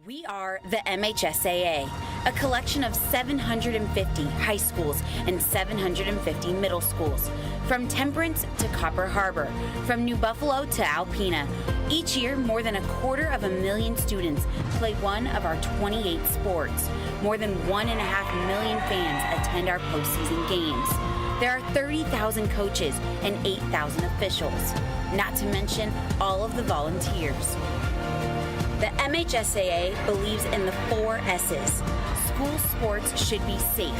We are the MHSAA, a collection of 750 high schools and 750 middle schools, from Temperance to Copper Harbor, from New Buffalo to Alpena. Each year, more than 250,000 students play one of our 28 sports. More than 1.5 million fans attend our postseason games. There are 30,000 coaches and 8,000 officials, not to mention all of the volunteers. The MHSAA believes in the 4 S's. School sports should be safe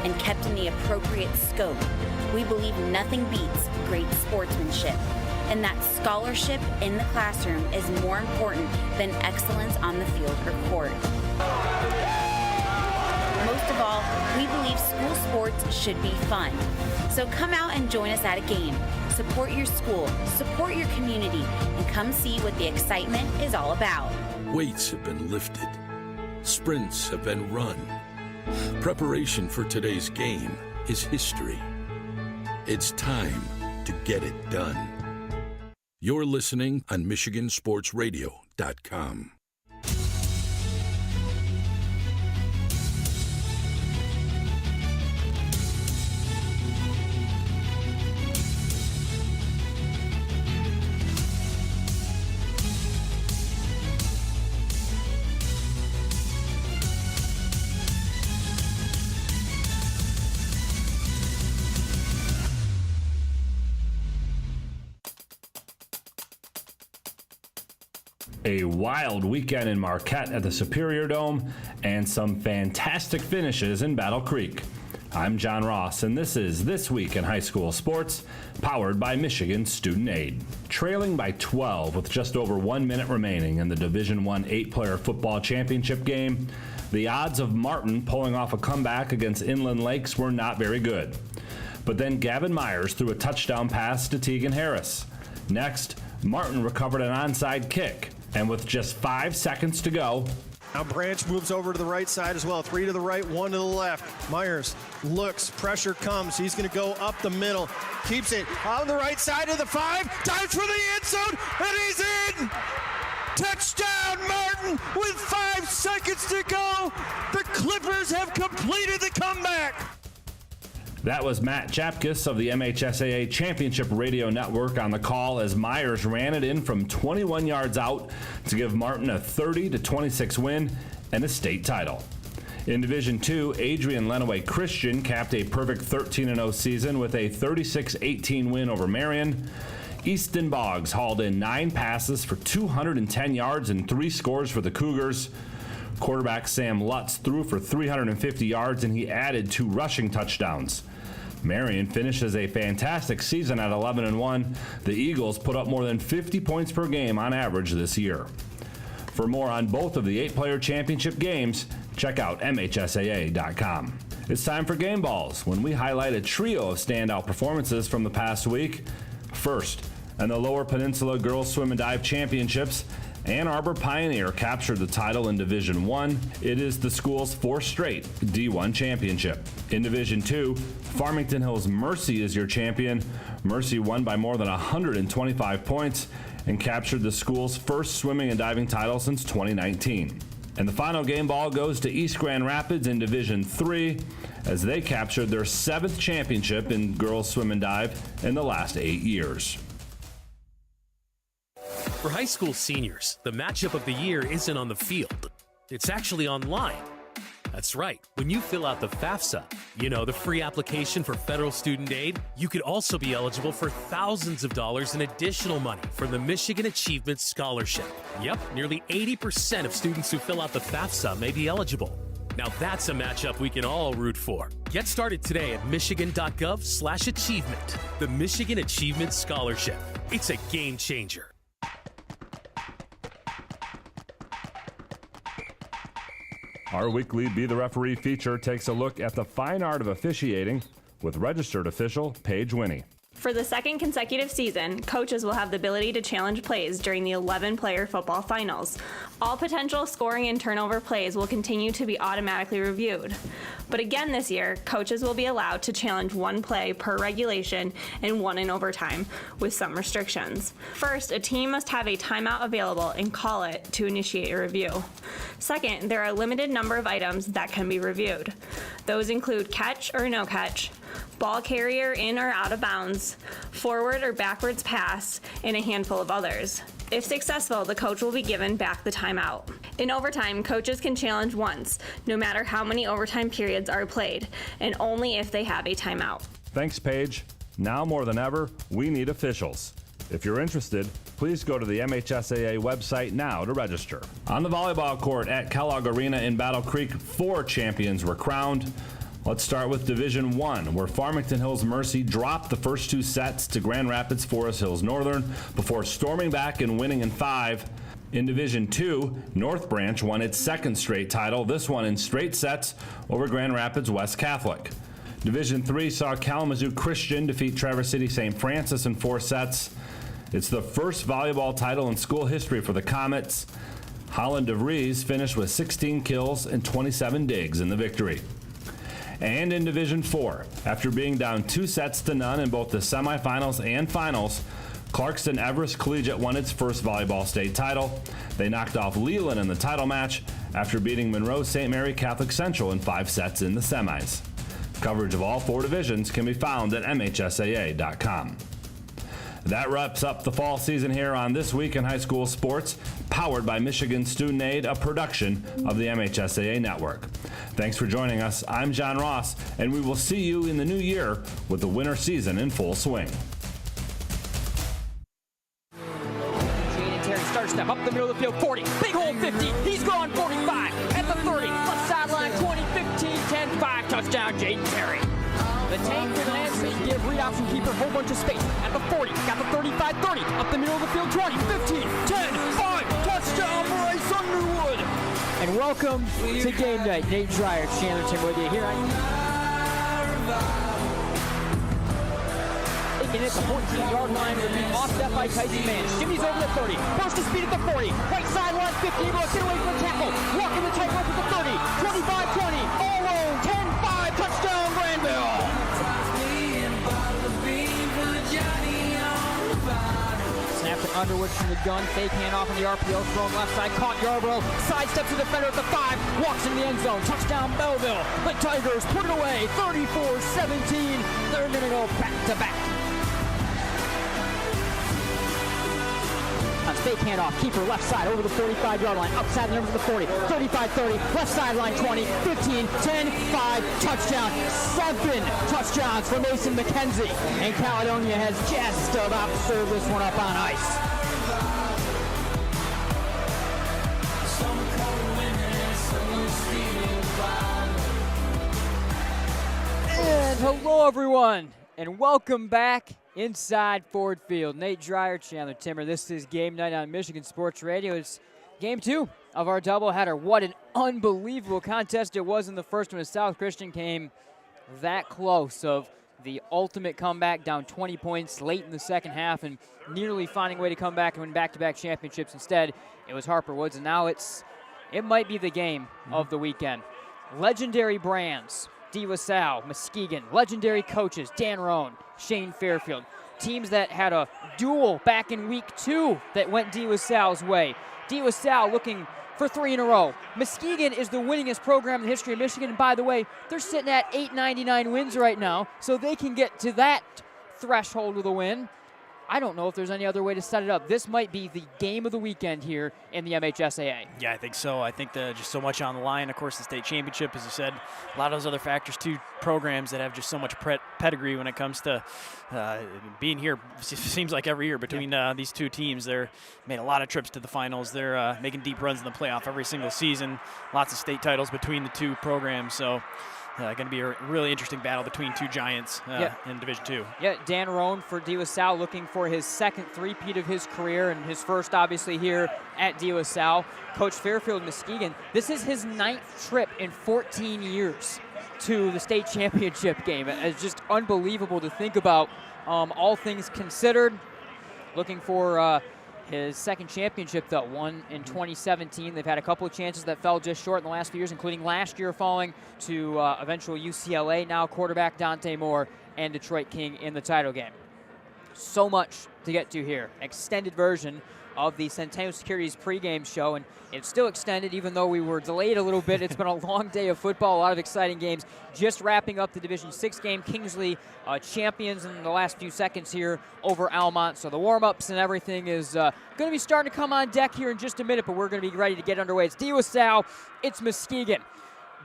and kept in the appropriate scope. We believe nothing beats great sportsmanship, and that scholarship in the classroom is more important than excellence on the field or court. Most of all, we believe school sports should be fun. So come out and join us at a game. Support your school, support your community, and come see what the excitement is all about. Weights have been lifted. Sprints have been run. Preparation for today's game is history. It's time to get it done. You're listening on MichiganSportsRadio.com. A wild weekend in Marquette at the Superior Dome, and some fantastic finishes in Battle Creek. I'm John Ross, and this is This Week in High School Sports, powered by Michigan Student Aid. Trailing by 12 with just over 1 minute remaining in the Division I 8-player football championship game, the odds of Martin pulling off a comeback against Inland Lakes were not very good. But then Gavin Myers threw a touchdown pass to Tegan Harris. Next, Martin recovered an onside kick. And with just 5 seconds to go, now Branch moves over to the right side as well. 3 to the right, 1 to the left. Myers looks, pressure comes. He's going to go up the middle. Keeps it on the right side of the 5. Dives for the end zone, and he's in! Touchdown, Martin, with 5 seconds to go. The Clippers have completed the comeback. That was Matt Chapkus of the MHSAA Championship Radio Network on the call as Myers ran it in from 21 yards out to give Martin a 30-26 win and a state title. In Division II, Adrian Lenawee Christian capped a perfect 13-0 season with a 36-18 win over Marion. Easton Boggs hauled in 9 passes for 210 yards and 3 scores for the Cougars. Quarterback Sam Lutz threw for 350 yards, and he added 2 rushing touchdowns. Marion finishes a fantastic season at 11-1. The Eagles put up more than 50 points per game on average this year. For more on both of the 8-player championship games, check out MHSAA.com. It's time for Game Balls, when we highlight a trio of standout performances from the past week. First, in the Lower Peninsula Girls Swim and Dive Championships, Ann Arbor Pioneer captured the title in Division I. It is the school's 4th straight D1 championship. In Division II, Farmington Hills Mercy is your champion. Mercy won by more than 125 points and captured the school's first swimming and diving title since 2019. And the final game ball goes to East Grand Rapids in Division III as they captured their 7th championship in girls swim and dive in the last 8 years. For high school seniors, the matchup of the year isn't on the field. It's actually online. That's right. When you fill out the FAFSA, the free application for federal student aid, you could also be eligible for thousands of dollars in additional money from the Michigan Achievement Scholarship. Yep, nearly 80% of students who fill out the FAFSA may be eligible. Now that's a matchup we can all root for. Get started today at michigan.gov/achievement. The Michigan Achievement Scholarship. It's a game changer. Our weekly Be the Referee feature takes a look at the fine art of officiating with registered official Paige Winnie. For the second consecutive season, coaches will have the ability to challenge plays during the 11-player football finals. All potential scoring and turnover plays will continue to be automatically reviewed. But again this year, coaches will be allowed to challenge 1 play per regulation and 1 in overtime, with some restrictions. First, a team must have a timeout available and call it to initiate a review. Second, there are a limited number of items that can be reviewed. Those include catch or no catch, ball carrier in or out of bounds, forward or backwards pass, and a handful of others. If successful, the coach will be given back the timeout. In overtime, coaches can challenge once, no matter how many overtime periods are played, and only if they have a timeout. Thanks, Paige. Now more than ever, we need officials. If you're interested, please go to the MHSAA website now to register. On the volleyball court at Kellogg Arena in Battle Creek, 4 champions were crowned. Let's start with Division 1, where Farmington Hills Mercy dropped the first 2 sets to Grand Rapids Forest Hills Northern before storming back and winning in 5. In Division 2, North Branch won its 2nd straight title, this one in straight sets over Grand Rapids West Catholic. Division 3 saw Kalamazoo Christian defeat Traverse City St. Francis in 4 sets. It's the first volleyball title in school history for the Comets. Holland DeVries finished with 16 kills and 27 digs in the victory. And in Division 4, after being down 2 sets to none in both the semifinals and finals, Clarkston Everest Collegiate won its first volleyball state title. They knocked off Leland in the title match after beating Monroe St. Mary Catholic Central in 5 sets in the semis. Coverage of all 4 divisions can be found at MHSAA.com. That wraps up the fall season here on This Week in High School Sports, powered by Michigan Student Aid, a production of the MHSAA Network. Thanks for joining us. I'm John Ross, and we will see you in the new year with the winter season in full swing. Terry starts step up the middle of the field, 40, big hole 50, he's gone 45, at the 30, left sideline 20, 15, 10, 5, touchdown Jaden Terry. The tank with an answer, give read option keeper a whole bunch of space. At the 40, got the 35, 30, up the middle of the field, 20, 15, 10, 5, touchdown Bryce Underwood. And welcome to game night. Nate Dreyer, Chandler Tim with you here on taking it at the 14-yard line, will be offset by Tyson Man. Jimmy's over the 30, burst of speed at the 40, right sideline 50, able to get away from the tackle, walking the tightrope at the 30, 25-20, all alone, 10-5, touchdown Granville. Snap to Underwood from the gun, fake handoff on the RPO, thrown left side, caught Yarbrough, sidesteps the defender at the 5, walks in the end zone, touchdown Belleville. The Tigers put it away, 34-17, they're going to go back-to-back. On fake handoff, keeper left side over the 45-yard line, outside the number of the 40, 35-30, left sideline 20, 15, 10, 5, touchdown, 7 touchdowns for Mason McKenzie. And Caledonia has just about served this one up on ice. And hello everyone, and welcome back inside Ford Field. Nate Dreyer, Chandler Timmer. This is game night on Michigan Sports Radio. It's game 2 of our doubleheader. What an unbelievable contest it was in the first one as South Christian came that close of the ultimate comeback, down 20 points late in the second half and nearly finding a way to come back and win back-to-back championships. Instead, it was Harper Woods, and now it might be the game of the weekend. Legendary brands, Salle, Muskegon, legendary coaches, Dan Rohn, Shane Fairfield. Teams that had a duel back in week 2 that went Salle's way. Salle looking for 3 in a row. Muskegon is the winningest program in the history of Michigan. And by the way, they're sitting at 899 wins right now, so they can get to that threshold with a win. I don't know if there's any other way to set it up. This might be the game of the weekend here in the MHSAA. Yeah, I think so. I think just so much on the line. Of course, the state championship, as you said, a lot of those other factors too. Programs that have just so much pedigree when it comes to being here. It seems like every year between these two teams, they're made a lot of trips to the finals. They're making deep runs in the playoff every single season. Lots of state titles between the two programs. So. Going to be a really interesting battle between two giants in Division 2. Yeah, Dan Rohn for Salle looking for his second three-peat of his career and his first, obviously, here at Salle. Coach Fairfield, Muskegon, this is his 9th trip in 14 years to the state championship game. It's just unbelievable to think about, all things considered. Looking for his second championship, though, won in 2017. They've had a couple of chances that fell just short in the last few years, including last year falling to eventual UCLA, now quarterback Dante Moore, and Detroit King in the title game. So much to get to here. Extended version of the Centennial Securities pregame show, and it's still extended even though we were delayed a little bit. It's been a long day of football, a lot of exciting games. Just wrapping up the Division 6 game. Kingsley champions in the last few seconds here over Almont. So the warm-ups and everything is going to be starting to come on deck here in just a minute, but we're going to be ready to get underway. It's D with Salle, it's Muskegon.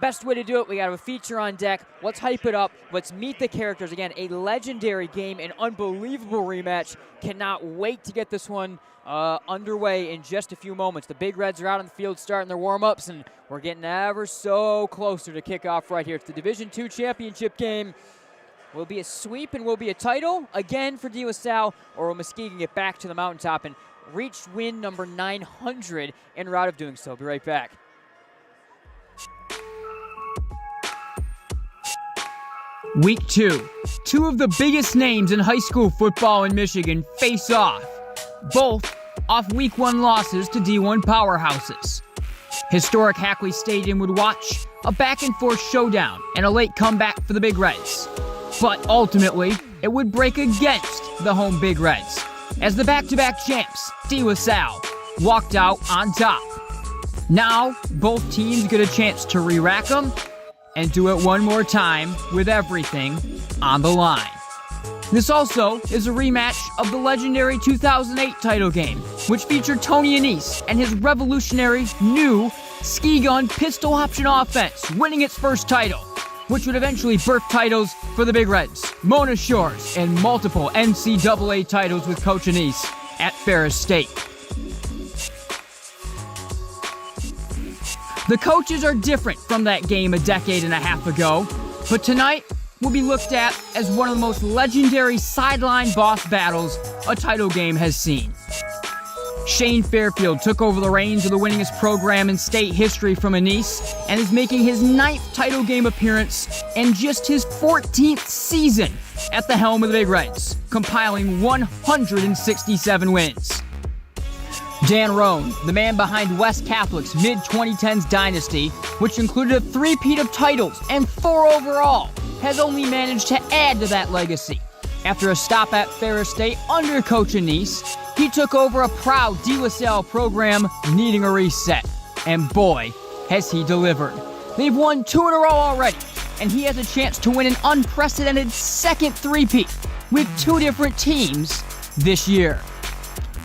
Best way to do it, we got a feature on deck. Let's hype it up. Let's meet the characters. Again, a legendary game, an unbelievable rematch. Cannot wait to get this one underway in just a few moments. The Big Reds are out on the field starting their warm-ups, and we're getting ever so closer to kickoff right here. It's the Division II championship game. Will it be a sweep and will it be a title again for D. LaSalle, or will Muskegon get back to the mountaintop and reach win number 900 en route of doing so? Be right back. Week 2. Two of the biggest names in high school football in Michigan face off. Both off Week 1 losses to D1 powerhouses. Historic Hackley Stadium would watch a back-and-forth showdown and a late comeback for the Big Reds. But ultimately, it would break against the home Big Reds, as the back-to-back champs, D. LaSalle, walked out on top. Now, both teams get a chance to re-rack them and do it one more time with everything on the line. This also is a rematch of the legendary 2008 title game, which featured Tony Anise and his revolutionary new ski gun pistol option offense, winning its first title, which would eventually birth titles for the Big Reds, Mona Shores, and multiple NCAA titles with Coach Anise at Ferris State. The coaches are different from that game a decade and a half ago, but tonight will be looked at as one of the most legendary sideline boss battles a title game has seen. Shane Fairfield took over the reins of the winningest program in state history from Anise and is making his 9th title game appearance and just his 14th season at the helm of the Big Reds, compiling 167 wins. Dan Rohn, the man behind West Catholic's mid-2010s dynasty, which included a 3-peat of titles and 4 overall, has only managed to add to that legacy. After a stop at Ferris State under Coach Anise, he took over a proud D. LaSalle program needing a reset. And boy, has he delivered. They've won 2 in a row already, and he has a chance to win an unprecedented second 3-peat with 2 different teams this year.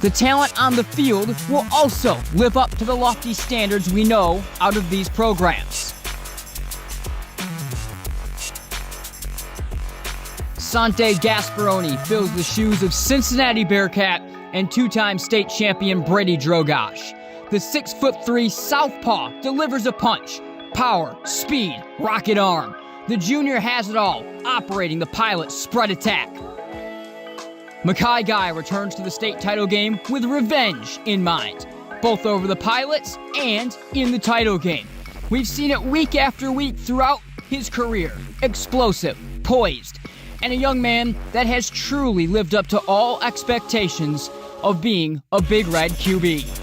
The talent on the field will also live up to the lofty standards we know out of these programs. Sante Gasperoni fills the shoes of Cincinnati Bearcat and 2-time state champion Brady Drogosh. The 6'3" southpaw delivers a punch, power, speed, rocket arm. The junior has it all, operating the Pilots spread attack. Mackay Guy returns to the state title game with revenge in mind, both over the Pilots and in the title game. We've seen it week after week throughout his career. Explosive, poised, and a young man that has truly lived up to all expectations of being a Big Red QB.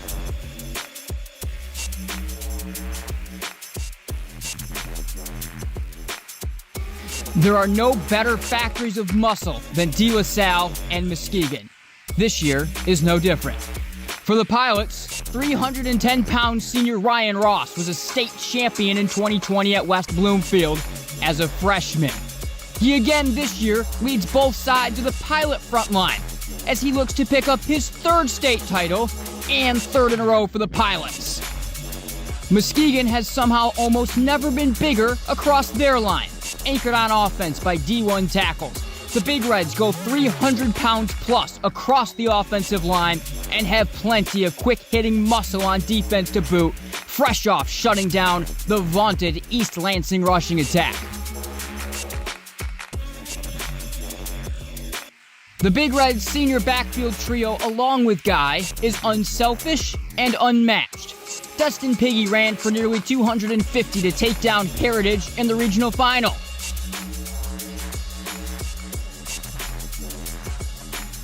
There are no better factories of muscle than D. LaSalle and Muskegon. This year is no different. For the Pilots, 310-pound senior Ryan Ross was a state champion in 2020 at West Bloomfield as a freshman. He again this year leads both sides of the Pilot front line as he looks to pick up his 3rd state title and 3rd in a row for the Pilots. Muskegon has somehow almost never been bigger across their line, anchored on offense by D1 tackles. The Big Reds go 300 pounds plus across the offensive line and have plenty of quick-hitting muscle on defense to boot, fresh off shutting down the vaunted East Lansing rushing attack. The Big Reds senior backfield trio, along with Guy, is unselfish and unmatched. Destin Piggy ran for nearly 250 to take down Heritage in the regional final.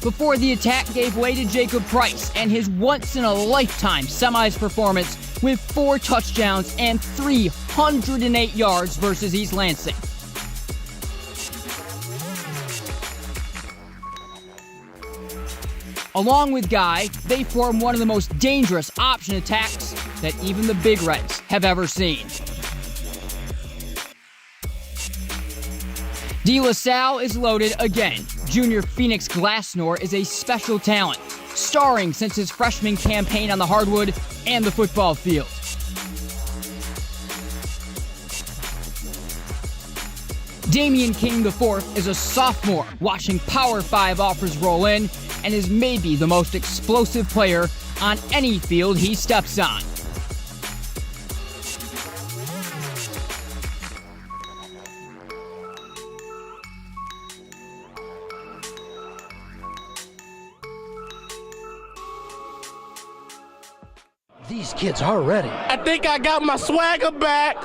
Before the attack gave way to Jakob Price and his once-in-a-lifetime semis performance with 4 touchdowns and 308 yards versus East Lansing. Along with Guy, they form one of the most dangerous option attacks that even the Big Reds have ever seen. De La Salle is loaded again. Junior Phoenix Glassnor is a special talent, starring since his freshman campaign on the hardwood and the football field. Damion King IV is a sophomore, watching Power 5 offers roll in, and is maybe the most explosive player on any field he steps on. These kids are ready. I think I got my swagger back.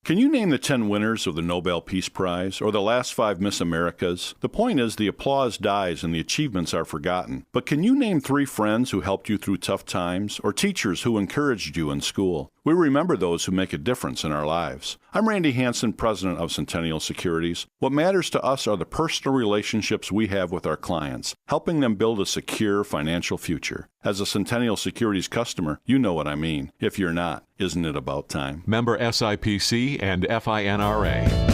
Can you name the 10 winners of the Nobel Peace Prize or the last 5 Miss Americas? The point is the applause dies and the achievements are forgotten. But can you name 3 friends who helped you through tough times or teachers who encouraged you in school? We remember those who make a difference in our lives. I'm Randy Hansen, president of Centennial Securities. What matters to us are the personal relationships we have with our clients, helping them build a secure financial future. As a Centennial Securities customer, you know what I mean. If you're not, isn't it about time? Member SIPC and FINRA.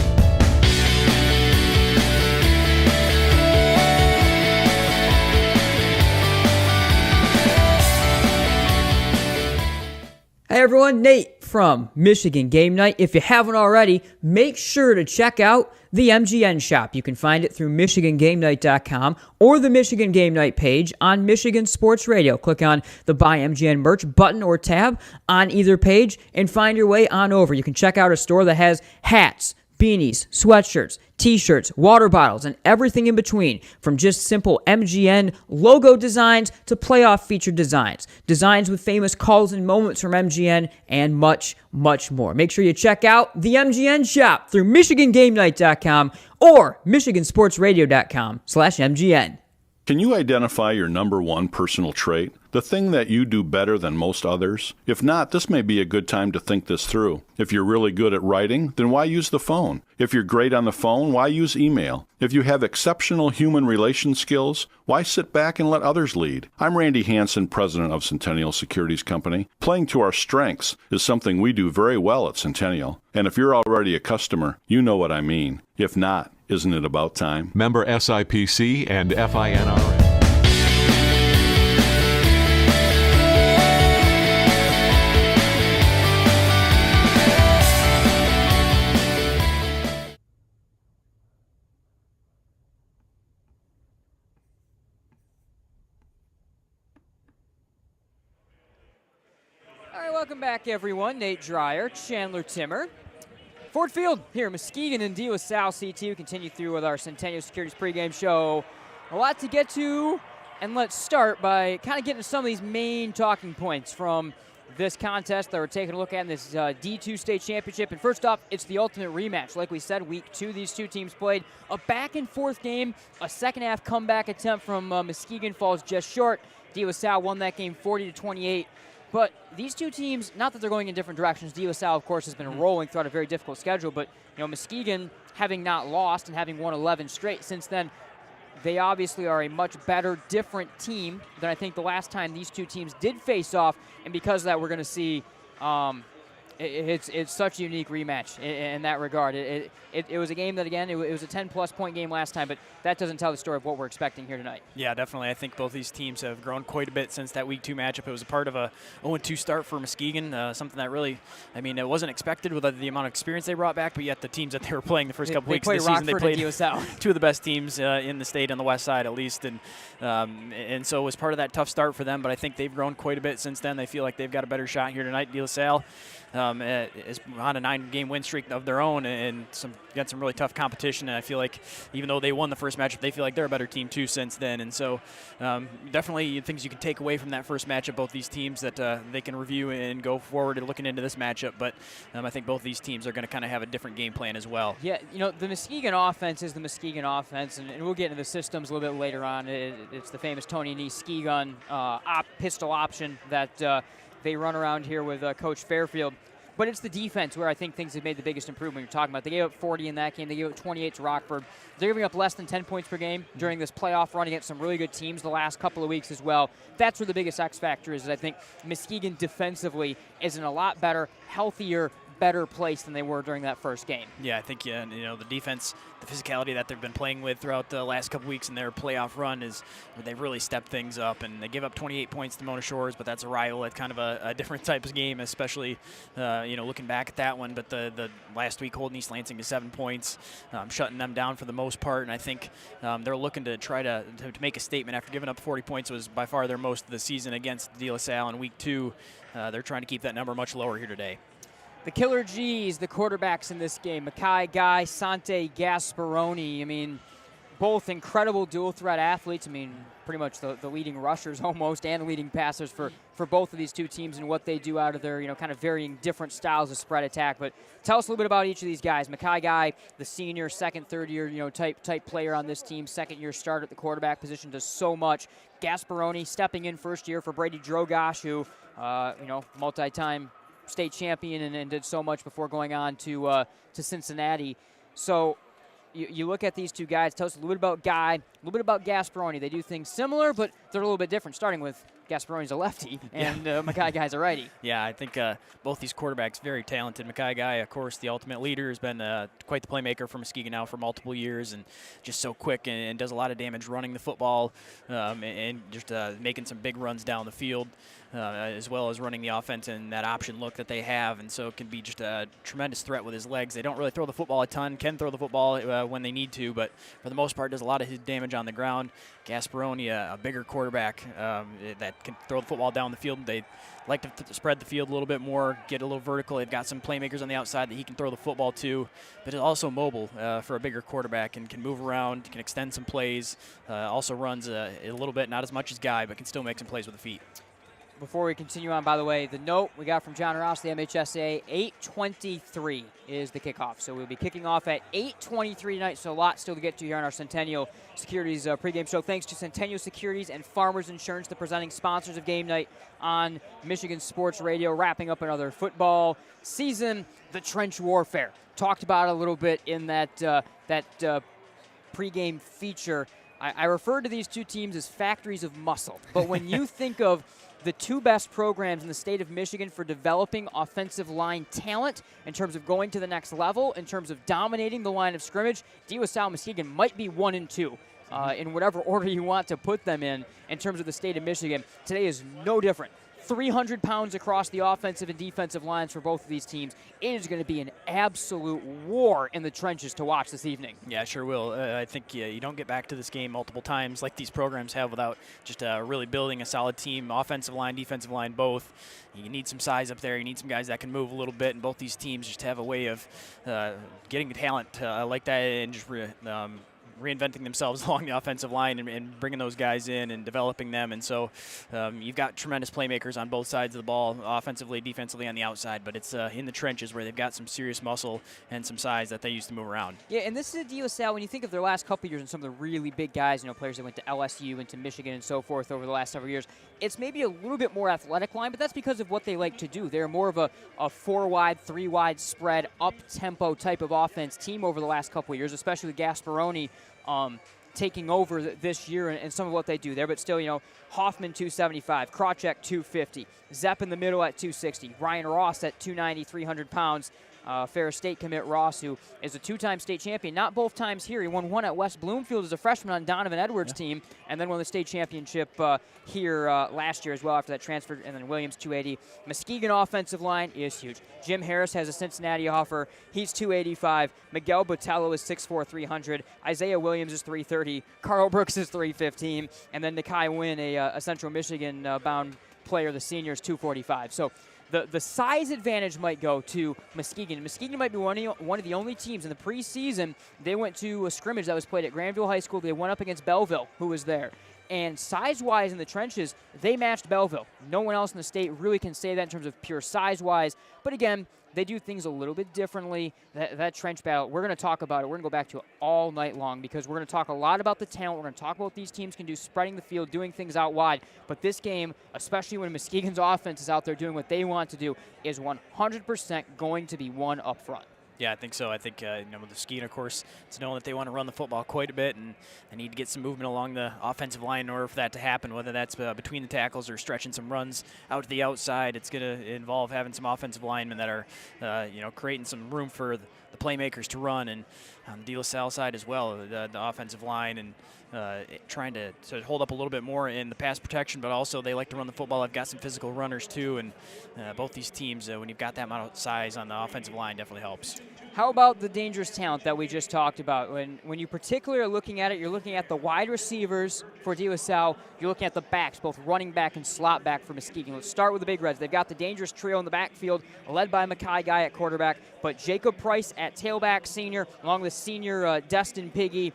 Hey everyone, Nate from Michigan Game Night. If you haven't already, make sure to check out the MGN shop. You can find it through MichiganGameNight.com or the Michigan Game Night page on Michigan Sports Radio. Click on the Buy MGN Merch button or tab on either page and find your way on over. You can check out a store that has hats, beanies, sweatshirts, t-shirts, water bottles, and everything in between, from just simple MGN logo designs to playoff featured designs, designs with famous calls and moments from MGN, and much, much more. Make sure you check out the MGN shop through MichiganGameNight.com or MichiganSportsRadio.com/MGN. Can you identify your number 1 personal trait? The thing that you do better than most others? If not, this may be a good time to think this through. If you're really good at writing, then why use the phone? If you're great on the phone, why use email? If you have exceptional human relation skills, why sit back and let others lead? I'm Randy Hansen, president of Centennial Securities Company. Playing to our strengths is something we do very well at Centennial. And if you're already a customer, you know what I mean. If not, isn't it about time? Member SIPC and FINRA. Welcome back, everyone. Nate Dreyer, Chandler Timmer. Ford Field here, Muskegon and De La Salle C2. Continue through with our Centennial Securities pregame show. A lot to get to, and let's start by kind of getting to some of these main talking points from this contest that we're taking a look at in this D2 state championship. And first off, it's the ultimate rematch. Like we said, week 2, these two teams played a back-and-forth game. A second-half comeback attempt from Muskegon falls just short. De La Salle won that game 40-28. But these two teams, not that they're going in different directions. De La Salle, of course, has been rolling throughout a very difficult schedule. But, you know, Muskegon, having not lost and having won 11 straight since then, they obviously are a much better, different team than I think the last time these two teams did face off. And because of that, we're going to see it's such a unique rematch in that regard. It was a game that, again, it was a 10-plus point game last time, but that doesn't tell the story of what we're expecting here tonight. Yeah, definitely. I think both these teams have grown quite a bit since that Week 2 matchup. It was a part of a 0-2 start for Muskegon, something that really, I mean, it wasn't expected with the amount of experience they brought back, but yet the teams that they were playing the first couple weeks of the season, they played two of the best teams in the state on the west side at least, and so it was part of that tough start for them, but I think they've grown quite a bit since then. They feel like they've got a better shot here tonight. De La Salle is on a 9-game win streak of their own and got some really tough competition, and I feel like even though they won the first matchup, they feel like they're a better team too since then, and so definitely things you can take away from that first matchup, both these teams that they can review and go forward and looking into this matchup, but I think both these teams are going to kind of have a different game plan as well. Yeah, you know, the Muskegon offense is the Muskegon offense, and we'll get into the systems a little bit later on. It's the famous Tony Nee ski gun pistol option that they run around here with Coach Fairfield. But it's the defense where I think things have made the biggest improvement. You're talking about they gave up 40 in that game. They gave up 28 to Rockford. They're giving up less than 10 points per game during this playoff run against some really good teams the last couple of weeks as well. That's where the biggest X factor is. I think Muskegon defensively is in a lot better, healthier, better place than they were during that first game. Yeah, I think the defense, the physicality that they've been playing with throughout the last couple weeks in their playoff run is where they've really stepped things up. And they give up 28 points to Mona Shores, but that's a rival. It's kind of a different type of game, especially looking back at that one. But the last week holding East Lansing to 7 points, shutting them down for the most part. And I think they're looking to try to make a statement after giving up 40 points. Was by far their most of the season against De La Salle in week 2. They're trying to keep that number much lower here today. The Killer G's, the quarterbacks in this game, Mackay Guy, Sante, Gasperoni. I mean, both incredible dual threat athletes. I mean, pretty much the leading rushers almost and leading passers for both of these two teams and what they do out of their, kind of varying different styles of spread attack. But tell us a little bit about each of these guys. Mackay Guy, the senior, second, third year, type player on this team, second year starter at the quarterback position, does so much. Gasperoni stepping in first year for Brady Drogosh, who, multi-time state champion and did so much before going on to Cincinnati. So you look at these two guys. Tell us a little bit about Guy, a little bit about Gasperoni. They do things similar, but they're a little bit different, starting with Gasperoni's a lefty and Mackay Guy's a righty. Yeah, I think both these quarterbacks very talented. Mackay Guy, of course, the ultimate leader, has been quite the playmaker for Muskegon now for multiple years, and just so quick and does a lot of damage running the football and just making some big runs down the field. As well as running the offense and that option look that they have, and so it can be just a tremendous threat with his legs. They don't really throw the football a ton, can throw the football when they need to, but for the most part does a lot of his damage on the ground. Gasperoni, a bigger quarterback that can throw the football down the field. They like to spread the field a little bit more, get a little vertical. They've got some playmakers on the outside that he can throw the football to, but is also mobile for a bigger quarterback and can move around, can extend some plays, also runs a little bit, not as much as Guy, but can still make some plays with the feet. Before we continue on, by the way, the note we got from John Ross, the MHSAA, 8:23 is the kickoff. So we'll be kicking off at 8:23 tonight, so a lot still to get to here on our Centennial Securities pregame show. Thanks to Centennial Securities and Farmers Insurance, the presenting sponsors of Game Night on Michigan Sports Radio. Wrapping up another football season, the trench warfare. Talked about it a little bit in that pregame feature. I referred to these two teams as factories of muscle, but when you think of the two best programs in the state of Michigan for developing offensive line talent in terms of going to the next level, in terms of dominating the line of scrimmage, De La Salle Muskegon might be 1 and 2 in whatever order you want to put them in terms of the state of Michigan. Today is no different. 300 pounds across the offensive and defensive lines for both of these teams. It is going to be an absolute war in the trenches to watch this evening. Yeah, sure will. I think you don't get back to this game multiple times like these programs have without just really building a solid team, offensive line, defensive line, both. You need some size up there. You need some guys that can move a little bit, and both these teams just have a way of getting talent like that and just reinventing themselves along the offensive line and bringing those guys in and developing them. And so you've got tremendous playmakers on both sides of the ball, offensively, defensively on the outside, but it's in the trenches where they've got some serious muscle and some size that they use to move around. Yeah, and this is a De La Salle, when you think of their last couple of years and some of the really big guys, players that went to LSU and to Michigan and so forth over the last several years, it's maybe a little bit more athletic line, but that's because of what they like to do. They're more of a 4-wide, 3-wide spread, up-tempo type of offense team over the last couple of years, especially with Gasperoni taking over this year and some of what they do there. But still, Hoffman 275, Krawcheck 250, Zepp in the middle at 260, Ryan Ross at 290, 300 pounds. Ferris State commit Ross, who is a 2-time state champion, not both times here. He won one at West Bloomfield as a freshman on Donovan Edwards' team, and then won the state championship here last year as well after that transfer, and then Williams 280. Muskegon offensive line is huge. Jim Harris has a Cincinnati offer. He's 285. Miguel Botello is 6'4", 300. Isaiah Williams is 330. Carl Brooks is 315. And then Nakai Wynn, a Central Michigan-bound player, the senior, is 245. So the size advantage might go to Muskegon. Muskegon might be one of the only teams in the preseason. They went to a scrimmage that was played at Granville High School. They went up against Belleville, who was there. And size-wise in the trenches, they matched Belleville. No one else in the state really can say that in terms of pure size-wise. But again, they do things a little bit differently. That trench battle, we're going to talk about it. We're going to go back to it all night long because we're going to talk a lot about the talent. We're going to talk about what these teams can do, spreading the field, doing things out wide. But this game, especially when Muskegon's offense is out there doing what they want to do, is 100% going to be won up front. Yeah, I think so. I think, with the Muskegon, of course, it's known that they want to run the football quite a bit, and they need to get some movement along the offensive line in order for that to happen, whether that's between the tackles or stretching some runs out to the outside. It's going to involve having some offensive linemen that are, creating some room for the playmakers to run, and on the De La Salle side as well, the offensive line, and trying to hold up a little bit more in the pass protection, but also they like to run the football. They've got some physical runners too, and both these teams, when you've got that amount of size on the offensive line, definitely helps. How about the dangerous talent that we just talked about? When you particularly are looking at it, you're looking at the wide receivers for De La Salle. You're looking at the backs, both running back and slot back for Muskegon. Let's start with the Big Reds. They've got the dangerous trio in the backfield, led by Mackay Guy at quarterback, but Jakob Price at tailback, senior, along with senior Destin Piggy.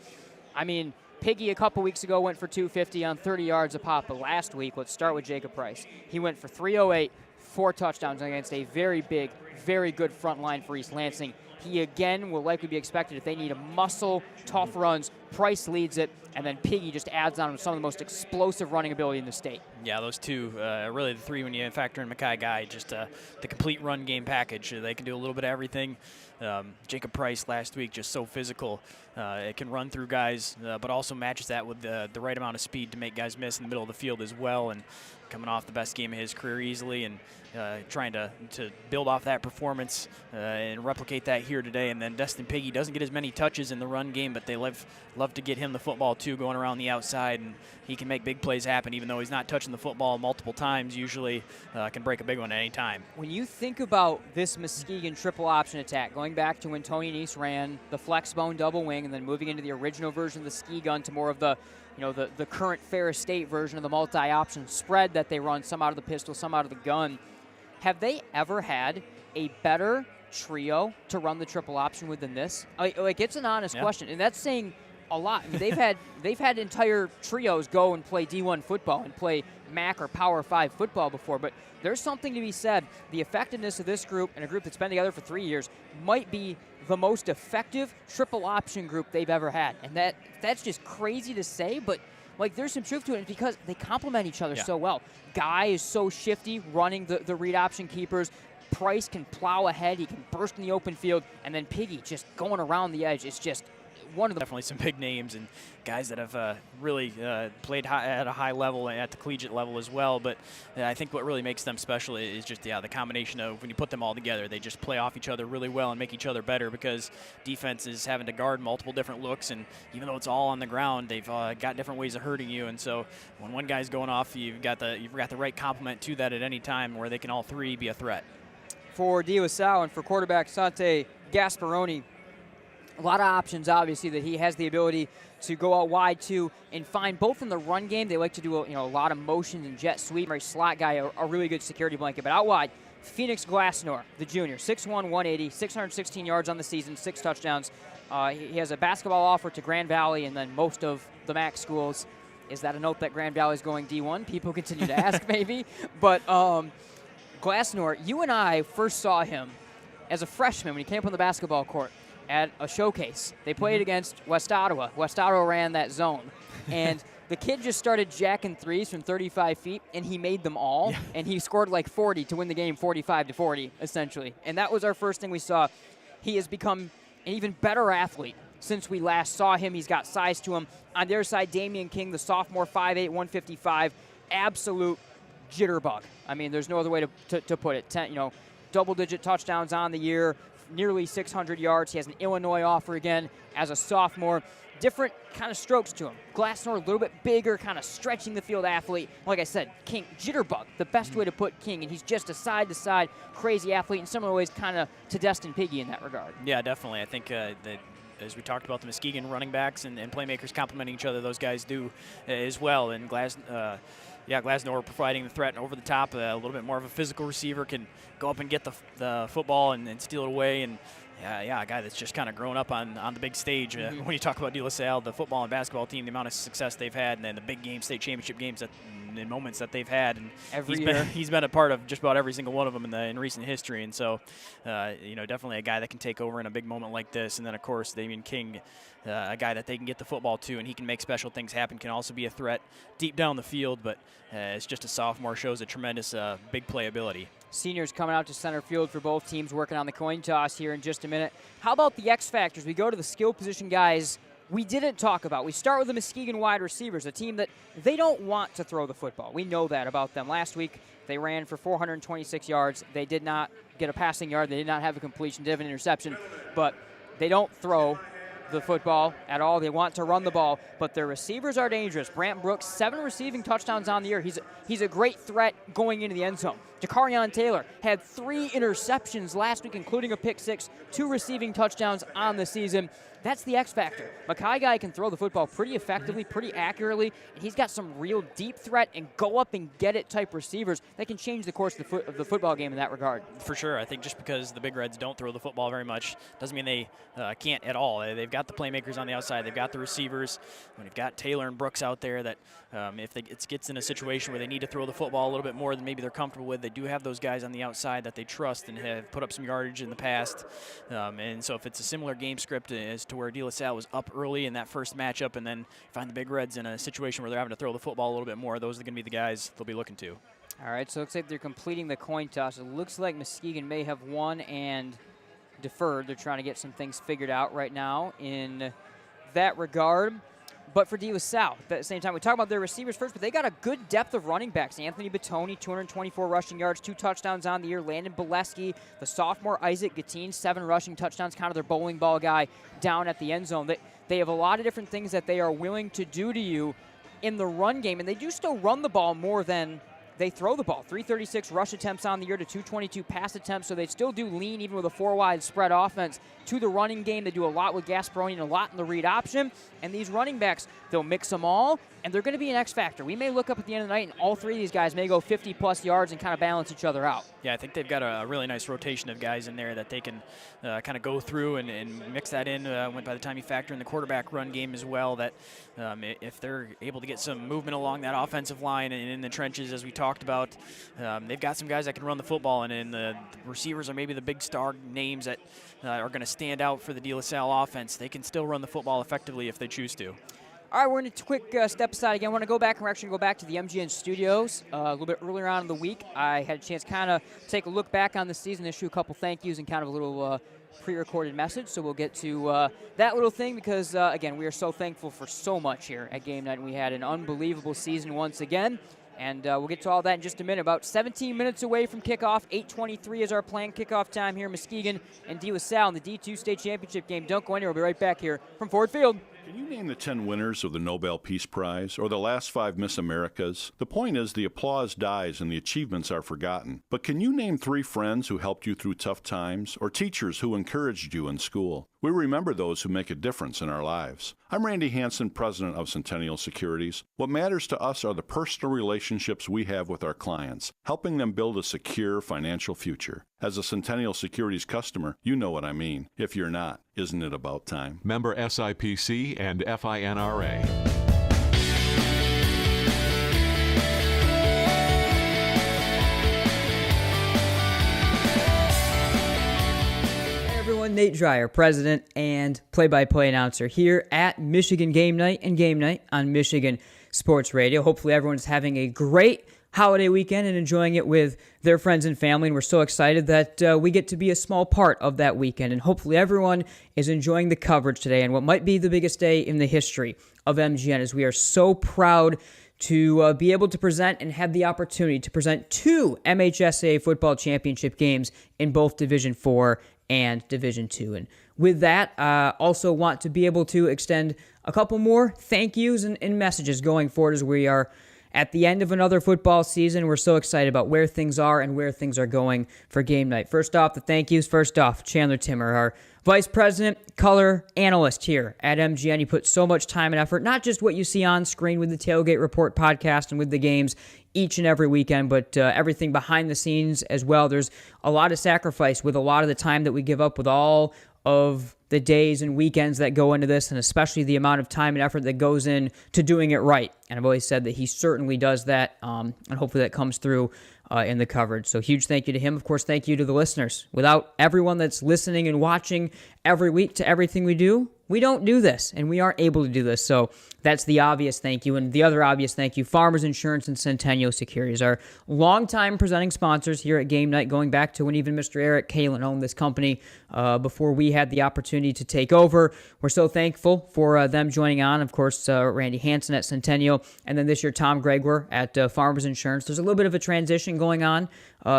I mean, Piggy a couple weeks ago went for 250 on 30 yards a pop, but last week, let's start with Jakob Price. He went for 308, 4 touchdowns against a very big, very good front line for East Lansing. He, again, will likely be expected if they need a muscle, tough runs. Price leads it, and then Piggy just adds on some of the most explosive running ability in the state. Yeah, those two, really the three when you factor in Mackay Guy, just the complete run game package. They can do a little bit of everything. Jakob Price last week, just so physical. It can run through guys, but also matches that with the right amount of speed to make guys miss in the middle of the field as well. And coming off the best game of his career easily, and trying to build off that performance and replicate that here today. And then Destin Piggy doesn't get as many touches in the run game, but they love to get him the football too, going around the outside, and he can make big plays happen even though he's not touching the football multiple times. Usually can break a big one at any time. When you think about this Muskegon triple option attack, going back to when Tony Neese ran the flex bone double wing and then moving into the original version of the ski gun to more of the current Ferris State version of the multi-option spread that they run, some out of the pistol, some out of the gun. Have they ever had a better trio to run the triple option with than this? Like it's an honest question, and that's saying a lot. I mean, they've had entire trios go and play D1 football and play MAC or Power 5 football before, but there's something to be said. The effectiveness of this group, and a group that's been together for 3 years, might be the most effective triple option group they've ever had. And that's just crazy to say, but like there's some truth to it because they complement each other so well. Guy is so shifty running the read option keepers. Price can plow ahead. He can burst in the open field. And then Piggy just going around the edge. It's just one of the definitely some big names and guys that have really played at a high level and at the collegiate level as well. But I think what really makes them special is just the combination of when you put them all together, they just play off each other really well and make each other better because defense is having to guard multiple different looks, and even though it's all on the ground, they've got different ways of hurting you. And so when one guy's going off, you've got the right complement to that at any time where they can all three be a threat. For De La Salle and for quarterback Sante Gasperoni, a lot of options, obviously, that he has the ability to go out wide to and find both in the run game. They like to do a lot of motions and jet sweep. Very slot guy, a really good security blanket. But out wide, Phoenix Glassnor, the junior, 6'1", 180, 616 yards on the season, 6 touchdowns. He has a basketball offer to Grand Valley and then most of the MAC schools. Is that a note that Grand Valley is going D1? People continue to ask, maybe. But Glassnor, you and I first saw him as a freshman when he came up on the basketball court at a showcase. They played against West Ottawa. West Ottawa ran that zone. And the kid just started jacking threes from 35 feet, and he made them all. Yeah. And he scored like 40 to win the game, 45-40, essentially. And that was our first thing we saw. He has become an even better athlete since we last saw him. He's got size to him. On their side, Damion King, the sophomore, 5'8", 155, absolute jitterbug. I mean, there's no other way to put it. Double-digit touchdowns on the year, nearly 600 yards. He has an Illinois offer again as a sophomore. Different kind of strokes to him. Glassnor, a little bit bigger, kind of stretching the field athlete. Like I said, King, jitterbug, the best way to put King, and he's just a side-to-side crazy athlete in similar ways kind of to Destin Piggy in that regard. Yeah, definitely. I think that as we talked about the Muskegon running backs and playmakers complementing each other, those guys do as well. And Glassnor providing the threat and over the top, a little bit more of a physical receiver, can go up and get the football and steal it away. And a guy that's just kind of grown up on the big stage. When you talk about De La Salle, the football and basketball team, the amount of success they've had, and then the big game, state championship games that and moments that they've had. And he's been a part of just about every single one of them in recent history. And so, definitely a guy that can take over in a big moment like this. And then, of course, Damion King, a guy that they can get the football to, and he can make special things happen, can also be a threat deep down the field. But it's just a sophomore, shows a tremendous big play ability. Seniors coming out to center field for both teams, working on the coin toss here in just a minute. How about the X factors? We go to the skill position guys we didn't talk about. We start with the Muskegon wide receivers, a team that they don't want to throw the football. We know that about them. Last week, they ran for 426 yards. They did not get a passing yard. They did not have a completion, did have an interception, but they don't throw the football at all. They want to run the ball, but their receivers are dangerous. Brant Brooks, 7 receiving touchdowns on the year. He's a great threat going into the end zone. DaCarion Taylor had 3 interceptions last week, including a pick 6, 2 receiving touchdowns on the season. That's the X factor. Mackay guy can throw the football pretty effectively, pretty accurately, and he's got some real deep threat and go up and get it type receivers that can change the course of the football game in that regard. For sure. I think just because the Big Reds don't throw the football very much doesn't mean they can't at all. They've got the playmakers on the outside. They've got the receivers. When you've got Taylor and Brooks out there that if it gets in a situation where they need to throw the football a little bit more than maybe they're comfortable with, they do have those guys on the outside that they trust and have put up some yardage in the past. And so if it's a similar game script as to where De La Salle was up early in that first matchup and then find the Big Reds in a situation where they're having to throw the football a little bit more, those are going to be the guys they'll be looking to. All right, so it looks like they're completing the coin toss. It looks like Muskegon may have won and deferred. They're trying to get some things figured out right now in that regard. But for De La Salle, at the same time, we talk about their receivers first, but they got a good depth of running backs. Anthony Batoni, 224 rushing yards, 2 touchdowns on the year. Landon Bolesky, the sophomore Isaac Gatine, 7 rushing touchdowns, kind of their bowling ball guy down at the end zone. They have a lot of different things that they are willing to do to you in the run game, and they do still run the ball more than they throw the ball. 336 rush attempts on the year to 222 pass attempts, so they still do lean, even with a 4-wide spread offense, to the running game. They do a lot with Gasperoni and a lot in the read option. And these running backs, they'll mix them all, and they're going to be an X factor. We may look up at the end of the night, and all 3 of these guys may go 50-plus yards and kind of balance each other out. Yeah, I think they've got a really nice rotation of guys in there that they can kind of go through and mix that in by the time you factor in the quarterback run game as well, that if they're able to get some movement along that offensive line and in the trenches, as we talked about, they've got some guys that can run the football, and the receivers are maybe the big star names that are going to stand out for the De La Salle offense. They can still run the football effectively if they choose to. All right, we're going to quick step aside again. I want to go back, and we're actually going to go back to the MGN studios a little bit earlier on in the week. I had a chance to kind of take a look back on the season, issue a couple thank yous and kind of a little pre-recorded message. So we'll get to that little thing because, again, we are so thankful for so much here at Game Night. We had an unbelievable season once again. And we'll get to all that in just a minute. About 17 minutes away from kickoff. 8:23 is our planned kickoff time here in Muskegon and De La Salle in the D2 State Championship game. Don't go anywhere. We'll be right back here from Ford Field. Can you name the 10 winners of the Nobel Peace Prize or the last 5 Miss Americas? The point is the applause dies and the achievements are forgotten. But can you name 3 friends who helped you through tough times or teachers who encouraged you in school? We remember those who make a difference in our lives. I'm Randy Hansen, president of Centennial Securities. What matters to us are the personal relationships we have with our clients, helping them build a secure financial future. As a Centennial Securities customer, you know what I mean. If you're not, isn't it about time? Member SIPC and FINRA. Nate Dreyer, president and play-by-play announcer here at Michigan Game Night and Game Night on Michigan Sports Radio. Hopefully everyone's having a great holiday weekend and enjoying it with their friends and family, and we're so excited that we get to be a small part of that weekend, and hopefully everyone is enjoying the coverage today and what might be the biggest day in the history of MGN, as we are so proud to be able to present and have the opportunity to present 2 MHSAA football championship games in both Division IV and Division II. And with that, also want to be able to extend a couple more thank yous and messages going forward as we are at the end of another football season. We're so excited about where things are and where things are going for Game Night. First off, the thank yous. First off, Chandler Timmer, our Vice President, color analyst here at MGN. He put so much time and effort, not just what you see on screen with the Tailgate Report podcast and with the games each and every weekend, but everything behind the scenes as well. There's a lot of sacrifice with a lot of the time that we give up with all of the days and weekends that go into this, and especially the amount of time and effort that goes in to doing it right. And I've always said that he certainly does that, and hopefully that comes through in the coverage. So huge thank you to him. Of course, thank you to the listeners. Without everyone that's listening and watching every week to everything we do, we don't do this, and we aren't able to do this. So that's the obvious thank you. And the other obvious thank you, Farmers Insurance and Centennial Securities, our longtime presenting sponsors here at Game Night, going back to when even Mr. Eric Kalin owned this company before we had the opportunity to take over. We're so thankful for them joining on. Of course, Randy Hansen at Centennial, and then this year, Tom Gregor at Farmers Insurance. There's a little bit of a transition going on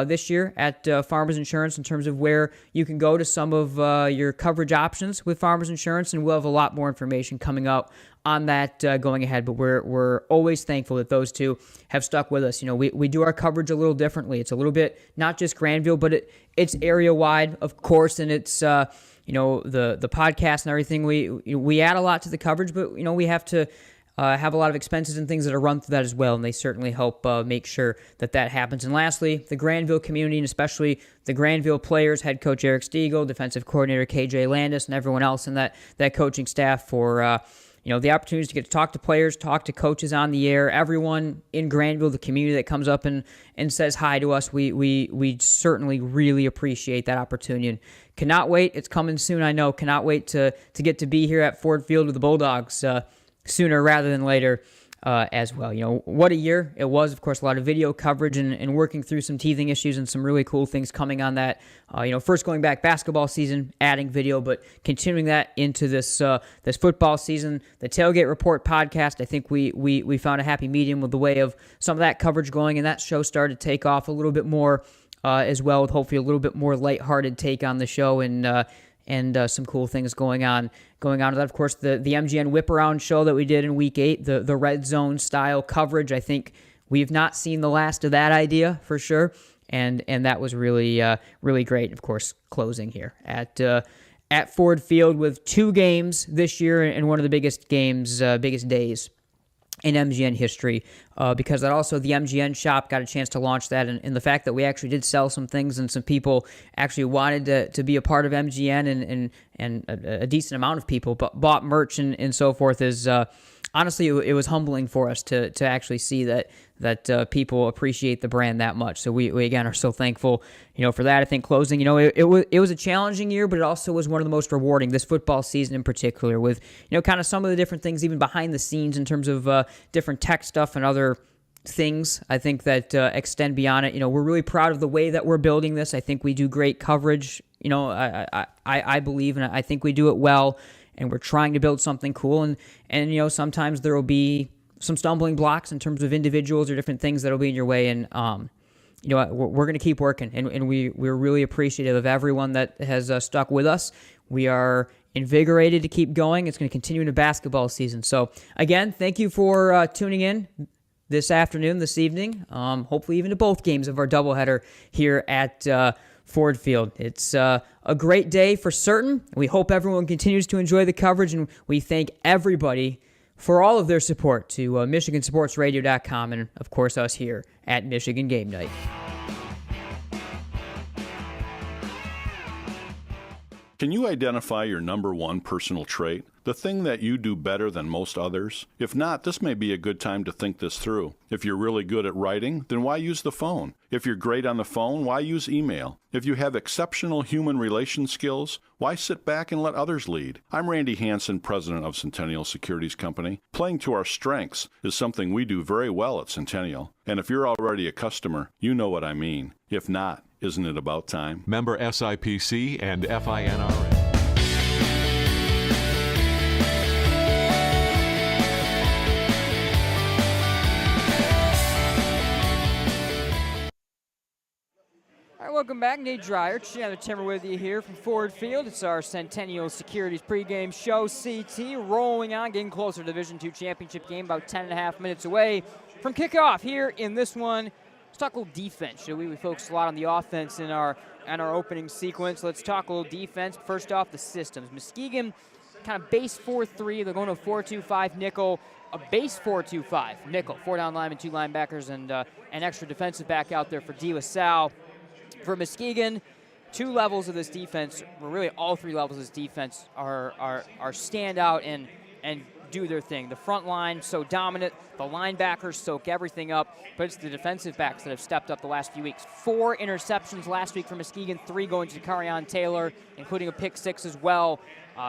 this year at Farmers Insurance in terms of where you can go to some of your coverage options with Farmers Insurance, and we'll have a lot more information coming up on that going ahead, but we're always thankful that those two have stuck with us. You know, we do our coverage a little differently. It's a little bit not just Granville, but it's area wide, of course, and it's the podcast and everything. We add a lot to the coverage, but we have to have a lot of expenses and things that are run through that as well, and they certainly help make sure that happens. And lastly, the Granville community, and especially the Granville players, head coach Eric Stiegel, defensive coordinator KJ Landis, and everyone else in that coaching staff for the opportunities to get to talk to players, talk to coaches on the air, everyone in Granville, the community that comes up and says hi to us. We certainly really appreciate that opportunity and cannot wait. It's coming soon, I know. Cannot wait to get to be here at Ford Field with the Bulldogs sooner rather than later as well. What a year it was. Of course, a lot of video coverage and working through some teething issues and some really cool things coming on that. First going back basketball season, adding video, but continuing that into this football season. The Tailgate Report podcast, I think we found a happy medium with the way of some of that coverage going, and that show started to take off a little bit more as well, with hopefully a little bit more lighthearted take on the show and some cool things going on with that. Of course, the MGN Whip Around show that we did in Week 8, the Red Zone style coverage. I think we've not seen the last of that idea for sure, and that was really really great. Of course, closing here at Ford Field with 2 games this year and one of the biggest days in MGN history, because that also the MGN shop got a chance to launch that, and the fact that we actually did sell some things and some people actually wanted to be a part of MGN and a decent amount of people bought merch and so forth is honestly it was humbling for us to actually see that people appreciate the brand that much. So we again are so thankful for that. I think closing, it was a challenging year, but it also was one of the most rewarding this football season in particular, with kind of some of the different things even behind the scenes in terms of different tech stuff and other things I think that extend beyond it. We're really proud of the way that we're building this. I think we do great coverage. I believe, and I think we do it well, and we're trying to build something cool. And sometimes there will be some stumbling blocks in terms of individuals or different things that'll be in your way. And we're going to keep working, and we're really appreciative of everyone that has stuck with us. We are invigorated to keep going. It's going to continue into basketball season. So again, thank you for tuning in this afternoon, this evening, hopefully even to both games of our doubleheader here at Ford Field. It's a great day for certain. We hope everyone continues to enjoy the coverage, and we thank everybody for all of their support to MichiganSportsRadio.com and, of course, us here at Michigan Game Night. Can you identify your number one personal trait? The thing that you do better than most others? If not, this may be a good time to think this through. If you're really good at writing, then why use the phone? If you're great on the phone, why use email? If you have exceptional human relation skills, why sit back and let others lead? I'm Randy Hansen, president of Centennial Securities Company. Playing to our strengths is something we do very well at Centennial. And if you're already a customer, you know what I mean. If not, isn't it about time? Member SIPC and FINRA. All right, welcome back. Nate Dreyer, Chandler Timmer with you here from Ford Field. It's our Centennial Securities pregame show. CT rolling on, getting closer to the Division II championship game, about 10.5 minutes away from kickoff here in this one. Let's talk a little defense, shall we? We focused a lot on the offense in our opening sequence. Let's talk a little defense. First off, the systems. Muskegon, kind of base 4-3. They're going to a 4-2-5 nickel, a base 4-2-5 nickel. 4 down linemen, 2 linebackers, and an extra defensive back out there for D. Salle. For Muskegon, two levels of this defense, or really all three levels of this defense, are stand out and do their thing. The front line so dominant, the linebackers soak everything up, but it's the defensive backs that have stepped up the last few weeks. 4 interceptions last week for Muskegon, 3 going to DaCarion Taylor, including a pick 6 as well.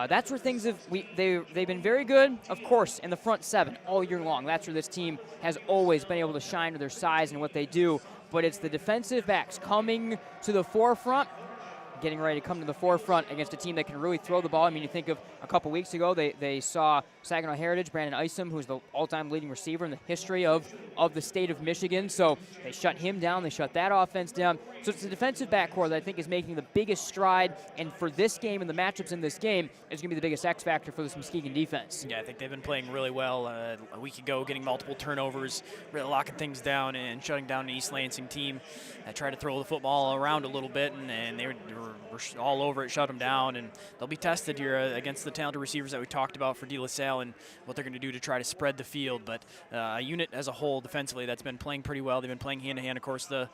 That's where things they've been very good, of course, in the front 7 all year long. That's where this team has always been able to shine with their size and what they do. But it's the defensive backs coming to the forefront, getting ready to come to the forefront against a team that can really throw the ball. I mean, you think of a couple weeks ago, they saw Saginaw Heritage, Brandon Isom, who's the all-time leading receiver in the history of the state of Michigan. So they shut him down. They shut that offense down. So it's the defensive backcourt that I think is making the biggest stride. And for this game and the matchups in this game, is going to be the biggest X factor for this Muskegon defense. Yeah, I think they've been playing really well. A week ago, getting multiple turnovers, really locking things down and shutting down an East Lansing team that tried to throw the football around a little bit, and they were all over it, shut them down. And they'll be tested here against the talented receivers that we talked about for De La Salle and what they're going to do to try to spread the field. But a unit as a whole defensively that's been playing pretty well. They've been playing hand-to-hand. Of course, the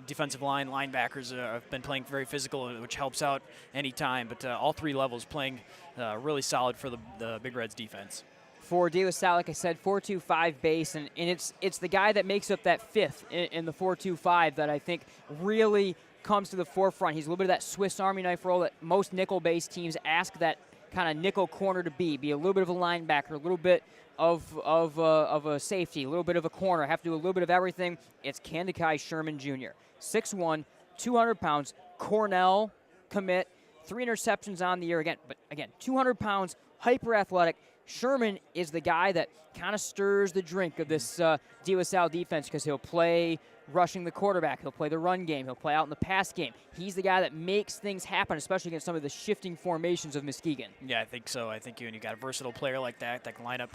defensive line, linebackers have been playing very physical, which helps out any time. But all three levels playing really solid for the Big Reds defense. For De La Salle, like I said, 4-2-5 base, and it's the guy that makes up that fifth in the 4-2-5 that I think really comes to the forefront. He's a little bit of that Swiss Army knife role that most nickel-based teams ask that kind of nickel corner to be a little bit of a linebacker, a little bit of a safety, a little bit of a corner, have to do a little bit of everything. It's Kandakai Sherman Jr., 6'1", 200 pounds, Cornell commit, 3 interceptions on the year again, but again, 200 pounds, hyper athletic. Sherman is the guy that kind of stirs the drink of this De La Salle defense because he'll play rushing the quarterback. He'll play the run game. He'll play out in the pass game. He's the guy that makes things happen, especially against some of the shifting formations of Muskegon. Yeah, I think so. I think you got a versatile player like that can line up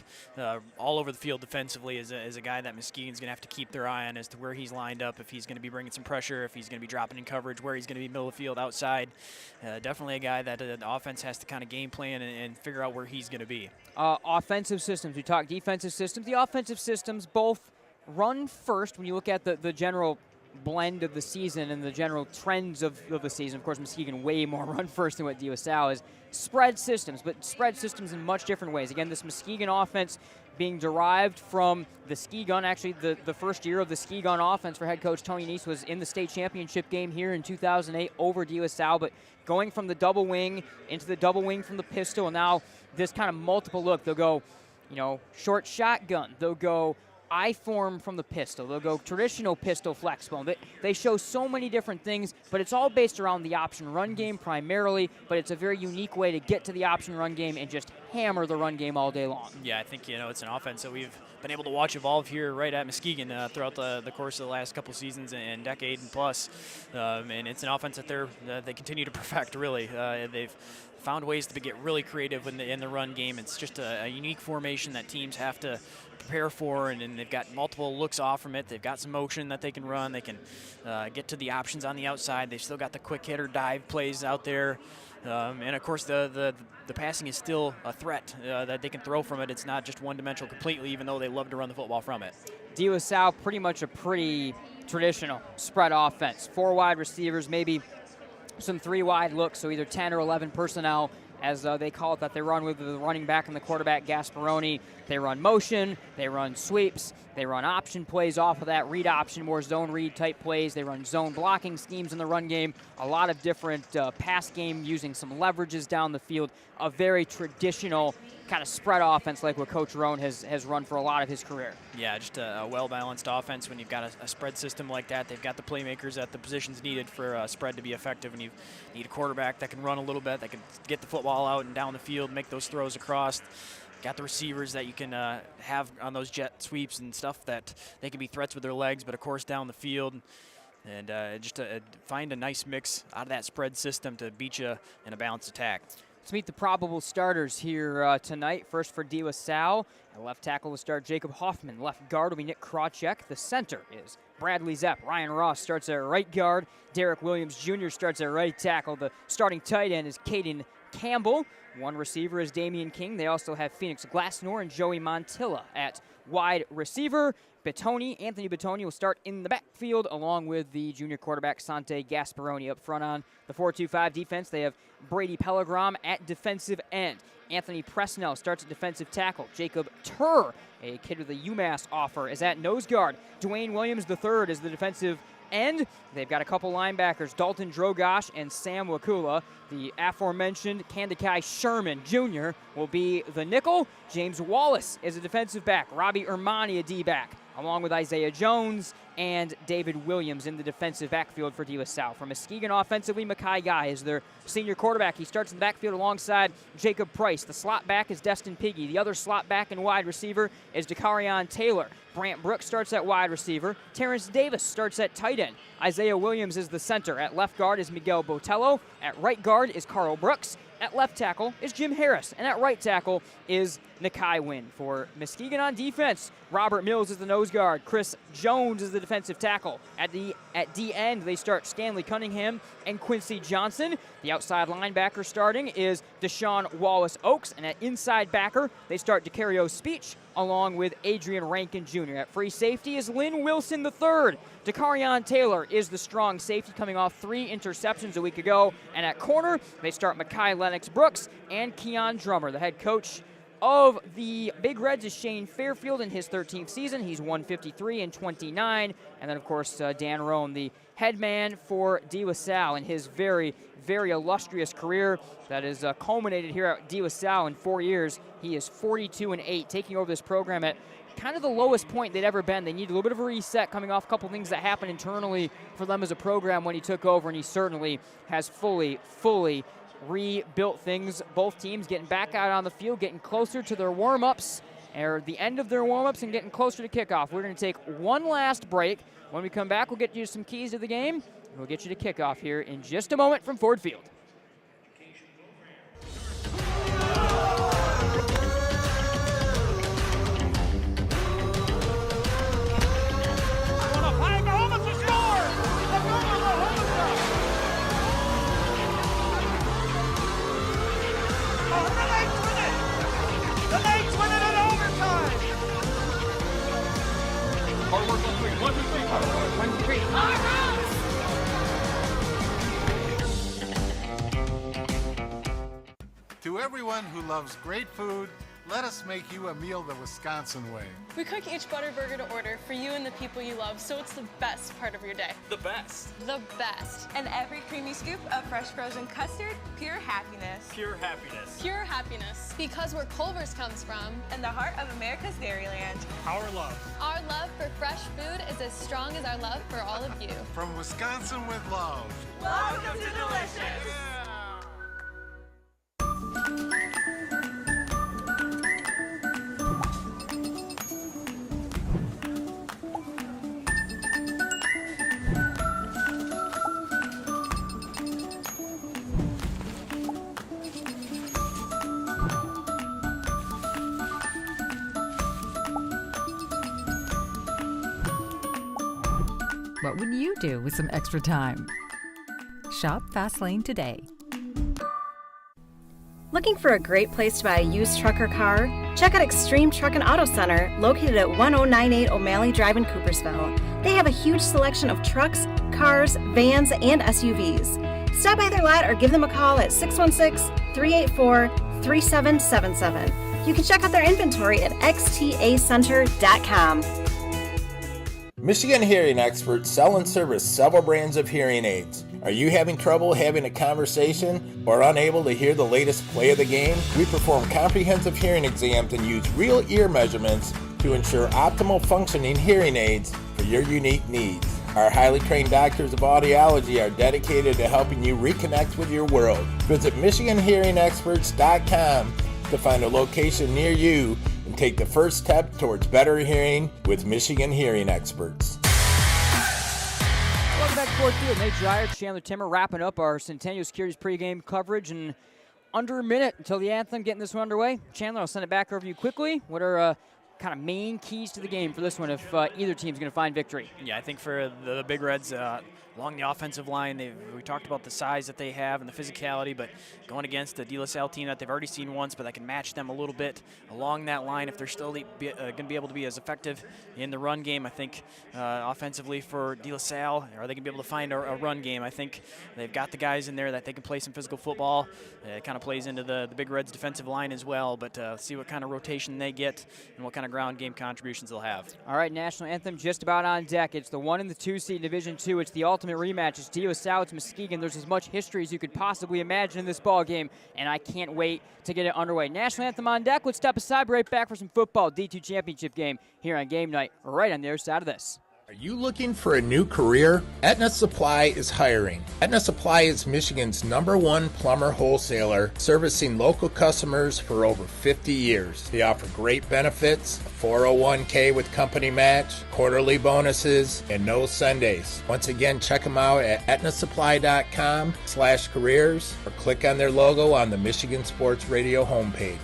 all over the field defensively as a guy that Muskegon's going to have to keep their eye on as to where he's lined up, if he's going to be bringing some pressure, if he's going to be dropping in coverage, where he's going to be middle of the field, outside. Definitely a guy that the offense has to kind of game plan and figure out where he's going to be. Offensive systems. We talk defensive systems. The offensive systems both run first when you look at the general blend of the season and the general trends of the season. Of course, Muskegon way more run first than what De La Salle is. Spread systems, but spread systems in much different ways. Again, this Muskegon offense being derived from the ski gun. Actually, the first year of the ski gun offense for head coach Tony Neese was in the state championship game here in 2008 over De La Salle, but going from the double wing into the double wing from the pistol, and now this kind of multiple look. They'll go, short shotgun. They'll go I-form from the pistol. They'll go traditional pistol flexible. They show so many different things, but it's all based around the option run game primarily, but it's a very unique way to get to the option run game and just hammer the run game all day long. Yeah, I think, it's an offense that we've been able to watch evolve here right at Muskegon throughout the course of the last couple seasons and decade and plus. And it's an offense that they continue to perfect, really. They've found ways to get really creative in the run game. It's just a unique formation that teams have to prepare for, and they've got multiple looks off from it. They've got some motion that they can run. They can get to the options on the outside. They've still got the quick hitter dive plays out there. And of course, the passing is still a threat that they can throw from it. It's not just one-dimensional completely, even though they love to run the football from it. De La Salle, pretty much a pretty traditional spread offense. 4 wide receivers, maybe some 3 wide looks, so either 10 or 11 personnel, as they call it, that they run with the running back and the quarterback, Gasperoni. They run motion, they run sweeps, they run option plays off of that, read option, more zone read type plays. They run zone blocking schemes in the run game, a lot of different pass game using some leverages down the field, a very traditional kind of spread offense like what Coach Rohn has run for a lot of his career. Yeah, just a well-balanced offense. When you've got a spread system like that, they've got the playmakers at the positions needed for a spread to be effective, and you need a quarterback that can run a little bit, that can get the football out and down the field, make those throws across. Got the receivers that you can have on those jet sweeps and stuff that they can be threats with their legs, but of course down the field. And just to find a nice mix out of that spread system to beat you in a balanced attack. Let's meet the probable starters here tonight. First for De La Salle, at left tackle will start Jacob Hoffman. Left guard will be Nick Krawczyk. The center is Bradley Zepp. Ryan Ross starts at right guard. Derek Williams Jr. starts at right tackle. The starting tight end is Caden Campbell. One receiver is Damion King. They also have Phoenix Glassnor and Joey Montilla at wide receiver. Anthony Bettoni will start in the backfield along with the junior quarterback Sante Gasperoni. Up front on the 4-2-5 defense, they have Brady Pellegrom at defensive end. Anthony Presnell starts at defensive tackle. Jacob Turr, a kid with a UMass offer, is at nose guard. Dwayne Williams III is the defensive end. They've got a couple linebackers, Dalton Drogosh and Sam Wakula. The aforementioned Kandakai Sherman Jr. will be the nickel. James Wallace is a defensive back. Robbie Ermani, a D-back, along with Isaiah Jones and David Williams in the defensive backfield for De La Salle. For Muskegon offensively, Makai Guy is their senior quarterback. He starts in the backfield alongside Jakob Price. The slot back is Destin Piggy. The other slot back and wide receiver is DaCarion Taylor. Brant Brooks starts at wide receiver. Terrence Davis starts at tight end. Isaiah Williams is the center. At left guard is Miguel Botello. At right guard is Carl Brooks. At left tackle is Jim Harris. And at right tackle is Nakai Wynn. For Muskegon on defense, Robert Mills is the nose guard. Chris Jones is the defensive tackle. At D end, they start Stanley Cunningham and Quincy Johnson. The outside linebacker starting is Deshaun Wallace-Oakes. And at inside backer, they start DeCario Speech along with Adrian Rankin Jr. At free safety is Lynn Wilson III. DaCarion Taylor is the strong safety coming off 3 interceptions a week ago. And at corner, they start Mekhi Lennox-Brooks and Keon Drummer. The head coach of the Big Reds is Shane Fairfield in his 13th season. He's 153-29. And then, of course, Dan Rohn, the head man for De La Salle in his very, very illustrious career that is culminated here at De La Salle in 4 years. He is 42-8, taking over this program at kind of the lowest point they'd ever been. They need a little bit of a reset coming off a couple things that happened internally for them as a program when he took over, and he certainly has fully rebuilt things. Both teams getting back out on the field, getting closer to their warm-ups, or the end of their warm-ups, and getting closer to kickoff. We're going to take one last break. When we come back, we'll get you some keys to the game, and we'll get you to kickoff here in just a moment from Ford Field. To everyone who loves great food, let us make you a meal the Wisconsin way. We cook each butter burger to order for you and the people you love, so it's the best part of your day. The best. The best. And every creamy scoop of fresh frozen custard, pure happiness. Pure happiness. Pure happiness. Because where Culver's comes from. And the heart of America's Dairyland. Our love. Our love for fresh food is as strong as our love for all of you. From Wisconsin with love. Welcome to Delicious. Yeah. What would you do with some extra time? Shop Fastlane today. Looking for a great place to buy a used truck or car? Check out Extreme Truck and Auto Center, located at 1098 O'Malley Drive in Coopersville. They have a huge selection of trucks, cars, vans, and SUVs. Stop by their lot or give them a call at 616-384-3777. You can check out their inventory at xtacenter.com. Michigan hearing experts sell and service several brands of hearing aids. Are you having trouble having a conversation or unable to hear the latest play of the game? We perform comprehensive hearing exams and use real ear measurements to ensure optimal functioning hearing aids for your unique needs. Our highly trained doctors of audiology are dedicated to helping you reconnect with your world. Visit MichiganHearingExperts.com to find a location near you and take the first step towards better hearing with Michigan Hearing Experts. Welcome back to Ford Field. Nate Dreyer, Chandler Timmer, wrapping up our Centennial Securities pregame coverage in under a minute until the anthem, getting this one underway. Chandler, I'll send it back over to you quickly. What are kind of main keys to the game for this one if either team's going to find victory? Yeah, I think for the Big Reds, along the offensive line, we talked about the size that they have and the physicality, but going against the De La Salle team that they've already seen once, but that can match them a little bit along that line if they're still going to be able to be as effective in the run game. I think offensively for De La Salle, are they going to be able to find a run game? I think they've got the guys in there that they can play some physical football. It kind of plays into the Big Reds defensive line as well, but see what kind of rotation they get and what kind of ground game contributions they'll have. All right, national anthem just about on deck. It's the 1 and the 2 seed Division II. It's the ultimate rematch. It's De La Salle, it's Muskegon. There's as much history as you could possibly imagine in this ball game, and I can't wait to get it underway. National anthem on deck. Let's step aside, right back for some football. D2 championship game here on game night, right on the other side of this. Are you looking for a new career? Aetna Supply is hiring. Aetna Supply is Michigan's #1 plumber wholesaler, servicing local customers for over 50 years. They offer great benefits, a 401k with company match, quarterly bonuses, and no Sundays. Once again, check them out at aetnasupply.com/careers or click on their logo on the Michigan Sports Radio homepage.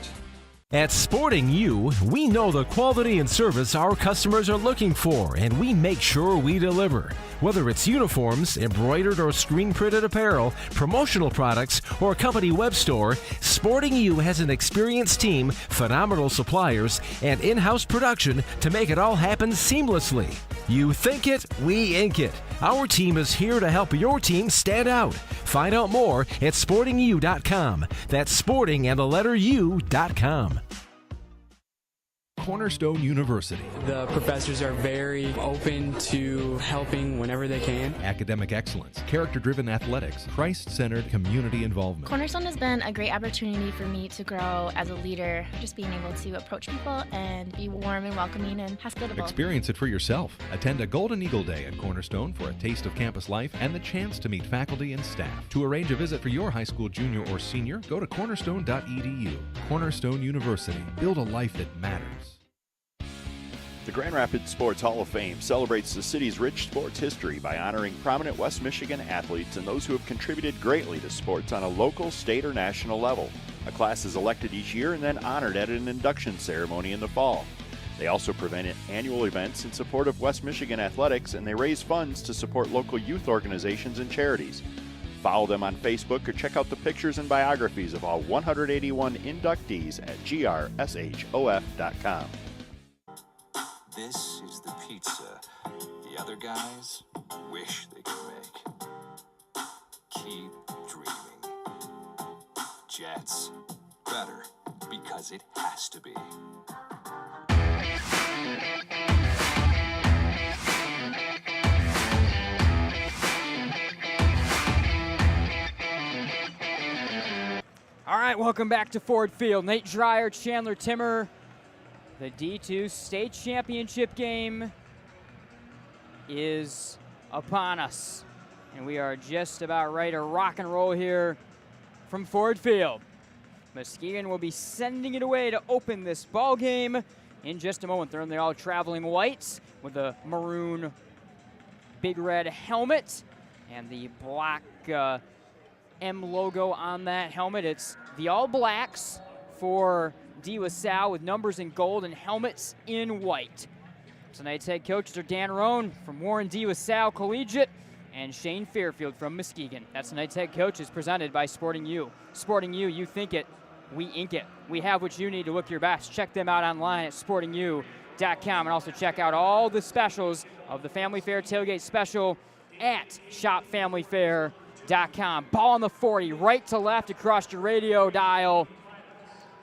At Sporting U, we know the quality and service our customers are looking for, and we make sure we deliver. Whether it's uniforms, embroidered or screen-printed apparel, promotional products, or a company web store, Sporting U has an experienced team, phenomenal suppliers, and in-house production to make it all happen seamlessly. You think it, we ink it. Our team is here to help your team stand out. Find out more at sportingu.com. That's sporting and the letter U.com. Cornerstone University. The professors are very open to helping whenever they can. Academic excellence, character-driven athletics, Christ-centered community involvement. Cornerstone has been a great opportunity for me to grow as a leader, just being able to approach people and be warm and welcoming and hospitable. Experience it for yourself. Attend a Golden Eagle Day at Cornerstone for a taste of campus life and the chance to meet faculty and staff. To arrange a visit for your high school junior or senior, go to cornerstone.edu. Cornerstone University. Build a life that matters. The Grand Rapids Sports Hall of Fame celebrates the city's rich sports history by honoring prominent West Michigan athletes and those who have contributed greatly to sports on a local, state, or national level. A class is elected each year and then honored at an induction ceremony in the fall. They also prevent annual events in support of West Michigan athletics, and they raise funds to support local youth organizations and charities. Follow them on Facebook or check out the pictures and biographies of all 181 inductees at grshof.com. This is the pizza the other guys wish they could make. Keep dreaming. Jets. Better because it has to be. All right, welcome back to Ford Field. Nate Dreyer, Chandler Timmer. The D2 state championship game is upon us, and we are just about ready to rock and roll here from Ford Field. Muskegon will be sending it away to open this ball game in just a moment. They're in the all traveling whites with the maroon big red helmet and the black M logo on that helmet. It's the All Blacks for De La Salle with numbers in gold and helmets in white. Tonight's head coaches are Dan Rohn from Warren De La Salle Collegiate and Shane Fairfield from Muskegon. That's tonight's head coaches presented by Sporting U. Sporting U, you think it, we ink it. We have what you need to look your best. Check them out online at sportingu.com, and also check out all the specials of the Family Fair Tailgate Special at shopfamilyfair.com. Ball on the 40, right to left across your radio dial.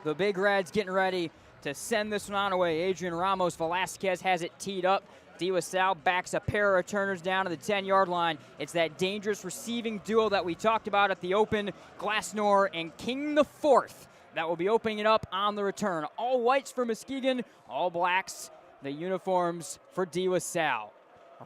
The Big Reds getting ready to send this one on away. Adrian Ramos Velasquez has it teed up. De La Salle backs a pair of returners down to the 10-yard line. It's that dangerous receiving duo that we talked about at the open, Glassnor and King the Fourth, that will be opening it up on the return. All whites for Muskegon, all blacks, the uniforms for De La Salle.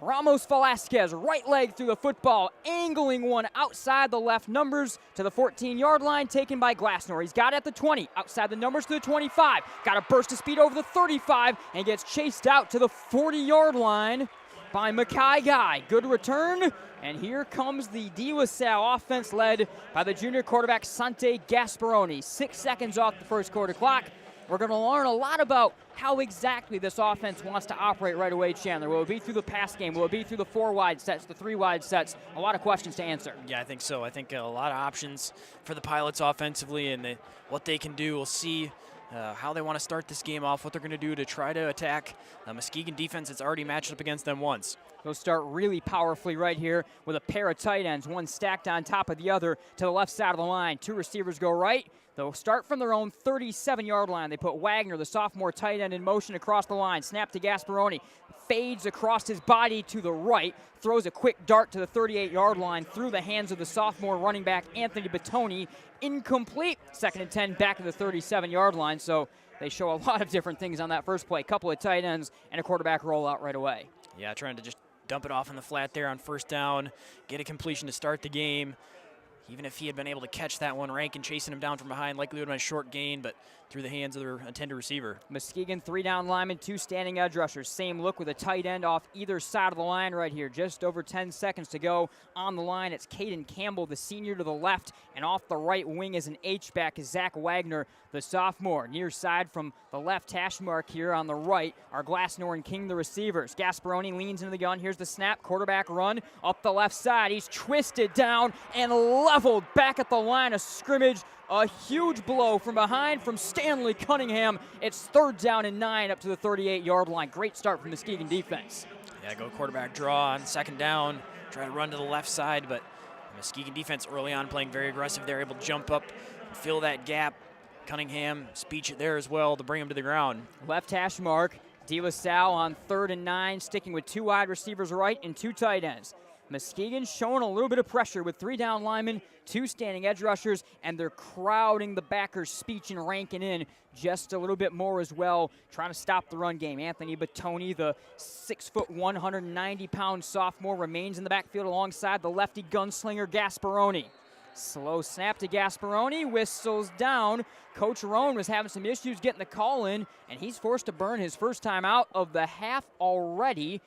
Ramos Velasquez, right leg through the football, angling one outside the left numbers to the 14-yard line, taken by Glassnor. He's got it at the 20, outside the numbers to the 25. Got a burst of speed over the 35 and gets chased out to the 40-yard line by Mackay Guy. Good return, and here comes the De La Salle offense led by the junior quarterback Sante Gasperoni. 6 seconds off the first quarter clock. we're going to learn a lot about how exactly this offense wants to operate right away, Chandler. Will it be through the pass game? Will it be through the 4 wide sets, the 3 wide sets? A lot of questions to answer. Yeah, I think so. I think a lot of options for the Pilots offensively, and what they can do. We'll see how they want to start this game off, what they're going to do to try to attack a Muskegon defense that's already matched up against them once. They'll start really powerfully right here with a pair of tight ends, one stacked on top of the other to the left side of the line. 2 receivers go right. They'll start from their own 37-yard line. They put Wagner, the sophomore tight end, in motion across the line. Snap to Gasperoni. Fades across his body to the right. Throws a quick dart to the 38-yard line through the hands of the sophomore running back, Anthony Batoni. Incomplete. 2nd and 10 back to the 37-yard line. So they show a lot of different things on that first play. Couple of tight ends and a quarterback rollout right away. Yeah, trying to just dump it off in the flat there on first down, get a completion to start the game. Even if he had been able to catch that one, Rankin chasing him down from behind, likely would have been a short gain, but through the hands of their intended receiver. Muskegon, 3 down linemen, 2 standing edge rushers. Same look with a tight end off either side of the line right here. Just over 10 seconds to go on the line. It's Caden Campbell, the senior, to the left, and off the right wing is an H-back, is Zach Wagner, the sophomore. Near side from the left hash mark here on the right are Glassnor and King, the receivers. Gasperoni leans into the gun. Here's the snap. Quarterback run up the left side. He's twisted down and leveled back at the line of scrimmage. A huge blow from behind from Stanley Cunningham. It's 3rd down and 9 up to the 38-yard line. Great start from the Muskegon defense. Yeah, go quarterback draw on 2nd down. Try to run to the left side, but the Muskegon defense early on playing very aggressive. They're able to jump up, fill that gap. Cunningham, speech it there as well to bring him to the ground. Left hash mark. De La Salle on 3rd and 9, sticking with 2 wide receivers right and 2 tight ends. Muskegon showing a little bit of pressure with 3 down linemen, 2 standing edge rushers, and they're crowding the backers' speech and Rankin in just a little bit more as well, trying to stop the run game. Anthony Batoni, the 6'1", 190-pound sophomore, remains in the backfield alongside the lefty gunslinger Gasperoni. Slow snap to Gasperoni, whistles down. Coach Rohn was having some issues getting the call in, and he's forced to burn his first time out of the half already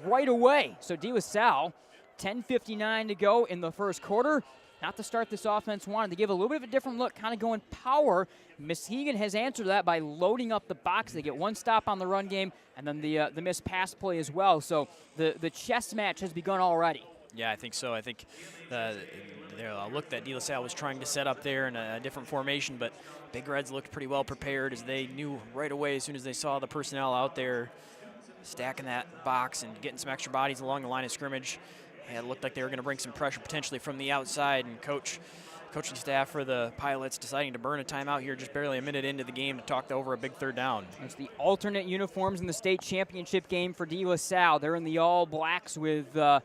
right away. So De La Salle, 10:59 to go in the first quarter. Not the start this offense wanted. To give a little bit of a different look, kind of going power. Muskegon has answered that by loading up the box. They get 1 stop on the run game, and then the missed pass play as well. So the chess match has begun already. Yeah, I think so. I think the look that De La Salle was trying to set up there in a different formation, but Big Reds looked pretty well prepared as they knew right away as soon as they saw the personnel out there stacking that box and getting some extra bodies along the line of scrimmage. Yeah, it looked like they were going to bring some pressure potentially from the outside, and coaching staff for the Pilots deciding to burn a timeout here just barely a minute into the game to talk over a big 3rd down. It's the alternate uniforms in the state championship game for De La Salle. They're in the all blacks with the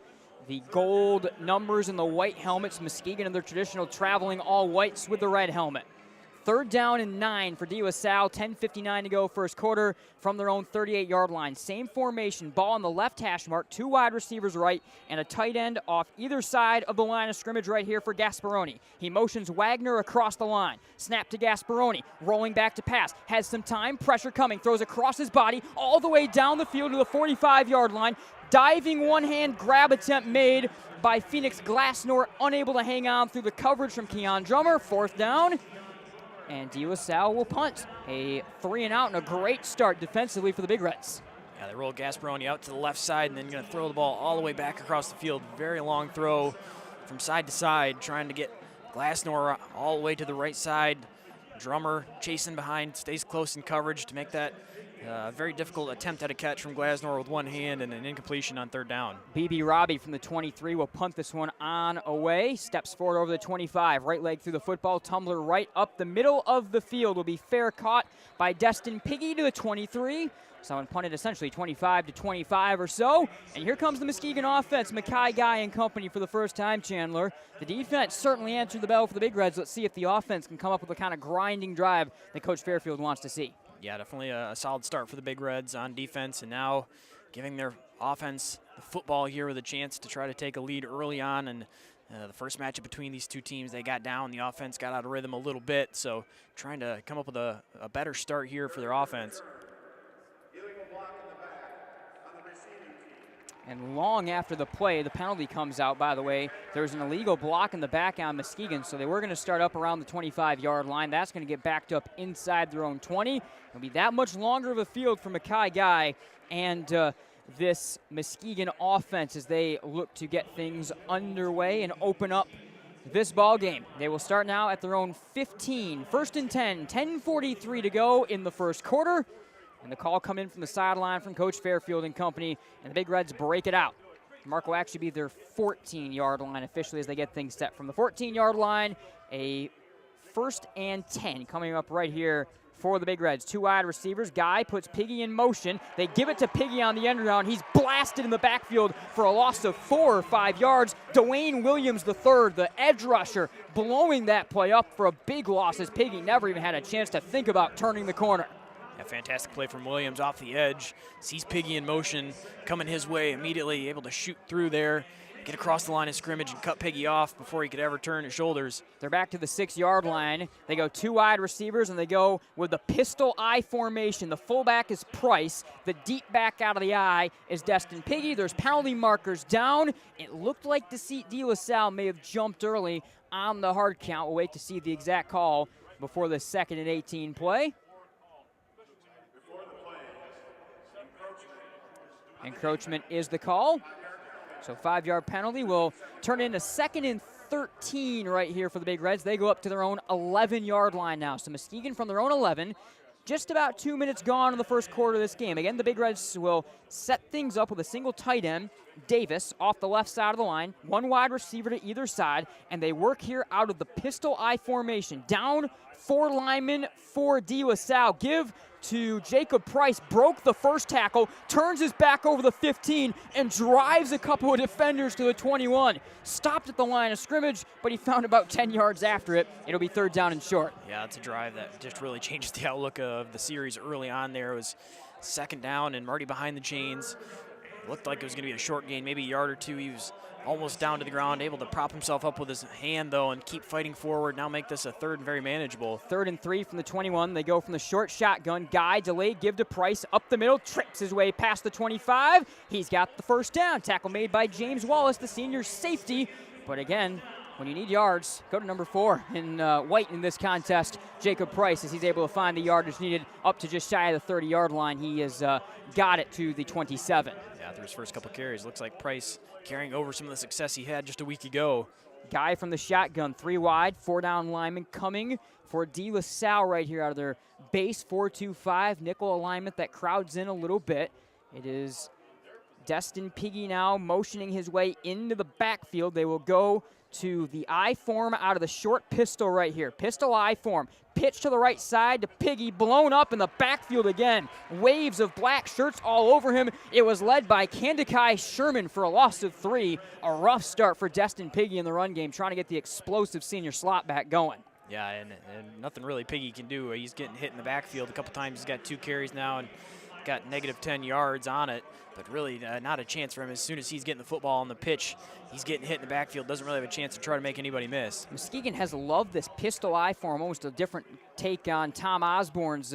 gold numbers and the white helmets. Muskegon in their traditional traveling all whites with the red helmet. 3rd down and 9 for De La Salle. 10:59 to go first quarter from their own 38-yard line. Same formation, ball on the left hash mark, 2 wide receivers right, and a tight end off either side of the line of scrimmage right here for Gasperoni. He motions Wagner across the line. Snap to Gasperoni, rolling back to pass. Has some time, pressure coming, throws across his body all the way down the field to the 45-yard line. Diving one-hand grab attempt made by Phoenix Glassnor, unable to hang on through the coverage from Keon Drummer. 4th down. And De La Salle will punt. A 3 and out and a great start defensively for the Big Reds. Yeah, they roll Gasperoni out to the left side and then going to throw the ball all the way back across the field. Very long throw from side to side, trying to get Glassnor all the way to the right side. Drummer chasing behind, stays close in coverage to make that very difficult attempt at a catch from Glassnor with one hand and an incompletion on 3rd down. BB Robbie from the 23 will punt this one on away. Steps forward over the 25. Right leg through the football. Tumbler right up the middle of the field. Will be fair caught by Destin Piggy to the 23. Someone punted essentially 25 to 25 or so. And here comes the Muskegon offense. Mackay Guy and company for the first time, Chandler. The defense certainly answered the bell for the Big Reds. Let's see if the offense can come up with the kind of grinding drive that Coach Fairfield wants to see. Yeah, definitely a solid start for the Big Reds on defense, and now giving their offense the football here with a chance to try to take a lead early on. And the first matchup between these two teams, they got down. The offense got out of rhythm a little bit, so trying to come up with a better start here for their offense. And long after the play, the penalty comes out, by the way. There's an illegal block in the back on Muskegon, so they were going to start up around the 25-yard line. That's going to get backed up inside their own 20. It'll be that much longer of a field for Mackay Guy and this Muskegon offense as they look to get things underway and open up this ball game. They will start now at their own 15. First and 10, 10:43 to go in the first quarter. And the call come in from the sideline from Coach Fairfield and company, and the Big Reds break it out. Mark will actually be their 14-yard line officially as they get things set from the 14-yard line. A first and 10 coming up right here for the Big Reds. Two wide receivers. Guy puts Piggy in motion. They give it to Piggy on the end round. He's blasted in the backfield for a loss of 4 or 5 yards. Dwayne Williams III, the edge rusher, blowing that play up for a big loss as Piggy never even had a chance to think about turning the corner. A fantastic play from Williams off the edge. Sees Piggy in motion, coming his way, immediately able to shoot through there, get across the line of scrimmage and cut Piggy off before he could ever turn his shoulders. They're back to the 6-yard line. They go two wide receivers, and they go with the pistol I formation. The fullback is Price. The deep back out of the I is Destin Piggy. There's penalty markers down. It looked like De La Salle may have jumped early on the hard count. We'll wait to see the exact call before the 2nd and 18 play. Encroachment is the call. So 5-yard penalty will turn into 2nd and 13 right here for the Big Reds. They go up to their own 11-yard line now. So Muskegon from their own 11. Just about 2 minutes gone in the first quarter of this game. Again, the Big Reds will set things up with a single tight end, Davis, off the left side of the line. One wide receiver to either side. And they work here out of the pistol I formation. Down 4 linemen for De La Salle. Give to Jakob Price, broke the first tackle, turns his back over the 15, and drives a couple of defenders to the 21. Stopped at the line of scrimmage, but he found about 10 yards after it. It'll be 3rd down and short. Yeah, it's a drive that just really changes the outlook of the series early on there. It was 2nd down and Marty behind the chains. It looked like it was going to be a short gain, maybe a yard or two. He was almost down to the ground, able to prop himself up with his hand, though, and keep fighting forward. Now make this a 3rd and very manageable. 3rd and 3 from the 21. They go from the short shotgun. Guy delayed, give to Price, up the middle, trips his way past the 25. He's got the first down. Tackle made by James Wallace, the senior safety. But again, when you need yards, go to number 4 in white in this contest, Jakob Price, as he's able to find the yardage needed up to just shy of the 30-yard line. He has got it to the 27. Yeah, through his first couple carries, looks like Price carrying over some of the success he had just a week ago. Guy from the shotgun, 3 wide, 4 down lineman coming for De La Salle right here out of their base 4-2-5 nickel alignment that crowds in a little bit. It is Destin Piggy now motioning his way into the backfield. They will go to the I form out of the short pistol right here. Pistol I form. Pitch to the right side to Piggy, blown up in the backfield again. Waves of black shirts all over him. It was led by Kandakai Sherman for a loss of 3. A rough start for Destin Piggy in the run game, trying to get the explosive senior slot back going. Yeah, and nothing really Piggy can do. He's getting hit in the backfield a couple times. He's got 2 carries now and got negative 10 yards on it, but really not a chance for him. As soon as he's getting the football on the pitch, he's getting hit in the backfield, doesn't really have a chance to try to make anybody miss. Muskegon has loved this pistol I form, almost a different take on Tom Osborne's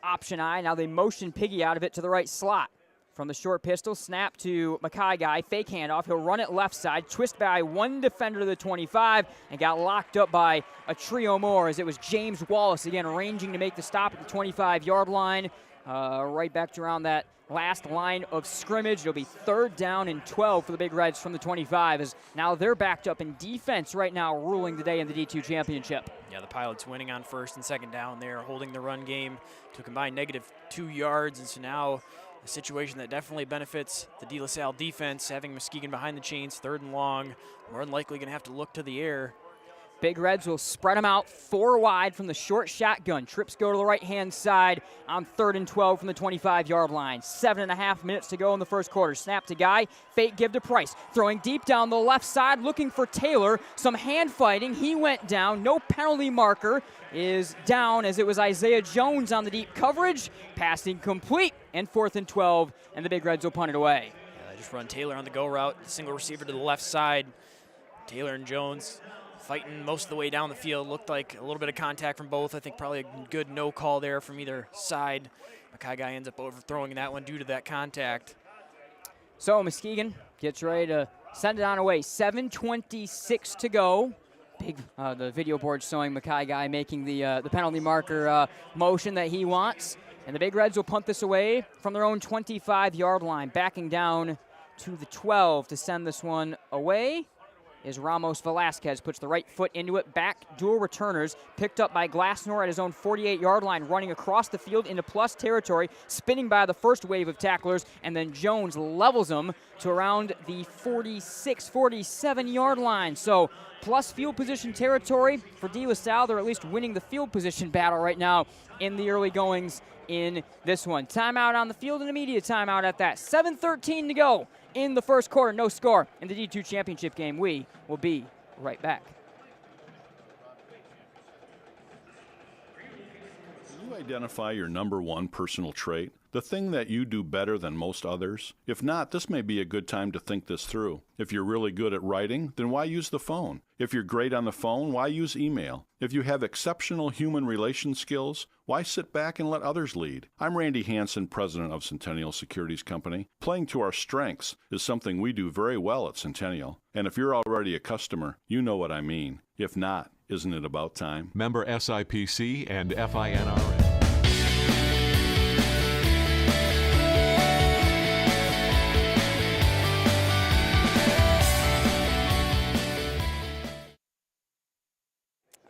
option I. Now they motion Piggy out of it to the right slot. From the short pistol, snap to Mackay Guy, fake handoff. He'll run it left side, twist by one defender to the 25, and got locked up by a trio more as it was James Wallace, again, arranging to make the stop at the 25-yard line. Right back to around that last line of scrimmage. It'll be 3rd down and 12 for the Big Reds from the 25, as now they're backed up in defense right now, ruling the day in the D2 championship. Yeah, the Pilots winning on 1st and 2nd down there, holding the run game to a combined negative 2 yards, and so now a situation that definitely benefits the De La Salle defense, having Muskegon behind the chains, 3rd and long. More than likely going to have to look to the air. Big Reds will spread them out 4 wide from the short shotgun. Trips go to the right-hand side on 3rd and 12 from the 25-yard line. 7.5 minutes to go in the first quarter. Snap to Guy, fake give to Price. Throwing deep down the left side, looking for Taylor. Some hand fighting. He went down. No penalty marker is down as it was Isaiah Jones on the deep coverage. Passing complete, and 4th and 12, and the Big Reds will punt it away. Yeah, they just run Taylor on the go route. Single receiver to the left side. Taylor and Jones fighting most of the way down the field. Looked like a little bit of contact from both. I think probably a good no call there from either side. Mackay Guy ends up overthrowing that one due to that contact. So Muskegon gets ready to send it on away. 7:26 to go. The video board showing Mackay guy making the penalty marker motion that he wants. And the Big Reds will punt this away from their own 25-yard line. Backing down to the 12 to send this one away is Ramos Velasquez. Puts the right foot into it. Back dual returners. Picked up by Glassnor at his own 48-yard line. Running across the field into plus territory. Spinning by the first wave of tacklers. And then Jones levels them to around the 46, 47-yard line. So plus field position territory for De La Salle. They're at least winning the field position battle right now in the early goings in this one. Timeout on the field, an immediate timeout at that. 7:13 to go in the first quarter. No score in the D2 championship game. We will be right back. Can you identify your number one personal trait? The thing that you do better than most others? If not, this may be a good time to think this through. If you're really good at writing, then why use the phone? If you're great on the phone, why use email? If you have exceptional human relation skills, why sit back and let others lead? I'm Randy Hansen, president of Centennial Securities Company. Playing to our strengths is something we do very well at Centennial. And if you're already a customer, you know what I mean. If not, isn't it about time? Member SIPC and FINRA.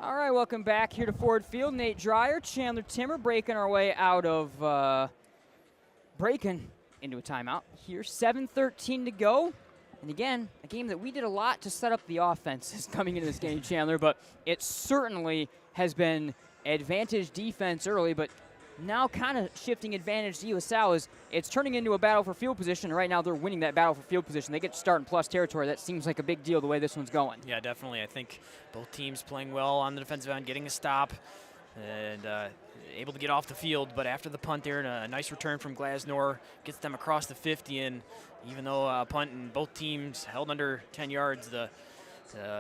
All right, welcome back here to Ford Field. Nate Dreyer, Chandler Timmer breaking our way out of breaking into a timeout here. 7:13 to go. And again, a game that we did a lot to set up the offenses coming into this game, Chandler, but it certainly has been advantage defense early, but now kind of shifting advantage to De La Salle is it's turning into a battle for field position. Right now they're winning that battle for field position. They get to start in plus territory. That seems like a big deal the way this one's going. Yeah, definitely. I think both teams playing well on the defensive end, getting a stop and able to get off the field. But after the punt there, and a nice return from Glassnor gets them across the 50. And even though a punt and both teams held under 10 yards, the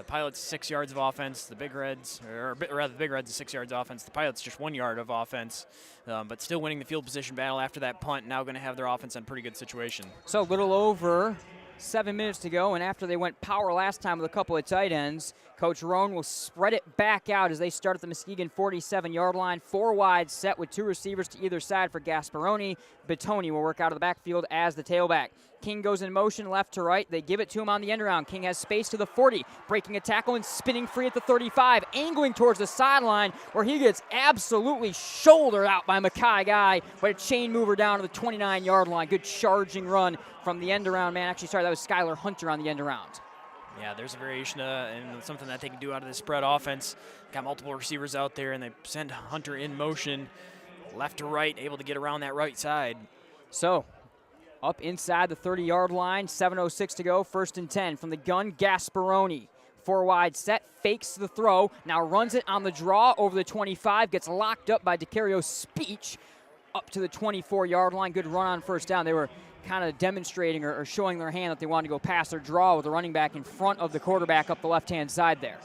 Pilots 6 yards of offense, the Big Reds, or rather the Big Reds 6 yards offense, the Pilots just 1 yard of offense, but still winning the field position battle after that punt, now going to have their offense in pretty good situation. So a little over 7 minutes to go, and after they went power last time with a couple of tight ends, Coach Rohn will spread it back out as they start at the Muskegon 47-yard line. 4 wide set with 2 receivers to either side for Gasperoni. Batoni will work out of the backfield as the tailback. King goes in motion left to right. They give it to him on the end around. King has space to the 40, breaking a tackle and spinning free at the 35, angling towards the sideline where he gets absolutely shouldered out by Mackay guy, but a chain mover down to the 29-yard line. Good charging run from the end around man. Actually, sorry, that was Skylar Hunter on the end around. Yeah, there's a variation and something that they can do out of this spread offense. Got multiple receivers out there, and they send Hunter in motion, left to right, able to get around that right side. So, up inside the 30-yard line, 7:06 to go, 1st and 10 from the gun, Gasperoni. 4 wide set, fakes the throw, now runs it on the draw over the 25, gets locked up by DaCarion Speech up to the 24-yard line. Good run on first down. They were kind of demonstrating or showing their hand that they wanted to go past their draw with the running back in front of the quarterback up the left-hand side there.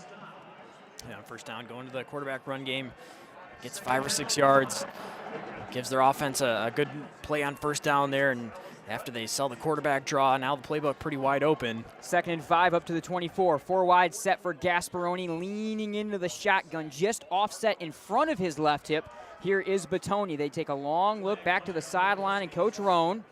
Yeah, first down, going to the quarterback run game, gets 5 or 6 yards, gives their offense a good play on first down there, and after they sell the quarterback draw, now the playbook pretty wide open. 2nd and 5 up to the 24. 4 wide set for Gasperoni, leaning into the shotgun, just offset in front of his left hip. Here is Batoni. They take a long look back to the sideline, and Coach Rohn.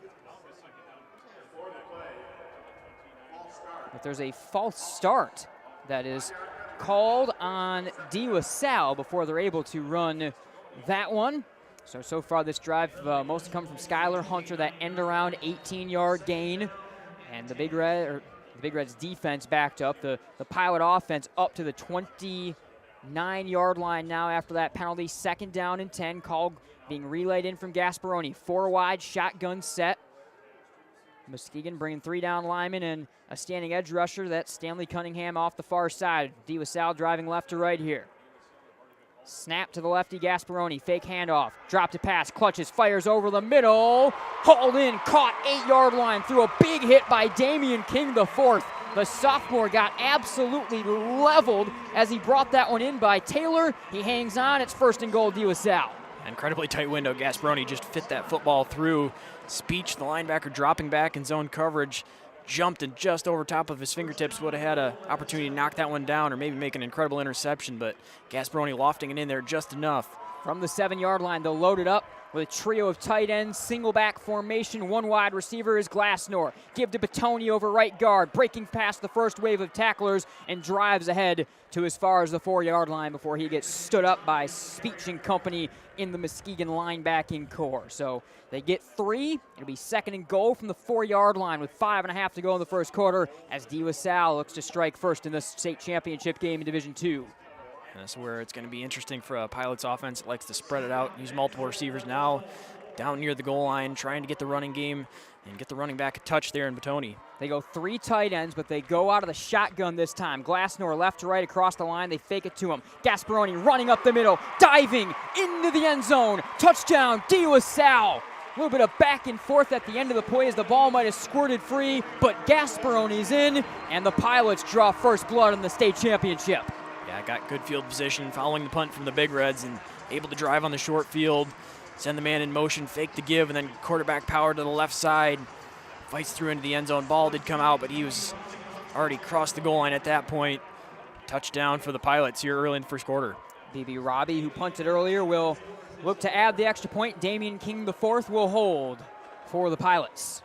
But there's a false start that is called on De La Salle before they're able to run that one. So far this drive mostly come from Skylar Hunter, that end around 18-yard gain. And the Big Reds defense backed up. The Pilot offense up to the 29-yard line now after that penalty. 2nd down and 10, called being relayed in from Gasperoni. 4 wide shotgun set. Muskegon bringing 3 down linemen and a standing edge rusher. That's Stanley Cunningham off the far side. De La Salle driving left to right here. Snap to the lefty, Gasperoni. Fake handoff. Drop to pass. Clutches. Fires over the middle. Hauled in. Caught 8-yard line through a big hit by Damion King the 4th. The sophomore got absolutely leveled as he brought that one in by Taylor. He hangs on. It's 1st and goal, De La Salle. Incredibly tight window. Gasperoni just fit that football through. Speech, the linebacker, dropping back in zone coverage, jumped and just over top of his fingertips. Would have had an opportunity to knock that one down or maybe make an incredible interception, but Gasperoni lofting it in there just enough. From the 7-yard line, they'll load it up with a trio of tight ends, single back formation, one wide receiver is Glassnor. Give to Batoni over right guard, breaking past the first wave of tacklers and drives ahead to as far as the 4-yard line before he gets stood up by Speech and company in the Muskegon linebacking core. So they get 3. It'll be 2nd and goal from the 4-yard line with 5.5 to go in the first quarter as Salle looks to strike first in the state championship game in Division II. That's where it's going to be interesting for a Pilots offense that likes to spread it out, use multiple receivers now down near the goal line, trying to get the running game and get the running back a touch there in Batoni. They go 3 tight ends, but they go out of the shotgun this time. Glassnor left to right across the line. They fake it to him. Gasperoni running up the middle, diving into the end zone. Touchdown, Salle. A little bit of back and forth at the end of the play as the ball might have squirted free, but Gasperoni's in, and the Pilots draw first blood in the state championship. Yeah, got good field position following the punt from the Big Reds and able to drive on the short field, send the man in motion, fake the give, and then quarterback power to the left side. Fights through into the end zone. Ball did come out, but he was already crossed the goal line at that point. Touchdown for the Pilots here early in the first quarter. BB Robbie, who punted earlier, will look to add the extra point. Damion King IV will hold for the Pilots.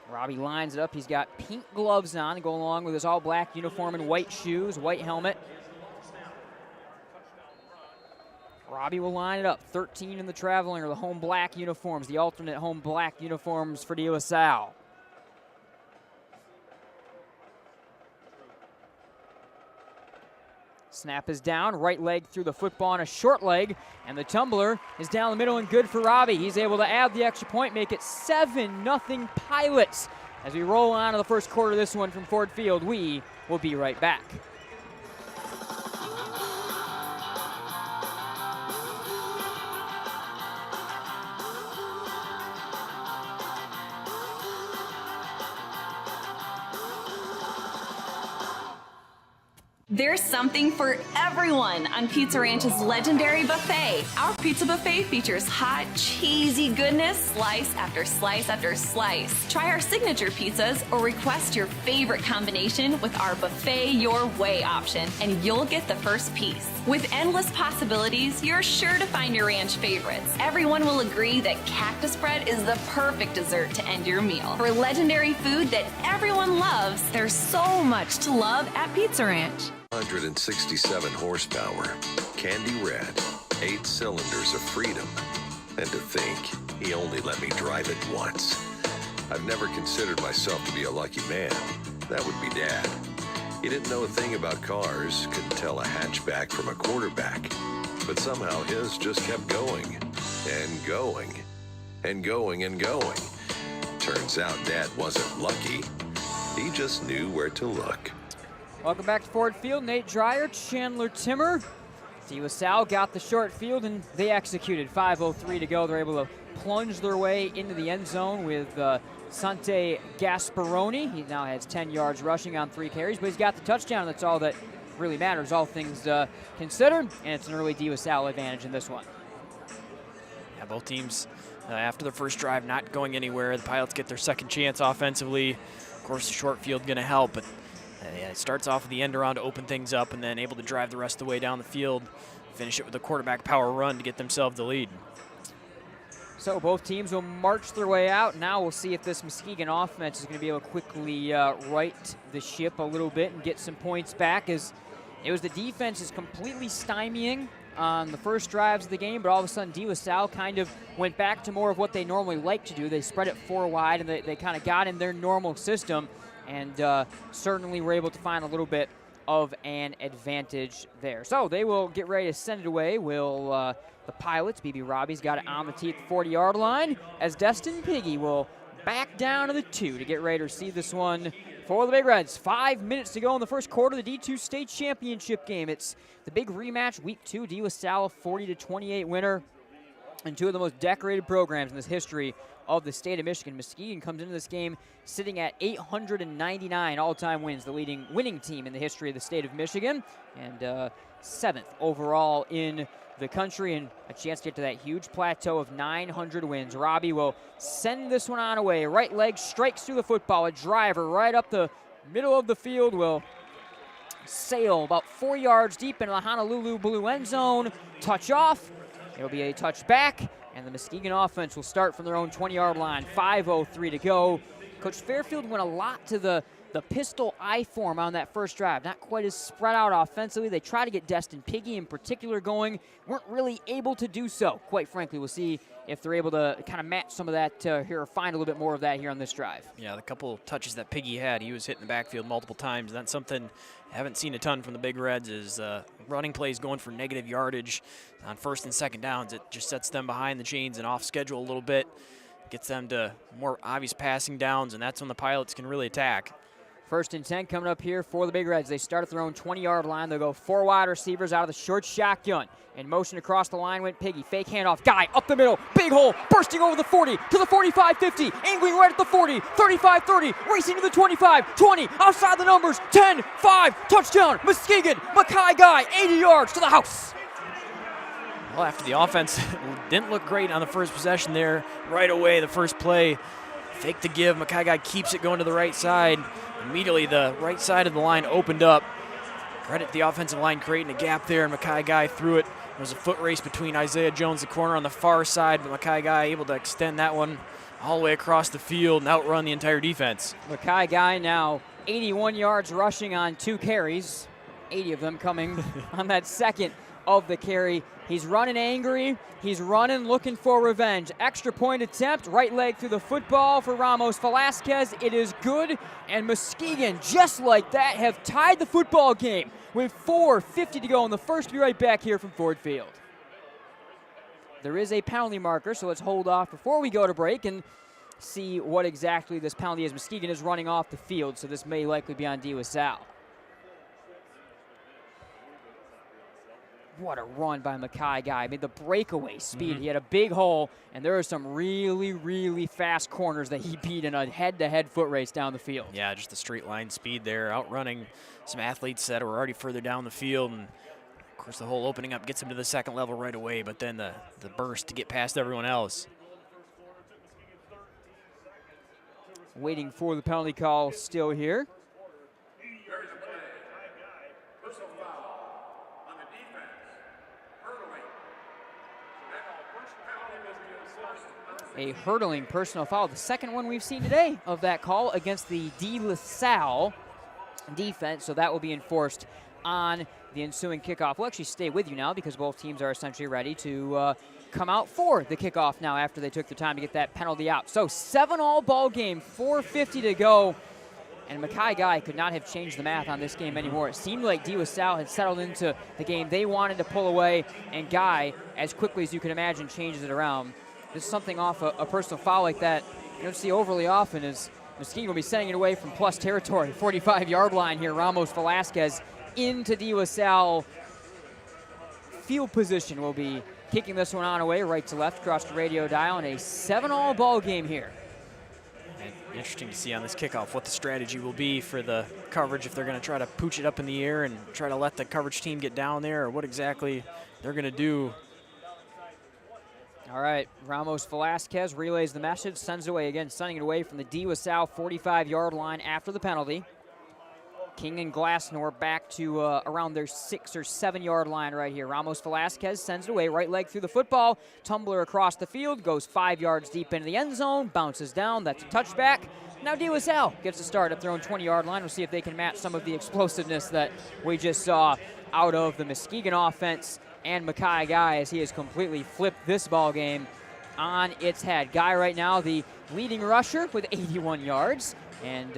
Robbie lines it up. He's got pink gloves on to go along with his all-black uniform and white shoes, white helmet. Robbie will line it up. 13 in the traveling or the home black uniforms, the alternate home black uniforms for Salle. Snap is down, right leg through the football on a short leg, and the tumbler is down the middle and good for Robbie. He's able to add the extra point, make it 7-0 Pilots. As we roll on to the first quarter of this one from Ford Field, we will be right back. There's something for everyone on Pizza Ranch's legendary buffet. Our pizza buffet features hot, cheesy goodness, slice after slice after slice. Try our signature pizzas or request your favorite combination with our Buffet Your Way option, and you'll get the first piece. With endless possibilities, you're sure to find your ranch favorites. Everyone will agree that cactus bread is the perfect dessert to end your meal. For legendary food that everyone loves, there's so much to love at Pizza Ranch. 167 horsepower, candy red, 8 cylinders of freedom. And to think, he only let me drive it once. I've never considered myself to be a lucky man. That would be Dad. He didn't know a thing about cars, couldn't tell a hatchback from a quarterback. But somehow his just kept going, and going, and going, and going. Turns out Dad wasn't lucky. He just knew where to look. Welcome back to Ford Field. Nate Dreyer, Chandler Timmer. Salle got the short field, and they executed. 5:03 to go. They're able to plunge their way into the end zone with Sante Gasperoni. He now has 10 yards rushing on 3 carries, but he's got the touchdown. That's all that really matters, all things considered, and it's an early Salle advantage in this one. Yeah, both teams, after their first drive, not going anywhere. The Pilots get their second chance offensively. Of course, the short field going to help, but it starts off with the end around to open things up and then able to drive the rest of the way down the field, finish it with a quarterback power run to get themselves the lead. So both teams will march their way out. Now we'll see if this Muskegon offense is going to be able to quickly right the ship a little bit and get some points back, as it was the defense is completely stymieing on the first drives of the game, but all of a sudden Salle kind of went back to more of what they normally like to do. They spread it 4 wide and they kind of got in their normal system, and certainly were able to find a little bit of an advantage there. So they will get ready to send it away. Will the Pilots, BB Robbie's got it on the tee at the 40-yard line, as Destin Piggy will back down to the 2 to get ready to receive this one for the Big Reds. 5 minutes to go in the first quarter of the D2 State Championship game. It's the big rematch, Week 2, Salle 40-28 winner and two of the most decorated programs in this history of the state of Michigan. Muskegon comes into this game sitting at 899 all-time wins, the leading winning team in the history of the state of Michigan, and 7th overall in the country, and a chance to get to that huge plateau of 900 wins. Robbie will send this one on away. Right leg strikes through the football. A driver right up the middle of the field will sail about 4 yards deep into the Honolulu blue end zone. Touch off. It'll be a touch back, and the Muskegon offense will start from their own 20-yard line. 5:03 to go. Coach Fairfield went a lot to the pistol I form on that first drive. Not quite as spread out offensively. They tried to get Destin Piggy in particular going. Weren't really able to do so, quite frankly. We'll see if they're able to kind of match some of that here, or find a little bit more of that here on this drive. Yeah, the couple touches that Piggy had, he was hitting the backfield multiple times. That's something I haven't seen a ton from the Big Reds, is running plays going for negative yardage on first and second downs. It just sets them behind the chains and off schedule a little bit, gets them to more obvious passing downs, and that's when the Pilots can really attack. 1st and 10 coming up here for the Big Reds. They start at their own 20-yard line. They'll go 4 wide receivers out of the short shotgun. In motion across the line went Piggy. Fake handoff. Guy up the middle. Big hole. Bursting over the 40 to the 45-50. Angling right at the 40. 35-30. Racing to the 25. 20. Outside the numbers. 10. 5. Touchdown. Muskegon. Mackay Guy. 80 yards to the house. Well, after the offense didn't look great on the first possession there, right away, the first play, fake to give. Mackay Guy keeps it going to the right side. Immediately, the right side of the line opened up. Credit the offensive line creating a gap there, and Mackay Guy threw it. There was a foot race between Isaiah Jones, the corner on the far side, but Mackay Guy able to extend that one all the way across the field and outrun the entire defense. Mackay Guy now 81 yards rushing on 2 carries, 80 of them coming on that second of the carry. He's running angry. He's running looking for revenge. Extra point attempt. Right leg through the football for Ramos Velasquez. It is good. And Muskegon, just like that, have tied the football game with 4:50 to go in the first. Be right back here from Ford Field. There is a penalty marker, so let's hold off before we go to break and see what exactly this penalty is. Muskegon is running off the field, so this may likely be on Salle. What a run by Mackay Guy. Made the breakaway speed. He had a big hole, and there are some really, really fast corners that he beat in a head-to-head foot race down the field. Yeah, just the straight line speed there, outrunning some athletes that were already further down the field. And, of course, the hole opening up gets him to the second level right away, but then the burst to get past everyone else. Waiting for the penalty call still here. A hurdling personal foul, the second one we've seen today of that call against the Salle defense, so that will be enforced on the ensuing kickoff. We'll actually stay with you now because both teams are essentially ready to come out for the kickoff now after they took the time to get that penalty out. So 7-all ball game, 4:50 to go, and Mackay Guy could not have changed the math on this game anymore. It seemed like Salle had settled into the game. They wanted to pull away, and Guy, as quickly as you can imagine, changes it around. This is something off a personal foul like that you don't see overly often, as Muskegon will be sending it away from plus territory. 45-yard line here. Ramos Velasquez into Salle. Field position will be kicking this one on away, right to left across the radio dial, and a 7-all ball game here. And interesting to see on this kickoff what the strategy will be for the coverage, if they're going to try to pooch it up in the air and try to let the coverage team get down there, or what exactly they're going to do. All right, Ramos Velasquez relays the message, sends it away again, sending it away from the Salle 45-yard line after the penalty. King and Glassnor back to around their 6 or 7-yard line right here. Ramos Velasquez sends it away, right leg through the football, tumbler across the field, goes 5 yards deep into the end zone, bounces down, that's a touchback. Now Salle gets a start up their own 20-yard line. We'll see if they can match some of the explosiveness that we just saw out of the Muskegon offense and Mackay Guy, as he has completely flipped this ball game on its head. Guy right now the leading rusher with 81 yards and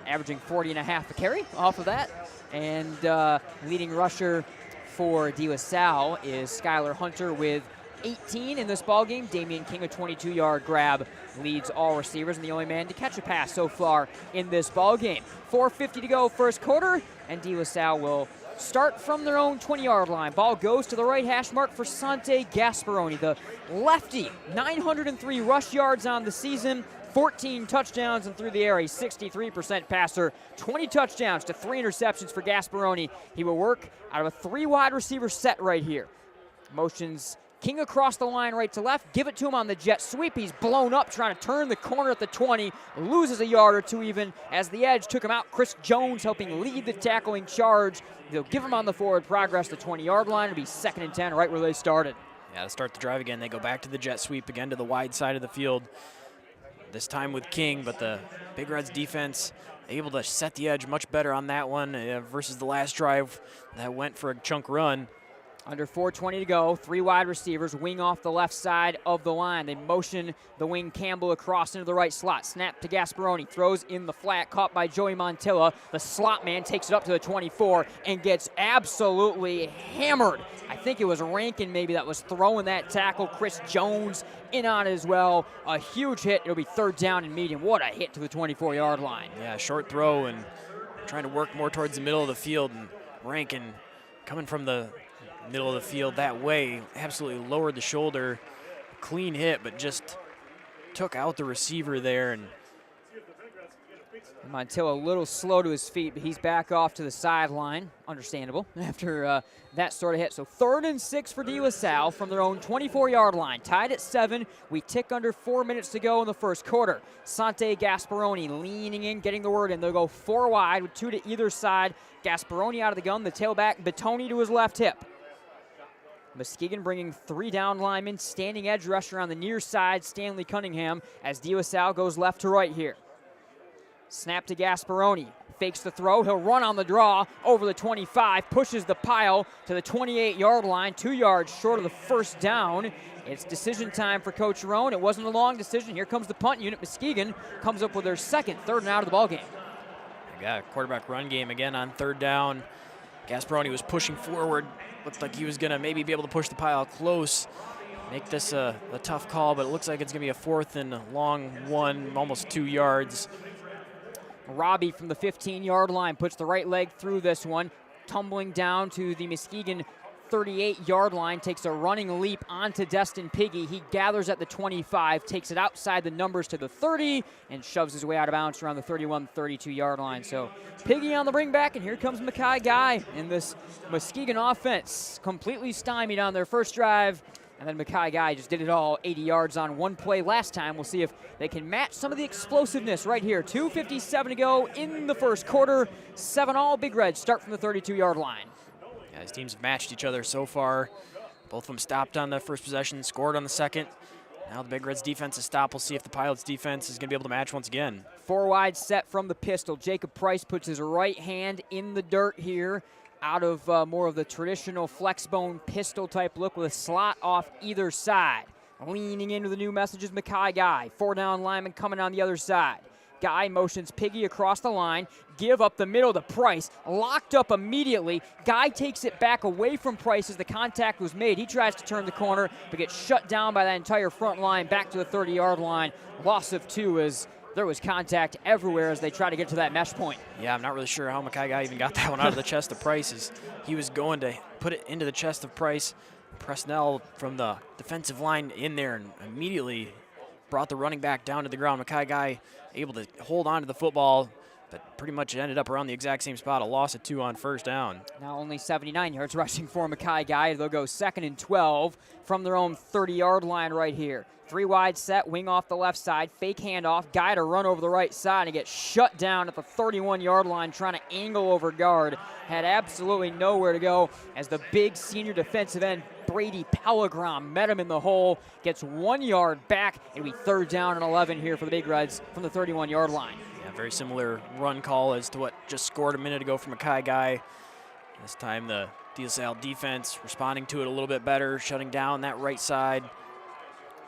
averaging 40.5 a carry off of that. And leading rusher for Salle is Skylar Hunter with 18 in this ball game. Damion King, a 22-yard grab, leads all receivers and the only man to catch a pass so far in this ball game. 4:50 to go first quarter, and Salle will start from their own 20-yard line. Ball goes to the right hash mark for Sante Gasperoni, the lefty. 903 rush yards on the season, 14 touchdowns, and through the air, a 63% passer. 20 touchdowns to 3 interceptions for Gasperoni. He will work out of a 3 wide receiver set right here. Motions King across the line right to left, give it to him on the jet sweep. He's blown up trying to turn the corner at the 20, loses a yard or two even as the edge took him out. Chris Jones helping lead the tackling charge. They'll give him on the forward progress to 20-yard line. It'll be 2nd and 10 right where they started. Yeah, to start the drive again, they go back to the jet sweep again to the wide side of the field. This time with King, but the Big Reds defense able to set the edge much better on that one versus the last drive that went for a chunk run. Under 4:20 to go, 3 wide receivers, wing off the left side of the line. They motion the wing Campbell across into the right slot. Snap to Gasperoni, throws in the flat, caught by Joey Montilla. The slot man takes it up to the 24 and gets absolutely hammered. I think it was Rankin maybe that was throwing that tackle. Chris Jones in on it as well. A huge hit. It'll be 3rd down and medium. What a hit to the 24-yard line. Yeah, short throw and trying to work more towards the middle of the field. And Rankin coming from the middle of the field that way, absolutely lowered the shoulder. Clean hit, but just took out the receiver there. And Montilla a little slow to his feet, but he's back off to the sideline. Understandable after that sort of hit. So 3rd and 6 for De La Salle from their own 24-yard line. Tied at 7. We tick under 4 minutes to go in the first quarter. Sante Gasperoni leaning in, getting the word in. They'll go 4 wide with 2 to either side. Gasperoni out of the gun, the tailback, Batoni to his left hip. Muskegon bringing 3 down linemen, standing edge rusher on the near side, Stanley Cunningham, as De La Salle goes left to right here. Snap to Gasperoni, fakes the throw, he'll run on the draw, over the 25, pushes the pile to the 28-yard line, 2 yards short of the first down. It's decision time for Coach Rohn. It wasn't a long decision. Here comes the punt unit. Muskegon comes up with their 2nd, 3rd and out of the ballgame. I got a quarterback run game again on 3rd down. Gasperoni was pushing forward. Looked like he was going to maybe be able to push the pile close, make this a tough call, but it looks like it's going to be a 4th and long 1, almost 2 yards. Robbie from the 15-yard line puts the right leg through this one, tumbling down to the Muskegon 38-yard line, takes a running leap onto Destin Piggy. He gathers at the 25, takes it outside the numbers to the 30, and shoves his way out of bounds around the 31, 32-yard line. So Piggy on the bring back, and here comes Mackay Guy in this Muskegon offense. Completely stymied on their first drive, and then Mackay Guy just did it all, 80 yards on 1 play last time. We'll see if they can match some of the explosiveness right here. 2:57 to go in the first quarter. 7 all. Big Reds start from the 32-yard line. Yeah, these teams have matched each other so far. Both of them stopped on the first possession, scored on the second. Now the Big Reds defense is stopped. We'll see if the Pilots defense is going to be able to match once again. 4 wide set from the pistol. Jakob Price puts his right hand in the dirt here, out of more of the traditional flex bone pistol type look with a slot off either side. Leaning into the new messages, Mackay Guy. 4 down lineman coming on the other side. Guy motions Piggy across the line, give up the middle to Price, locked up immediately. Guy takes it back away from Price as the contact was made. He tries to turn the corner, but gets shut down by that entire front line back to the 30-yard line. Loss of 2 as there was contact everywhere as they try to get to that mesh point. Yeah, I'm not really sure how Mackay Guy even got that one out of the chest of Price as he was going to put it into the chest of Price. Presnell from the defensive line in there and immediately brought the running back down to the ground. Mackay Guy able to hold on to the football, but pretty much ended up around the exact same spot. A loss of 2 on first down. Now only 79 yards rushing for Mackay Guy. They'll go 2nd and 12 from their own 30-yard line right here. 3 wide set, wing off the left side, fake handoff, Guy to run over the right side and get shut down at the 31-yard line trying to angle over guard. Had absolutely nowhere to go as the big senior defensive end Brady Pellegrom met him in the hole, gets 1 yard back, and we 3rd down and 11 here for the Big Reds from the 31-yard line. Yeah, very similar run call as to what just scored a minute ago from Mackay Guy. This time the De La Salle defense responding to it a little bit better, shutting down that right side.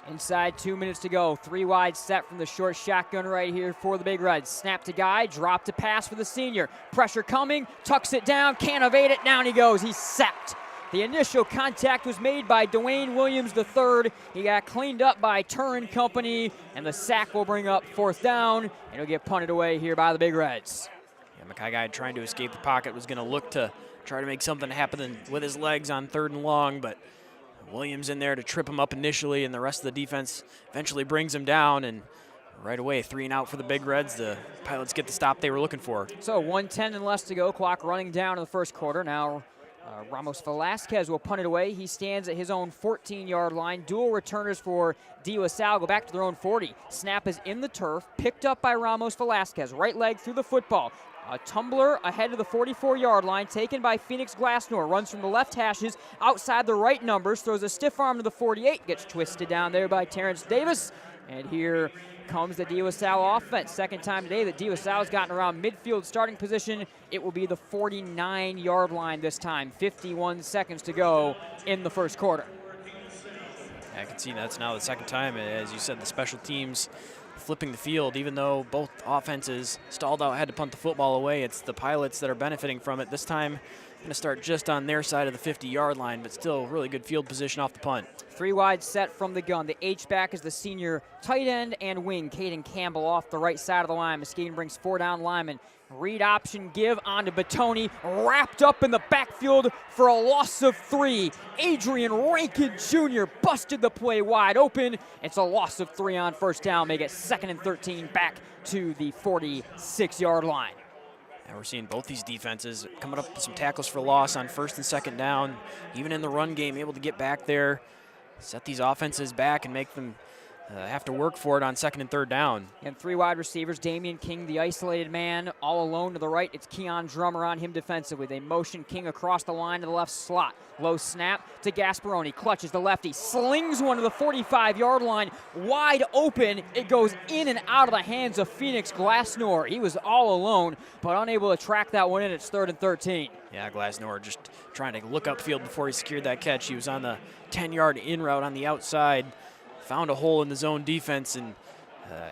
Inside 2 minutes to go. 3 wide set from the short shotgun right here for the Big Reds. Snap to Guy, drop to pass for the senior. Pressure coming, tucks it down, can't evade it, down he goes, he's sacked. The initial contact was made by Dwayne Williams III. He got cleaned up by Turin Company, and the sack will bring up 4th down, and it'll get punted away here by the Big Reds. Yeah, Mackay guy trying to escape the pocket was going to look to try to make something happen with his legs on 3rd and long, but Williams in there to trip him up initially, and the rest of the defense eventually brings him down, and right away, 3 and out for the Big Reds. The Pilots get the stop they were looking for. So 1:10 and less to go, clock running down in the first quarter. Now Ramos Velasquez will punt it away. He stands at his own 14-yard line. Dual returners for DeLaSalle go back to their own 40. Snap is in the turf, picked up by Ramos Velasquez. Right leg through the football. A tumbler ahead of the 44-yard line, taken by Phoenix Glassnor. Runs from the left hashes, outside the right numbers, throws a stiff arm to the 48, gets twisted down there by Terrence Davis. And here comes the DeLaSalle offense. Second time today that DeLaSalle's gotten around midfield starting position. It will be the 49-yard line this time. 51 seconds to go in the first quarter. I can see that's now the second time. As you said, the special teams flipping the field. Even though both offenses stalled out, had to punt the football away, it's the Pilots that are benefiting from it. This time, going to start just on their side of the 50-yard line, but still really good field position off the punt. 3 wide set from the gun. The H-back is the senior tight end and wing, Caden Campbell, off the right side of the line. Muskegon brings 4 down linemen. Read option give onto Batoni, wrapped up in the backfield for a loss of 3. Adrian Rankin Jr. busted the play wide open. It's a loss of 3 on first down. Make it 2nd and 13 back to the 46-yard line. And we're seeing both these defenses coming up with some tackles for loss on 1st and 2nd down. Even in the run game, able to get back there, set these offenses back and make them have to work for it on 2nd and 3rd down. And 3 wide receivers, Damion King, the isolated man, all alone to the right. It's Keon Drummer on him defensively. They motion King across the line to the left slot. Low snap to Gasperoni, clutches the lefty, slings one to the 45-yard line, wide open. It goes in and out of the hands of Phoenix Glassnor. He was all alone, but unable to track that one in. It's 3rd and 13. Yeah, Glassnor just trying to look upfield before he secured that catch. He was on the 10-yard in route on the outside, found a hole in the zone defense, and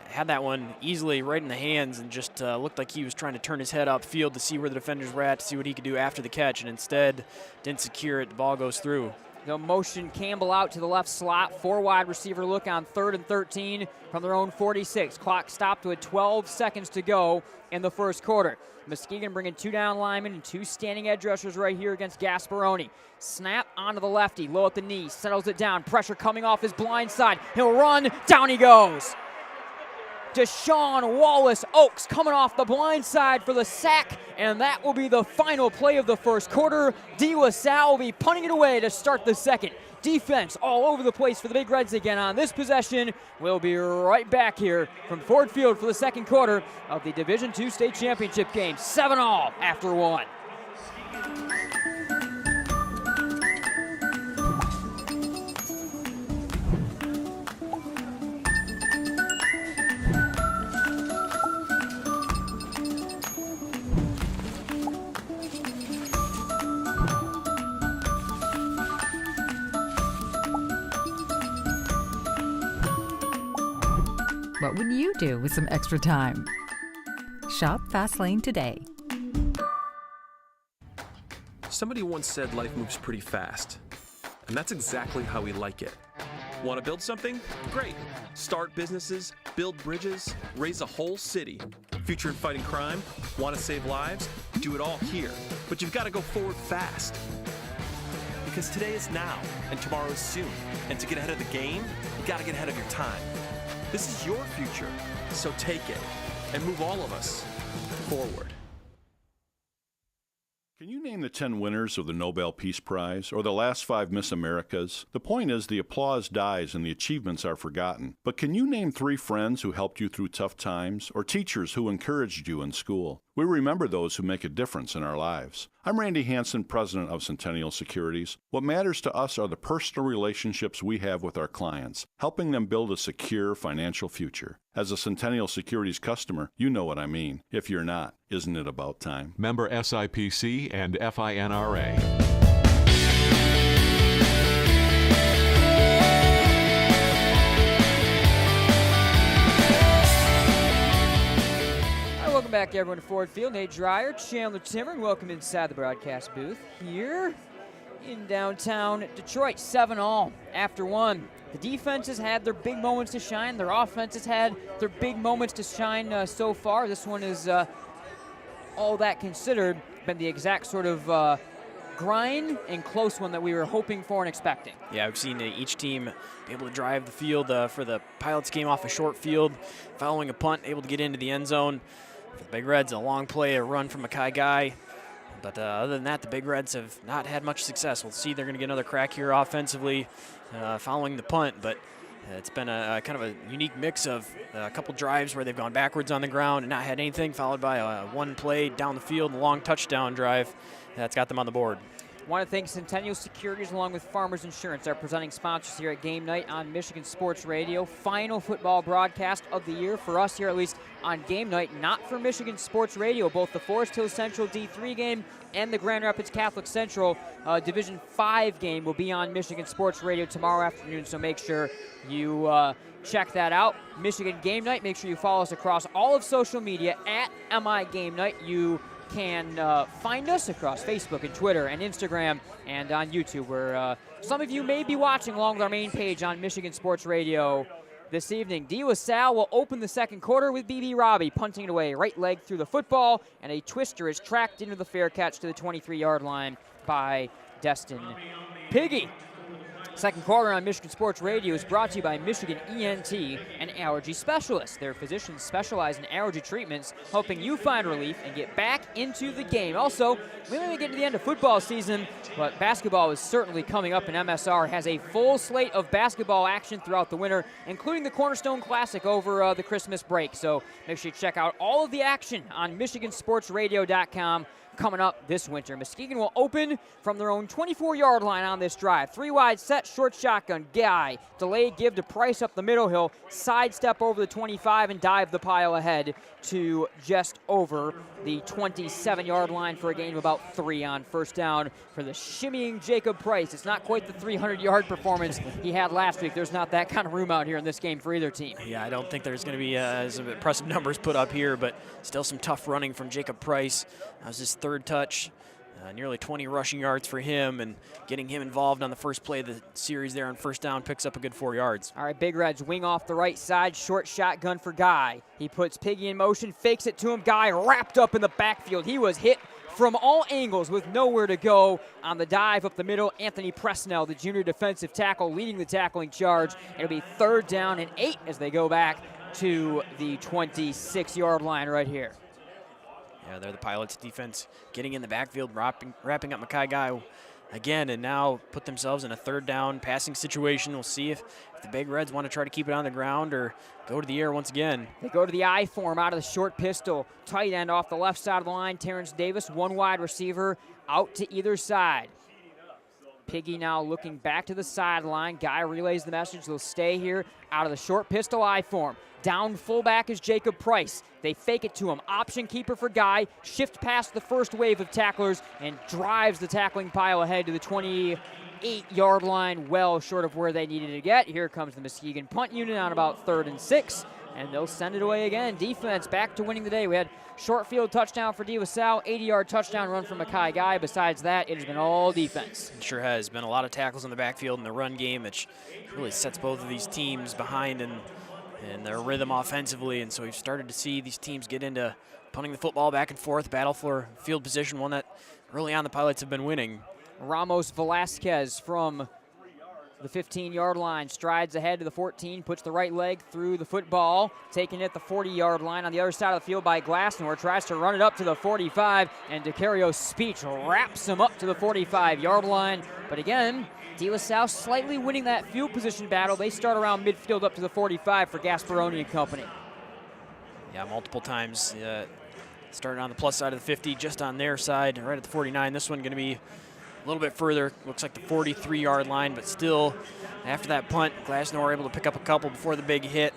had that one easily right in the hands, and just looked like he was trying to turn his head upfield to see where the defenders were at, to see what he could do after the catch, and instead didn't secure it. The ball goes through. They'll motion Campbell out to the left slot. 4 wide receiver look on 3rd and 13 from their own 46. Clock stopped with 12 seconds to go in the first quarter. Muskegon bringing 2 down linemen and 2 standing edge rushers right here against Gasperoni. Snap onto the lefty, low at the knee, settles it down. Pressure coming off his blind side. He'll run, down he goes. Deshaun Wallace Oaks coming off the blind side for the sack, and that will be the final play of the first quarter. DeLaSalle will be punting it away to start the second. Defense all over the place for the Big Reds again on this possession. We'll be right back here from Ford Field for the second quarter of the Division II State Championship game. 7-all after 1. What would you do with some extra time? Shop Fastlane today. Somebody once said life moves pretty fast, and that's exactly how we like it. Want to build something? Great. Start businesses, build bridges, raise a whole city. Future in fighting crime? Want to save lives? Do it all here. But you've got to go forward fast. Because today is now, and tomorrow is soon. And to get ahead of the game, you got to get ahead of your time. This is your future, so take it and move all of us forward. Can you name the 10 winners of the Nobel Peace Prize or the last 5 Miss Americas? The point is the applause dies and the achievements are forgotten. But can you name 3 friends who helped you through tough times or teachers who encouraged you in school? We remember those who make a difference in our lives. I'm Randy Hansen, president of Centennial Securities. What matters to us are the personal relationships we have with our clients, helping them build a secure financial future. As a Centennial Securities customer, you know what I mean. If you're not, isn't it about time? Member SIPC and FINRA. Welcome back, everyone, to Ford Field. Nate Dreyer, Chandler Timmer, and welcome inside the broadcast booth here in downtown Detroit. 7-all after 1. The defenses had their big moments to shine. Their offenses had their big moments to shine so far. This one is all that considered, been the exact sort of grind and close one that we were hoping for and expecting. Yeah, we've seen each team be able to drive the field for the Pilots game off a short field, following a punt, able to get into the end zone. For the Big Reds, a long play, a run from Mackay Guy. But other than that, the Big Reds have not had much success. We'll see they're going to get another crack here offensively following the punt, but it's been a kind of a unique mix of a couple drives where they've gone backwards on the ground and not had anything, followed by a one play down the field, a long touchdown drive that's got them on the board. I want to thank Centennial Securities along with Farmers Insurance, our presenting sponsors here at Game Night on Michigan Sports Radio. Final football broadcast of the year for us here, at least on Game Night, not for Michigan Sports Radio. Both the Forest Hill Central D3 game and the Grand Rapids Catholic Central Division 5 game will be on Michigan Sports Radio tomorrow afternoon, so make sure you check that out. Michigan Game Night, make sure you follow us across all of social media at MI Game Night. You can find us across Facebook and Twitter and Instagram and on YouTube, where some of you may be watching along with our main page on Michigan Sports Radio this evening. Salle will open the second quarter with BB Robbie punting it away, right leg through the football, and a twister is tracked into the fair catch to the 23-yard line by Destin Piggy. Second quarter on Michigan Sports Radio is brought to you by Michigan ENT and Allergy Specialists. Their physicians specialize in allergy treatments, helping you find relief and get back into the game. Also, we may get to the end of football season, but basketball is certainly coming up, and MSR has a full slate of basketball action throughout the winter, including the Cornerstone Classic over the Christmas break. So make sure you check out all of the action on MichiganSportsRadio.com. Coming up this winter, Muskegon will open from their own 24-yard line on this drive. 3 wide set, short shotgun, Guy. Delay give to Price up the middle. He'll sidestep over the 25 and dive the pile ahead to just over the 27-yard line for a gain of about 3 on first down for the shimmying Jakob Price. It's not quite the 300-yard performance he had last week. There's not that kind of room out here in this game for either team. Yeah, I don't think there's going to be as impressive numbers put up here, but still some tough running from Jakob Price. That was his third touch, nearly 20 rushing yards for him, and getting him involved on the first play of the series there on first down picks up a good 4 yards. All right, Big Reds wing off the right side, short shotgun for Guy. He puts Piggy in motion, fakes it to him. Guy wrapped up in the backfield. He was hit from all angles with nowhere to go on the dive up the middle. Anthony Presnell, the junior defensive tackle, leading the tackling charge. It'll be 3rd down and 8 as they go back to the 26-yard line right here. Yeah, they're the Pilots defense getting in the backfield, wrapping up Mackay Guy again, and now put themselves in a 3rd down passing situation. We'll see if the Big Reds want to try to keep it on the ground or go to the air once again. They go to the I form out of the short pistol. Tight end off the left side of the line. Terrence Davis, 1 wide receiver out to either side. Piggy now looking back to the sideline. Guy relays the message. They'll stay here out of the short pistol I form. Down fullback is Jakob Price. They fake it to him. Option keeper for Guy. Shift past the first wave of tacklers and drives the tackling pile ahead to the 28-yard line, well short of where they needed to get. Here comes the Muskegon punt unit on about 3rd and 6, and they'll send it away again. Defense back to winning the day. We had short field touchdown for Salle, 80-yard touchdown run from Mackay Guy. Besides that, it has been all defense. It sure has been a lot of tackles in the backfield in the run game, which really sets both of these teams behind and their rhythm offensively, and so we've started to see these teams get into punting the football back and forth, battle for field position, one that early on the Pilots have been winning. Ramos Velasquez from the 15-yard line strides ahead to the 14, puts the right leg through the football, taken at the 40-yard line on the other side of the field by Glassnor, tries to run it up to the 45, and DaCarion's speech wraps him up to the 45-yard line. But again, Salle slightly winning that field position battle. They start around midfield up to the 45 for Gasperoni and company. Yeah, multiple times. Starting on the plus side of the 50, just on their side, right at the 49. This one going to be a little bit further. Looks like the 43-yard line, but still, after that punt, Glassnor able to pick up a couple before the big hit.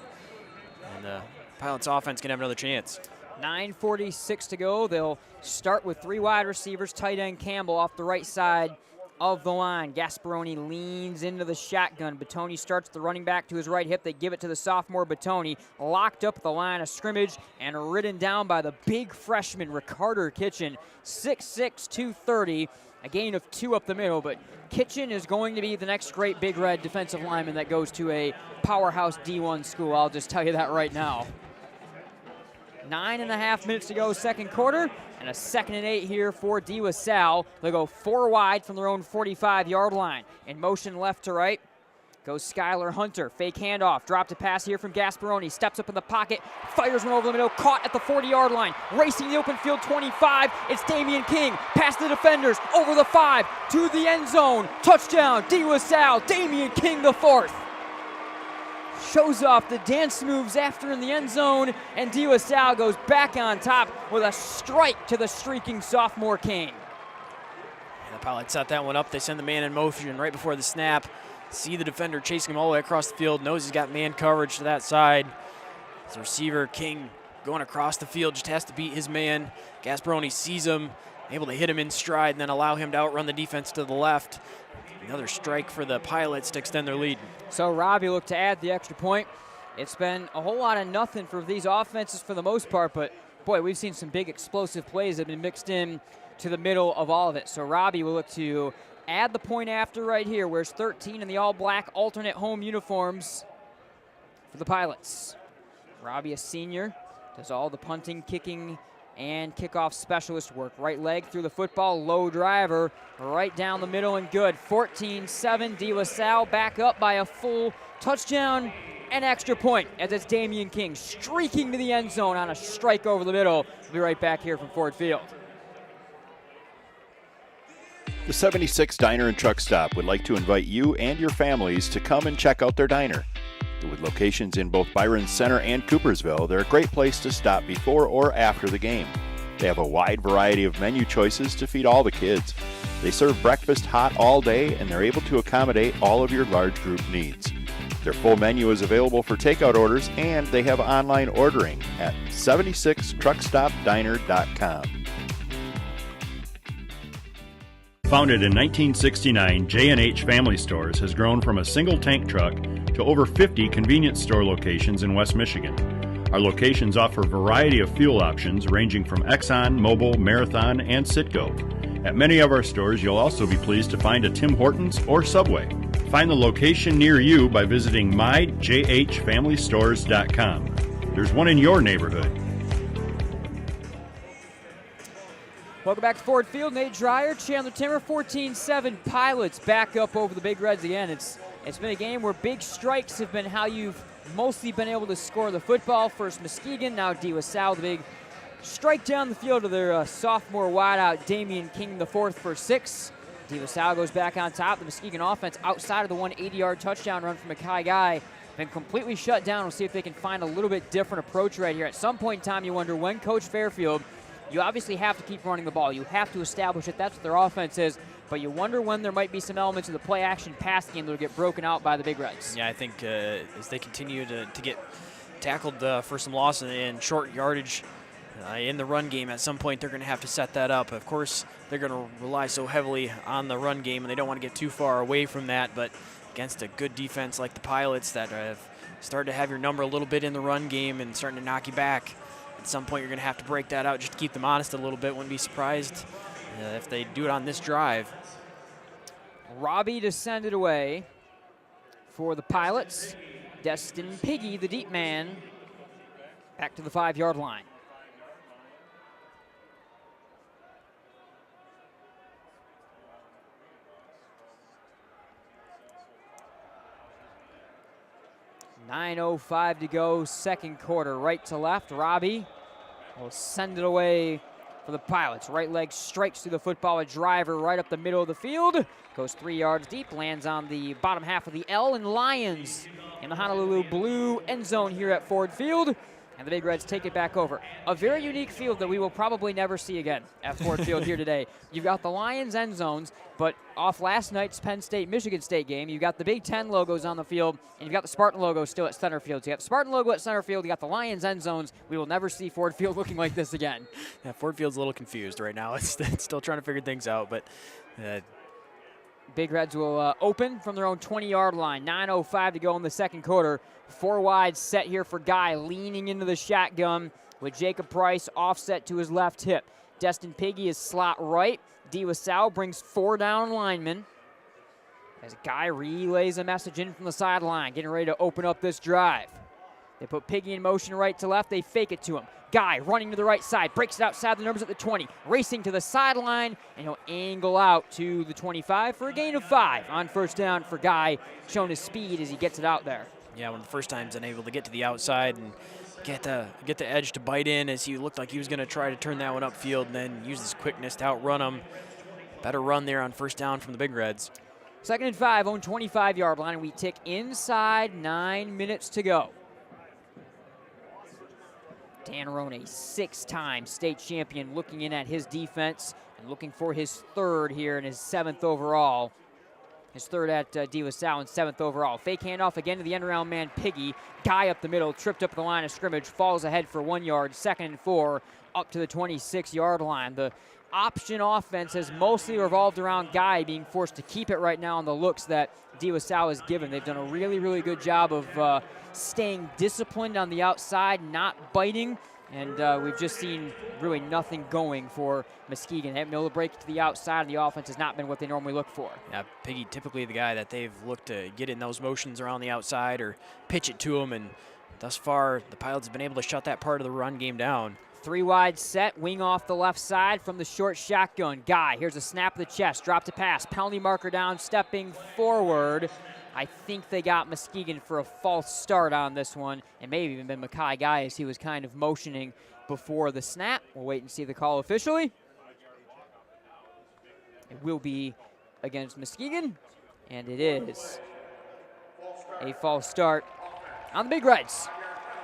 And the Pilots offense can have another chance. 9:46 to go. They'll start with 3 wide receivers, tight end Campbell off the right side of the line. Gasperoni leans into the shotgun. Batoni starts the running back to his right hip. They give it to the sophomore Batoni, locked up at the line of scrimmage and ridden down by the big freshman Ricardo Kitchen, 6'6", 230, a gain of 2 up the middle, but Kitchen is going to be the next great Big Red defensive lineman that goes to a powerhouse D1 school. I'll just tell you that right now. 9.5 minutes to go, second quarter. And a 2nd and 8 here for Salle. They'll go 4 wide from their own 45-yard line. In motion left to right goes Skylar Hunter. Fake handoff. Dropped a pass here from Gasperoni. Steps up in the pocket. Fires one over the middle. Caught at the 40-yard line. Racing the open field 25. It's Damion King. Past the defenders. Over the 5. To the end zone. Touchdown. Salle. Damion King the 4th. Shows off the dance moves after in the end zone. And Salle goes back on top with a strike to the streaking sophomore King. And the Pilots set that one up. They send the man in motion right before the snap. See the defender chasing him all the way across the field. Knows he's got man coverage to that side. The receiver, King, going across the field, just has to beat his man. Gasperoni sees him, able to hit him in stride and then allow him to outrun the defense to the left. Another strike for the Pilots to extend their lead. So Robbie looked to add the extra point. It's been a whole lot of nothing for these offenses for the most part, but boy, we've seen some big explosive plays that have been mixed in to the middle of all of it. So Robbie will look to add the point after right here. Wears 13 in the all-black alternate home uniforms for the Pilots. Robbie, a senior, does all the punting, kicking, and kickoff specialist work. Right leg through the football, low driver, right down the middle and good. 14-7, Salle back up by a full touchdown and extra point as it's Damion King streaking to the end zone on a strike over the middle. We'll be right back here from Ford Field. The 76 Diner and Truck Stop would like to invite you and your families to come and check out their diner. With locations in both Byron Center and Coopersville, they're a great place to stop before or after the game. They have a wide variety of menu choices to feed all the kids. They serve breakfast hot all day, and they're able to accommodate all of your large group needs. Their full menu is available for takeout orders, and they have online ordering at 76truckstopdiner.com. Founded in 1969, J&H Family Stores has grown from a single tank truck to over 50 convenience store locations in West Michigan. Our locations offer a variety of fuel options ranging from Exxon, Mobil, Marathon, and Citgo. At many of our stores, you'll also be pleased to find a Tim Hortons or Subway. Find the location near you by visiting myjhfamilystores.com. There's one in your neighborhood. Welcome back to Ford Field. Nate Dreyer, Chandler Timmer, 14-7. Pilots back up over the Big Reds again. It's been a game where big strikes have been how you've mostly been able to score the football. First Muskegon, now Salle, the big strike down the field to their sophomore wideout, Damion King the 4th for 6. Salle goes back on top. The Muskegon offense outside of the 180-yard touchdown run from Mackay Guy been completely shut down. We'll see if they can find a little bit different approach right here. At some point in time, you wonder when Coach Fairfield, you obviously have to keep running the ball. You have to establish it. That's what their offense is. But you wonder when there might be some elements of the play-action pass game that will get broken out by the Big Reds. Yeah, I think as they continue to get tackled for some loss and short yardage in the run game, at some point they're going to have to set that up. Of course, they're going to rely so heavily on the run game, and they don't want to get too far away from that. But against a good defense like the Pilots that have started to have your number a little bit in the run game and starting to knock you back, at some point you're going to have to break that out just to keep them honest a little bit. Wouldn't be surprised if they do it on this drive. Robbie to send it away for the Pilots. Destin Piggy, the deep man, back to the 5-yard line. .9:05 to go, second quarter, right to left. Robbie will send it away for the Pilots. Right leg strikes through the football, a driver right up the middle of the field. Goes 3 yards deep, lands on the bottom half of the L, and Lions in the Honolulu Blue end zone here at Ford Field. And the Big Reds take it back over. A very unique field that we will probably never see again at Ford Field here today. You've got the Lions end zones, but off last night's Penn State-Michigan State game, you've got the Big Ten logos on the field, and you've got the Spartan logo still at center field. So you got the Spartan logo at center field, you got the Lions end zones. We will never see Ford Field looking like this again. Yeah, Ford Field's a little confused right now. It's still trying to figure things out, but Big Reds will open from their own 20-yard line. 9:05 to go in the second quarter. 4 wide set here for Guy, leaning into the shotgun with Jakob Price offset to his left hip. Destin Piggy is slot right. Salle brings 4 down linemen as Guy relays a message in from the sideline, getting ready to open up this drive. They put Piggy in motion right to left. They fake it to him. Guy running to the right side, breaks it outside the numbers at the 20, racing to the sideline, and he'll angle out to the 25 for a gain of 5 on first down for Guy, showing his speed as he gets it out there. Yeah, one of the first times unable to get to the outside and get the edge to bite in, as he looked like he was going to try to turn that one upfield and then use his quickness to outrun him. Better run there on first down from the Big Reds. 2nd and 5, own 25-yard line. We tick inside, 9 minutes to go. Dan Rohn, a 6-time state champion, looking in at his defense and looking for his 3rd here and his 7th overall. His 3rd at De La Salle and 7th overall. Fake handoff again to the end-around man, Piggy. Guy up the middle, tripped up the line of scrimmage, falls ahead for 1 yard. 2nd and 4, up to the 26-yard line. The option offense has mostly revolved around Guy being forced to keep it right now on the looks that De La Salle has given. They've done a really, really good job of staying disciplined on the outside, not biting, and we've just seen really nothing going for Muskegon. They haven't been able to break to the outside, and the offense has not been what they normally look for. Yeah, Piggy typically the guy that they've looked to get in those motions around the outside or pitch it to him, and thus far the Pilots have been able to shut that part of the run game down. 3 wide set, wing off the left side from the short shotgun. Guy, here's a snap of the chest, drop to pass, penalty marker down, stepping forward. I think they got Muskegon for a false start on this one, and maybe even been Mackay Guy as he was kind of motioning before the snap. We'll wait and see the call officially. It will be against Muskegon, and it is a false start on the Big Reds.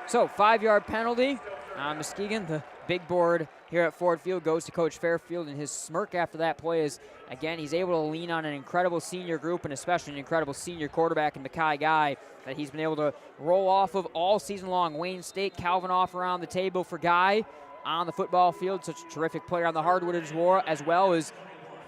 So 5-yard penalty on Muskegon. The big board here at Ford Field goes to Coach Fairfield, and his smirk after that play is, again, he's able to lean on an incredible senior group and especially an incredible senior quarterback in Mackay Guy that he's been able to roll off of all season long. Wayne State, Calvin off around the table for Guy on the football field. Such a terrific player on the hardwood as well as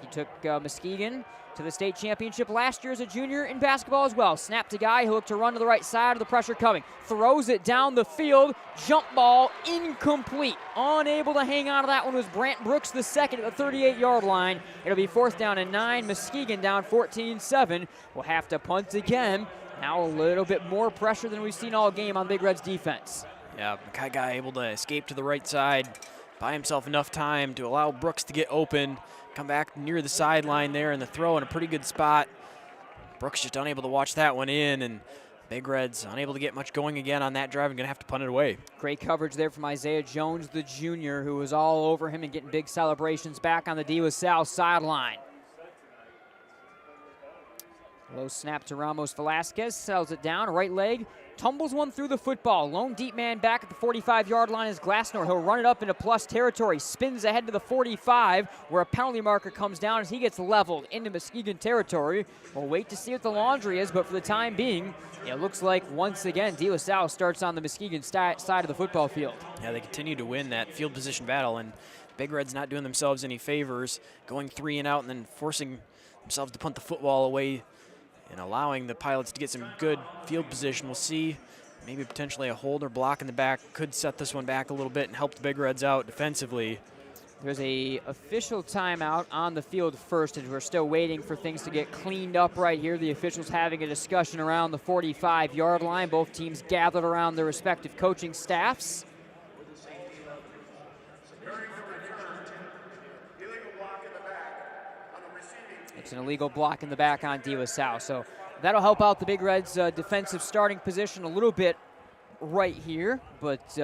he took Muskegon to the state championship last year as a junior in basketball as well. Snap to Guy, who looked to run to the right side of the pressure coming. Throws it down the field. Jump ball incomplete. Unable to hang on to that one was Brant Brooks II at the 38-yard line. It'll be 4th down and 9. Muskegon down 14-7. We'll have to punt again. Now a little bit more pressure than we've seen all game on Big Red's defense. Yeah, Mackay Guy able to escape to the right side, buy himself enough time to allow Brooks to get open. Come back near the sideline there, and the throw in a pretty good spot. Brooks just unable to watch that one in, and Big Reds unable to get much going again on that drive and going to have to punt it away. Great coverage there from Isaiah Jones, the junior, who was all over him and getting big celebrations back on the De La Salle sideline. Low snap to Ramos Velasquez, sells it down, right leg, tumbles one through the football. Lone deep man back at the 45-yard line is Glassnor. He'll run it up into plus territory, spins ahead to the 45, where a penalty marker comes down as he gets leveled into Muskegon territory. We'll wait to see what the laundry is, but for the time being, it looks like once again De La Salle starts on the Muskegon side of the football field. Yeah, they continue to win that field position battle, and Big Red's not doing themselves any favors, going 3 and out and then forcing themselves to punt the football away and allowing the Pilots to get some good field position. We'll see. Maybe potentially a hold or block in the back could set this one back a little bit and help the Big Reds out defensively. There's a official timeout on the field first, as we're still waiting for things to get cleaned up right here. The officials having a discussion around the 45-yard line. Both teams gathered around their respective coaching staffs. It's an illegal block in the back on De La Salle. So that'll help out the Big Reds' defensive starting position a little bit right here. But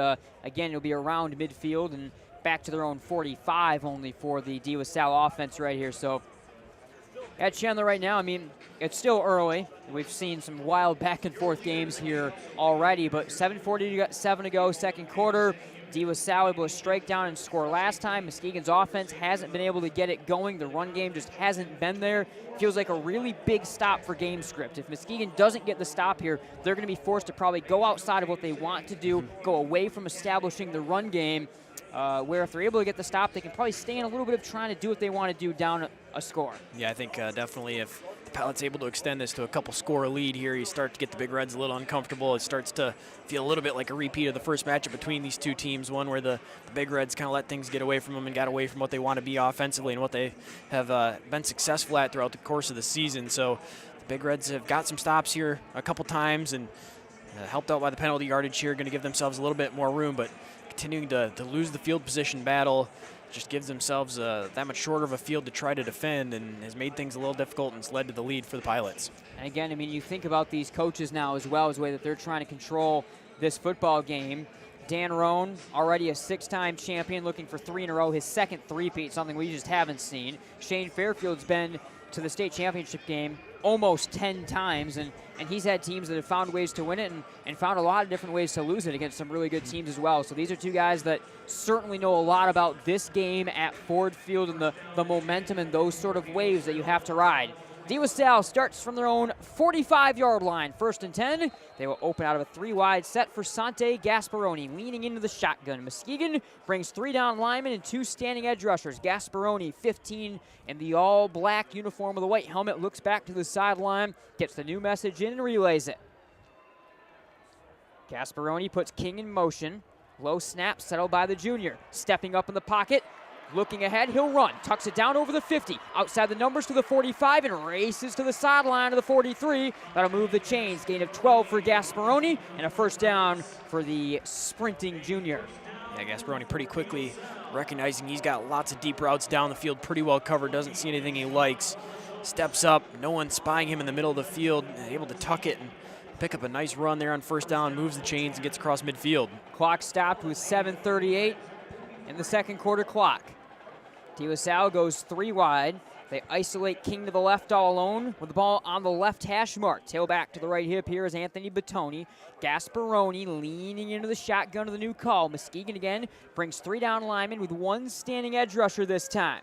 again, it'll be around midfield and back to their own 45 only for the De La Salle offense right here. So at Chandler right now, I mean, it's still early. We've seen some wild back and forth games here already, but 7:47 to go, second quarter. De La Salle able to strike down and score last time. Muskegon's offense hasn't been able to get it going. The run game just hasn't been there. Feels like a really big stop for game script. If Muskegon doesn't get the stop here, they're going to be forced to probably go outside of what they want to do, go away from establishing the run game, where if they're able to get the stop, they can probably stay in a little bit of trying to do what they want to do down a score. Yeah, I think definitely if the Pilots able to extend this to a couple score lead here, you start to get the Big Reds a little uncomfortable. It starts to feel a little bit like a repeat of the first matchup between these two teams, one where the Big Reds kind of let things get away from them and got away from what they want to be offensively and what they have been successful at throughout the course of the season. So the Big Reds have got some stops here a couple times, and helped out by the penalty yardage here, going to give themselves a little bit more room, but continuing to lose the field position battle just gives themselves that much shorter of a field to try to defend, and has made things a little difficult, and it's led to the lead for the Pilots. And again, I mean, you think about these coaches now as well as the way that they're trying to control this football game. Dan Rohn, already a 6-time champion, looking for 3 in a row, his second three-peat, something we just haven't seen. Shane Fairfield's been to the state championship game almost 10 times, and he's had teams that have found ways to win it and found a lot of different ways to lose it against some really good teams as well. So these are two guys that certainly know a lot about this game at Ford Field and the momentum and those sort of waves that you have to ride. Salle starts from their own 45-yard line. 1st and 10. They will open out of a 3-wide set for Sante. Gasperoni leaning into the shotgun. Muskegon brings 3 down linemen and 2 standing edge rushers. Gasperoni, 15, in the all-black uniform with a white helmet, looks back to the sideline, gets the new message in and relays it. Gasperoni puts King in motion. Low snap settled by the junior. Stepping up in the pocket. Looking ahead, he'll run, tucks it down over the 50, outside the numbers to the 45, and races to the sideline of the 43. That'll move the chains. Gain of 12 for Gasperoni, and a 1st down for the sprinting junior. Yeah, Gasperoni pretty quickly recognizing he's got lots of deep routes down the field, pretty well covered, doesn't see anything he likes. Steps up, no one spying him in the middle of the field, able to tuck it and pick up a nice run there on 1st down, moves the chains and gets across midfield. Clock stopped with 7:38 in the 2nd quarter clock. Salle goes 3 wide. They isolate King to the left all alone with the ball on the left hash mark. Tailback to the right hip here is Anthony Batoni. Gasperoni leaning into the shotgun of the new call. Muskegon again brings 3 down linemen with 1 standing edge rusher this time.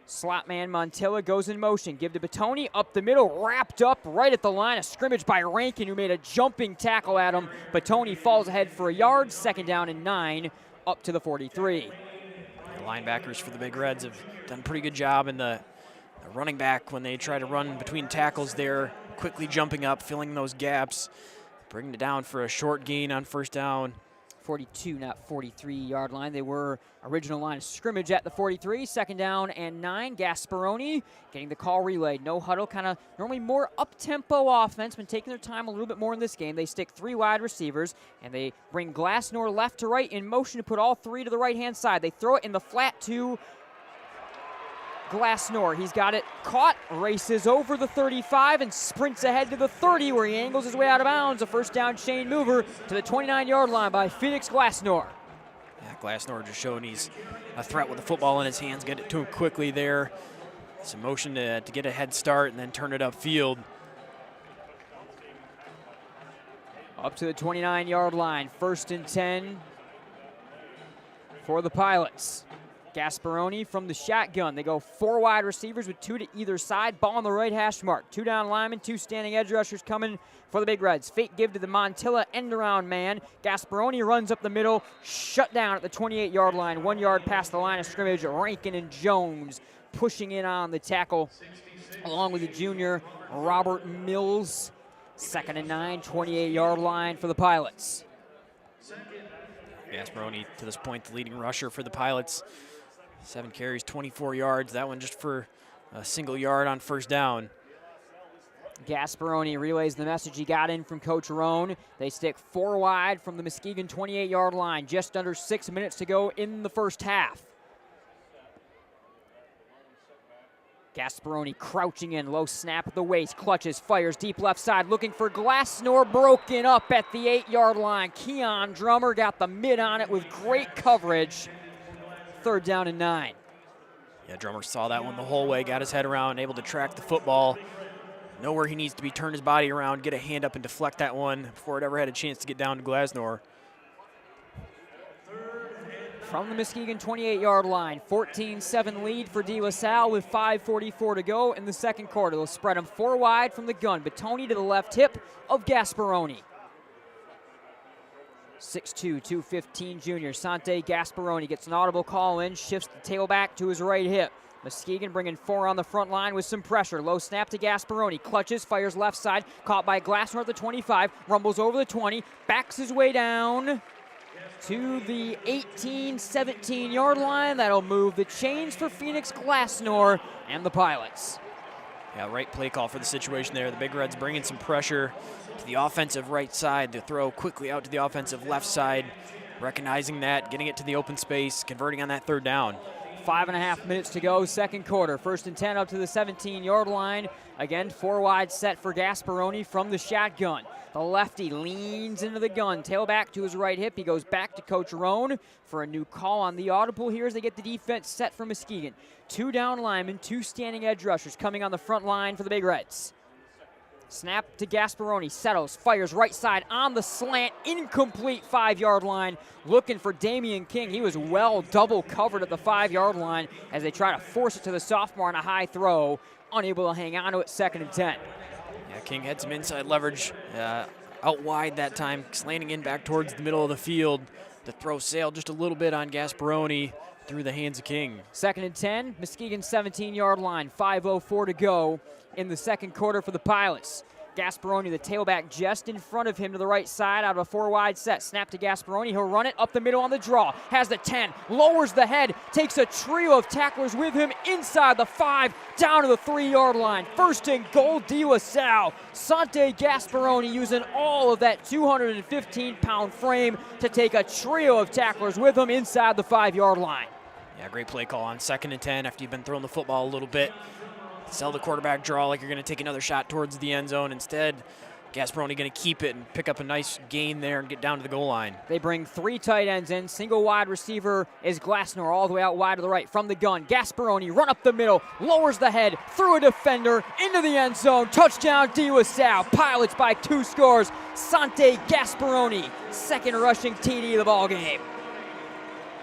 Slot man Montilla goes in motion. Give to Batoni up the middle, wrapped up right at the line of scrimmage by Rankin, who made a jumping tackle at him. Batoni falls ahead for a yard. 2nd down and 9 up to the 43. The linebackers for the Big Reds have done a pretty good job in the running back when they try to run between tackles there, quickly jumping up, filling those gaps, bringing it down for a short gain on 1st down. 42, not 43-yard line. They were original line of scrimmage at the 43. 2nd down and 9. Gasperoni getting the call relayed. No huddle, kind of normally more up-tempo offense. Been taking their time a little bit more in this game. They stick 3 wide receivers, and they bring Glassnor left to right in motion to put all 3 to the right-hand side. They throw it in the flat to Glassnor. He's got it caught, races over the 35 and sprints ahead to the 30 where he angles his way out of bounds. A 1st down chain mover to the 29-yard line by Phoenix Glassnor. Yeah, Glassnor just showing he's a threat with the football in his hands. Get it to him quickly there. Some motion to get a head start and then turn it upfield. Up to the 29-yard line. 1st and 10 for the Pilots. Gasperoni from the shotgun. They go 4 wide receivers with 2 to either side. Ball on the right hash mark. 2 down linemen, 2 standing edge rushers coming for the Big Reds. Fake give to the Montilla end-around man. Gasperoni runs up the middle, shut down at the 28-yard line. 1 yard past the line of scrimmage. Rankin and Jones pushing in on the tackle along with the junior Robert Mills. 2nd and 9, 28-yard line for the Pilots. Gasperoni, to this point, the leading rusher for the Pilots. 7 carries, 24 yards. That one just for a single yard on 1st down. Gasperoni relays the message he got in from Coach Rohn. They stick 4 wide from the Muskegon 28-yard line. Just under 6 minutes to go in the 1st half. Gasperoni crouching in, low snap at the waist, clutches, fires deep left side, looking for Glassnor, broken up at the 8-yard line. Keon Drummer got the mid on it with great coverage. 3rd down and 9. Yeah, Drummer saw that one the whole way, got his head around, able to track the football, know where he needs to be, turn his body around, get a hand up and deflect that one before it ever had a chance to get down to Glassnor. From the Muskegon 28-yard line, 14-7 lead for Salle with 5:44 to go in the 2nd quarter. They'll spread him 4 wide from the gun. Batoni to the left hip of Gasperoni. 6'2", 215 junior Sante Gasperoni gets an audible call in, shifts the tailback to his right hip. Muskegon bringing 4 on the front line with some pressure. Low snap to Gasperoni. Clutches, fires left side. Caught by Glassnor at the 25. Rumbles over the 20. Backs his way down to the 18, 17-yard line. That'll move the chains for Phoenix Glassnor and the Pilots. Yeah, right play call for the situation there. The Big Reds bringing some pressure to the offensive right side. The throw quickly out to the offensive left side, recognizing that, getting it to the open space, converting on that third down. 5.5 minutes to go, second quarter. 1st and 10 up to the 17-yard line. Again, 4 wide set for Gasperoni from the shotgun. The lefty leans into the gun, tailback to his right hip. He goes back to Coach Rohn for a new call on the audible here as they get the defense set for Muskegon. 2 down linemen, 2 standing edge rushers coming on the front line for the Big Reds. Snap to Gasperoni, settles, fires right side on the slant, incomplete 5-yard line, looking for Damion King. He was well double covered at the 5-yard line as they try to force it to the sophomore on a high throw, unable to hang on to it, 2nd and 10. Yeah, King had some inside leverage out wide that time, slanting in back towards the middle of the field. The throw sailed just a little bit on Gasperoni through the hands of King. 2nd and 10, Muskegon 17-yard line, 5:04 to go in the second quarter for the Pilots. Gasperoni, the tailback, just in front of him to the right side out of a 4 wide set. Snap to Gasperoni. He'll run it up the middle on the draw. Has the 10, lowers the head, takes a trio of tacklers with him inside the 5, down to the 3-yard line. 1st and goal, Salle. Sante Gasperoni using all of that 215-pound frame to take a trio of tacklers with him inside the 5-yard line. Yeah, great play call on 2nd and 10 after you've been throwing the football a little bit. Sell the quarterback draw like you're going to take another shot towards the end zone. Instead, Gasperoni going to keep it and pick up a nice gain there and get down to the goal line. They bring 3 tight ends in. Single wide receiver is Glassnor all the way out wide to the right from the gun. Gasperoni run up the middle, lowers the head, through a defender, into the end zone. Touchdown, Salle. Pilots by 2 scores. Sante Gasperoni, 2nd rushing TD of the ballgame.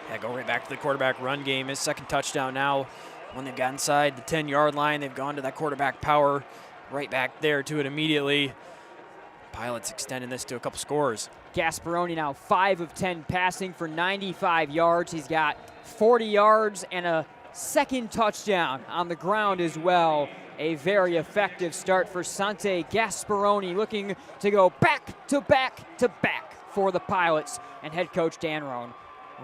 Yeah, go right back to the quarterback run game. His 2nd touchdown now. When they've got inside the 10-yard line, they've gone to that quarterback power, right back there to it immediately. Pilots extending this to a couple scores. Gasperoni now 5 of 10 passing for 95 yards. He's got 40 yards and a 2nd touchdown on the ground as well. A very effective start for Sante Gasperoni, looking to go back to back to back for the Pilots and head coach Dan Rohn.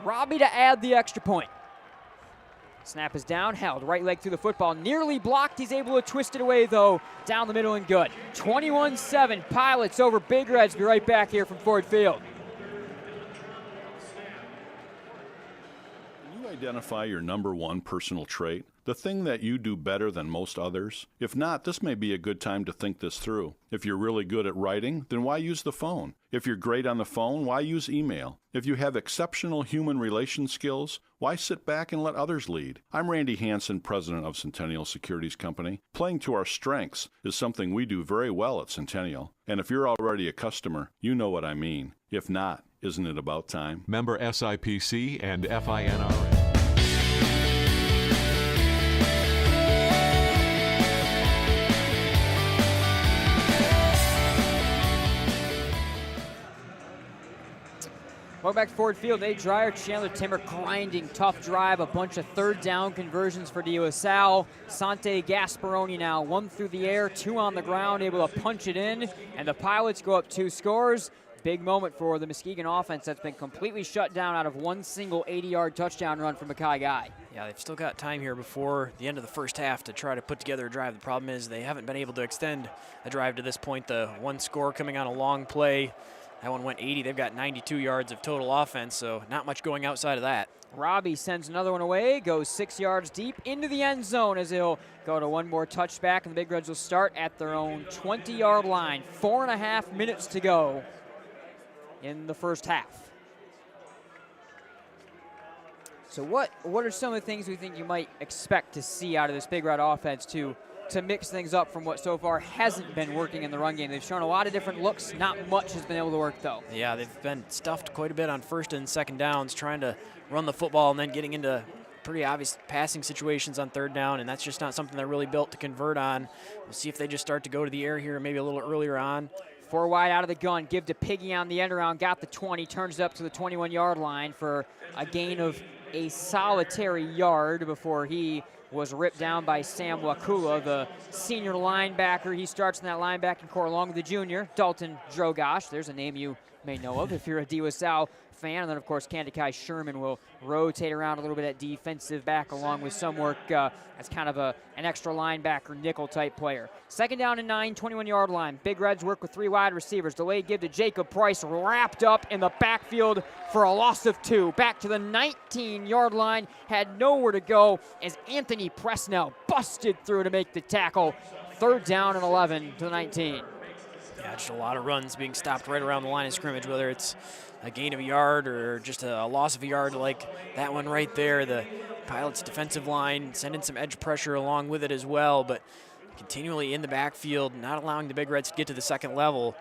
Robbie to add the extra point. Snap is down, held, right leg through the football, nearly blocked. He's able to twist it away, though, down the middle and good. 21-7, Pilots over Big Reds. Be right back here from Ford Field. Can you identify your number 1 personal trait? The thing that you do better than most others? If not, this may be a good time to think this through. If you're really good at writing, then why use the phone? If you're great on the phone, why use email? If you have exceptional human relation skills, why sit back and let others lead? I'm Randy Hansen, president of Centennial Securities Company. Playing to our strengths is something we do very well at Centennial. And if you're already a customer, you know what I mean. If not, isn't it about time? Member SIPC and FINRA. Welcome back to Ford Field. Nate Dreyer, Chandler Timmer grinding, tough drive, a bunch of 3rd down conversions for Salle. Sante Gasperoni now 1 through the air, 2 on the ground, able to punch it in, and the Pilots go up 2 scores. Big moment for the Muskegon offense that's been completely shut down out of 1 single 80-yard touchdown run from Mackay Guy. Yeah, they've still got time here before the end of the first half to try to put together a drive. The problem is they haven't been able to extend a drive to this point. The 1 score coming on a long play. That one went 80. They've got 92 yards of total offense, so not much going outside of that. Robbie sends another one away, goes 6 yards deep into the end zone as he'll go to 1 more touchback, and the Big Reds will start at their own 20-yard line. 4.5 minutes to go in the first half. So what are some of the things we think you might expect to see out of this Big Red offense to mix things up from what so far hasn't been working in the run game? They've shown a lot of different looks. Not much has been able to work, though. Yeah, they've been stuffed quite a bit on 1st and 2nd downs, trying to run the football and then getting into pretty obvious passing situations on 3rd down, and that's just not something they're really built to convert on. We'll see if they just start to go to the air here maybe a little earlier on. 4 wide out of the gun, give to Piggy on the end around, got the 20, turns it up to the 21-yard line for a gain of a solitary yard before he was ripped down by Sam Wakula, the senior linebacker. He starts in that linebacking core along with the junior, Dalton Drogosh. There's a name you may know of if you're a DeWaSau fan. And then, of course, Kandakai Sherman will rotate around a little bit at defensive back along with some work as kind of an extra linebacker nickel-type player. 2nd down and 9, 21-yard line. Big Reds work with 3 wide receivers. Delayed give to Jakob Price, wrapped up in the backfield for a loss of 2. Back to the 19-yard line, had nowhere to go as Anthony Presnell busted through to make the tackle. 3rd down and 11 to the 19. Yeah, just a lot of runs being stopped right around the line of scrimmage, whether it's a gain of a yard or just a loss of a yard like that one right there. The Pilots' defensive line sending some edge pressure along with it as well, but continually in the backfield, not allowing the Big Reds to get to the second level.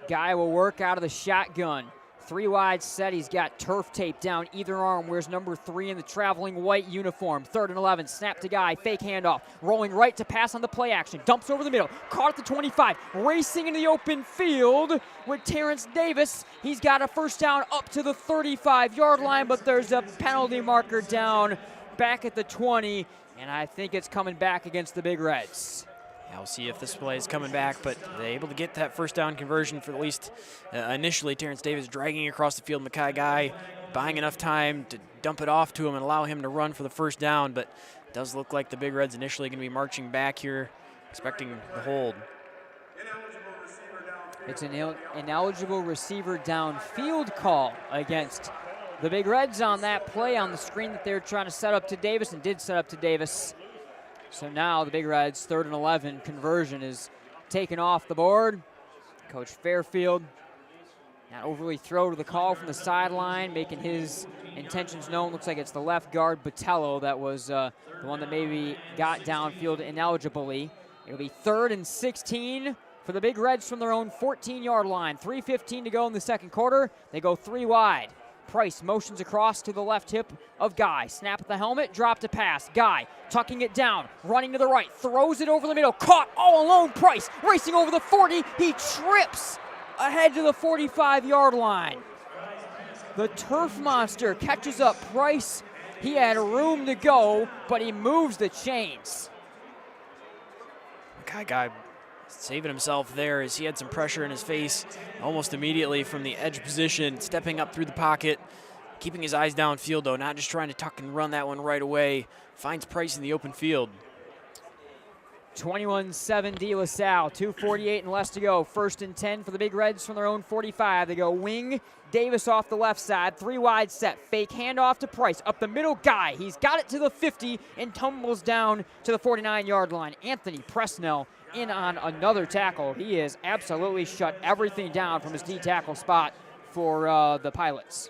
Guy will work out of the shotgun. 3 wide set. He's got turf tape down either arm. Wears number 3 in the traveling white uniform. 3rd and 11. Snap to Guy. Fake handoff. Rolling right to pass on the play action. Dumps over the middle. Caught at the 25. Racing in the open field with Terrence Davis. He's got a first down up to the 35-yard line, but there's a penalty marker down back at the 20, and I think it's coming back against the Big Reds. Yeah, we'll see if this play is coming back, but they're able to get that first down conversion for at least initially. Terrence Davis dragging across the field. Mackay Guy buying enough time to dump it off to him and allow him to run for the first down, but it does look like the Big Reds initially going to be marching back here, expecting the hold. It's an ineligible receiver downfield call against the Big Reds on that play on the screen that they were trying to set up to Davis and did set up to Davis. So now the Big Reds' 3rd and 11 conversion is taken off the board. Coach Fairfield not overly throw to the call from the sideline, making his intentions known. Looks like it's the left guard, Botello, that was the one that maybe got downfield ineligibly. It'll be 3rd and 16 for the Big Reds from their own 14-yard line. 3:15 to go in the second quarter. They go 3 wide. Price motions across to the left hip of Guy. Snap at the helmet, drop to pass. Guy tucking it down, running to the right, throws it over the middle. Caught all alone. Price racing over the 40. He trips ahead to the 45-yard line. The turf monster catches up Price. He had room to go, but he moves the chains. Guy saving himself there as he had some pressure in his face almost immediately from the edge position, stepping up through the pocket, keeping his eyes downfield though, not just trying to tuck and run that one right away. Finds Price in the open field. 21-7 DeWaSau, 2:48 and less to go. 1st and 10 for the Big Reds from their own 45. They go wing, Davis off the left side, 3 wide set, fake handoff to Price, up the middle Guy. He's got it to the 50 and tumbles down to the 49-yard line. Anthony Presnell in on another tackle. He has absolutely shut everything down from his D-tackle spot for the Pilots.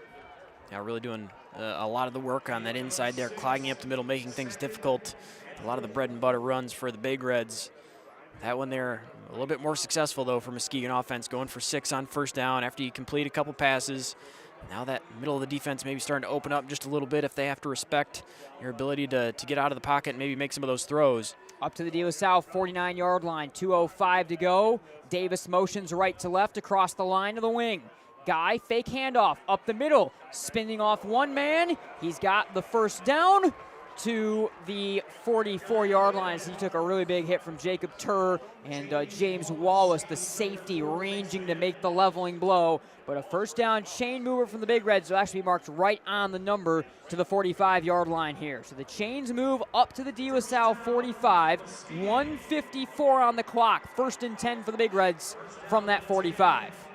Yeah, really doing a lot of the work on that inside there, clogging up the middle, making things difficult. A lot of the bread and butter runs for the Big Reds. That one there, a little bit more successful, though, for Muskegon offense, going for 6 on first down after you complete a couple passes. Now that middle of the defense maybe starting to open up just a little bit if they have to respect your ability to get out of the pocket and maybe make some of those throws. Up to the DeWaSau 49-yard line, 2:05 to go. Davis motions right to left across the line to the wing. Guy, fake handoff, up the middle, spinning off one man. He's got the first down to the 44-yard line. So he took a really big hit from Jacob Turr and James Wallace, the safety, ranging to make the leveling blow. But a first down chain mover from the Big Reds will actually be marked right on the number to the 45-yard line here. So the chains move up to the DeWaSau 45, 1:54 on the clock. 1st and 10 for the Big Reds from that 45.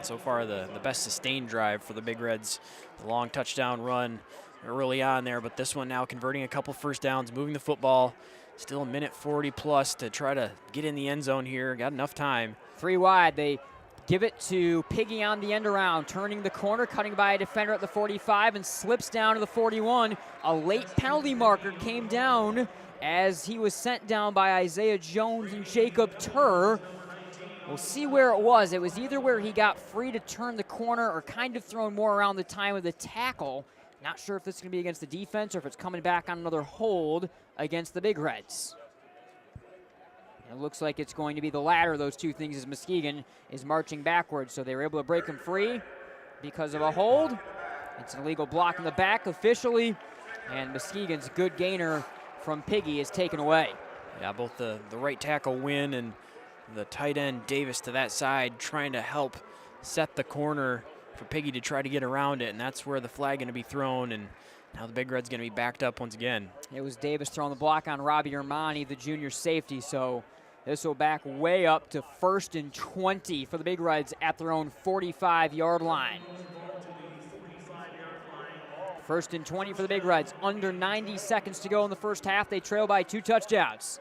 So far, the best sustained drive for the Big Reds. The long touchdown run early on there, but this one now converting a couple first downs, moving the football. Still a minute 40 plus to try to get in the end zone here. Got enough time. 3 wide. They give it to Piggy on the end around, turning the corner, cutting by a defender at the 45 and slips down to the 41. A late penalty marker came down as he was sent down by Isaiah Jones and Jacob Turr. We'll see where it was. It was either where he got free to turn the corner or kind of thrown more around the time of the tackle. Not sure if this is going to be against the defense or if it's coming back on another hold against the Big Reds. It looks like it's going to be the latter of those two things as Muskegon is marching backwards. So they were able to break him free because of a hold. It's an illegal block in the back officially. And Muskegon's good gainer from Piggy is taken away. Yeah, both the right tackle Wynn and the tight end Davis to that side trying to help set the corner for Piggy to try to get around it, and that's where the flag going to be thrown, and now the Big Red's going to be backed up once again. It was Davis throwing the block on Robbie Armani, the junior safety, so this will back way up to 1st and 20 for the Big Reds at their own 45-yard line. 1st and 20 for the Big Reds. Under 90 seconds to go in the first half. They trail by 2 touchdowns.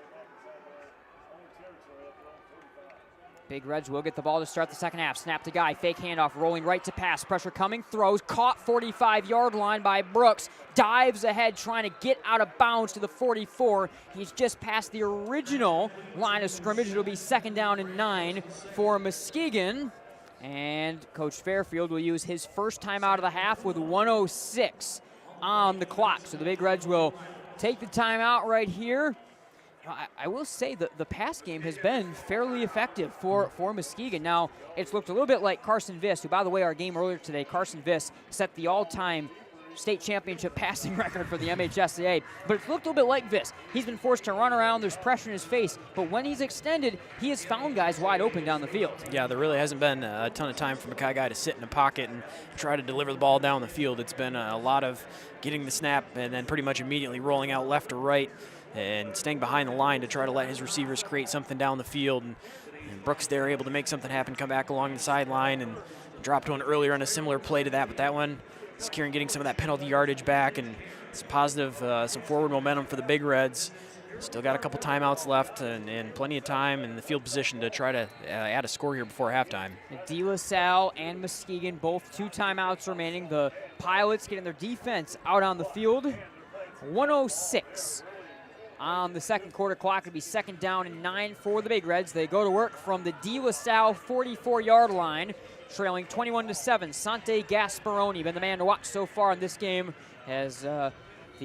Big Reds will get the ball to start the second half. Snap to Guy, fake handoff, rolling right to pass. Pressure coming, throws, caught 45-yard line by Brooks. Dives ahead, trying to get out of bounds to the 44. He's just past the original line of scrimmage. It'll be 2nd down and 9 for Muskegon. And Coach Fairfield will use his first time out of the half with 1:06 on the clock. So the Big Reds will take the timeout right here. I will say that the pass game has been fairly effective for Muskegon. Now, it's looked a little bit like Carson Viss, who, by the way, our game earlier today, Carson Viss set the all-time state championship passing record for the MHSAA, but it's looked a little bit like Viss. He's been forced to run around, there's pressure in his face, but when he's extended, he has found guys wide open down the field. Yeah, there really hasn't been a ton of time for Mackay Guy to sit in a pocket and try to deliver the ball down the field. It's been a lot of getting the snap and then pretty much immediately rolling out left or right and staying behind the line to try to let his receivers create something down the field. And Brooks there able to make something happen, come back along the sideline and dropped one earlier on a similar play to that, but that one securing getting some of that penalty yardage back and some positive, some forward momentum for the Big Reds. Still got a couple timeouts left and plenty of time in the field position to try to add a score here before halftime. De La Salle and Muskegon, both 2 timeouts remaining. The Pilots getting their defense out on the field. 1:06 on the second quarter clock. It'll be 2nd down and 9 for the Big Reds. They go to work from the De La Salle 44-yard line, trailing 21-7. Sante Gasperoni been the man to watch so far in this game as the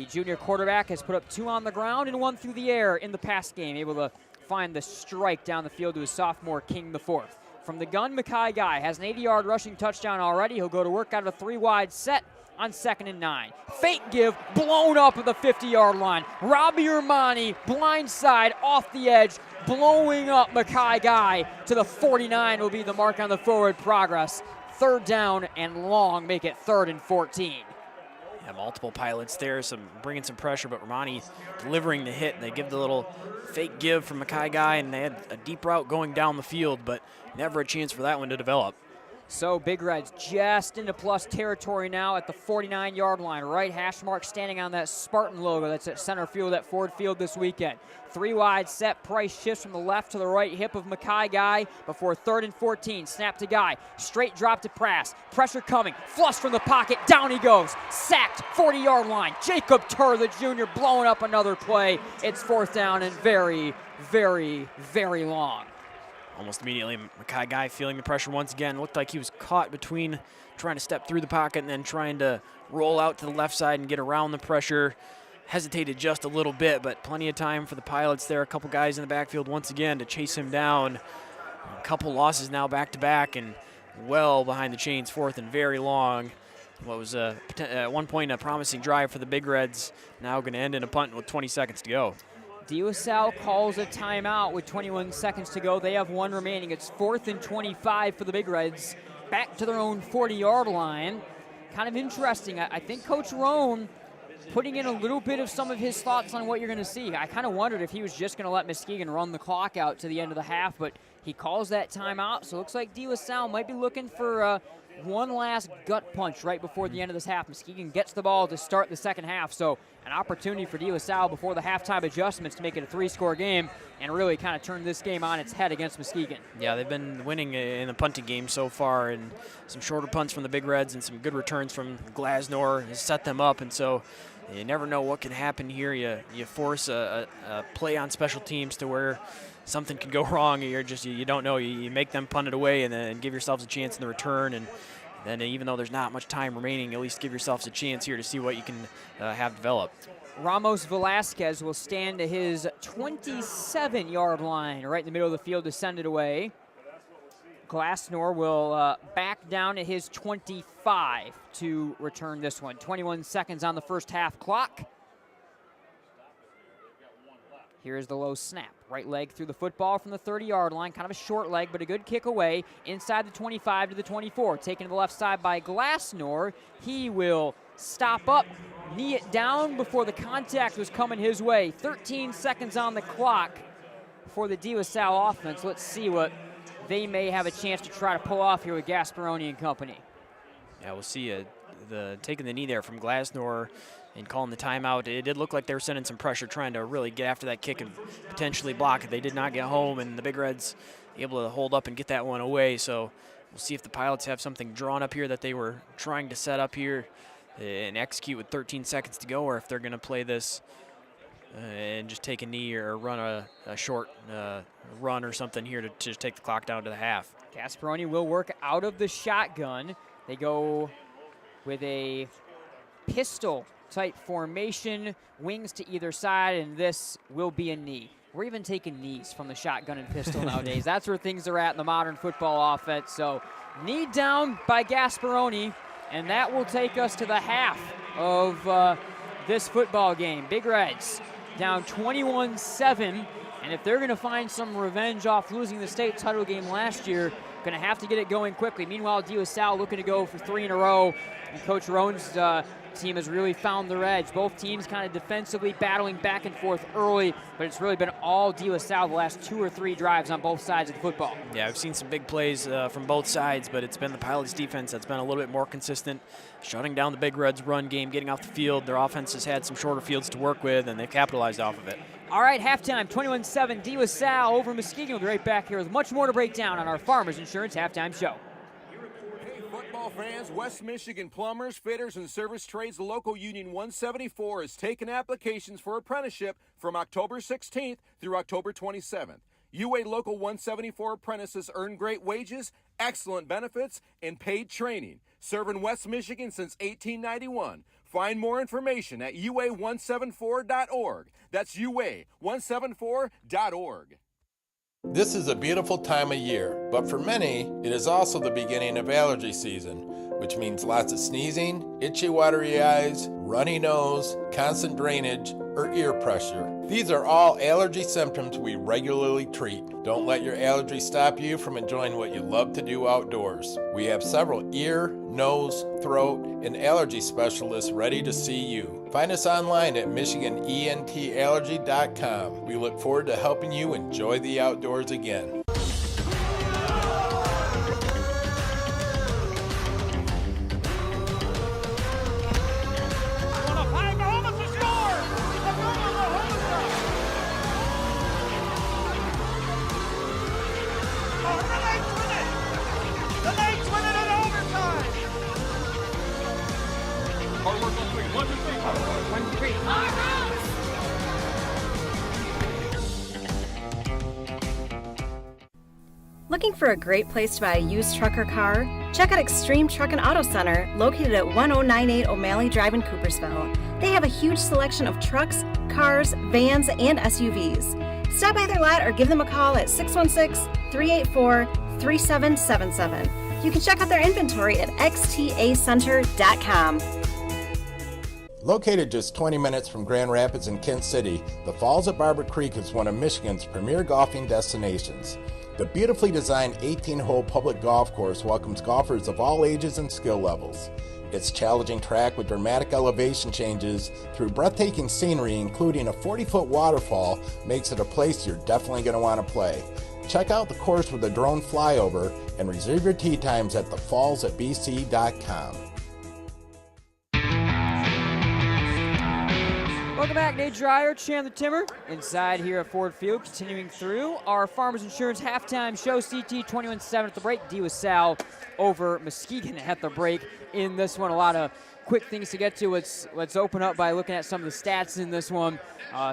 junior quarterback has put up 2 on the ground and 1 through the air in the pass game, able to find the strike down the field to his sophomore King the Fourth. From the gun, Mackay Guy has an 80-yard rushing touchdown already. He'll go to work out of a 3-wide set on 2nd and 9. Fake give, blown up at the 50-yard line. Robbie Armani, blind side, off the edge, blowing up Mackay Guy to the 49 will be the mark on the forward progress. 3rd down and long, make it 3rd and 14. Yeah, multiple Pilots there, bringing some pressure, but Armani delivering the hit. They give the little fake give from Mackay Guy, and they had a deep route going down the field, but never a chance for that one to develop. So Big Reds just into plus territory now at the 49-yard line. Right hash mark standing on that Spartan logo that's at center field at Ford Field this weekend. 3-wide set. Price shifts from the left to the right hip of Mackay Guy before 3rd and 14. Snap to Guy. Straight drop to pass. Pressure coming. Flush from the pocket. Down he goes. Sacked. 40-yard line. Jakob Tur, the junior, blowing up another play. It's 4th down and very, very, very long. Almost immediately, Mackay Guy feeling the pressure once again. Looked like he was caught between trying to step through the pocket and then trying to roll out to the left side and get around the pressure. Hesitated just a little bit, but plenty of time for the Pilots there. A couple guys in the backfield once again to chase him down. A couple losses now back-to-back and well behind the chains, 4th and very long. What was at one point a promising drive for the Big Reds, now going to end in a punt with 20 seconds to go. De La Salle calls a timeout with 21 seconds to go. They have 1 remaining. It's 4th and 25 for the Big Reds. Back to their own 40-yard line. Kind of interesting. I think Coach Rohn putting in a little bit of some of his thoughts on what you're going to see. I kind of wondered if he was just going to let Muskegon run the clock out to the end of the half, but he calls that timeout. So it looks like De La Salle might be looking for one last gut punch right before the end of this half. Muskegon gets the ball to start the second half, so an opportunity for De La Salle before the halftime adjustments to make it a 3-score game and really kind of turn this game on its head against Muskegon. Yeah, they've been winning in the punting game so far, and some shorter punts from the Big Reds and some good returns from Glassnor has set them up, and so you never know what can happen here. You force a play on special teams to where something can go wrong. You don't know. You make them punt it away and then give yourselves a chance in the return. And then even though there's not much time remaining, at least give yourselves a chance here to see what you can have develop. Ramos Velasquez will stand to his 27-yard line right in the middle of the field to send it away. Glassnor will back down to his 25 to return this one. 21 seconds on the first half clock. Here's the low snap. Right leg through the football from the 30-yard line. Kind of a short leg, but a good kick away. Inside the 25 to the 24. Taken to the left side by Glassnor. He will stop up, knee it down before the contact was coming his way. 13 seconds on the clock for the DeLaSalle offense. Let's see what they may have a chance to try to pull off here with Gasperoni and company. Yeah, we'll see taking the knee there from Glassnor and calling the timeout. It did look like they were sending some pressure, trying to really get after that kick and potentially block it. They did not get home, and the Big Reds able to hold up and get that one away. So we'll see if the Pilots have something drawn up here that they were trying to set up here and execute with 13 seconds to go, or if they're going to play this and just take a knee or run a short run or something here to just take the clock down to the half. Gasperoni will work out of the shotgun. They go with a pistol-type formation, wings to either side, and this will be a knee. We're even taking knees from the shotgun and pistol nowadays. That's where things are at in the modern football offense. So knee down by Gasperoni, and that will take us to the half of this football game. Big Reds down 21-7, and if they're going to find some revenge off losing the state title game last year, going to have to get it going quickly. Meanwhile, DeLaSalle looking to go for 3 in a row, and Coach Rohn's team has really found their edge. Both teams kind of defensively battling back and forth early, but it's really been all DeLaSalle the last 2 or 3 drives on both sides of the football. Yeah, I've seen some big plays from both sides, but it's been the Pilots' defense that's been a little bit more consistent, shutting down the Big Reds' run game, getting off the field. Their offense has had some shorter fields to work with, and they've capitalized off of it. All right, halftime, 21-7, DeLaSalle over Muskegon. We'll be right back here with much more to break down on our Farmers Insurance Halftime Show. Hey, football fans, West Michigan plumbers, fitters, and service trades local Union 174 is taking applications for apprenticeship from October 16th through October 27th. UA Local 174 apprentices earn great wages, excellent benefits, and paid training. Serving West Michigan since 1891. Find more information at ua174.org. That's ua174.org. This is a beautiful time of year, but for many, it is also the beginning of allergy season, which means lots of sneezing, itchy, watery eyes, runny nose, constant drainage, or ear pressure. These are all allergy symptoms we regularly treat. Don't let your allergy stop you from enjoying what you love to do outdoors. We have several ear, nose, throat, and allergy specialists ready to see you. Find us online at MichiganENTallergy.com. We look forward to helping you enjoy the outdoors again. Looking for a great place to buy a used truck or car? Check out Extreme Truck and Auto Center, located at 1098 O'Malley Drive in Coopersville. They have a huge selection of trucks, cars, vans, and SUVs. Stop by their lot or give them a call at 616-384-3777. You can check out their inventory at xtacenter.com. Located just 20 minutes from Grand Rapids and Kent City, the Falls at Barber Creek is one of Michigan's premier golfing destinations. The beautifully designed 18-hole public golf course welcomes golfers of all ages and skill levels. Its challenging track with dramatic elevation changes through breathtaking scenery, including a 40-foot waterfall, makes it a place you're definitely going to want to play. Check out the course with a drone flyover and reserve your tee times at thefallsatbc.com. Welcome back, Nate Dreyer, Chandler Timmer, inside here at Ford Field, continuing through our Farmers Insurance Halftime Show. CT 21-7 at the break. DeLaSalle over Muskegon at the break in this one. A lot of quick things to get to. Let's open up by looking at some of the stats in this one.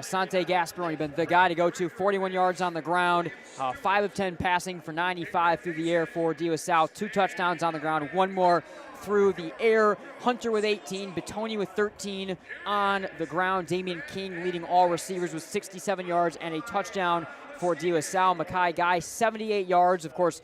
Sante Gasperoni been the guy to go to. 41 yards on the ground, 5 of 10 passing for 95 through the air for DeLaSalle. 2 touchdowns on the ground, 1 more through the air. Hunter with 18, Batoni with 13 on the ground. Damion King leading all receivers with 67 yards and a touchdown for DeLaSalle. Mackay Guy, 78 yards. Of course,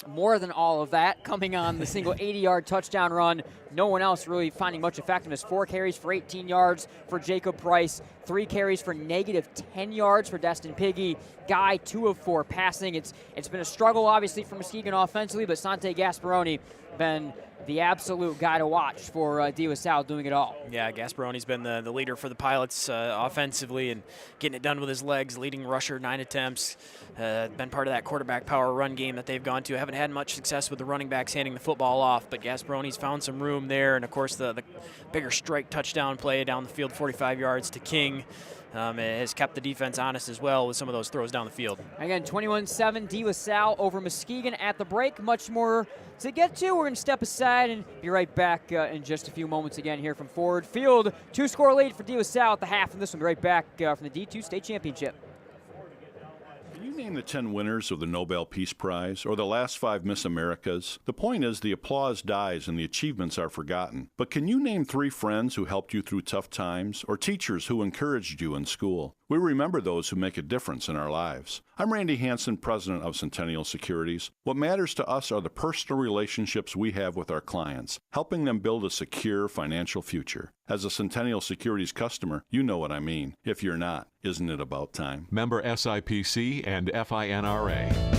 more than all of that coming on the single 80-yard touchdown run. No one else really finding much effectiveness. 4 carries for 18 yards for Jakob Price. 3 carries for negative 10 yards for Destin Piggy. Guy, 2 of 4 passing. It's been a struggle, obviously, for Muskegon offensively, but Sante Gasperoni been the absolute guy to watch for Salle doing it all. Yeah, Gasperoni's been the leader for the Pilots offensively and getting it done with his legs, leading rusher, 9 attempts. Been part of that quarterback power run game that they've gone to. Haven't had much success with the running backs handing the football off, but Gasperoni's found some room there. And, of course, the bigger strike touchdown play down the field, 45 yards to King. Has kept the defense honest as well with some of those throws down the field. Again, 21-7, Salle over Muskegon at the break. Much more to get to. We're going to step aside and be right back in just a few moments again here from Ford Field. 2-score lead for Salle at the half, and this one be right back from the D2 State Championship. Can you name the 10 winners of the Nobel Peace Prize or the last 5 Miss Americas? The point is the applause dies and the achievements are forgotten. But can you name 3 friends who helped you through tough times or teachers who encouraged you in school? We remember those who make a difference in our lives. I'm Randy Hansen, president of Centennial Securities. What matters to us are the personal relationships we have with our clients, helping them build a secure financial future. As a Centennial Securities customer, you know what I mean. If you're not, isn't it about time? Member SIPC and FINRA.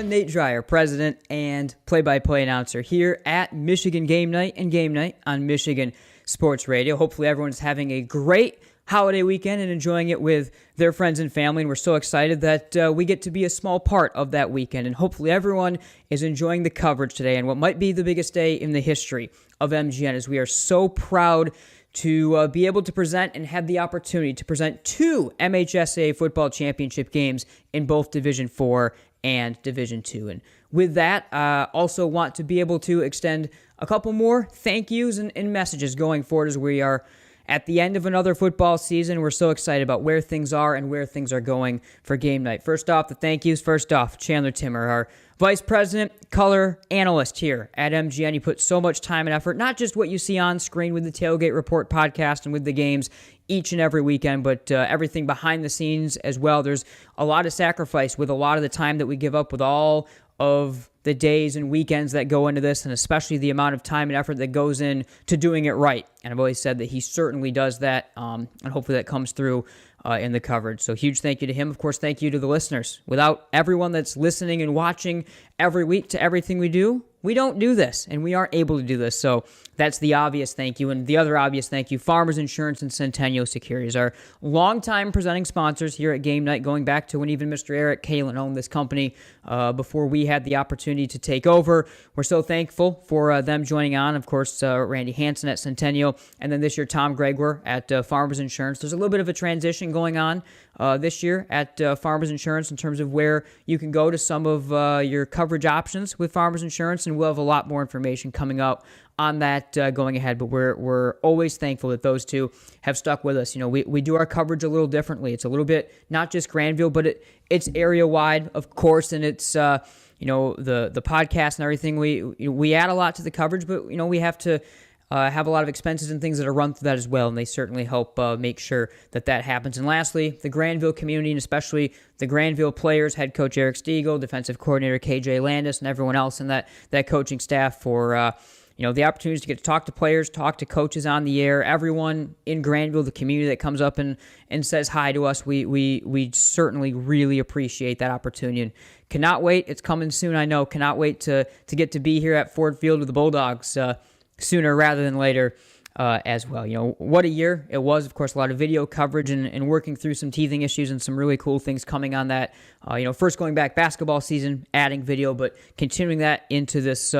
Nate Dreyer, president and play-by-play announcer here at Michigan Game Night and Game Night on Michigan Sports Radio. Hopefully everyone's having a great holiday weekend and enjoying it with their friends and family, and we're so excited that we get to be a small part of that weekend, and hopefully everyone is enjoying the coverage today and what might be the biggest day in the history of MGN, as we are so proud to be able to present and have the opportunity to present 2 MHSAA football championship games in both Division IV and Division II. And with that, also want to be able to extend a couple more thank yous and messages going forward as we are at the end of another football season. We're so excited about where things are and where things are going for game night. First off, the thank yous. First off, Chandler Timmer, our Vice President, color analyst here at MGN. He put so much time and effort, not just what you see on screen with the Tailgate Report podcast and with the games each and every weekend, but everything behind the scenes as well. There's a lot of sacrifice with a lot of the time that we give up with all of the days and weekends that go into this, and especially the amount of time and effort that goes in to doing it right. And I've always said that he certainly does that, and hopefully that comes through in the coverage. So huge thank you to him. Of course, thank you to the listeners. Without everyone that's listening and watching every week to everything we do, we don't do this, and we aren't able to do this. So that's the obvious thank you. And the other obvious thank you, Farmers Insurance and Centennial Securities, our longtime presenting sponsors here at Game Night, going back to when even Mr. Eric Kalin owned this company before we had the opportunity to take over. We're so thankful for them joining on. Of course, Randy Hansen at Centennial, and then this year, Tom Gregor at Farmers Insurance. There's a little bit of a transition going on this year at Farmers Insurance in terms of where you can go to some of your coverage options with Farmers Insurance, and we'll have a lot more information coming up on that going ahead, but we're always thankful that those two have stuck with us. You know, we do our coverage a little differently. It's a little bit not just Granville, but it's area wide, of course, and it's the podcast and everything. We add a lot to the coverage, but we have to have a lot of expenses and things that are run through that as well, and they certainly help make sure that happens. And lastly, the Granville community, and especially the Granville players, head coach Eric Stiegel, defensive coordinator KJ Landis, and everyone else in that coaching staff for the opportunities to get to talk to players, talk to coaches on the air, everyone in Granville, the community that comes up and says hi to us. We certainly really appreciate that opportunity and cannot wait. It's coming soon, I know. Cannot wait to get to be here at Ford Field with the Bulldogs sooner rather than later as well. What a year it was. Of course, a lot of video coverage and working through some teething issues and some really cool things coming on that. First going back basketball season, adding video, but continuing that into this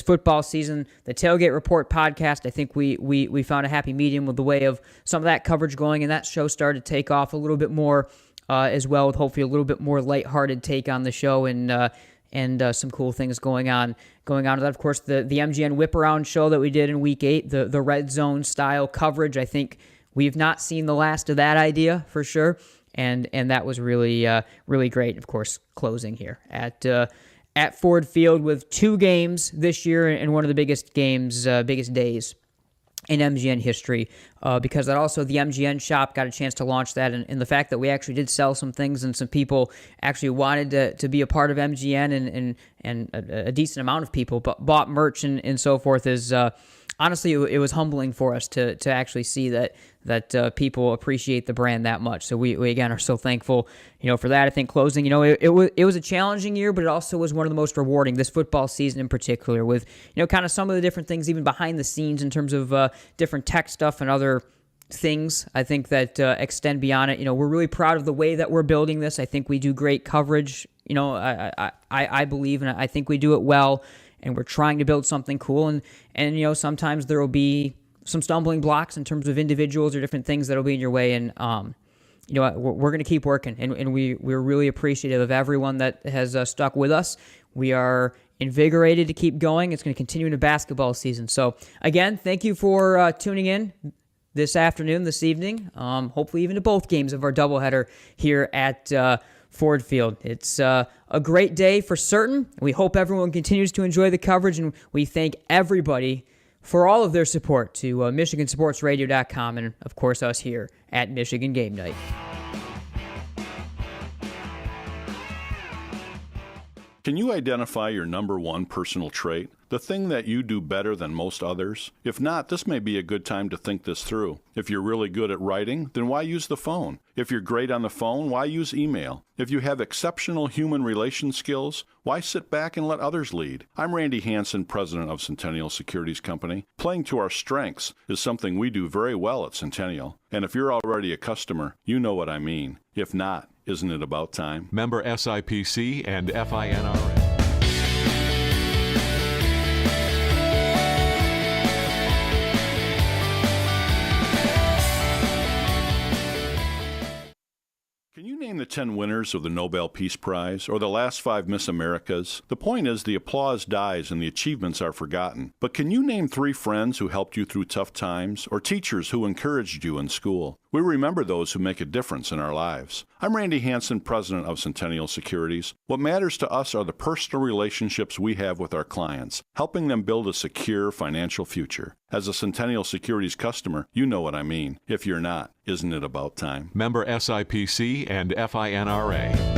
football season. The Tailgate Report podcast, I think we found a happy medium with the way of some of that coverage going, and that show started to take off a little bit more as well, with hopefully a little bit more lighthearted take on the show and some cool things going on with that. Of course, the MGN Whip Around show that we did in Week 8, the Red Zone style coverage. I think we've not seen the last of that idea for sure, and that was really really great. Of course, closing here at Ford Field with 2 games this year and one of the biggest games, biggest days in MGN history, because that also the MGN shop got a chance to launch that, and the fact that we actually did sell some things and some people actually wanted to be a part of MGN, and a decent amount of people bought merch and so forth is honestly it was humbling for us to actually see that people appreciate the brand that much. So we again are so thankful, for that. I think closing, it was a challenging year, but it also was one of the most rewarding, this football season in particular, with, kind of some of the different things even behind the scenes in terms of different tech stuff and other things, I think, that extend beyond it. We're really proud of the way that we're building this. I think we do great coverage, I believe, and I think we do it well, and we're trying to build something cool, and sometimes there will be some stumbling blocks in terms of individuals or different things that will be in your way, and we're going to keep working, and we're really appreciative of everyone that has stuck with us. We are invigorated to keep going. It's going to continue into basketball season. So again, thank you for tuning in this afternoon, this evening, hopefully even to both games of our doubleheader here at Ford Field. It's a great day for certain. We hope everyone continues to enjoy the coverage, and we thank everybody for all of their support to MichiganSportsRadio.com and, of course, us here at Michigan Game Night. Can you identify your number one personal trait? The thing that you do better than most others? If not, this may be a good time to think this through. If you're really good at writing, then why use the phone? If you're great on the phone, why use email? If you have exceptional human relation skills, why sit back and let others lead? I'm Randy Hansen, president of Centennial Securities Company. Playing to our strengths is something we do very well at Centennial. And if you're already a customer, you know what I mean. If not, isn't it about time? Member SIPC and FINRA. Can you name the 10 winners of the Nobel Peace Prize or the last 5 Miss Americas? The point is the applause dies and the achievements are forgotten. But can you name 3 friends who helped you through tough times or teachers who encouraged you in school? We remember those who make a difference in our lives. I'm Randy Hansen, president of Centennial Securities. What matters to us are the personal relationships we have with our clients, helping them build a secure financial future. As a Centennial Securities customer, you know what I mean. If you're not, isn't it about time? Member SIPC and FINRA.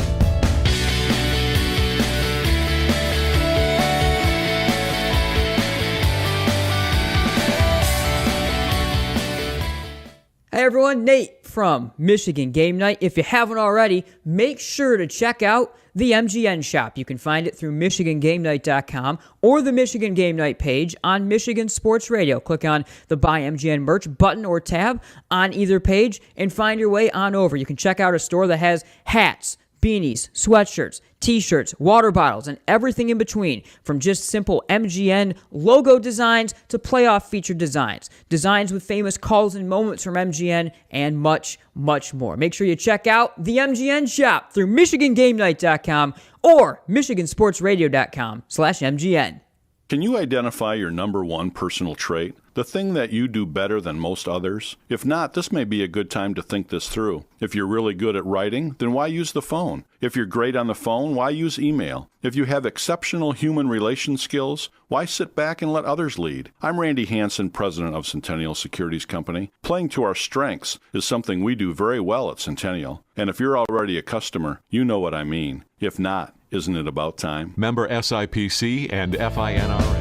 Hey everyone, Nate from Michigan Game Night. If you haven't already, make sure to check out the MGN shop. You can find it through MichiganGameNight.com or the Michigan Game Night page on Michigan Sports Radio. Click on the Buy MGN Merch button or tab on either page and find your way on over. You can check out a store that has hats, beanies, sweatshirts, t-shirts, water bottles, and everything in between, from just simple MGN logo designs to playoff featured designs, designs with famous calls and moments from MGN, and much, much more. Make sure you check out the MGN shop through MichiganGameNight.com or MichiganSportsRadio.com/MGN. Can you identify your number one personal trait? The thing that you do better than most others? If not, this may be a good time to think this through. If you're really good at writing, then why use the phone? If you're great on the phone, why use email? If you have exceptional human relation skills, why sit back and let others lead? I'm Randy Hansen, president of Centennial Securities Company. Playing to our strengths is something we do very well at Centennial. And if you're already a customer, you know what I mean. If not, isn't it about time? Member SIPC and FINRA.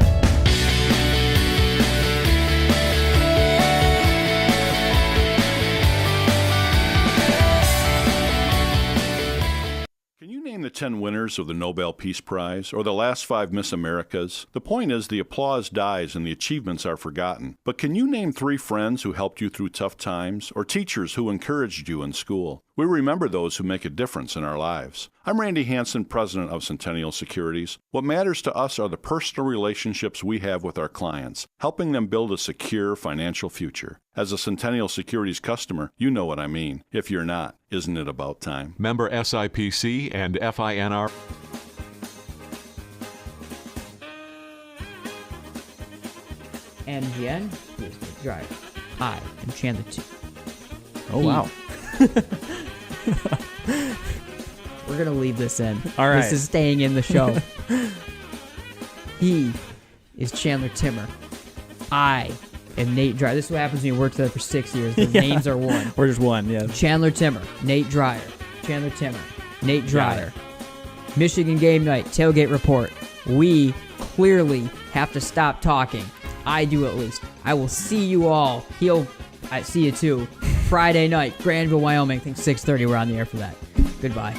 Name the 10 winners of the Nobel Peace Prize or the last 5 Miss Americas. The point is the applause dies and the achievements are forgotten. But can you name 3 friends who helped you through tough times or teachers who encouraged you in school? We remember those who make a difference in our lives. I'm Randy Hansen, president of Centennial Securities. What matters to us are the personal relationships we have with our clients, helping them build a secure financial future. As a Centennial Securities customer, you know what I mean. If you're not, isn't it about time? Member SIPC and FINRA. MGN, here's the driver. I am Chandler 2. Oh, wow. We're going to leave this in. All right. This is staying in the show. He is Chandler Timmer. I and Nate Dreyer. This is what happens when you work together for 6 years. The names are one. We're just one, yeah. Chandler Timmer, Nate Dreyer. Chandler Timmer, Nate Dreyer. Michigan game night, tailgate report. We clearly have to stop talking. I do at least. I will see you all. I see you too. Friday night, Granville, Wyoming. I think 6:30 we're on the air for that. Goodbye.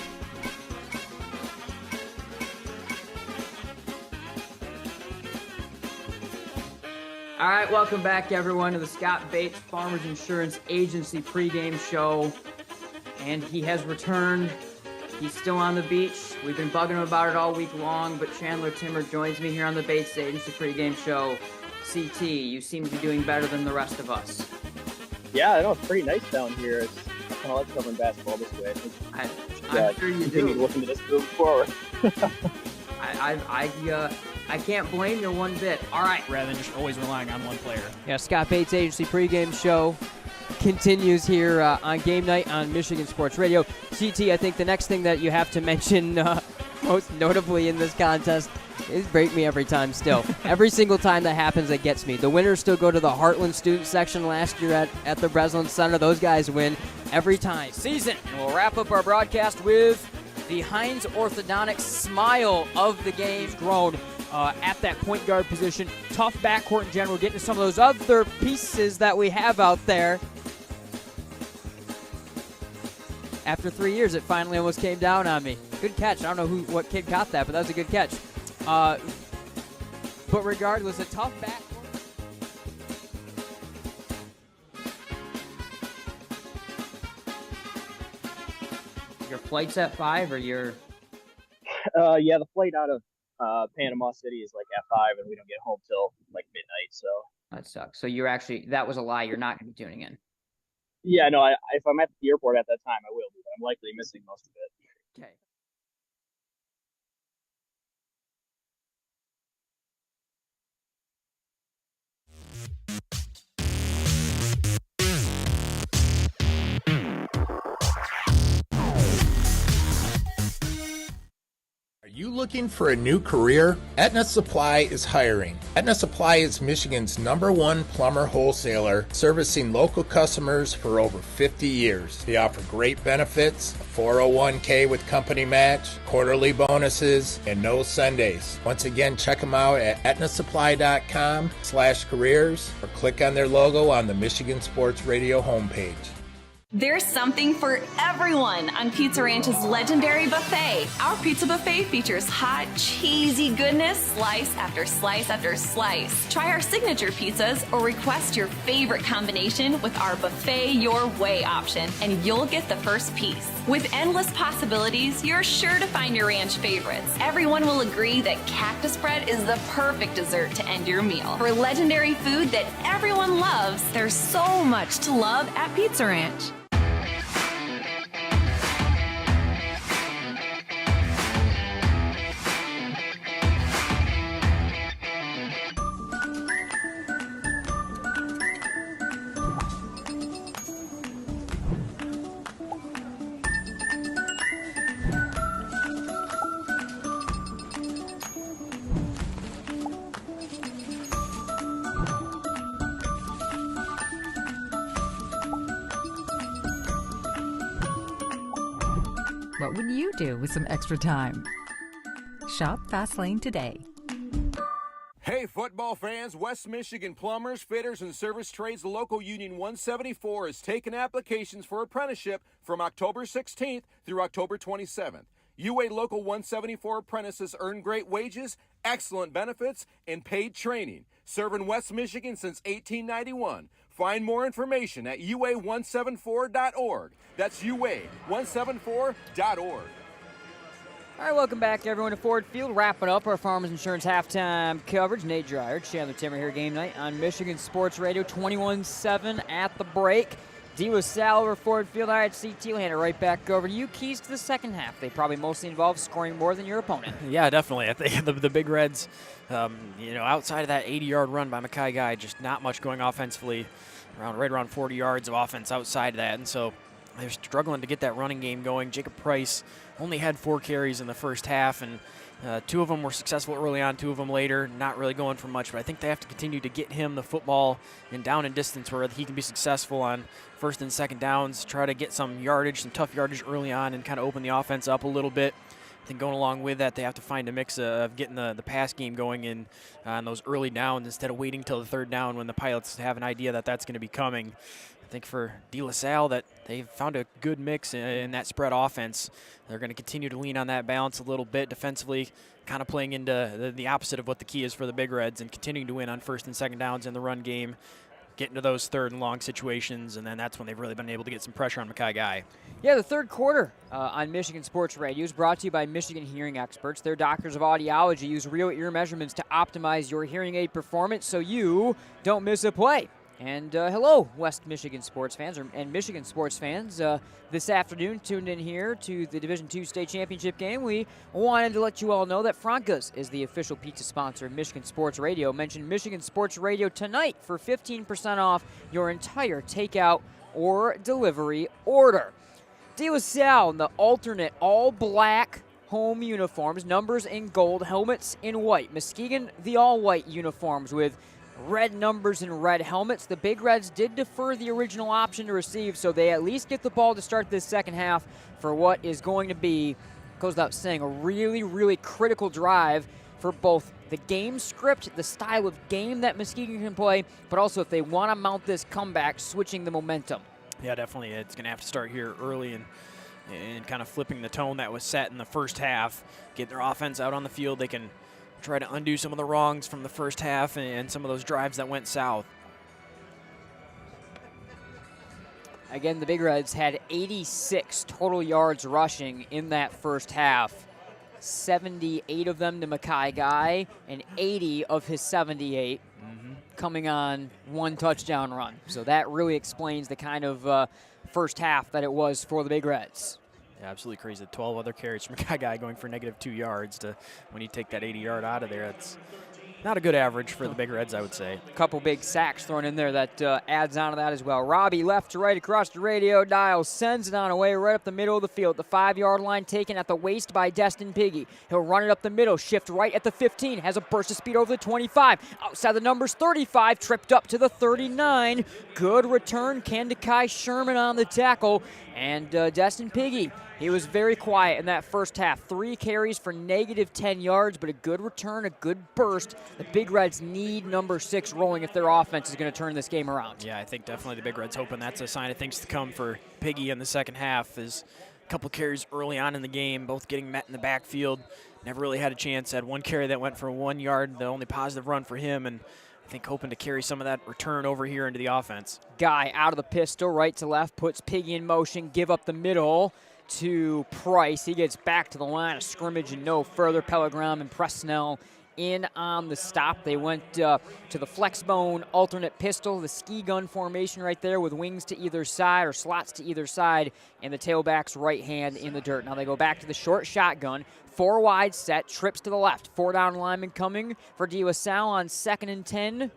All right, welcome back, everyone, to the Scott Bates Farmers Insurance Agency pregame show. And he has returned. He's still on the beach. We've been bugging him about it all week long, but Chandler Timmer joins me here on the Bates Agency pregame show. CT, you seem to be doing better than the rest of us. Yeah, I know, it's pretty nice down here. I kind of like covering basketball this way. I'm sure you do. Looking to this moving forward. I can't blame you one bit. All right. Rather than just always relying on one player. Yeah, Scott Bates Agency pregame show continues here on game night on Michigan Sports Radio. CT, I think the next thing that you have to mention most notably in this contest is break me every time still. Every single time that happens, it gets me. The winners still go to the Heartland student section last year at the Breslin Center. Those guys win every time. Season. And we'll wrap up our broadcast with the Heinz Orthodontics smile of the game. Grown at that point guard position. Tough backcourt in general. Getting to some of those other pieces that we have out there. After 3 years, it finally almost came down on me. Good catch. I don't know what kid caught that, but that was a good catch. But regardless, a tough backcourt. Your flight's at 5 or your... Yeah, the flight out of Panama City is like at 5, and we don't get home till like midnight, so. That sucks. So you're actually, that was a lie. You're not going to be tuning in. Yeah, no, if I'm at the airport at that time, I will be, but I'm likely missing most of it. Okay. Are you looking for a new career? Aetna Supply is hiring. Aetna Supply is Michigan's #1 plumber wholesaler, servicing local customers for over 50 years. They offer great benefits, a 401k with company match, quarterly bonuses, and no Sundays. Once again, check them out at aetnasupply.com/careers or click on their logo on the Michigan Sports Radio homepage. There's something for everyone on Pizza Ranch's legendary buffet. Our pizza buffet features hot, cheesy goodness, slice after slice after slice. Try our signature pizzas or request your favorite combination with our Buffet Your Way option, and you'll get the first piece. With endless possibilities, you're sure to find your ranch favorites. Everyone will agree that cactus bread is the perfect dessert to end your meal. For legendary food that everyone loves, there's so much to love at Pizza Ranch. What would you do with some extra time? Shop Fastlane today. Hey, football fans, West Michigan plumbers, fitters, and service trades local union 174 is taking applications for apprenticeship from October 16th through October 27th. UA Local 174 apprentices earn great wages, excellent benefits, and paid training. Serving West Michigan since 1891. Find more information at ua174.org. That's ua174.org. All right, welcome back, everyone, to Ford Field. Wrapping up our Farmers Insurance halftime coverage. Nate Dreyer, Chandler Timmer here game night on Michigan Sports Radio, 21-7 at the break. D was Salle over Ford Field. All right, CT will hand it right back over to you. Keys to the second half. They probably mostly involve scoring more than your opponent. Yeah, definitely. I think the Big Reds, outside of that 80-yard run by Mackay Guy, just not much going offensively, right around 40 yards of offense outside of that. And so they're struggling to get that running game going. Jakob Price only had 4 carries in the first half, and 2 of them were successful early on, 2 of them later, not really going for much, but I think they have to continue to get him the football in down and distance where he can be successful on first and second downs, try to get some yardage, some tough yardage early on and kind of open the offense up a little bit. I think going along with that, they have to find a mix of getting the pass game going in on those early downs instead of waiting till the third down when the Pilots have an idea that that's going to be coming. I think for De La Salle that they've found a good mix in that spread offense. They're going to continue to lean on that balance a little bit defensively, kind of playing into the opposite of what the key is for the Big Reds and continuing to win on first and second downs in the run game, getting to those third and long situations, and then that's when they've really been able to get some pressure on Mackay Guy. Yeah, the third quarter on Michigan Sports Radio is brought to you by Michigan Hearing Experts. Their doctors of audiology use real ear measurements to optimize your hearing aid performance so you don't miss a play. And hello, West Michigan sports fans and Michigan sports fans. This afternoon, tuned in here to the Division II state championship game. We wanted to let you all know that Franca's is the official pizza sponsor of Michigan Sports Radio. Mention Michigan Sports Radio tonight for 15% off your entire takeout or delivery order. De La Salle in the alternate all-black home uniforms, numbers in gold, helmets in white. Muskegon, the all-white uniforms with red numbers and red helmets. The Big Reds did defer the original option to receive, so they at least get the ball to start this second half for what is going to be, goes without saying, a really, really critical drive for both the game script, the style of game that Muskegon can play, but also if they want to mount this comeback, switching the momentum. Yeah, definitely. It's going to have to start here early and kind of flipping the tone that was set in the first half, get their offense out on the field. They can try to undo some of the wrongs from the first half and some of those drives that went south. Again, the Big Reds had 86 total yards rushing in that first half. 78 of them to Mackay Guy, and 80 of his 78 coming on one touchdown run. So that really explains the kind of first half that it was for the Big Reds. Yeah, absolutely crazy. 12 other carries from Mackay Guy going for -2 yards to when you take that 80-yard out of there. That's not a good average for the Big Reds, I would say. A couple big sacks thrown in there that adds on to that as well. Robbie left to right across the radio dial, sends it on away right up the middle of the field. The 5-yard line taken at the waist by Destin Piggy. He'll run it up the middle, shift right at the 15, has a burst of speed over the 25. Outside the numbers, 35, tripped up to the 39. Good return, Kandakai Sherman on the tackle. And Destin Piggy, he was very quiet in that first half. 3 carries for -10 yards, but a good return, a good burst. The Big Reds need number 6 rolling if their offense is going to turn this game around. Yeah, I think definitely the Big Reds hoping that's a sign of things to come for Piggy in the second half. Is a couple carries early on in the game, both getting met in the backfield. Never really had a chance. Had 1 carry that went for 1 yard, the only positive run for him, and I think hoping to carry some of that return over here into the offense. Guy out of the pistol, right to left, puts Piggy in motion, give up the middle to Price. He gets back to the line of scrimmage and no further. Pellegrim and Presnell in on the stop. They went to the flex bone alternate pistol, the ski gun formation right there with wings to either side or slots to either side, and the tailback's right hand in the dirt. Now they go back to the short shotgun. 4 wide set, trips to the left. 4 down lineman coming for De La Salle on 2nd and 10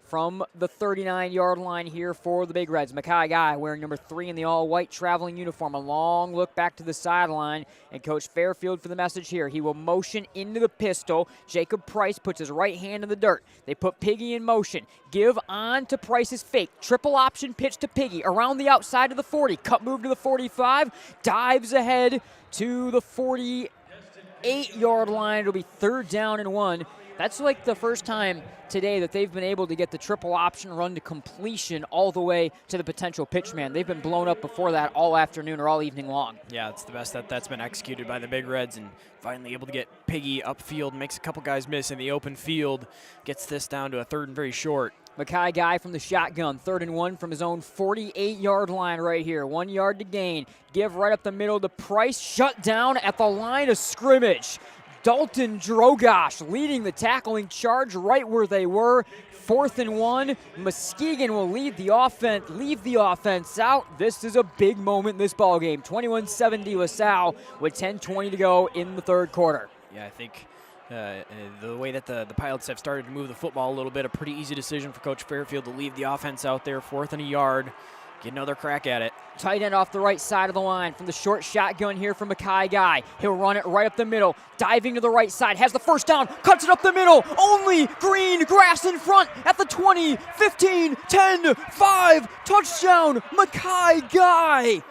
from the 39-yard line here for the Big Reds. Mackay Guy wearing number 3 in the all-white traveling uniform. A long look back to the sideline, and Coach Fairfield for the message here. He will motion into the pistol. Jakob Price puts his right hand in the dirt. They put Piggy in motion. Give on to Price's fake. Triple option pitch to Piggy around the outside of the 40. Cut move to the 45. Dives ahead to the 48-yard line. It'll be 3rd down and 1. That's like the first time today that they've been able to get the triple option run to completion all the way to the potential pitch man. They've been blown up before that all afternoon or all evening long. Yeah, it's the best that's been executed by the Big Reds, and finally able to get Piggy upfield, makes a couple guys miss in the open field, gets this down to a 3rd and very short. Mackay Guy from the shotgun, 3rd and 1 from his own 48-yard line right here. 1 yard to gain. Give right up the middle to Price. Shut down at the line of scrimmage. Dalton Drogosh leading the tackling charge right where they were. 4th and 1. Muskegon will leave the offense out. This is a big moment in this ballgame. 21-7 De La Salle with 10:20 to go in the 3rd quarter. Yeah, I think the way that the Pilots have started to move the football a little bit, a pretty easy decision for Coach Fairfield to leave the offense out there. 4th and a yard. Get another crack at it. Tight end off the right side of the line from the short shotgun here from Mackay Guy. He'll run it right up the middle, diving to the right side, has the first down, cuts it up the middle. Only green grass in front at the 20, 15, 10, 5. Touchdown, Mackay Guy.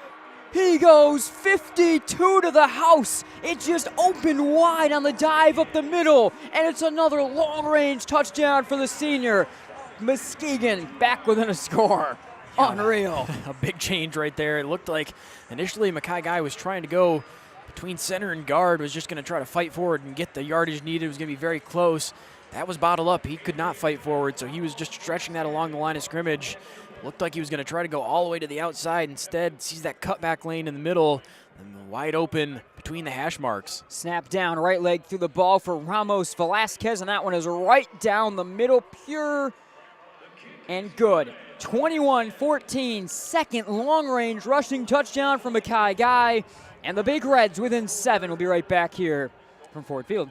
He goes 52 to the house. It just opened wide on the dive up the middle, and it's another long-range touchdown for the senior. Muskegon back within a score. Unreal. A big change right there. It looked like initially Mackay Guy was trying to go between center and guard, was just going to try to fight forward and get the yardage needed. It was going to be very close. That was bottled up. He could not fight forward, so he was just stretching that along the line of scrimmage. Looked like he was going to try to go all the way to the outside. Instead, sees that cutback lane in the middle and wide open between the hash marks. Snap down, right leg through the ball for Ramos Velasquez, and that one is right down the middle, pure and good. 21-14, second long-range rushing touchdown from Mackay Guy, and the Big Reds within 7. We'll be right back here from Ford Field.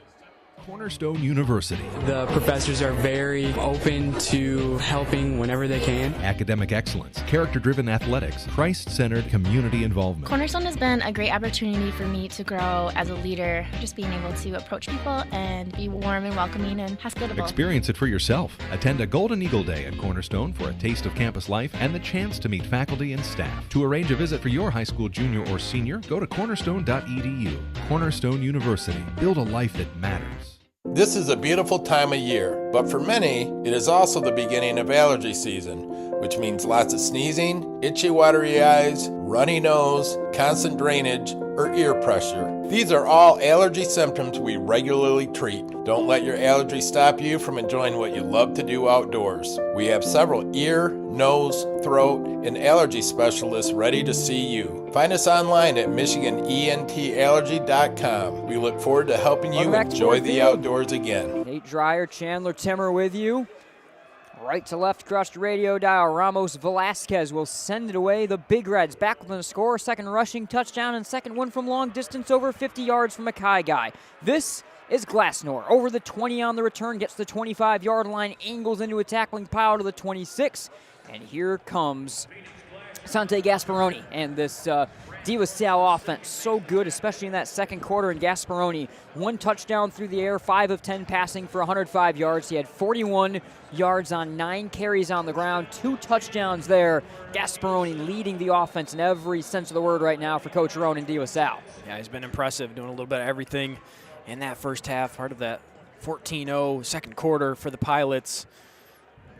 Cornerstone University. The professors are very open to helping whenever they can. Academic excellence, character-driven athletics, Christ-centered community involvement. Cornerstone has been a great opportunity for me to grow as a leader, just being able to approach people and be warm and welcoming and hospitable. Experience it for yourself. Attend a Golden Eagle Day at Cornerstone for a taste of campus life and the chance to meet faculty and staff. To arrange a visit for your high school junior or senior, go to cornerstone.edu. Cornerstone University. Build a life that matters. This is a beautiful time of year, but for many, it is also the beginning of allergy season, which means lots of sneezing, itchy, watery eyes, runny nose, constant drainage, or ear pressure. These are all allergy symptoms we regularly treat. Don't let your allergy stop you from enjoying what you love to do outdoors. We have several ear, nose, throat, and allergy specialists ready to see you. Find us online at MichiganENTallergy.com. We look forward to helping you enjoy the outdoors again. Nate Dreyer, Chandler Timmer with you. Right to left across the radio dial, Ramos Velasquez will send it away. The Big Reds back within a score, second rushing touchdown and second one from long distance over 50 yards from Mackay Guy. This is Glassnor. Over the 20 on the return, gets the 25-yard line, angles into a tackling pile to the 26. And here comes Sante Gasperoni and this Salle offense. So good, especially in that second quarter. And Gasperoni, 1 touchdown through the air, 5 of 10 passing for 105 yards. He had 41 yards on 9 carries on the ground, 2 touchdowns there. Gasperoni leading the offense in every sense of the word right now for Coach Rohn and Salle. Yeah, he's been impressive, doing a little bit of everything in that first half. Part of that 14-0 second quarter for the Pilots.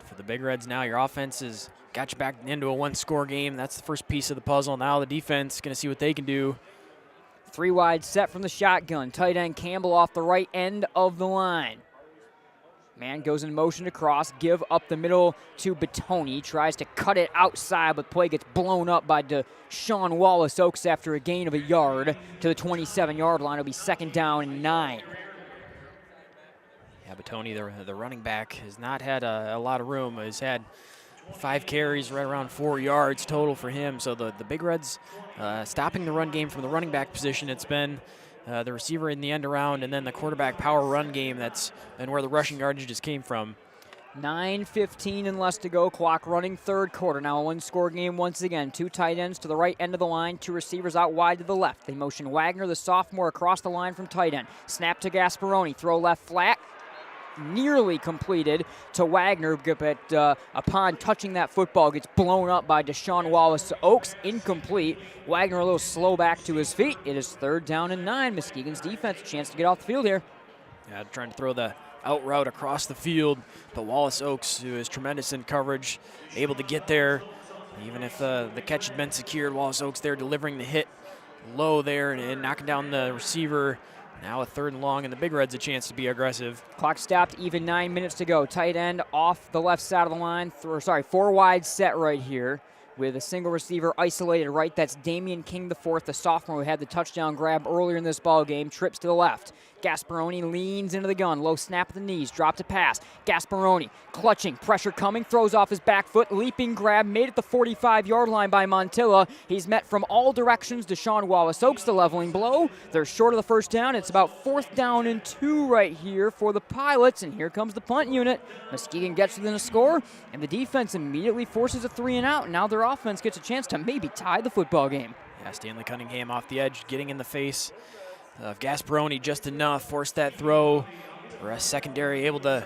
For the Big Reds now, your offense has got you back into a 1-score game. That's the first piece of the puzzle. Now the defense going to see what they can do. 3 wide set from the shotgun. Tight end Campbell off the right end of the line. Man goes in motion to cross, give up the middle to Batoni. Tries to cut it outside, but play gets blown up by Deshaun Wallace-Oaks after a gain of a yard to the 27-yard line. It'll be second down and 9. Yeah, Batoni, the running back, has not had a lot of room. He's had 5 carries, right around 4 yards total for him. So the Big Reds stopping the run game from the running back position. It's been the receiver in the end around, and then the quarterback power run game. That's and where the rushing yardage just came from. 9:15 and less to go. Clock running, third quarter. Now a 1-score game once again. 2 tight ends to the right end of the line, 2 receivers out wide to the left. They motion Wagner, the sophomore, across the line from tight end. Snap to Gasperoni. Throw left flat. Nearly completed to Wagner, but upon touching that football, gets blown up by Deshaun Wallace-Oaks. Incomplete. Wagner a little slow back to his feet. It is third down and 9. Muskegon's defense a chance to get off the field here. Yeah, trying to throw the out route across the field, but Wallace-Oaks, who is tremendous in coverage, able to get there. Even if the catch had been secured, Wallace-Oaks there delivering the hit low there and knocking down the receiver. Now a third and long, and the Big Reds a chance to be aggressive. Clock stopped, even 9 minutes to go. Tight end off the left side of the line. 4 wide set right here with a single receiver isolated right. That's Damion King IV, the sophomore who had the touchdown grab earlier in this ball game. Trips to the left. Gasperoni leans into the gun. Low snap at the knees. Drop to pass. Gasperoni clutching. Pressure coming. Throws off his back foot. Leaping grab. Made at the 45-yard line by Montilla. He's met from all directions. Deshaun Wallace-Oaks, the leveling blow. They're short of the first down. It's about 4th down and 2 right here for the Pilots. And here comes the punt unit. Muskegon gets within a score. And the defense immediately forces a 3-and-out. Now their offense gets a chance to maybe tie the football game. Yeah, Stanley Cunningham off the edge, getting in the face of Gasperoni just enough, forced that throw. Rest secondary able to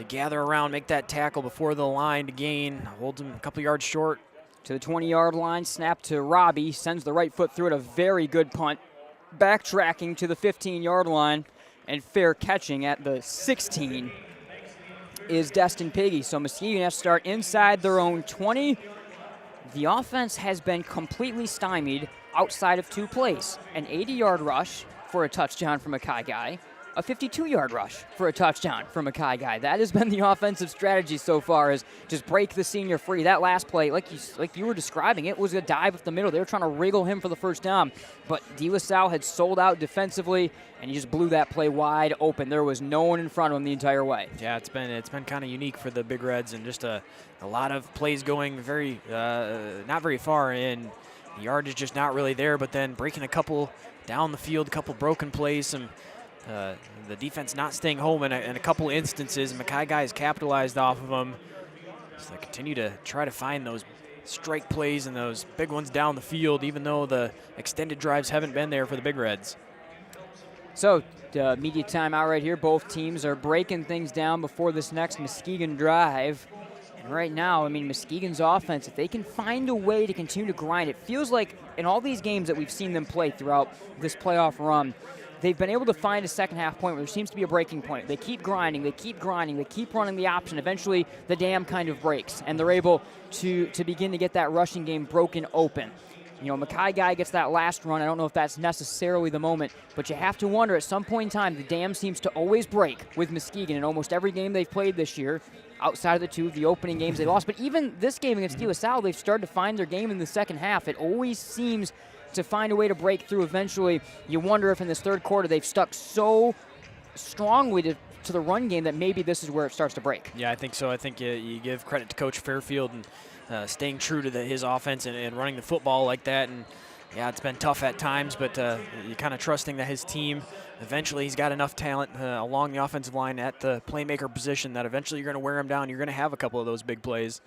gather around, make that tackle before the line to gain. Holds him a couple yards short. To the 20-yard line, snap to Robbie, sends the right foot through it, a very good punt. Backtracking to the 15-yard line, and fair catching at the 16 is Destin Piggy. So Muskegon has to start inside their own 20. The offense has been completely stymied outside of 2 plays. An 80-yard rush for a touchdown from a Kai guy, a 52-yard rush for a touchdown from a Kai guy. That has been the offensive strategy so far, is just break the senior free. That last play, like you were describing, it was a dive up the middle. They were trying to wriggle him for the first down, but De La Salle had sold out defensively, and he just blew that play wide open. There was no one in front of him the entire way. Yeah, it's been kind of unique for the Big Reds, and just a lot of plays going not very far in. The yard is just not really there, but then breaking a couple down the field, a couple broken plays, the defense not staying home in a couple instances. Mackay guys capitalized off of them. So they continue to try to find those strike plays and those big ones down the field, even though the extended drives haven't been there for the Big Reds. So media timeout right here. Both teams are breaking things down before this next Muskegon drive. And right now, I mean, Muskegon's offense, if they can find a way to continue to grind, it feels like in all these games that we've seen them play throughout this playoff run, they've been able to find a second half point where there seems to be a breaking point. They keep grinding, they keep running the option. Eventually, the dam kind of breaks, and they're able to begin to get that rushing game broken open. You know, Mackay guy gets that last run. I don't know if that's necessarily the moment, but you have to wonder at some point in time, the dam seems to always break with Muskegon in almost every game they've played this year, outside of the 2 of the opening games they lost. But even this game against De La Salle, they've started to find their game in the second half. It always seems to find a way to break through eventually. You wonder if in this third quarter they've stuck so strongly to the run game that maybe this is where it starts to break. Yeah, I think so. I think you give credit to Coach Fairfield and staying true to his offense and running the football like that. And yeah, it's been tough at times, but you're kind of trusting that his team, eventually he's got enough talent along the offensive line at the playmaker position that eventually you're going to wear him down. You're going to have a couple of those big plays.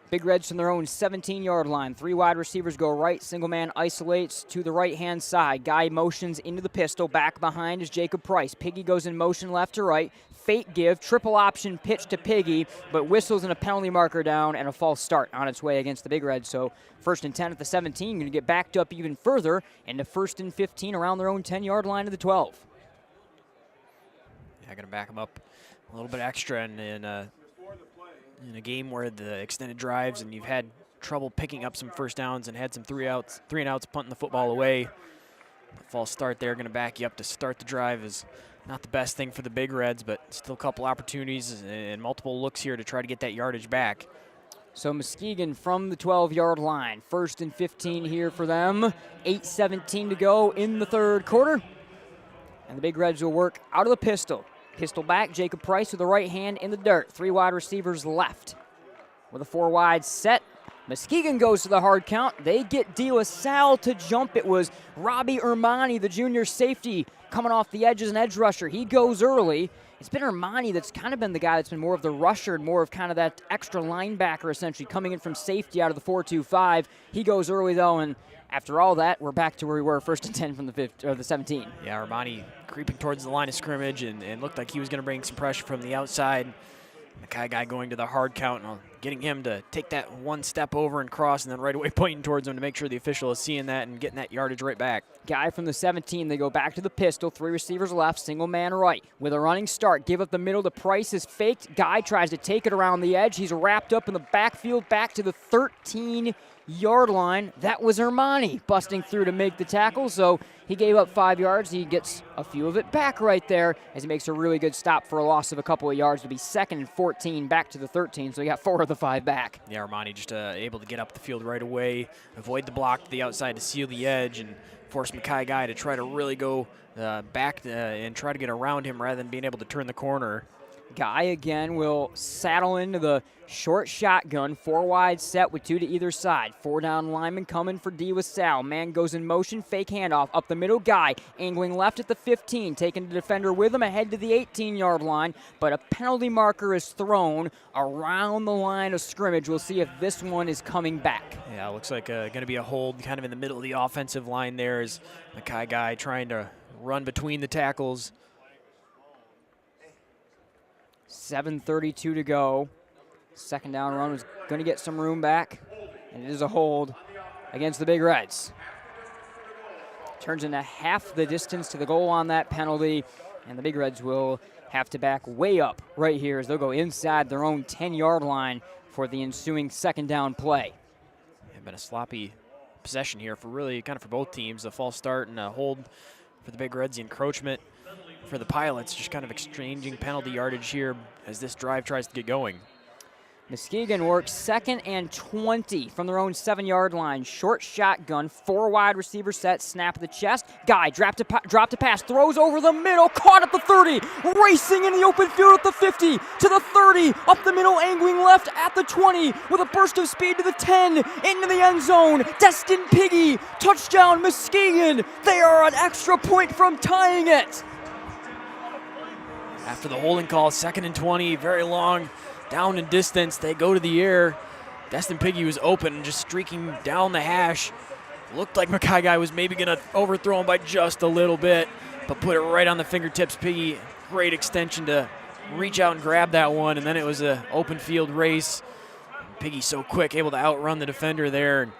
Big Reds from their own 17-yard line. 3 wide receivers go right. Single man isolates to the right-hand side. Guy motions into the pistol. Back behind is Jakob Price. Piggy goes in motion left to right. Fake give. Triple option pitch to Piggy, but whistles and a penalty marker down and a false start on its way against the Big Reds. So 1st and 10 at the 17. Going to get backed up even further into 1st and 15 around their own 10-yard line to the 12. Yeah, going to back them up a little bit extra in a game where the extended drives and you've had trouble picking up some first downs and had some 3-and-outs punting the football away. The false start there going to back you up to start the drive is not the best thing for the Big Reds, but still a couple opportunities and multiple looks here to try to get that yardage back. So Muskegon from the 12-yard line. 1st and 15 here for them. 8:17 to go in the third quarter. And the Big Reds will work out of the pistol. Pistol back, Jakob Price with the right hand in the dirt. 3 wide receivers left. With a 4 wide set, Muskegon goes to the hard count. They get De La Salle to jump. It was Robbie Ermani, the junior safety, coming off the edge as an edge rusher. He goes early. It's been Ermani that's kind of been the guy that's been more of the rusher and more of kind of that extra linebacker, essentially, coming in from safety out of the 4-2-5. He goes early, though, and after all that, we're back to where we were 1st and 10 from the 17. Yeah, Ermani creeping towards the line of scrimmage and looked like he was going to bring some pressure from the outside. Mackay guy going to the hard count and getting him to take that one step over and cross and then right away pointing towards him to make sure the official is seeing that and getting that yardage right back. Guy from the 17, they go back to the pistol. 3 receivers left, single man right. With a running start, give up the middle to Price is faked. Guy tries to take it around the edge. He's wrapped up in the backfield back to the 13-yard line. That was Ermani busting through to make the tackle, so He gave up 5 yards. He gets a few of it back right there as he makes a really good stop for a loss of a couple of yards to be 2nd and 14 back to the 13. So he got 4 of the 5 back. Yeah, Armani just able to get up the field right away, avoid the block to the outside to seal the edge, and force Mackay Guy to try to really go back and try to get around him rather than being able to turn the corner. Guy again will saddle into the short shotgun, 4 wide set with 2 to either side. 4 down lineman coming for D with Salle. Man goes in motion, fake handoff up the middle. Guy angling left at the 15, taking the defender with him ahead to the 18-yard line, but a penalty marker is thrown around the line of scrimmage. We'll see if this one is coming back. Yeah, it looks like going to be a hold kind of in the middle of the offensive line there as Mackay Guy trying to run between the tackles. 7:32 to go. Second down run was going to get some room back, and it is a hold against the Big Reds. Turns into half the distance to the goal on that penalty, and the Big Reds will have to back way up right here as they'll go inside their own 10-yard line for the ensuing second down play. It's been a sloppy possession here for really kind of for both teams. A false start and a hold for the Big Reds, the encroachment for the Pilots, just kind of exchanging penalty yardage here as this drive tries to get going. Muskegon works 2nd and 20 from their own 7-yard line. Short shotgun, 4 wide receiver set, snap of the chest. Guy dropped a pass, throws over the middle, caught at the 30, racing in the open field at the 50, to the 30, up the middle, angling left at the 20, with a burst of speed to the 10, into the end zone. Destin Piggy, touchdown Muskegon. They are an extra point from tying it. After the holding call, 2nd and 20, very long, down in distance. They go to the air. Destin Piggy was open, just streaking down the hash. Looked like Mackay Guy was maybe going to overthrow him by just a little bit, but put it right on the fingertips. Piggy, great extension to reach out and grab that one, and then it was an open field race. Piggy so quick, able to outrun the defender there. And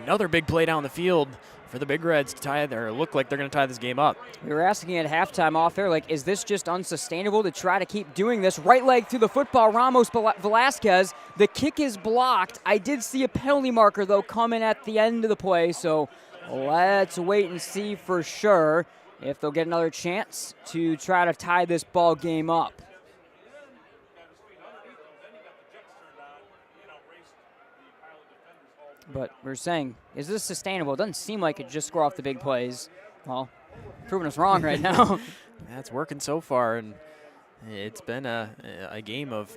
another big play down the field for the Big Reds to tie, or look like they're going to tie this game up. We were asking at halftime off air, like, is this just unsustainable to try to keep doing this? Right leg through the football, Ramos Velasquez. The kick is blocked. I did see a penalty marker, though, coming at the end of the play, so let's wait and see for sure if they'll get another chance to try to tie this ball game up. But we're saying, is this sustainable? It doesn't seem like it just score off the big plays. Well, proving us wrong right now. That's working so far, and it's been a game of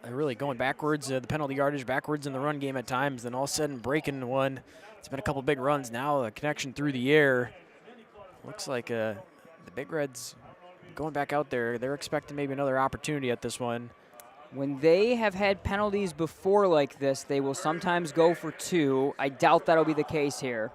really going backwards, the penalty yardage backwards in the run game at times, then all of a sudden breaking one. It's been a couple big runs now, a connection through the air. Looks like the Big Reds going back out there, they're expecting maybe another opportunity at this one. When they have had penalties before like this, they will sometimes go for 2. I doubt that'll be the case here.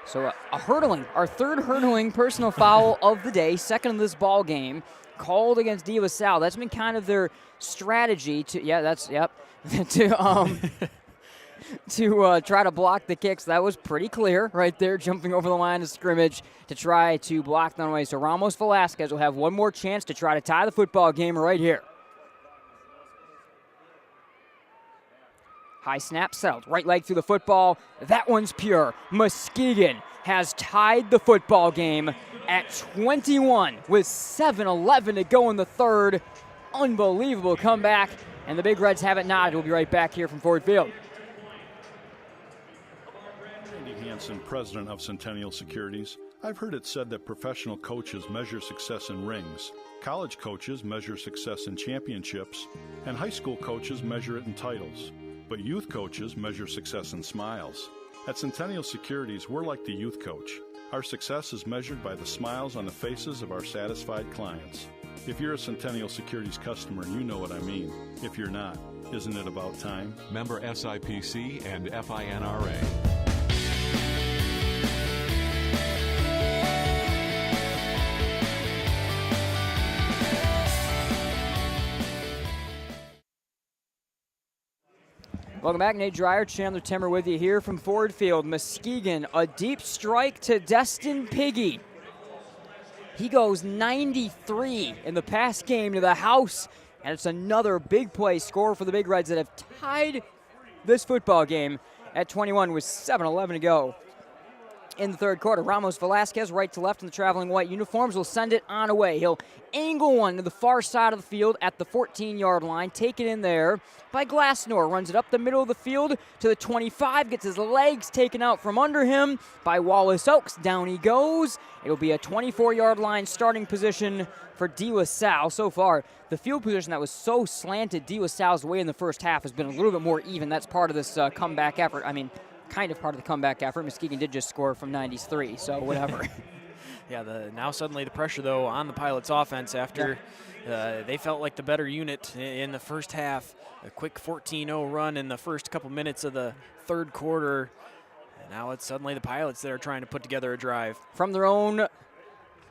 So a hurdling, our 3rd hurdling personal foul of the day, 2nd in this ball game, called against D with Salle. That's been kind of their strategy to, to try to block the kicks. That was pretty clear right there, jumping over the line of scrimmage to try to block them away. So Ramos Velasquez will have one more chance to try to tie the football game right here. High snap settled. Right leg through the football. That one's pure. Muskegon has tied the football game at 21 with 7:11 to go in the 3rd. Unbelievable comeback. And the Big Reds have it knotted. We'll be right back here from Ford Field. Hanson, president of Centennial Securities. I've heard it said that professional coaches measure success in rings, college coaches measure success in championships, and high school coaches measure it in titles. But youth coaches measure success in smiles. At Centennial Securities, we're like the youth coach. Our success is measured by the smiles on the faces of our satisfied clients. If you're a Centennial Securities customer, you know what I mean. If you're not, isn't it about time? Member SIPC and FINRA. Welcome back. Nate Dreyer, Chandler Timmer with you here from Ford Field. Muskegon, a deep strike to Destin Piggy. He goes 93 in the pass game to the house, and it's another big play score for the Big Reds that have tied this football game at 21 with 7:11 to go. in the third quarter. Ramos Velasquez, right to left in the traveling white uniforms, will send it on away. He'll angle one to the far side of the field at the 14-yard line. Taken in there by Glassnor. Runs it up the middle of the field to the 25. Gets his legs taken out from under him by Wallace Oaks. Down he goes. It'll be a 24-yard line starting position for Salle. So far, the field position that was so slanted Sal's way in the first half has been a little bit more even. That's part of this comeback effort. I mean, kind of part of the comeback effort. Muskegon did just score from 93, so whatever. Yeah, now suddenly the pressure, though, on the Pilots' offense after they felt like the better unit in the first half. A quick 14-0 run in the first couple minutes of the third quarter. And now it's suddenly the Pilots that are trying to put together a drive. From their own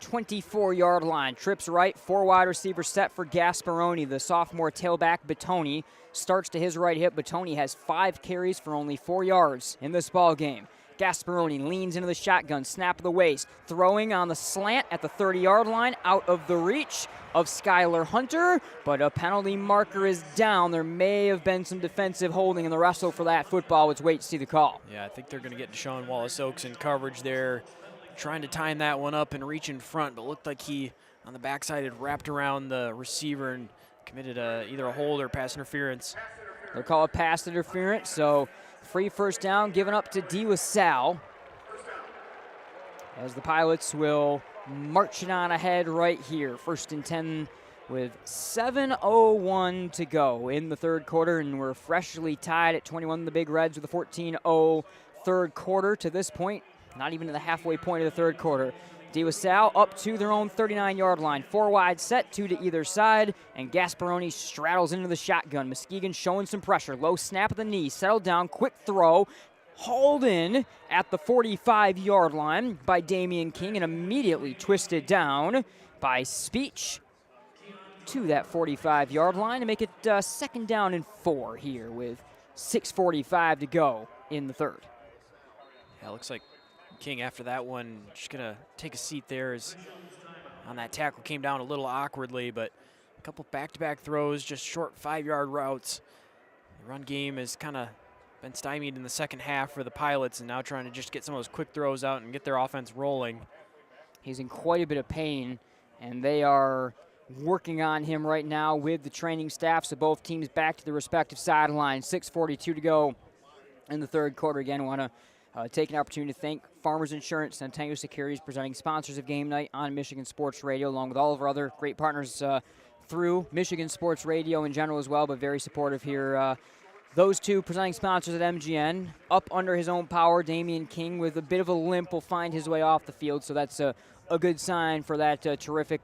24-yard line, trips right, 4 wide receivers set for Gasperoni. The sophomore tailback, Batoni, starts to his right hip. Batoni has 5 carries for only 4 yards in this ball game. Gasperoni leans into the shotgun, snap of the waist, throwing on the slant at the 30-yard line, out of the reach of Skylar Hunter, but a penalty marker is down. There may have been some defensive holding in the wrestle for that football. Let's wait to see the call. Yeah, I think they're going to get Deshaun Wallace-Oaks in coverage there, trying to time that one up and reach in front, but looked like he, on the backside, had wrapped around the receiver and committed either a hold or pass interference. They'll call it pass interference, so free first down given up to Salle, as the Pilots will march it on ahead right here. 1st and 10 with 7:01 to go in the third quarter, and we're freshly tied at 21. The Big Reds with a 14-0 third quarter to this point. Not even to the halfway point of the third quarter. Salle up to their own 39-yard line. 4 wide set, 2 to either side, and Gasperoni straddles into the shotgun. Muskegon showing some pressure. Low snap of the knee, settled down, quick throw, hauled in at the 45-yard line by Damion King, and immediately twisted down by Speech to that 45-yard line to make it 2nd down and 4 here with 6:45 to go in the third. Yeah, looks like King, after that one, just going to take a seat there as on that tackle. Came down a little awkwardly, but a couple back-to-back throws, just short 5-yard routes. The run game has kind of been stymied in the second half for the Pilots, and now trying to just get some of those quick throws out and get their offense rolling. He's in quite a bit of pain, and they are working on him right now with the training staff, so both teams back to the respective sidelines. 6:42 to go in the third quarter. Again, want to take an opportunity to thank Farmers Insurance, Sante Securities, presenting sponsors of Game Night on Michigan Sports Radio, along with all of our other great partners through Michigan Sports Radio in general as well, but very supportive here. Those two presenting sponsors at MGN. Up under his own power, Damion King with a bit of a limp will find his way off the field, so that's a good sign for that terrific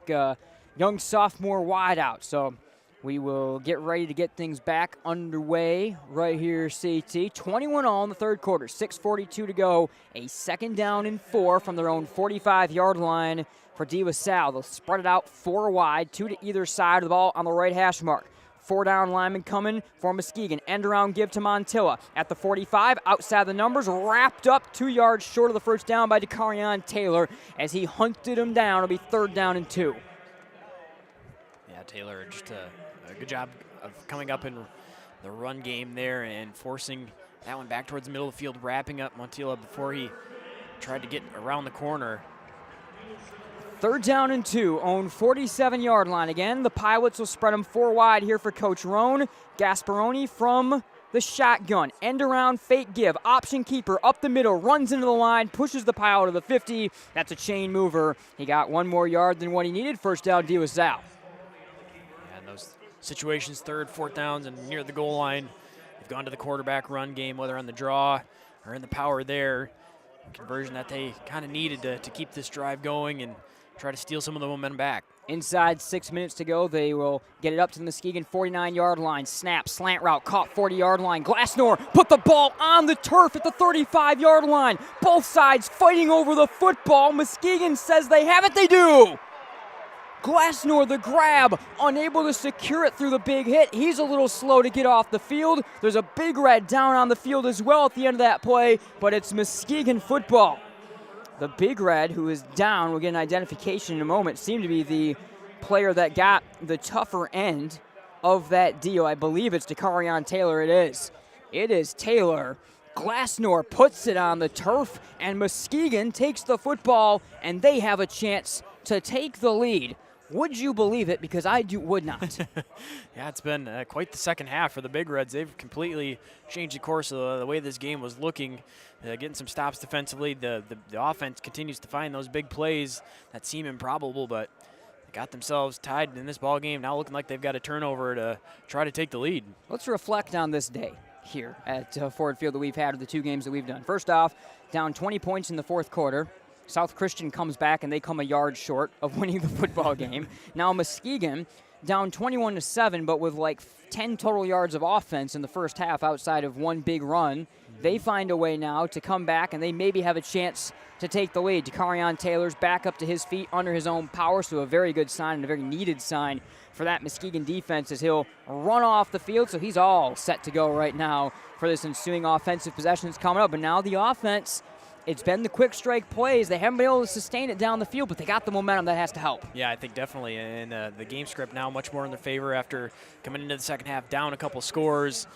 young sophomore wideout. So we will get ready to get things back underway right here, CT. 21-all in the third quarter, 6:42 to go. A 2nd down and 4 from their own 45-yard line for Salle. They'll spread it out 4 wide, 2 to either side of the ball on the right hash mark. 4 down linemen coming for Muskegon. End around give to Montilla at the 45. Outside the numbers, wrapped up 2 yards short of the first down by DaCarion Taylor as he hunted him down. It'll be 3rd down and 2. Yeah, Taylor just a good job of coming up in the run game there and forcing that one back towards the middle of the field, wrapping up Montilla before he tried to get around the corner. 3rd down and 2, own 47-yard line. Again, the Pilots will spread them 4 wide here for Coach Rohn. Gasperoni from the shotgun. End around, fake give. Option keeper up the middle, runs into the line, pushes the Pilot to the 50. That's a chain mover. He got 1 more yard than what he needed. First down, Salle. And those situations, 3rd, 4th downs, and near the goal line, they've gone to the quarterback run game, whether on the draw or in the power there. Conversion that they kind of needed to keep this drive going and try to steal some of the momentum back. Inside 6 minutes to go, they will get it up to the Muskegon 49-yard line. Snap, slant route, caught 40-yard line. Glassnor put the ball on the turf at the 35-yard line. Both sides fighting over the football. Muskegon says they have it. They do. Glassnor, the grab, unable to secure it through the big hit. He's a little slow to get off the field. There's a Big Red down on the field as well at the end of that play, but it's Muskegon football. The Big Red, who is down, we'll get an identification in a moment, seemed to be the player that got the tougher end of that deal. I believe it's DaCarion Taylor. It is. It is Taylor Glassnor puts it on the turf, and Muskegon takes the football, and they have a chance to take the lead. Would you believe it? Because I would not. Yeah, it's been quite the second half for the Big Reds. They've completely changed the course of the way this game was looking, getting some stops defensively. The offense continues to find those big plays that seem improbable, but they got themselves tied in this ball game. Now looking like they've got a turnover to try to take the lead. Let's reflect on this day here at Ford Field that we've had of the two games that we've done. First off, down 20 points in the fourth quarter. South Christian comes back and they come a yard short of winning the football game. Now Muskegon down 21-7, but with like 10 total yards of offense in the first half outside of one big run. They find a way now to come back and they maybe have a chance to take the lead. DaCarion Taylor's back up to his feet under his own power, so a very good sign and a very needed sign for that Muskegon defense as he'll run off the field. So he's all set to go right now for this ensuing offensive possession that's coming up. But now the offense, it's been the quick strike plays. They haven't been able to sustain it down the field, but they got the momentum. That has to help. Yeah, I think definitely. And the game script now much more in their favor after coming into the second half down a couple scores.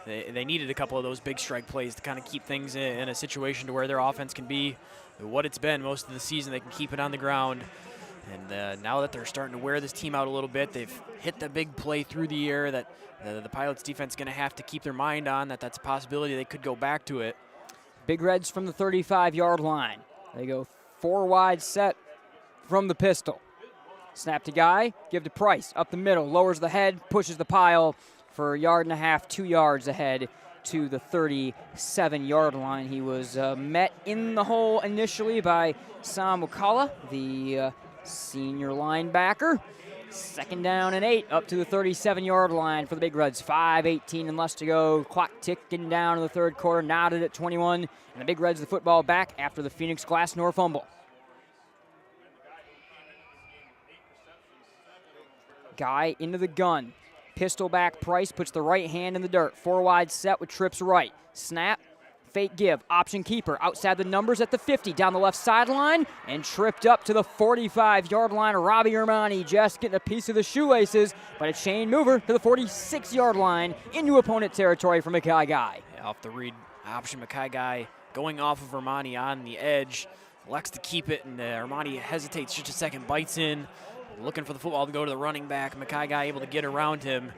They needed a couple of those big strike plays to kind of keep things in a situation to where their offense can be what it's been most of the season. They can keep it on the ground. And now that they're starting to wear this team out a little bit, they've hit the big play through the air that the Pilots defense is going to have to keep their mind on, that's a possibility they could go back to it. Big Reds from the 35-yard line. They go 4 wide set from the pistol. Snap to Guy, give to Price, up the middle, lowers the head, pushes the pile for a yard and a half, 2 yards ahead to the 37-yard line. He was met in the hole initially by Sam Mukala, the senior linebacker. Second down and 8 up to the 37-yard line for the Big Reds. 5:18 and less to go. Clock ticking down in the third quarter. Knotted at 21. And the Big Reds the football back after the Phoenix Glassnor fumble. Guy into the gun. Pistol back. Price puts the right hand in the dirt. 4 wide set with trips right. Snap. Fake give, option keeper, outside the numbers at the 50, down the left sideline, and tripped up to the 45-yard line. Robbie Armani just getting a piece of the shoelaces, but a chain mover to the 46-yard line into opponent territory for Mackay Guy. Yeah, off the read option, Mackay Guy going off of Armani on the edge, elects to keep it, and Armani hesitates just a second, bites in, looking for the football to go to the running back. Mackay Guy able to get around him.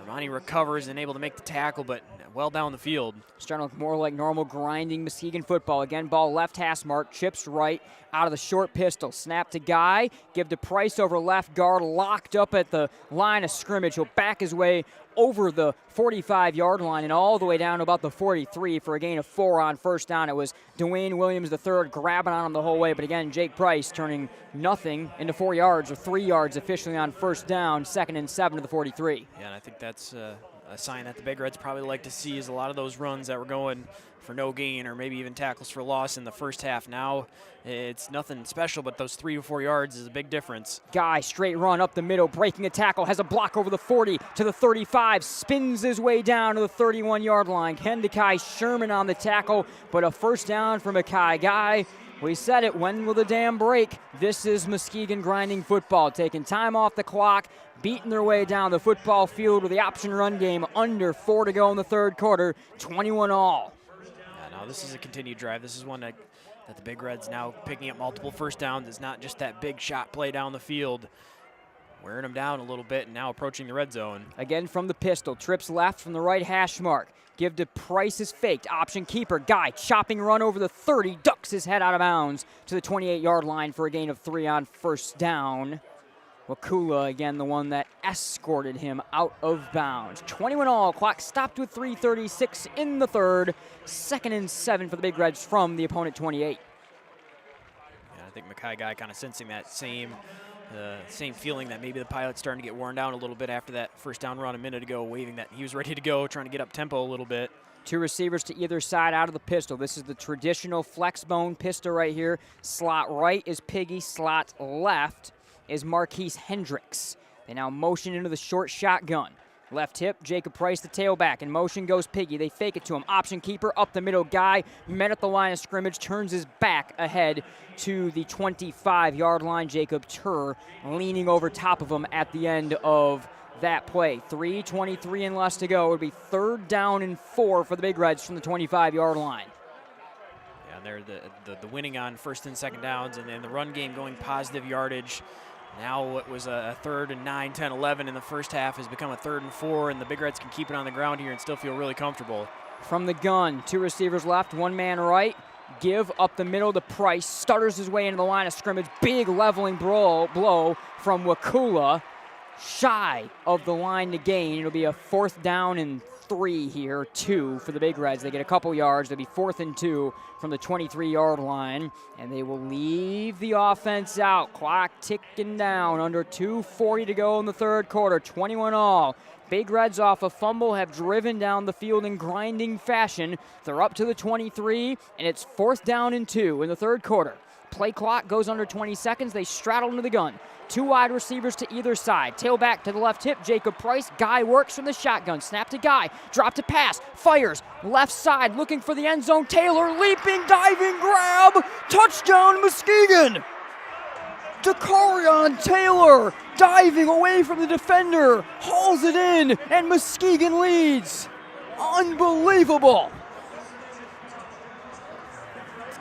Armani recovers and able to make the tackle, but well down the field. Starting to look more like normal grinding Muskegon football. Again, ball left hash mark, chips right out of the short pistol. Snap to Guy, give to Price over left guard, locked up at the line of scrimmage. He'll back his way over the 45-yard line and all the way down to about the 43 for a gain of 4 on first down. It was Dwayne Williams III grabbing on him the whole way, but again, Jake Price turning nothing into 4 yards or 3 yards officially on first down, 2nd and 7 to the 43. Yeah, and I think that's a sign that the Big Reds probably like to see is a lot of those runs that were going for no gain or maybe even tackles for loss in the first half. Now it's nothing special, but those 3 to 4 yards is a big difference. Guy straight run up the middle, breaking a tackle, has a block over the 40 to the 35, spins his way down to the 31-yard line. Kendekai Sherman on the tackle, but a first down for Mackay Guy. We said it, when will the dam break? This is Muskegon grinding football, taking time off the clock, beating their way down the football field with the option run game, under 4 to go in the third quarter, 21 all. Yeah, no, this is a continued drive. This is one that the Big Reds now picking up multiple first downs. It's not just that big shot play down the field, wearing them down a little bit and now approaching the red zone. Again from the pistol, trips left from the right hash mark. Give to Price is faked. Option keeper, Guy, chopping run over the 30, ducks his head out of bounds to the 28-yard line for a gain of 3 on first down. Wakula, again, the one that escorted him out of bounds. 21 all, clock stopped with 3:36 in the third. 2nd and 7 for the Big Reds from the opponent 28. Yeah, I think Mackay Guy kind of sensing that same feeling that maybe the Pilots starting to get worn down a little bit after that first down run a minute ago, waving that he was ready to go, trying to get up tempo a little bit. 2 receivers to either side out of the pistol. This is the traditional flex bone pistol right here. Slot right is Piggy, slot left is Marquise Hendricks. They now motion into the short shotgun. Left hip, Jakob Price, the tailback. In motion goes Piggy. They fake it to him. Option keeper, up the middle. Guy met at the line of scrimmage, turns his back ahead to the 25-yard line. Jacob Turr leaning over top of him at the end of that play. 3:23 and less to go. It would be 3rd down and 4 for the Big Reds from the 25-yard line. Yeah, and they're the winning on 1st and 2nd downs, and then the run game going positive yardage. Now what was a 3rd and 9, 10, 11 in the first half has become a 3rd and 4, and the Big Reds can keep it on the ground here and still feel really comfortable. From the gun, 2 receivers left, 1 man right. Give up the middle to Price. Stutters his way into the line of scrimmage. Big leveling blow from Wakula. Shy of the line to gain. It'll be a 4th down and 3 here, 2 for the Big Reds. They get a couple yards. It'll be 4th and 2 from the 23-yard line, and they will leave the offense out. Clock ticking down. Under 2:40 to go in the 3rd quarter. 21 all. Big Reds off a fumble have driven down the field in grinding fashion. They're up to the 23, and it's 4th down and 2 in the 3rd quarter. Play clock goes under 20 seconds. They straddle into the gun. 2 wide receivers to either side. Tailback to the left hip, Jakob Price. Guy works from the shotgun. Snap to Guy. Drop to pass. Fires. Left side looking for the end zone. Taylor leaping, diving, grab. Touchdown Muskegon. DaCarion Taylor diving away from the defender. Hauls it in, and Muskegon leads. Unbelievable.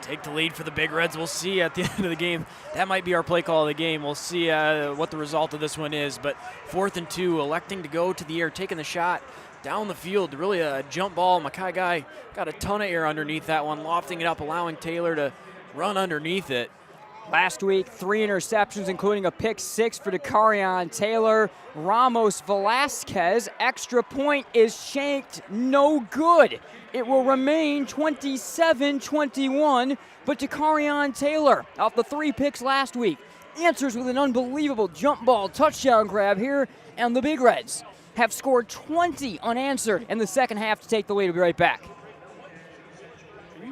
Take the lead for the Big Reds. We'll see at the end of the game. That might be our play call of the game. We'll see what the result of this one is. But 4th and 2, electing to go to the air, taking the shot down the field. Really a jump ball. Mackay guy got a ton of air underneath that one, lofting it up, allowing Taylor to run underneath it. Last week, 3 interceptions, including a pick 6 for DaCarion Taylor. Ramos Velasquez, extra point is shanked, no good. It will remain 27-21, but DaCarion Taylor, off the 3 picks last week, answers with an unbelievable jump ball touchdown grab here, and the Big Reds have scored 20 unanswered in the second half to take the lead. We'll be right back.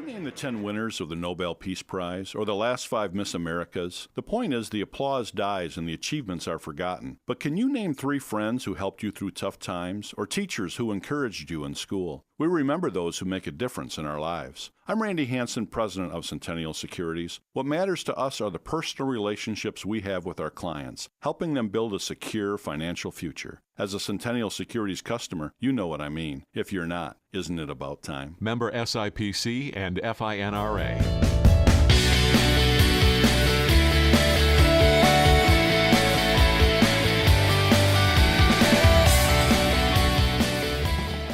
Name the 10 winners of the Nobel Peace Prize or the last 5 Miss Americas. The point is the applause dies and the achievements are forgotten. But can you name 3 friends who helped you through tough times or teachers who encouraged you in school? We remember those who make a difference in our lives. I'm Randy Hansen, president of Centennial Securities. What matters to us are the personal relationships we have with our clients, helping them build a secure financial future. As a Centennial Securities customer, you know what I mean. If you're not, isn't it about time? Member SIPC and FINRA.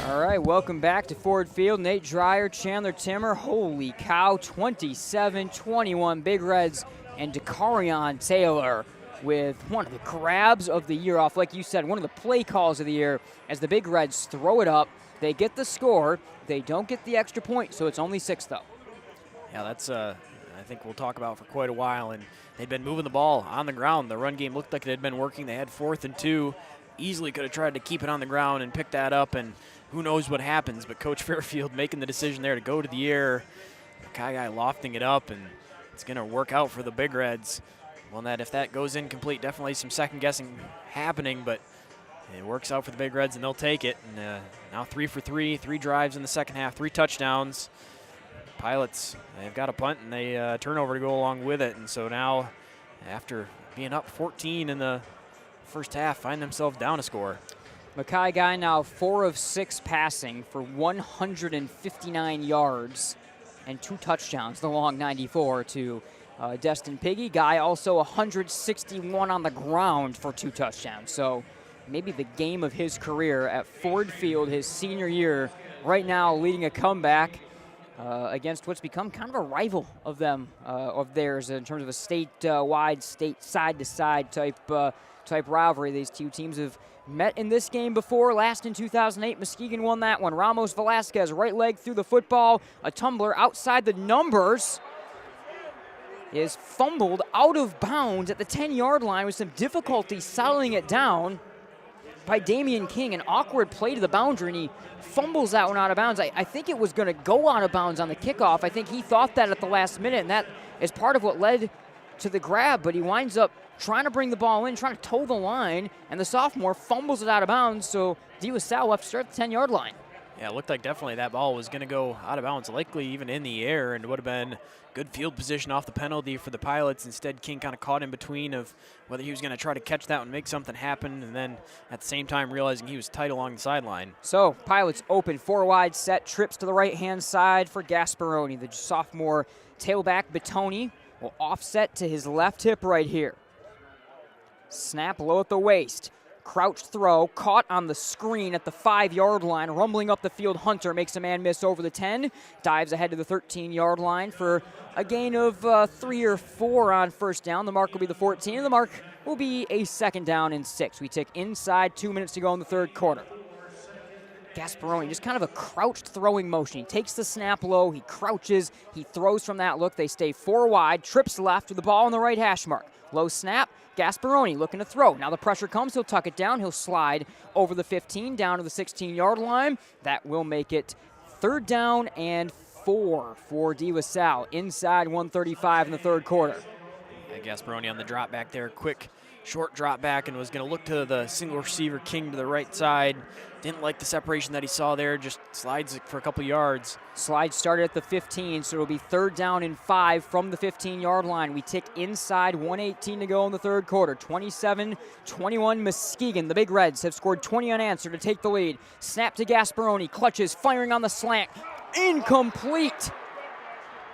All right, welcome back to Ford Field. Nate Dreyer, Chandler Timmer. Holy cow, 27-21 Big Reds and DaCarion Taylor with one of the grabs of the year off. Like you said, one of the play calls of the year as the Big Reds throw it up. They get the score. They don't get the extra point, so it's only 6, though. Yeah, that's I think we'll talk about for quite a while. And they'd been moving the ball on the ground. The run game looked like it had been working. They had 4th and 2. Easily could have tried to keep it on the ground and pick that up, and who knows what happens. But Coach Fairfield making the decision there to go to the air. The guy lofting it up, and it's going to work out for the Big Reds. Well, that if that goes incomplete, definitely some second guessing happening, but it works out for the Big Reds, and they'll take it. And now 3 for 3, 3 drives in the second half, 3 touchdowns. Pilots, they've got a punt and they turnover to go along with it. And so now, after being up 14 in the first half, find themselves down a score. Mackay guy now 4 of 6 passing for 159 yards and 2 touchdowns. The long 94 to Destin Piggy. Guy also 161 on the ground for 2 touchdowns. So maybe the game of his career at Ford Field, his senior year, right now leading a comeback against what's become kind of a rival of them, of theirs in terms of a state-wide, state side-to-side type rivalry. These 2 teams have met in this game before, last in 2008. Muskegon won that one. Ramos Velasquez, right leg through the football, a tumbler outside the numbers, is fumbled out of bounds at the 10-yard line with some difficulty settling it down by Damion King. An awkward play to the boundary, and he fumbles that one out of bounds. I think it was going to go out of bounds on the kickoff. I think he thought that at the last minute, and that is part of what led to the grab, but he winds up trying to bring the ball in, trying to toe the line, and the sophomore fumbles it out of bounds, so Salle left to start at the 10-yard line. Yeah, it looked like definitely that ball was going to go out of bounds, likely even in the air, and it would have been good field position off the penalty for the Pilots. Instead, King kind of caught in between of whether he was going to try to catch that and make something happen, and then at the same time realizing he was tight along the sideline. So Pilots open, 4 wide set, trips to the right-hand side for Gasperoni. The sophomore tailback, Batoni, will offset to his left hip right here. Snap low at the waist. Crouched throw, caught on the screen at the 5-yard line. Rumbling up the field, Hunter makes a man miss over the 10. Dives ahead to the 13-yard line for a gain of 3 or 4 on first down. The mark will be the 14, and the mark will be a 2nd down and 6. We tick inside, 2 minutes to go in the third quarter. Gasperoni, just kind of a crouched throwing motion. He takes the snap low, he crouches, he throws from that look. They stay 4 wide, trips left with the ball on the right hash mark. Low snap, Gasperoni looking to throw. Now the pressure comes, he'll tuck it down, he'll slide over the 15 down to the 16-yard line. That will make it 3rd down and 4 for Salle. Inside 1:35 in the third quarter. Yeah, Gasperoni on the drop back there, quick short drop back, and was going to look to the single receiver King to the right side. Didn't like the separation that he saw there, just slides for a couple yards. Slide started at the 15, so it'll be 3rd down and 5 from the 15-yard line. We tick inside, 1:18 to go in the third quarter. 27-21 Muskegon. The Big Reds have scored 20 unanswered to take the lead. Snap to Gasperoni, clutches, firing on the slant. Incomplete.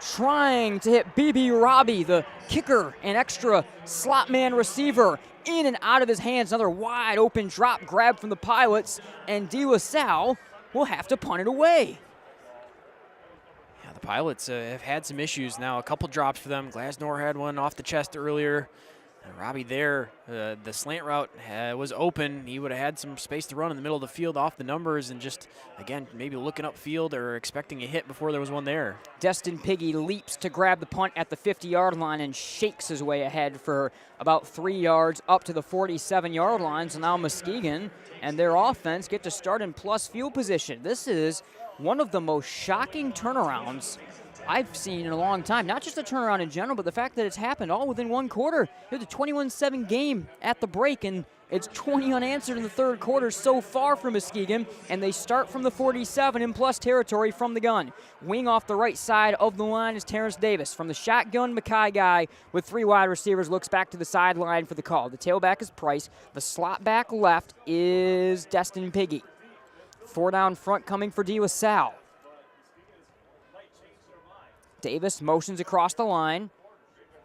Trying to hit B.B. Robbie, the kicker, an extra slot man receiver. In and out of his hands, another wide open drop grab from the Pilots, and Salle will have to punt it away. Yeah, the Pilots have had some issues now. A couple drops for them. Glassnor had one off the chest earlier. And Robbie there, the slant route was open. He would have had some space to run in the middle of the field off the numbers and just, again, maybe looking upfield or expecting a hit before there was one there. Destin Piggy leaps to grab the punt at the 50-yard line and shakes his way ahead for about 3 yards up to the 47-yard line. So now Muskegon and their offense get to start in plus field position. This is one of the most shocking turnarounds I've seen in a long time. Not just the turnaround in general, but the fact that it's happened all within one quarter. It's a 21-7 game at the break, and it's 20 unanswered in the third quarter so far for Muskegon, and they start from the 47 in plus territory from the gun. Wing off the right side of the line is Terrence Davis. From the shotgun, Mackay guy with 3 wide receivers looks back to the sideline for the call. The tailback is Price. The slot back left is Destin Piggy. 4 down front coming for Salle. Davis motions across the line.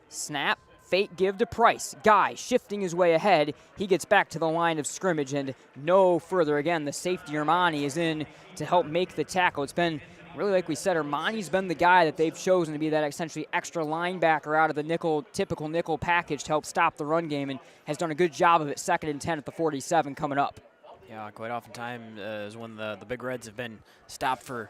Snap, fake give to Price. Guy shifting his way ahead. He gets back to the line of scrimmage and no further. Again, the safety Armani is in to help make the tackle. It's been really, like we said, Armani's been the guy that they've chosen to be that essentially extra linebacker out of the typical nickel package to help stop the run game, and has done a good job of it. 2nd and 10 at the 47 coming up. Yeah, quite often time is when the Big Reds have been stopped for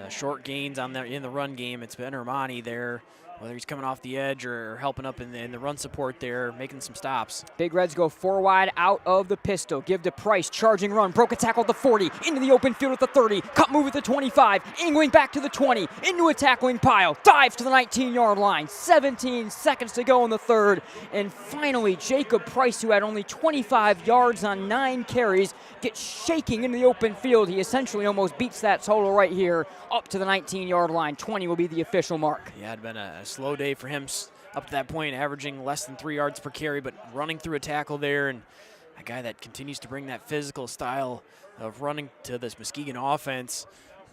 short gains in the run game. It's been Armani there, whether he's coming off the edge or helping up in the run support there, making some stops. Big Reds go 4 wide out of the pistol. Give to Price, charging run, broke a tackle at the 40, into the open field at the 30, cut move at the 25, angling back to the 20, into a tackling pile, dives to the 19-yard line. 17 seconds to go in the third, and finally Jakob Price, who had only 25 yards on 9 carries, gets shaking in the open field. He essentially almost beats that total right here up to the 19-yard line. 20 will be the official mark. Yeah, it had been a slow day for him up to that point, averaging less than 3 yards per carry, but running through a tackle there, and a guy that continues to bring that physical style of running to this Muskegon offense.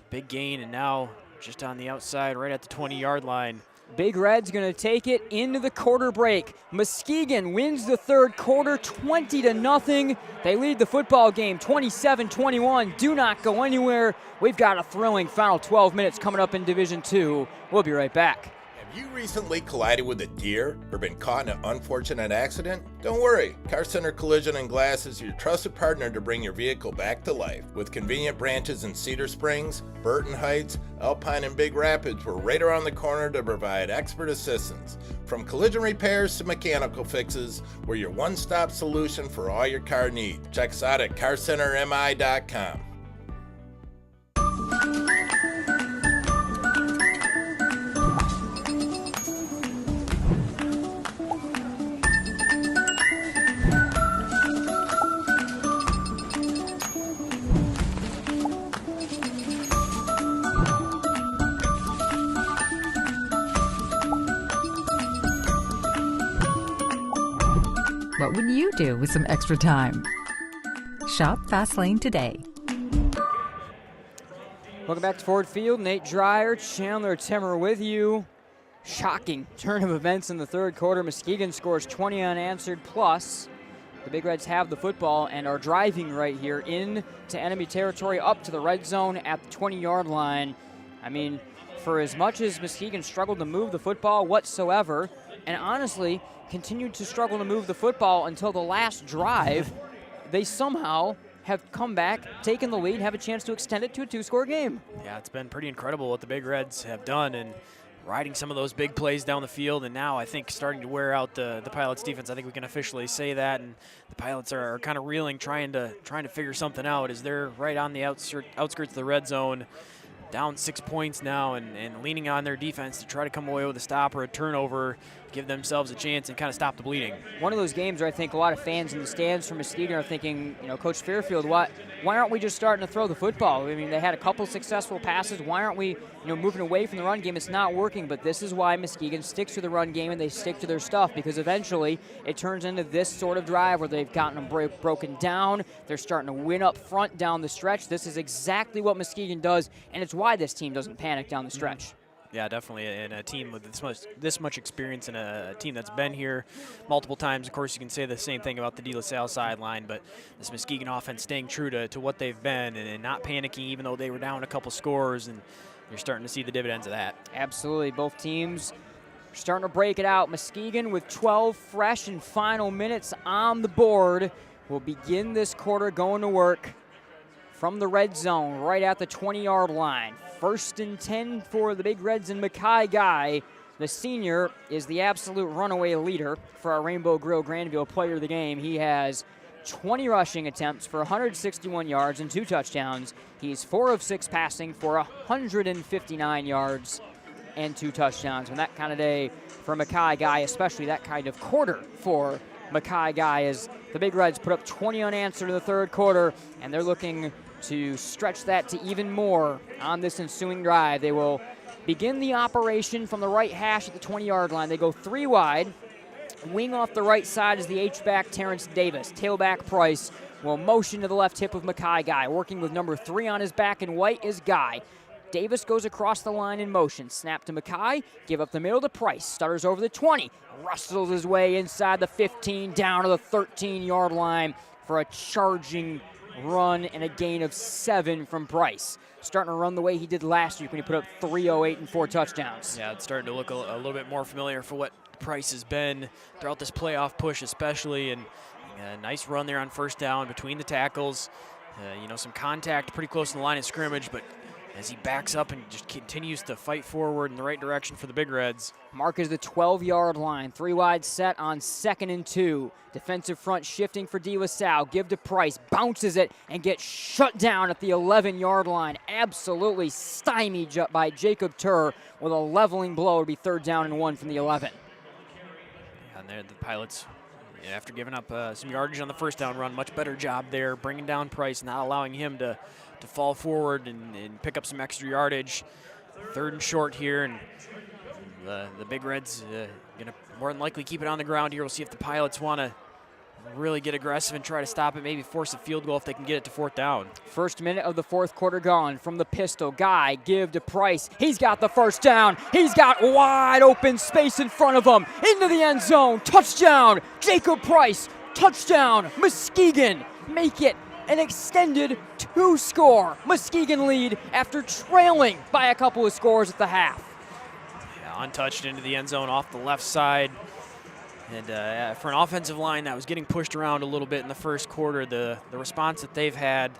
Big gain, and now just on the outside right at the 20-yard line. Big Red's going to take it into the quarter break. Muskegon wins the third quarter 20-0. They lead the football game 27-21. Do not go anywhere. We've got a thrilling final 12 minutes coming up in Division II. We'll be right back. Have you recently collided with a deer or been caught in an unfortunate accident? Don't worry, Car Center Collision and Glass is your trusted partner to bring your vehicle back to life. With convenient branches in Cedar Springs, Burton Heights, Alpine, and Big Rapids, we're right around the corner to provide expert assistance. From collision repairs to mechanical fixes, we're your one-stop solution for all your car needs. Check us out at carcentermi.com. do with some extra time? Shop Fastlane today. Welcome back to Ford Field. Nate Dreyer, Chandler Timmer with you. Shocking turn of events in the third quarter. Muskegon scores 20 unanswered, plus the Big Reds have the football and are driving right here into enemy territory up to the red zone at the 20-yard line. I mean, for as much as Muskegon struggled to move the football whatsoever, and honestly continued to struggle to move the football until the last drive, they somehow have come back, taken the lead, have a chance to extend it to a two-score game. Yeah, it's been pretty incredible what the Big Reds have done, and riding some of those big plays down the field, and now I think starting to wear out the Pilots defense. I think we can officially say that, and the Pilots are kind of reeling, trying to figure something out as they're right on the outskirts of the red zone, down 6 points now, and leaning on their defense to try to come away with a stop or a turnover, give themselves a chance and kind of stop the bleeding. One of those games where I think a lot of fans in the stands from Muskegon are thinking, Coach Fairfield, why aren't we just starting to throw the football? I mean, they had a couple successful passes. Why aren't we, moving away from the run game? It's not working, but this is why Muskegon sticks to the run game and they stick to their stuff, because eventually it turns into this sort of drive where they've gotten them broken down. They're starting to win up front down the stretch. This is exactly what Muskegon does, and it's why this team doesn't panic down the stretch. Yeah, definitely, and a team with this much experience, and a team that's been here multiple times. Of course, you can say the same thing about the De La Salle sideline, but this Muskegon offense staying true to what they've been and not panicking, even though they were down a couple scores, and you're starting to see the dividends of that. Absolutely, both teams are starting to break it out. Muskegon with 12 fresh and final minutes on the board will begin this quarter going to work from the red zone right at the 20-yard line. 1st and 10 for the Big Reds, and Mackay Guy, the senior, is the absolute runaway leader for our Rainbow Grill Grandville player of the game. He has 20 rushing attempts for 161 yards and 2 touchdowns. He's 4 of 6 passing for 159 yards and 2 touchdowns. And that kind of day for Mackay Guy, especially that kind of quarter for Mackay Guy, as the Big Reds put up 20 unanswered in the third quarter, and they're looking to stretch that to even more on this ensuing drive. They will begin the operation from the right hash at the 20-yard line. They go 3 wide. Wing off the right side is the H-back Terrence Davis. Tailback Price will motion to the left hip of Mackay Guy. Working with number 3 on his back in white is Guy. Davis goes across the line in motion. Snap to Mackay, give up the middle to Price. Stutters over the 20, rustles his way inside the 15, down to the 13-yard line for a charging run and a gain of 7 from Price. Starting to run the way he did last week when he put up 308 and 4 touchdowns. Yeah, it's starting to look a little bit more familiar for what Price has been throughout this playoff push especially, and a nice run there on first down between the tackles. Some contact pretty close to the line of scrimmage, but as he backs up and just continues to fight forward in the right direction for the Big Reds. Mark is the 12-yard line. 3 wide set on 2nd and 2. Defensive front shifting for De La Salle. Give to Price. Bounces it and gets shut down at the 11-yard line. Absolutely stymied by Jakob Turr with a leveling blow. It would be 3rd down and 1 from the 11. And there the Pilots, after giving up some yardage on the first down run, much better job there, bringing down Price, not allowing him to fall forward and pick up some extra yardage. 3rd and short here, and the Big Reds going to more than likely keep it on the ground here. We'll see if the Pilots want to really get aggressive and try to stop it, maybe force a field goal if they can get it to 4th down. First minute of the 4th quarter gone from the pistol. Guy, give to Price. He's got the first down. He's got wide open space in front of him. Into the end zone. Touchdown. Jakob Price. Touchdown. Muskegon make it an extended 2-score Muskegon lead after trailing by a couple of scores at the half. Yeah, untouched into the end zone off the left side. And for an offensive line that was getting pushed around a little bit in the first quarter, the response that they've had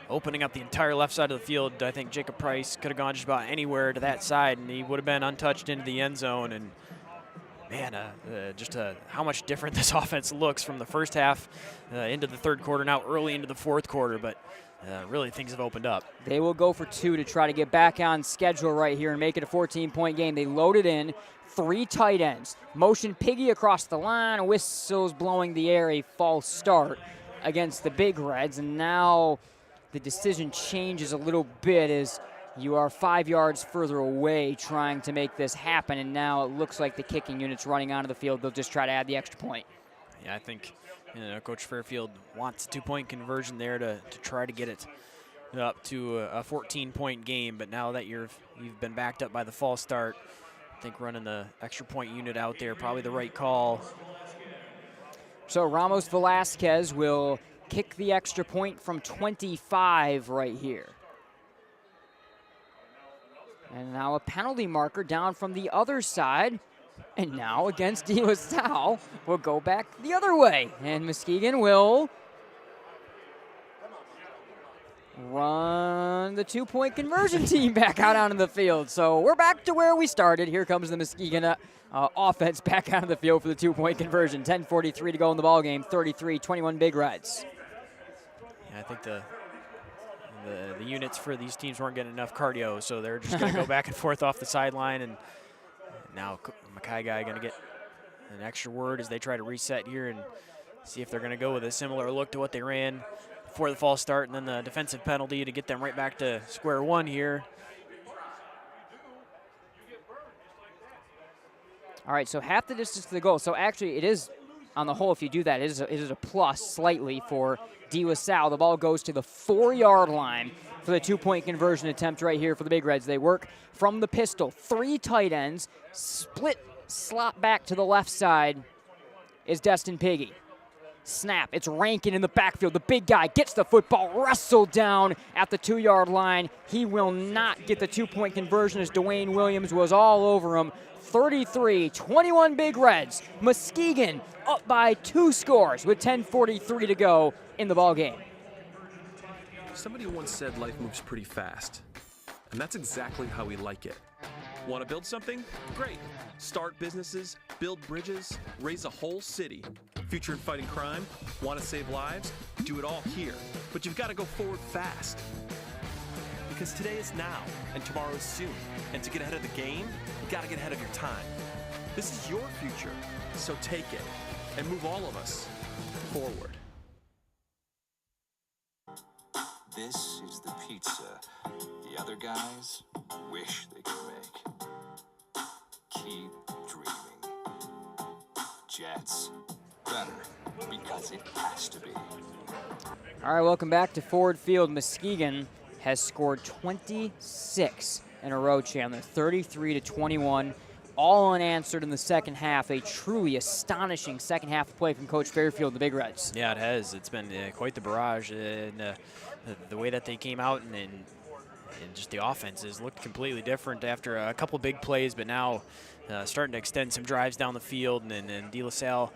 opening up the entire left side of the field, I think Jakob Price could have gone just about anywhere to that side, and he would have been untouched into the end zone. And man, how much different this offense looks from the first half into the third quarter, now early into the fourth quarter, but really things have opened up. They will go for 2 to try to get back on schedule right here and make it a 14-point game. They loaded in 3 tight ends. Motion Piggy across the line, whistles blowing the air, a false start against the Big Reds, and now the decision changes a little bit as you are 5 yards further away trying to make this happen, and now it looks like the kicking unit's running onto the field. They'll just try to add the extra point. Yeah, I think Coach Fairfield wants a 2-point conversion there to try to get it up to a 14-point game. But now that you've been backed up by the false start, I think running the extra point unit out there probably the right call. So Ramos Velasquez will kick the extra point from 25 right here. And now a penalty marker down from the other side. And now against De La Salle, we'll go back the other way. And Muskegon will run the 2-point conversion team back out onto the field. So we're back to where we started. Here comes the Muskegon offense back out of the field for the 2-point conversion. 10:43 to go in the ballgame. 33-21 Big Reds. Yeah, I think the units for these teams weren't getting enough cardio, so they're just going to go back and forth off the sideline. And now Mackay guy going to get an extra word as they try to reset here and see if they're going to go with a similar look to what they ran before the false start, and then the defensive penalty to get them right back to square one here. All right, so half the distance to the goal. So actually it is, on the whole, if you do that, it is a plus slightly for De La Salle. The ball goes to the 4-yard line for the 2-point conversion attempt right here for the Big Reds. They work from the pistol. 3 tight ends, split slot back to the left side is Destin Piggy. Snap, it's Rankin in the backfield. The big guy gets the football, wrestled down at the 2-yard line. He will not get the 2-point conversion as Dwayne Williams was all over him. 33-21 Big Reds. Muskegon up by 2 scores with 10:43 to go in the ballgame. Somebody once said life moves pretty fast, and that's exactly how we like it. Want to build something? Great. Start businesses, build bridges, raise a whole city. Future in fighting crime? Want to save lives? Do it all here. But you've got to go forward fast. Because today is now, and tomorrow is soon. And to get ahead of the game, you got to get ahead of your time. This is your future, so take it and move all of us forward. This is the pizza the other guys wish they could make. Keep dreaming. Jets. Better, because it has to be. All right, welcome back to Ford Field. Muskegon has scored 26 in a row, Chandler. 33-21, all unanswered in the second half. A truly astonishing second half of play from Coach Fairfield, the Big Reds. Yeah, it has. It's been quite the barrage. And the way that they came out and just the offenses looked completely different after a couple big plays, but now starting to extend some drives down the field, and De La Salle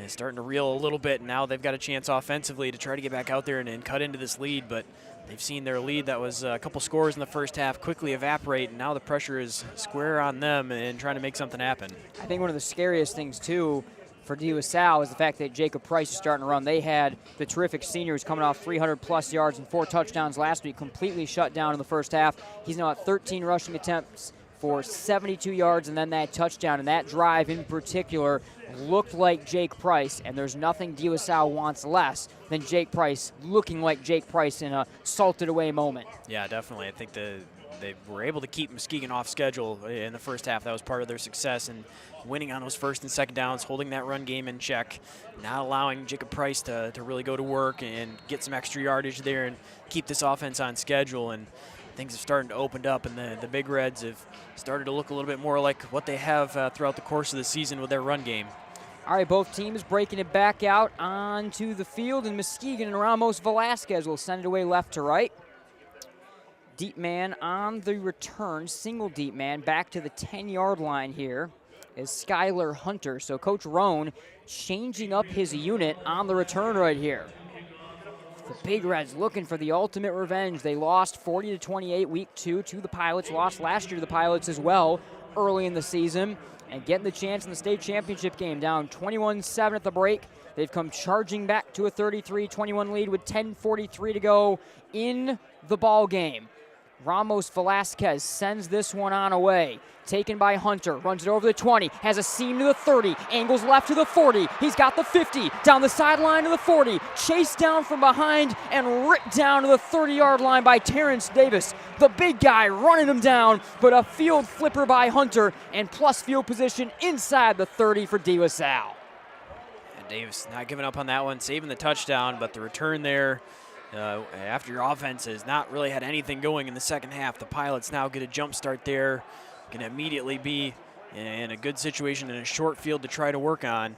is starting to reel a little bit. And now they've got a chance offensively to try to get back out there and cut into this lead, but they've seen their lead that was a couple scores in the first half quickly evaporate, and now the pressure is square on them and trying to make something happen. I think one of the scariest things, too, for De La Salle is the fact that Jakob Price is starting to run. They had the terrific seniors coming off 300-plus yards and 4 touchdowns last week, completely shut down in the first half. He's now at 13 rushing attempts for 72 yards and then that touchdown. And that drive in particular looked like Jake Price, and there's nothing De La Salle wants less than Jake Price looking like Jake Price in a salted-away moment. Yeah, definitely. I think they were able to keep Muskegon off schedule in the first half. That was part of their success, and winning on those first and second downs, holding that run game in check, not allowing Jakob Price to really go to work and get some extra yardage there and keep this offense on schedule. And things have started to open up, and the Big Reds have started to look a little bit more like what they have throughout the course of the season with their run game. All right, both teams breaking it back out onto the field, and Muskegon and Ramos Velasquez will send it away left to right. Deep man on the return, single deep man, back to the 10-yard line here is Skylar Hunter. So Coach Rohn changing up his unit on the return right here. The Big Reds looking for the ultimate revenge. They lost 40-28 week 2 to the Pilots, lost last year to the Pilots as well early in the season, and getting the chance in the state championship game, down 21-7 at the break. They've come charging back to a 33-21 lead with 10:43 to go in the ball game. Ramos Velasquez sends this one on away. Taken by Hunter, runs it over the 20, has a seam to the 30, angles left to the 40. He's got the 50, down the sideline to the 40, chased down from behind and ripped down to the 30-yard line by Terrence Davis. The big guy running him down, but a field flipper by Hunter and plus field position inside the 30 for De La Salle. Davis not giving up on that one, saving the touchdown, but the return there, after your offense has not really had anything going in the second half, the Pilots now get a jump start there, can immediately be in a good situation in a short field to try to work on.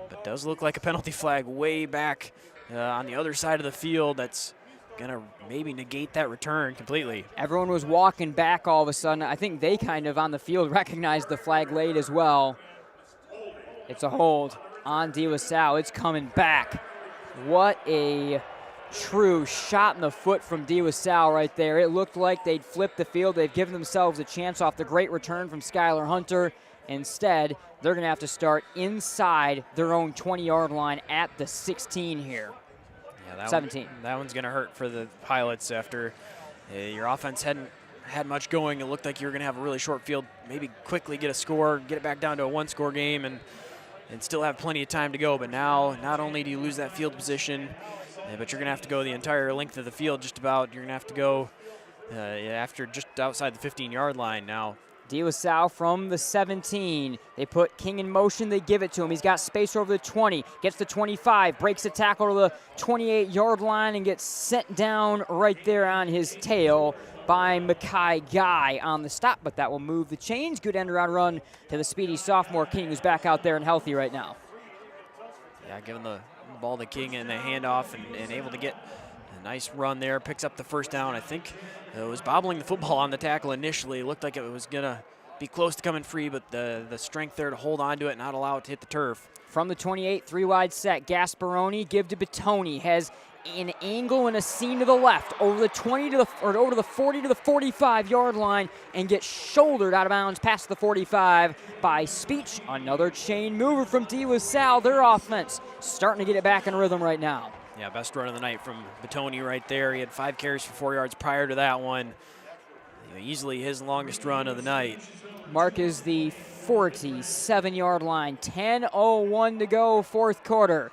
But does look like a penalty flag way back on the other side of the field that's going to maybe negate that return completely. Everyone was walking back all of a sudden. I think they kind of on the field recognized the flag late as well. It's a hold on DeLaSalle. It's coming back. What a true shot in the foot from DeLaSalle right there. It looked like they'd flipped the field. They've given themselves a chance off the great return from Skylar Hunter. Instead, they're going to have to start inside their own 20-yard line at the 16 here. Yeah, 17. That one's going to hurt for the Pilots after your offense hadn't had much going. It looked like you were going to have a really short field, maybe quickly get a score, get it back down to a one-score game, and still have plenty of time to go. But now, not only do you lose that field position, but you're going to have to go the entire length of the field just about. You're going to have to go after just outside the 15-yard line now. DeLaSalle from the 17. They put King in motion. They give it to him. He's got space over the 20. Gets the 25. Breaks the tackle to the 28-yard line and gets sent down right there on his tail by Mackay Guy on the stop. But that will move the chains. Good end-around run to the speedy sophomore King, who's back out there and healthy right now. Yeah, giving the ball to King and the handoff and able to get a nice run there. Picks up the first down. I think it was bobbling the football on the tackle initially. It looked like it was going to be close to coming free, but the strength there to hold on to it and not allow it to hit the turf. From the 28, three-wide set, Gasperoni, give to Batoni, has an angle and a seam to the left, over the 20 to the, or over the 40 to the 45-yard line, and gets shouldered out of bounds past the 45 by Speech. Another chain mover from DeLaSalle. Their offense starting to get it back in rhythm right now. Yeah, best run of the night from Batoni right there. He had 5 carries for 4 yards prior to that one. Easily his longest run of the night. Mark is the 47-yard line. 10:01 to go, fourth quarter.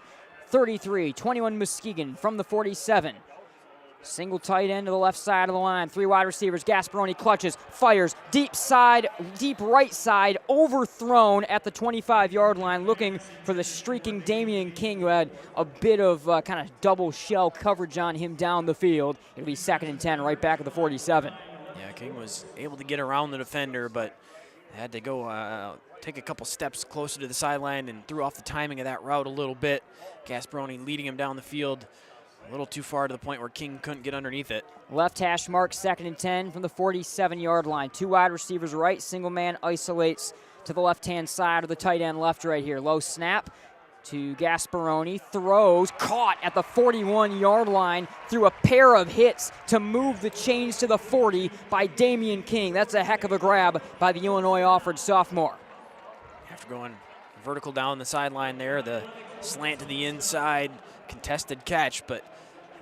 33-21 Muskegon from the 47. Single tight end to the left side of the line. 3 wide receivers. Gasperoni clutches, fires, deep side, deep right side, overthrown at the 25-yard line, looking for the streaking Damion King, who had a bit of kind of double shell coverage on him down the field. It'll be 2nd and 10 right back at the 47. Yeah, King was able to get around the defender, but had to go take a couple steps closer to the sideline and threw off the timing of that route a little bit. Gasperoni leading him down the field a little too far to the point where King couldn't get underneath it. Left hash mark, 2nd and 10 from the 47-yard line. 2 wide receivers right, single man isolates to the left-hand side of the tight end left right here. Low snap to Gasperoni, throws, caught at the 41-yard line through a pair of hits to move the chains to the 40 by Damion King. That's a heck of a grab by the Illinois-offered sophomore. After going vertical down the sideline there, the slant to the inside, contested catch, but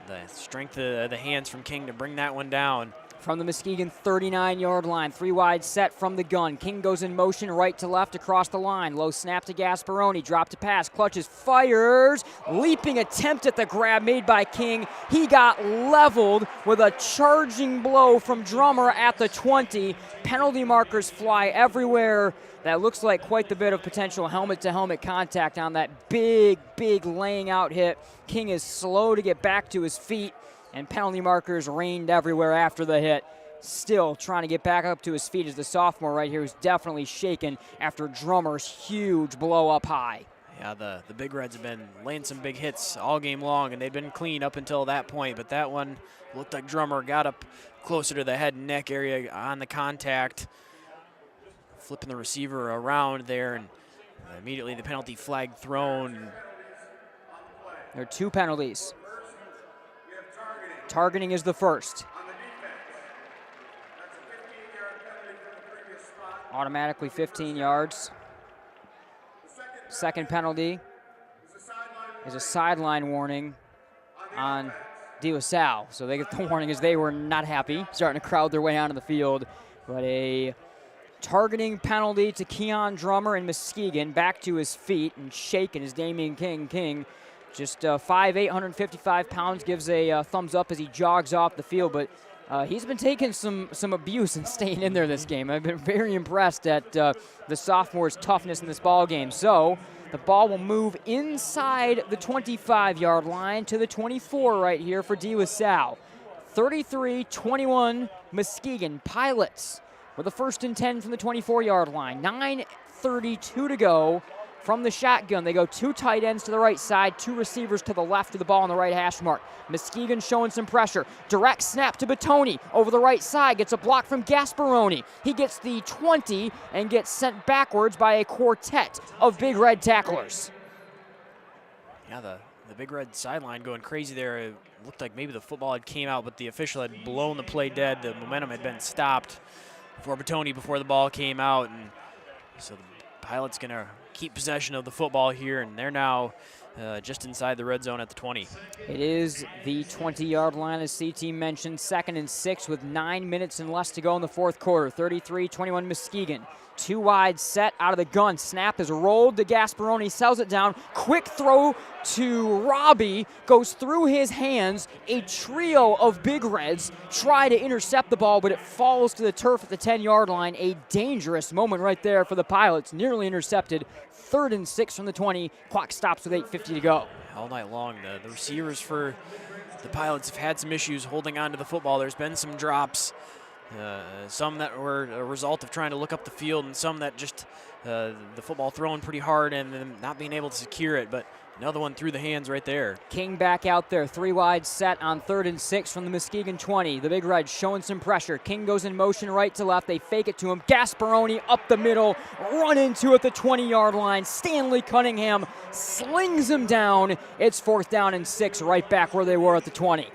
the strength of the hands from King to bring that one down. From the Muskegon 39-yard line, 3 wide set from the gun. King goes in motion right to left across the line. Low snap to Gasperoni, drop to pass, clutches, fires. Leaping attempt at the grab made by King. He got leveled with a charging blow from Drummer at the 20. Penalty markers fly everywhere. That looks like quite the bit of potential helmet-to-helmet contact on that big laying out hit. King is slow to get back to his feet, and penalty markers rained everywhere after the hit. Still trying to get back up to his feet as the sophomore right here who's definitely shaken after Drummer's huge blow up high. Yeah, the Big Reds have been laying some big hits all game long, and they've been clean up until that point, but that one looked like Drummer got up closer to the head and neck area on the contact, flipping the receiver around there, and immediately the penalty flag thrown. There are 2 penalties. Targeting is the first. Automatically 15 yards. Second penalty is a sideline warning on DeLaSalle. So they get the warning as they were not happy, starting to crowd their way onto the field. But a targeting penalty to Keon Drummer in Muskegon, back to his feet and shaken as Damion King. Just 5'8", 155 pounds, gives a thumbs up as he jogs off the field. But he's been taking some abuse and staying in there this game. I've been very impressed at the sophomore's toughness in this ball game. So The ball will move inside the 25-yard line to the 24 right here for DeLaSalle. 33-21 Muskegon. Pilots with a 1st and 10 from the 24-yard line. 9:32 to go from the shotgun. They go 2 tight ends to the right side, 2 receivers to the left of the ball on the right hash mark. Muskegon showing some pressure. Direct snap to Batoni over the right side. Gets a block from Gasperoni. He gets the 20 and gets sent backwards by a quartet of Big Red tacklers. Yeah, the Big Red sideline going crazy there. It looked like maybe the football had came out, but the official had blown the play dead. The momentum had been stopped for Batoni before the ball came out. And so the Pilots going to keep possession of the football here, and they're now just inside the red zone at the 20. It is the 20-yard line, as CT mentioned. 2nd and 6 with 9 minutes and less to go in the 4th quarter. 33-21 Muskegon. 2 wide set out of the gun. Snap is rolled to Gasperoni, sells it down. Quick throw to Robbie, goes through his hands. A trio of Big Reds try to intercept the ball, but it falls to the turf at the 10-yard line. A dangerous moment right there for the Pilots. Nearly intercepted. 3rd and 6 from the 20. Clock stops with 8:50 to go. All night long, the receivers for the Pilots have had some issues holding on to the football. There's been some drops. Some that were a result of trying to look up the field, and some that just the football thrown pretty hard and then not being able to secure it. But another one through the hands right there. King back out there, 3 wide set on 3rd and 6 from the Muskegon 20. The Big Reds showing some pressure. King goes in motion right to left. They fake it to him. Gasperoni up the middle, run into at the 20-yard line. Stanley Cunningham slings him down. It's 4th down and 6, right back where they were at the 20.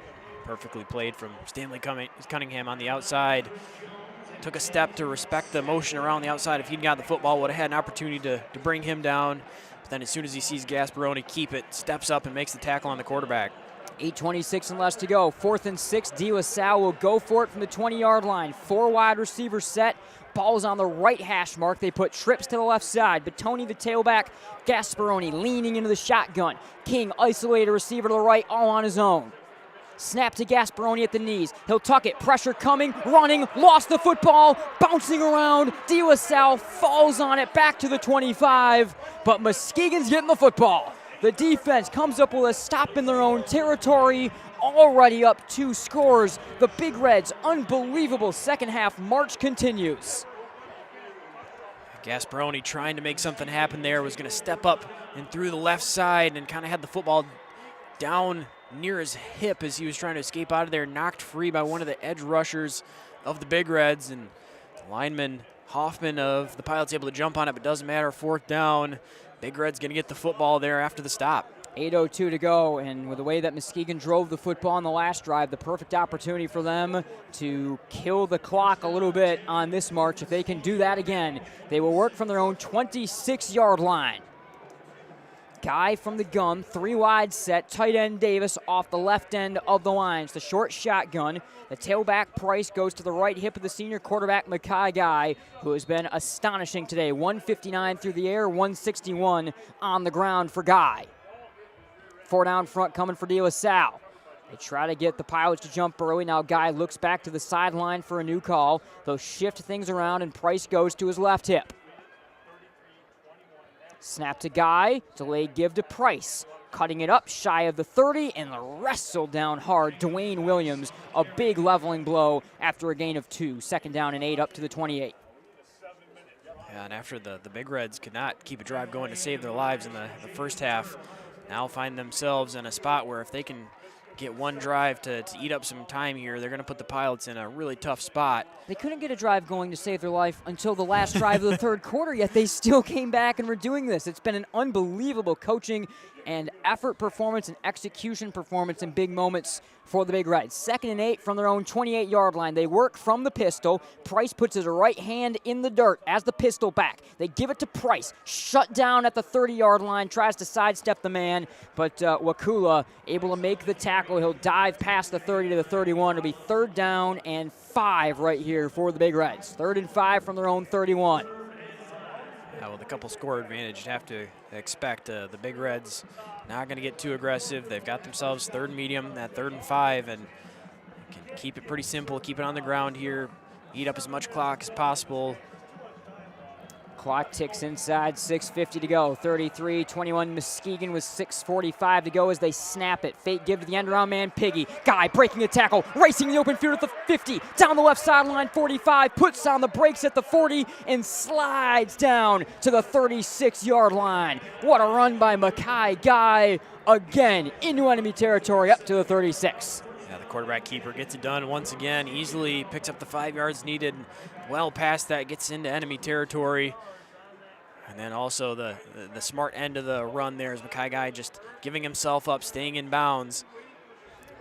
Perfectly played from Stanley Cunningham on the outside. Took a step to respect the motion around the outside. If he'd got the football, would have had an opportunity to bring him down. But then as soon as he sees Gasperoni keep it, steps up and makes the tackle on the quarterback. 8:26 and less to go. 4th and 6. DeLaSalle will go for it from the 20-yard line. 4 wide receivers set. Ball's on the right hash mark. They put trips to the left side. Batoni, the tailback. Gasperoni leaning into the shotgun. King isolated receiver to the right, all on his own. Snap to Gasperoni at the knees. He'll tuck it. Pressure coming. Running. Lost the football. Bouncing around. DeLaSalle falls on it back to the 25. But Muskegon's getting the football. The defense comes up with a stop in their own territory. Already up 2 scores. The Big Reds' unbelievable second half march continues. Gasperoni trying to make something happen there. Was going to step up and through the left side and kind of had the football down near his hip as he was trying to escape out of there, knocked free by one of the edge rushers of the Big Reds, and lineman Hoffman of the Pilots able to jump on it, but doesn't matter. 4th down. Big Red's going to get the football there after the stop. 8:02 to go, and with the way that Muskegon drove the football on the last drive, the perfect opportunity for them to kill the clock a little bit on this march. If they can do that again, they will work from their own 26-yard line. Guy from the gun, 3 wide set, tight end Davis off the left end of the lines. The short shotgun, the tailback Price goes to the right hip of the senior quarterback Makai Guy, who has been astonishing today. 159 through the air, 161 on the ground for Guy. 4 down front coming for DeLaSalle. They try to get the Pilots to jump early. Now Guy looks back to the sideline for a new call. They'll shift things around, and Price goes to his left hip. Snap to Guy, delayed give to Price. Cutting it up shy of the 30 and wrestled down hard. Dwayne Williams, a big leveling blow after a gain of 2. 2nd down and 8 up to the 28. Yeah, and after the Big Reds could not keep a drive going to save their lives in the first half, now find themselves in a spot where if they can get one drive to eat up some time here, they're going to put the Pilots in a really tough spot. They couldn't get a drive going to save their life until the last drive of the 3rd quarter, yet they still came back and were doing this. It's been an unbelievable coaching and effort performance and execution performance in big moments for the Big Reds. 2nd and 8 from their own 28-yard line. They work from the pistol. Price puts his right hand in the dirt as the pistol back. They give it to Price. Shut down at the 30-yard line. Tries to sidestep the man, but Wakula able to make the tackle. He'll dive past the 30 to the 31. It'll be 3rd down and 5 right here for the Big Reds. 3rd and 5 from their own 31. Now with a couple score advantage, you'd have to expect the Big Reds not going to get too aggressive. They've got themselves 3rd medium at 3rd and 5, and can keep it pretty simple, keep it on the ground here, eat up as much clock as possible. Clock ticks inside, 6:50 to go. 33-21 Muskegon with 6:45 to go as they snap it. Fake give to the end around man, Piggy. Guy breaking a tackle, racing the open field at the 50. Down the left sideline, 45. Puts on the brakes at the 40 and slides down to the 36-yard line. What a run by Mackay. Guy again into enemy territory up to the 36. Yeah, the quarterback keeper gets it done once again. Easily picks up the 5 yards needed. Well past that, gets into enemy territory. And then also the smart end of the run there is Mackay Guy just giving himself up, staying in bounds.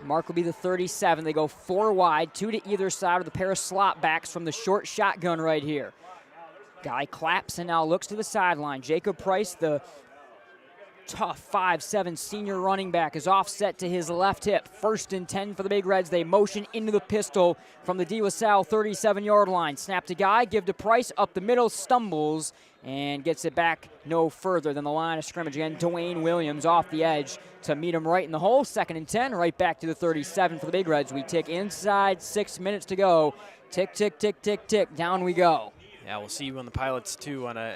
Mark will be the 37. They go 4 wide, 2 to either side with a pair of slot backs from the short shotgun right here. Guy claps and now looks to the sideline. Jakob Price, the tough 5'7" senior running back, is offset to his left hip. 1st and 10 for the Big Reds. They motion into the pistol from the D. Salle 37-yard line. Snap to Guy, give to Price, up the middle, stumbles, and gets it back no further than the line of scrimmage. Again, Dwayne Williams off the edge to meet him right in the hole. 2nd and 10, right back to the 37 for the Big Reds. We tick inside, 6 minutes to go. Tick, tick, tick, tick, tick, down we go. Yeah, we'll see when the Pilots, too, want to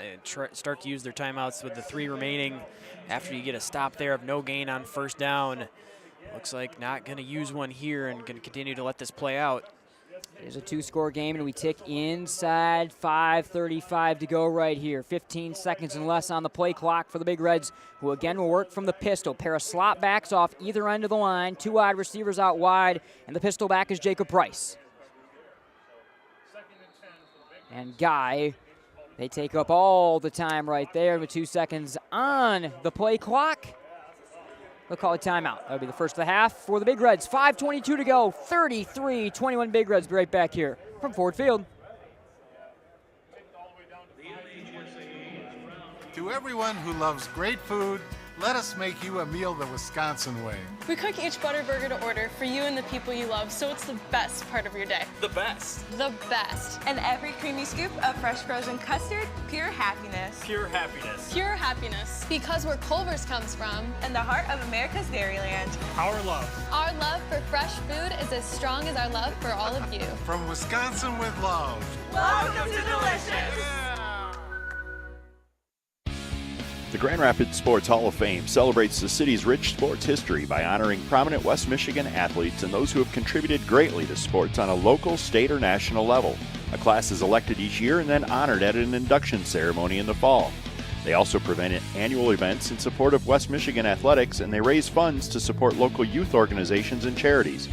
start to use their timeouts with the 3 remaining. After you get a stop there of no gain on 1st down, looks like not going to use one here and going to continue to let this play out. It is a 2-score game, and we tick inside, 5:35 to go right here. 15 seconds and less on the play clock for the Big Reds, who again will work from the pistol. Pair of slot backs off either end of the line, 2 wide receivers out wide, and the pistol back is Jakob Price. And Guy, they take up all the time right there with 2 seconds on the play clock. They'll call a timeout. That'll be the first of the half for the Big Reds. 5:22 to go, 33-21 Big Reds. Be right back here from Ford Field. To everyone who loves great food, let us make you a meal the Wisconsin way. We cook each butter burger to order for you and the people you love, so it's the best part of your day. The best. The best. And every creamy scoop of fresh frozen custard, pure happiness. Pure happiness. Pure happiness. Because where Culver's comes from. And the heart of America's Dairyland. Our love. Our love for fresh food is as strong as our love for all of you. From Wisconsin with love. Welcome to Delicious. The Grand Rapids Sports Hall of Fame celebrates the city's rich sports history by honoring prominent West Michigan athletes and those who have contributed greatly to sports on a local, state, or national level. A class is elected each year and then honored at an induction ceremony in the fall. They also prevent annual events in support of West Michigan athletics, and they raise funds to support local youth organizations and charities.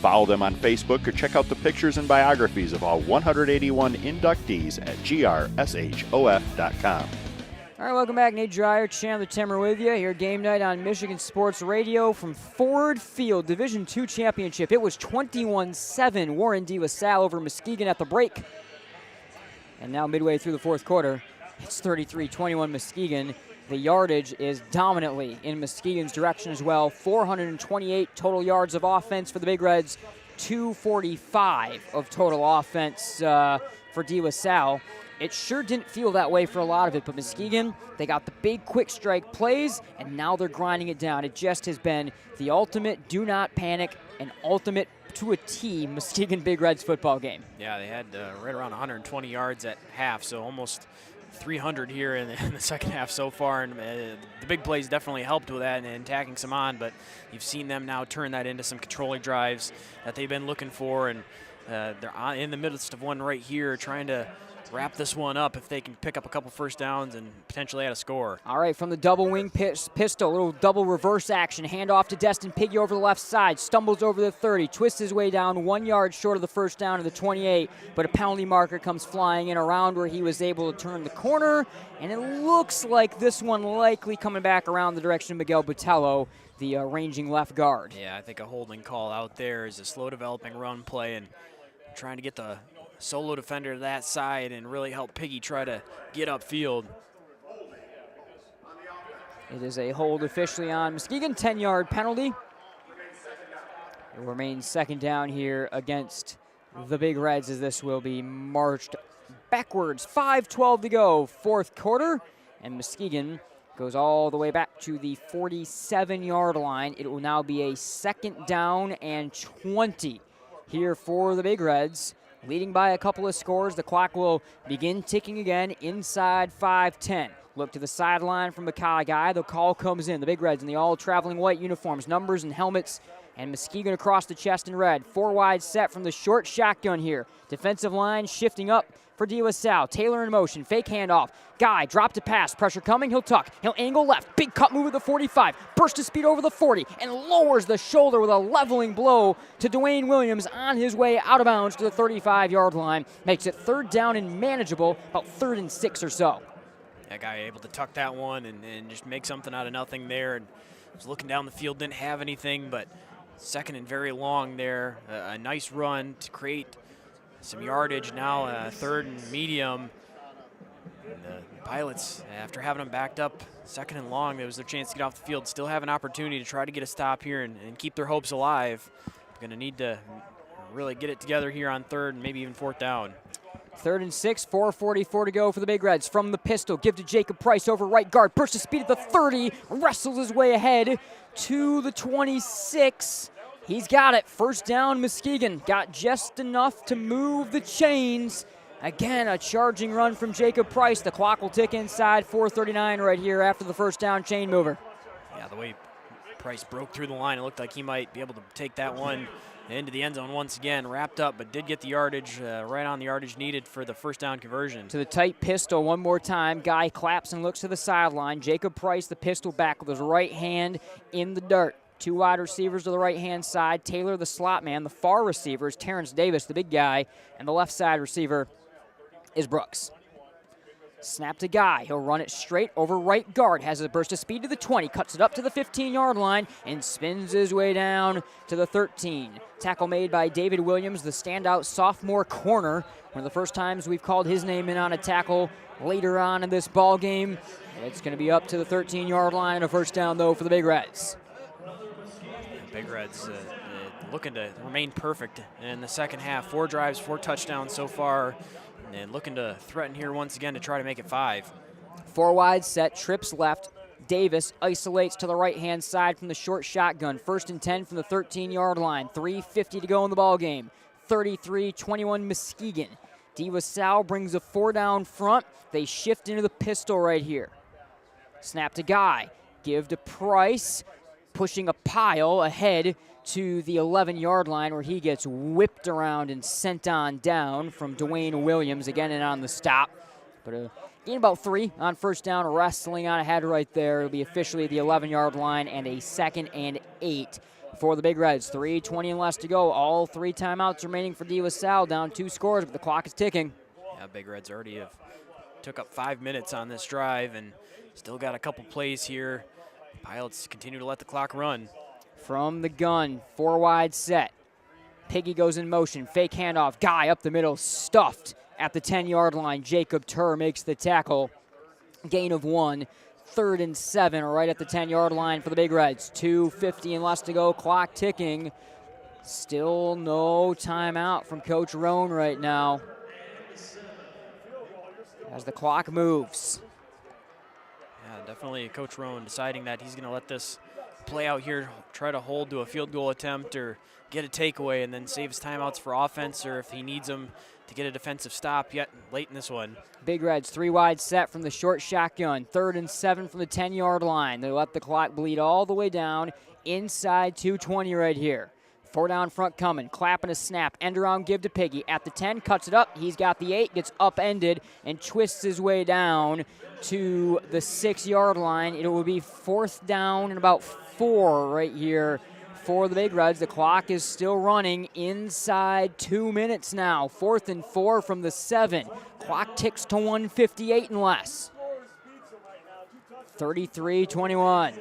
Follow them on Facebook or check out the pictures and biographies of all 181 inductees at grsof.com. All right, welcome back. Nate Dreyer, Chandler Timmer with you here. Game night on Michigan Sports Radio from Ford Field, Division II Championship. It was 21-7 Warren D. Salle over Muskegon at the break. And now midway through the 4th quarter, it's 33-21 Muskegon. The yardage is dominantly in Muskegon's direction as well. 428 total yards of offense for the Big Reds, 245 of total offense for D. Salle. It sure didn't feel that way for a lot of it, but Muskegon, they got the big quick strike plays, and now they're grinding it down. It just has been the ultimate do not panic and ultimate to a T Muskegon Big Reds football game. Yeah, they had right around 120 yards at half, so almost 300 here in the second half so far, and the big plays definitely helped with that and tacking some on, but you've seen them now turn that into some controlling drives that they've been looking for, and they're in the midst of one right here trying to wrap this one up if they can pick up a couple 1st downs and potentially add a score. All right, from the double wing pistol, a little double reverse action. Handoff to Destin Piggy over the left side. Stumbles over the 30. Twists his way down 1 yard short of the 1st down to the 28. But a penalty marker comes flying in around where he was able to turn the corner. And it looks like this one likely coming back around the direction of Miguel Botello, the ranging left guard. Yeah, I think a holding call out there is a slow developing run play and trying to get the solo defender to that side and really help Piggy try to get upfield. It is a hold officially on Muskegon, 10-yard penalty. It remains 2nd down here against the Big Reds as this will be marched backwards. 5:12 to go, 4th quarter, and Muskegon goes all the way back to the 47-yard line. It will now be a 2nd down and 20 here for the Big Reds. leading by a couple of scores. The clock will begin ticking again inside 5:10. Look to the sideline from Mackay Guy. The call comes in. The Big Reds in the all-traveling white uniforms, numbers and helmets, and Muskegon across the chest in red. 4 wide set from the short shotgun here. Defensive line shifting up for De La Salle. Taylor in motion. Fake handoff. Guy drop to pass. Pressure coming. He'll tuck. He'll angle left. Big cut move with the 45. Burst to speed over the 40 and lowers the shoulder with a leveling blow to Dwayne Williams on his way out of bounds to the 35-yard line. Makes it 3rd down and manageable, about 3rd and 6 or so. That guy able to tuck that one and just make something out of nothing there. And was looking down the field, didn't have anything, but 2nd and very long there. A nice run to create some yardage. Now 3rd and medium. And the Pilots, after having them backed up 2nd and long, it was their chance to get off the field. Still have an opportunity to try to get a stop here and keep their hopes alive. Going to need to really get it together here on 3rd and maybe even 4th down. 3rd and 6, 4:44 to go for the Big Reds. From the pistol, give to Jakob Price over right guard. Burst of speed at the 30, wrestles his way ahead to the 26. He's got it. 1st down, Muskegon. Got just enough to move the chains. Again, a charging run from Jakob Price. The clock will tick inside 4:39 right here after the 1st down chain mover. Yeah, the way Price broke through the line, it looked like he might be able to take that one into the end zone once again. Wrapped up, but did get the yardage, right on the yardage needed for the 1st down conversion. To the tight pistol one more time. Guy claps and looks to the sideline. Jakob Price, the pistol back with his right hand in the dirt. 2 wide receivers to the right-hand side. Taylor, the slot man. The far receiver is Terrence Davis, the big guy. And the left side receiver is Brooks. Snap to Guy. He'll run it straight over right guard. Has a burst of speed to the 20. Cuts it up to the 15-yard line and spins his way down to the 13. Tackle made by David Williams, the standout sophomore corner. One of the first times we've called his name in on a tackle later on in this ball game. It's going to be up to the 13-yard line. A 1st down, though, for the Big Reds. Big Reds looking to remain perfect in the 2nd half. 4 drives, 4 touchdowns so far. And looking to threaten here once again to try to make it 5. 4 wide set, trips left. Davis isolates to the right-hand side from the short shotgun. 1st and 10 from the 13-yard line. 3:50 to go in the ball game. 33-21 Muskegon. De La Salle brings a 4 down front. They shift into the pistol right here. Snap to Guy. Give to Price. Pushing a pile ahead to the 11-yard line where he gets whipped around and sent on down from Dwayne Williams again and on the stop. But gain about 3 on 1st down, wrestling on ahead right there. It'll be officially the 11-yard line and a 2nd and 8 for the Big Reds. 3:20 and less to go. All 3 timeouts remaining for De La Salle, down 2 scores, but the clock is ticking. Yeah, Big Reds already took up 5 minutes on this drive and still got a couple plays here. Pilots continue to let the clock run. From the gun, 4 wide set. Piggy goes in motion, fake handoff. Guy up the middle, stuffed at the 10-yard line. Jacob Turr makes the tackle. Gain of 1. 3rd and 7 right at the 10-yard line for the Big Reds. 2:50 and less to go, clock ticking. Still no timeout from Coach Rohn right now as the clock moves. Yeah, definitely Coach Rohn deciding that he's going to let this play out here, try to hold to a field goal attempt or get a takeaway and then save his timeouts for offense, or if he needs them to get a defensive stop yet late in this one. Big Reds 3 wide set from the short shotgun. 3rd and 7 from the 10-yard line. They let the clock bleed all the way down inside 2:20 right here. 4 down front coming, clapping a snap, end around give to Piggy. At the 10, cuts it up, he's got the 8, gets upended and twists his way down to the 6-yard line. It will be 4th down and about 4 right here for the Big Reds. The clock is still running inside 2 minutes now. 4th and 4 from the 7. Clock ticks to 1:58 and less. 33-21.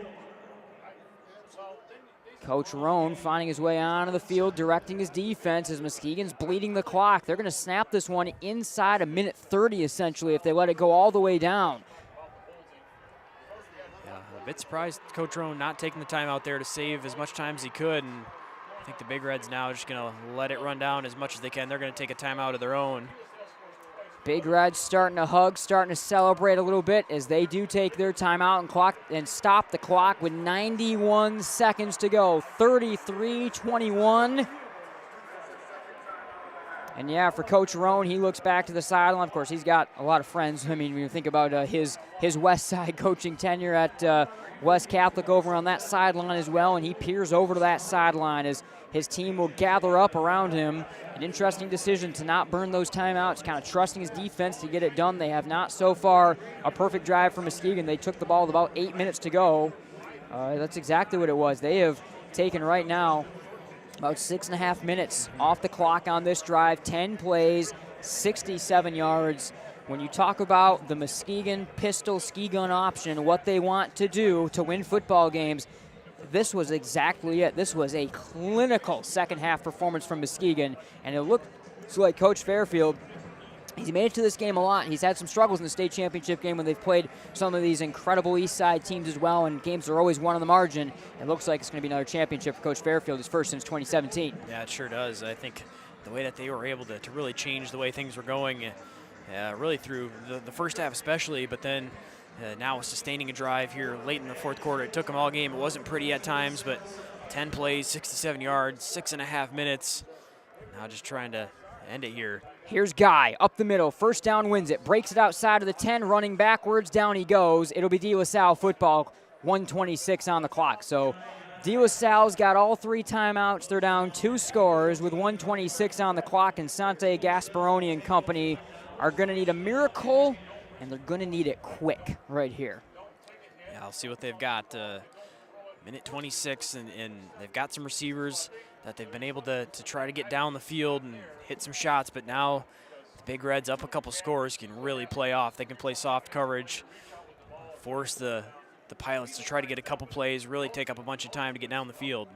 Coach Rohn finding his way onto the field, directing his defense as Muskegon's bleeding the clock. They're going to snap this one inside 1:30 essentially if they let it go all the way down. Yeah, a bit surprised Coach Rohn not taking the time out there to save as much time as he could. And I think the Big Reds now are just going to let it run down as much as they can. They're going to take a timeout of their own. Big Reds starting to hug, starting to celebrate a little bit as they do take their timeout and clock and stop the clock with 91 seconds to go. 33-21. And yeah, for Coach Rohn, he looks back to the sideline. Of course, he's got a lot of friends. I mean, when you think about his West Side coaching tenure at West Catholic over on that sideline as well, and he peers over to that sideline as his team will gather up around him. An interesting decision to not burn those timeouts, kind of trusting his defense to get it done. They have not so far a perfect drive for Muskegon. They took the ball with about 8 minutes to go. That's exactly what it was. They have taken right now about 6.5 minutes off the clock on this drive, 10 plays, 67 yards. When you talk about the Muskegon pistol ski gun option, what they want to do to win football games, this was exactly it. This was a clinical second half performance from Muskegon, and it looks like Coach Fairfield, he's made it to this game a lot. He's had some struggles in the state championship game when they've played some of these incredible East Side teams as well, and games are always won on the margin. It looks like it's going to be another championship for Coach Fairfield, his first since 2017. Yeah, it sure does. I think the way that they were able to really change the way things were going, really through the first half especially, but then now sustaining a drive here late in the fourth quarter. It took them all game. It wasn't pretty at times, but 10 plays, 67 yards, 6.5 minutes. Now just trying to end it here. Here's Guy up the middle. First down wins it. Breaks it outside of the 10, running backwards. Down he goes. It'll be De La Salle football. 1:26 on the clock. So De La Salle's got all 3 timeouts. They're down 2 scores with 1:26 on the clock, and Sante, Gasperoni, and company are going to need a miracle, and they're going to need it quick right here. Yeah, I'll see what they've got. Minute 26, and they've got some receivers that they've been able to try to get down the field and hit some shots, but now the Big Reds up a couple scores can really play off. They can play soft coverage, force the Pilots to try to get a couple plays, really take up a bunch of time to get down the field.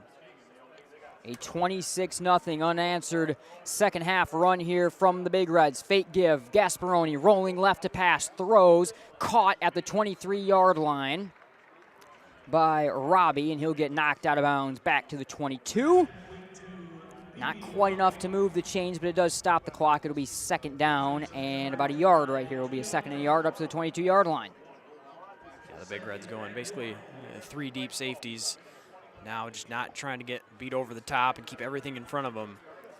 A 26-0 unanswered second half run here from the Big Reds. Fake give, Gasperoni rolling left to pass, throws, caught at the 23-yard line by Robbie, and he'll get knocked out of bounds back to the 22. Not quite enough to move the chains, but it does stop the clock. It'll be second down and about a yard right here. It'll be a second and a yard up to the 22-yard line. Yeah, the Big Reds going basically 3 deep safeties. Now just not trying to get beat over the top and keep everything in front of them.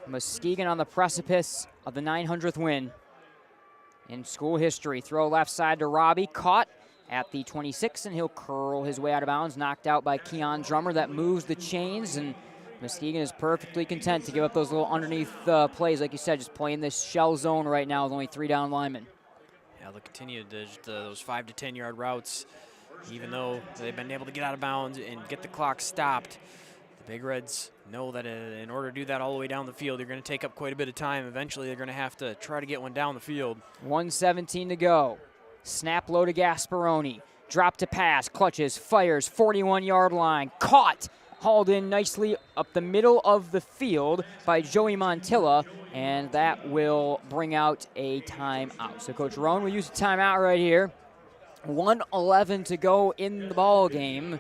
Muskegon on the precipice of the 900th win in school history. Throw left side to Robbie, caught at the 26, and he'll curl his way out of bounds, knocked out by Keon Drummer. That moves the chains, and Muskegon is perfectly content to give up those little underneath plays, like you said, just playing this shell zone right now with only 3 down linemen. Yeah, they'll continue those 5 to 10 yard routes, even though they've been able to get out of bounds and get the clock stopped. The Big Reds know that in order to do that all the way down the field, you're going to take up quite a bit of time. Eventually, they're going to have to try to get one down the field. 1:17 to go. Snap low to Gasperoni. Drop to pass, clutches, fires, 41-yard line, caught. Hauled in nicely up the middle of the field by Joey Montilla, and that will bring out a timeout. So Coach Rohn will use a timeout right here. 1:11 to go in the ball game.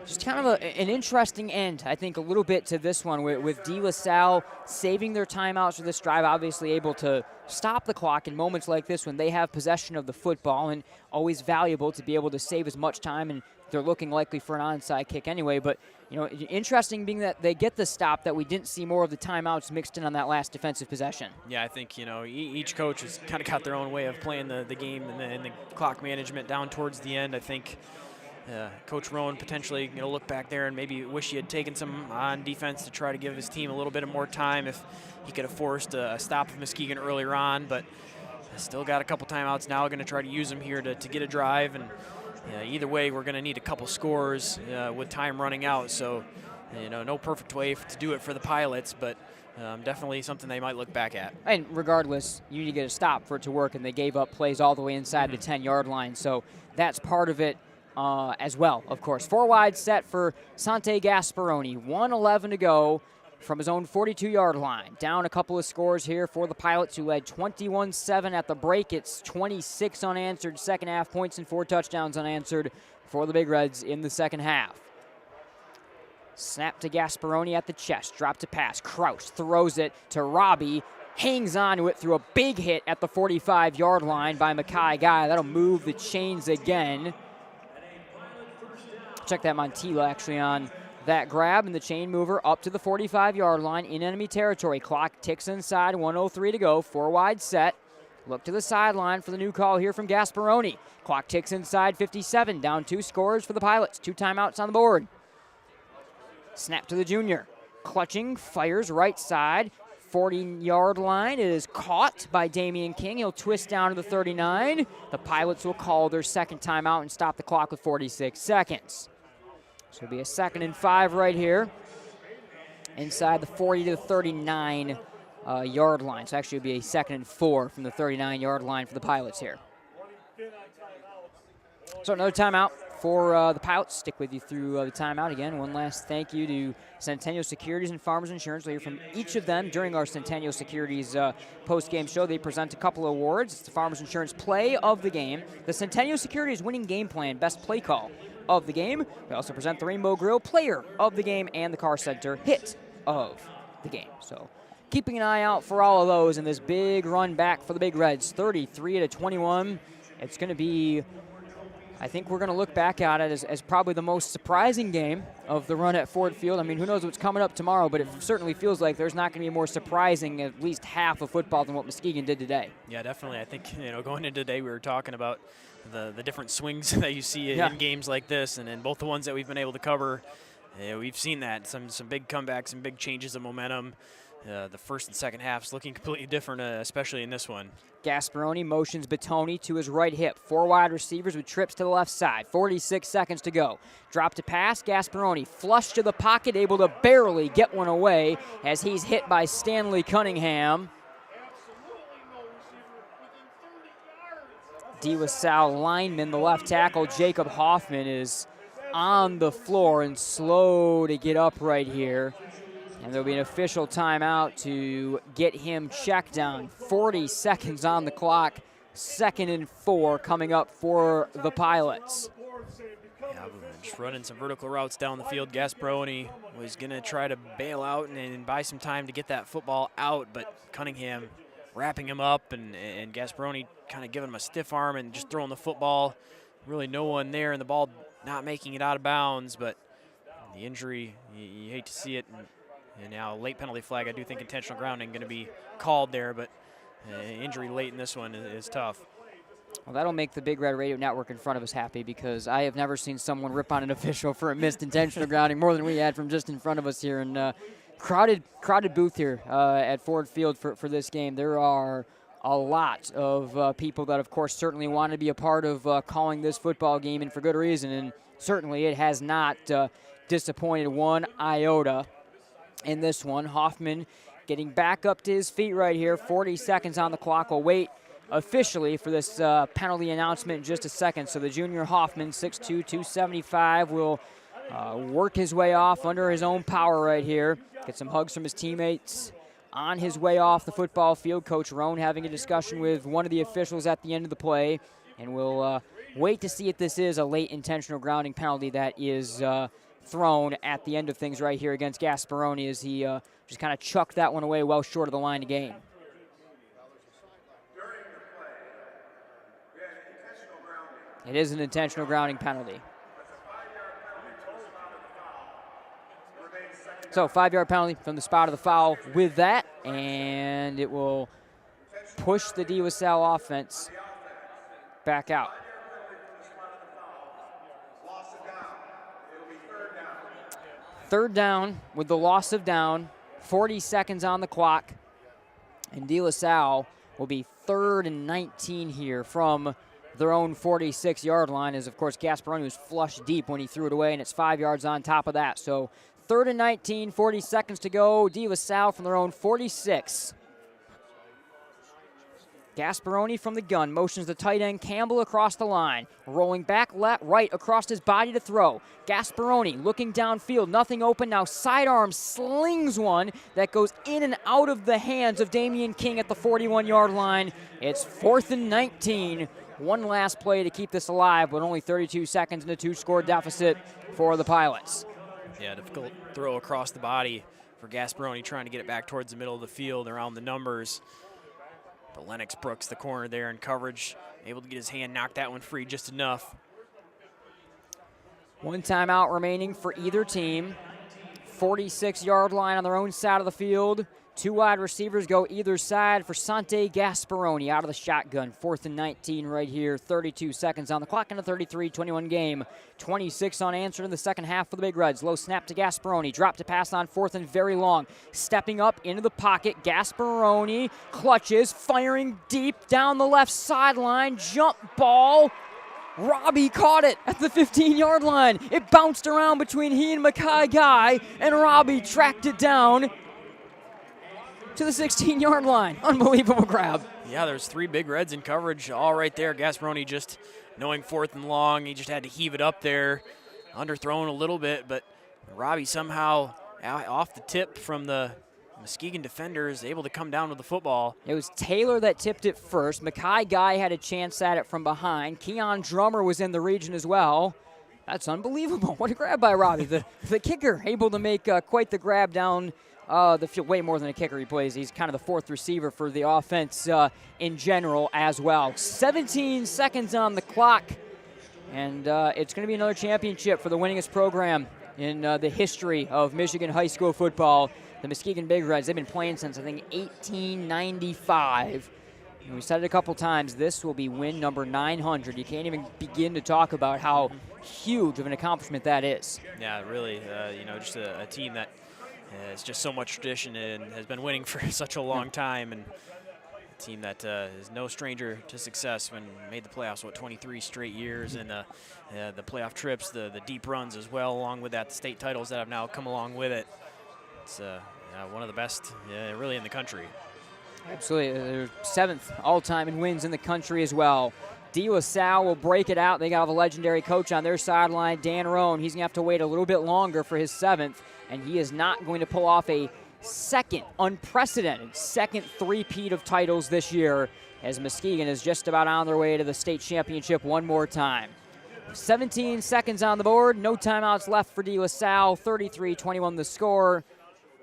Just kind of an interesting end, I think, a little bit to this one with De La Salle saving their timeouts for this drive, obviously able to stop the clock in moments like this when they have possession of the football, and always valuable to be able to save as much time, and they're looking likely for an onside kick anyway. But, you know, interesting being that they get the stop, that we didn't see more of the timeouts mixed in on that last defensive possession. Yeah, I think, you know, each coach has kind of got their own way of playing the game and the clock management down towards the end. I think Coach Rohn potentially, you know, look back there and maybe wish he had taken some on defense to try to give his team a little bit of more time if he could have forced a stop of Muskegon earlier on. But still got a couple timeouts now. Going to try to use them here to get a drive. And either way, we're going to need a couple scores with time running out. So, you know, no perfect way to do it for the Pilots, but definitely something they might look back at. And regardless, you need to get a stop for it to work, and they gave up plays all the way inside the 10-yard line. So that's part of it as well, of course. 4 wide set for Sante Gasperoni. 1:11 to go from his own 42-yard line. Down a couple of scores here for the Pilots, who led 21-7 at the break. It's 26 unanswered second half points and 4 touchdowns unanswered for the Big Reds in the second half. Snap to Gasperoni at the chest. Drop to pass. Crouch throws it to Robbie. Hangs on to it through a big hit at the 45-yard line by Mackay Guy. That'll move the chains again. Check that Montilla actually on that grab and the chain mover up to the 45-yard line in enemy territory. Clock ticks inside, 1:03 to go, 4-wide set. Look to the sideline for the new call here from Gasperoni. Clock ticks inside, 57, down 2 scores for the Pilots. 2 timeouts on the board. Snap to the junior. Clutching, fires right side, 40-yard line. It is caught by Damion King. He'll twist down to the 39. The Pilots will call their second timeout and stop the clock with 46 seconds. So it'll be a 2nd and 5 right here inside the 40 to the 39 yard line. So actually it'll be a 2nd and 4 from the 39-yard line for the Pilots here. So another timeout for the Pilots. Stick with you through the timeout again. One last thank you to Centennial Securities and Farmers Insurance. We'll hear from each of them during our Centennial Securities post-game show. They present a couple of awards. It's the Farmers Insurance Play of the Game, the Centennial Securities Winning Game Plan Best Play Call of the Game. We also present the Rainbow Grill Player of the Game and the Car Center Hit of the Game. So keeping an eye out for all of those in this big run back for the Big Reds, 33-21. It's going to be, I think we're going to look back at it as probably the most surprising game of the run at Ford Field. I mean, who knows what's coming up tomorrow, but it certainly feels like there's not going to be more surprising at least half of football than what Muskegon did today. Yeah, definitely. I think, going into today we were talking about the different swings that you see in games like this, and both the ones that we've been able to cover, we've seen that. Some big comebacks, some big changes of momentum. The first and second halves looking completely different, especially in this one. Gasperoni motions Batoni to his right hip. 4 wide receivers with trips to the left side. 46 seconds to go. Drop to pass. Gasperoni flush to the pocket, able to barely get one away as he's hit by Stanley Cunningham. Salle lineman, the left tackle, Jacob Hoffman, is on the floor and slow to get up right here. And there'll be an official timeout to get him checked down. 40 seconds on the clock. 2nd and 4 coming up for the Pilots. Yeah, just running some vertical routes down the field. Gasperoni was going to try to bail out and buy some time to get that football out, but Cunningham wrapping him up and Gasperoni kind of giving him a stiff arm and just throwing the football. Really no one there, and the ball not making it out of bounds, but the injury, you hate to see it. And now late penalty flag. I do think intentional grounding going to be called there, but injury late in this one is tough. Well, that'll make the Big Red Radio Network in front of us happy, because I have never seen someone rip on an official for a missed intentional grounding more than we had from just in front of us here. And crowded booth here at Ford Field for this game. There are a lot of people that, of course, certainly want to be a part of calling this football game, and for good reason. And certainly it has not disappointed one iota in this one. Hoffman getting back up to his feet right here. 40 seconds on the clock. We'll wait officially for this penalty announcement in just a second. So the junior Hoffman, 6'2", 275, will work his way off under his own power right here. Get some hugs from his teammates on his way off the football field. Coach Rohn having a discussion with one of the officials at the end of the play. And we'll wait to see if this is a late intentional grounding penalty that is thrown at the end of things right here against Gasperoni, as he just kind of chucked that one away well short of the line of gain. It is an intentional grounding penalty. So 5-yard penalty from the spot of the foul with that, and it will push the DeWassale offense back out. Third down with the loss of down, 40 seconds on the clock, and DeWassale will be 3rd and 19 here from their own 46-yard line, as, of course, Gasperoni was flush deep when he threw it away, and it's 5 yards on top of that. So 3rd and 19, 40 seconds to go. DeWassale from their own 46. Gasperoni from the gun motions the tight end Campbell across the line, rolling back right across his body to throw. Gasperoni looking downfield, nothing open. Now sidearm slings one that goes in and out of the hands of Damion King at the 41-yard line. It's 4th and 19. One last play to keep this alive, but only 32 seconds in a 2-score deficit for the Pilots. Yeah, difficult throw across the body for Gasperoni, trying to get it back towards the middle of the field around the numbers. But Lennox Brooks, the corner there in coverage, able to get his hand, knock that one free just enough. One timeout remaining for either team. 46-yard line on their own side of the field. 2 wide receivers go either side for Sante Gasperoni out of the shotgun. 4th and 19 right here. 32 seconds on the clock in a 33-21 game. 26 unanswered in the second half for the Big Reds. Low snap to Gasperoni. Drop to pass on 4th and very long. Stepping up into the pocket. Gasperoni clutches, firing deep down the left sideline. Jump ball. Robbie caught it at the 15-yard line. It bounced around between he and Mackay Guy, and Robbie tracked it down to the 16-yard line. Unbelievable grab. Yeah, there's 3 Big Reds in coverage all right there. Gasperoni just knowing 4th and long, he just had to heave it up there. Underthrown a little bit, but Robbie somehow off the tip from the Muskegon defender is able to come down with the football. It was Taylor that tipped it first. Mackay Guy had a chance at it from behind. Keon Drummer was in the region as well. That's unbelievable. What a grab by Robbie. The kicker able to make quite the grab down the field. Way more than a kicker he plays. He's kind of the 4th receiver for the offense in general as well. 17 seconds on the clock, and it's going to be another championship for the winningest program in the history of Michigan high school football. The Muskegon Big Reds, they've been playing since, I think, 1895. And we said it a couple times, this will be win number 900. You can't even begin to talk about how huge of an accomplishment that is. Yeah, really, just a team that has just so much tradition and has been winning for such a long time, and a team that is no stranger to success when made the playoffs, 23 straight years, and the playoff trips, the deep runs as well, along with that, the state titles that have now come along with it. It's one of the best really in the country. Absolutely. They're 7th all-time in wins in the country as well. De La Salle will break it out. They got a legendary coach on their sideline, Dan Rohn. He's going to have to wait a little bit longer for his 7th, and he is not going to pull off a unprecedented second three-peat of titles this year, as Muskegon is just about on their way to the state championship one more time. 17 seconds on the board. No timeouts left for De La Salle. 33-21 the score.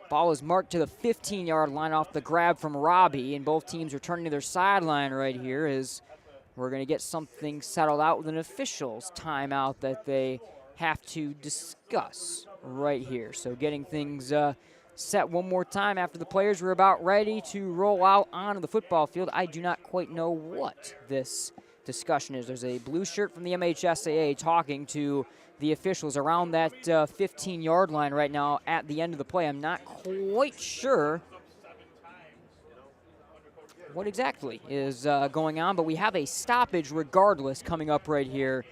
Ball is marked to the 15-yard line off the grab from Robbie, and both teams returning to their sideline right here as we're going to get something settled out with an official's timeout that they have to discuss right here. So getting things set one more time after the players were about ready to roll out onto the football field. I do not quite know what this discussion is. There's a blue shirt from the MHSAA talking to the officials around that 15-yard line right now at the end of the play. I'm not quite sure what exactly is going on, but we have a stoppage regardless coming up right here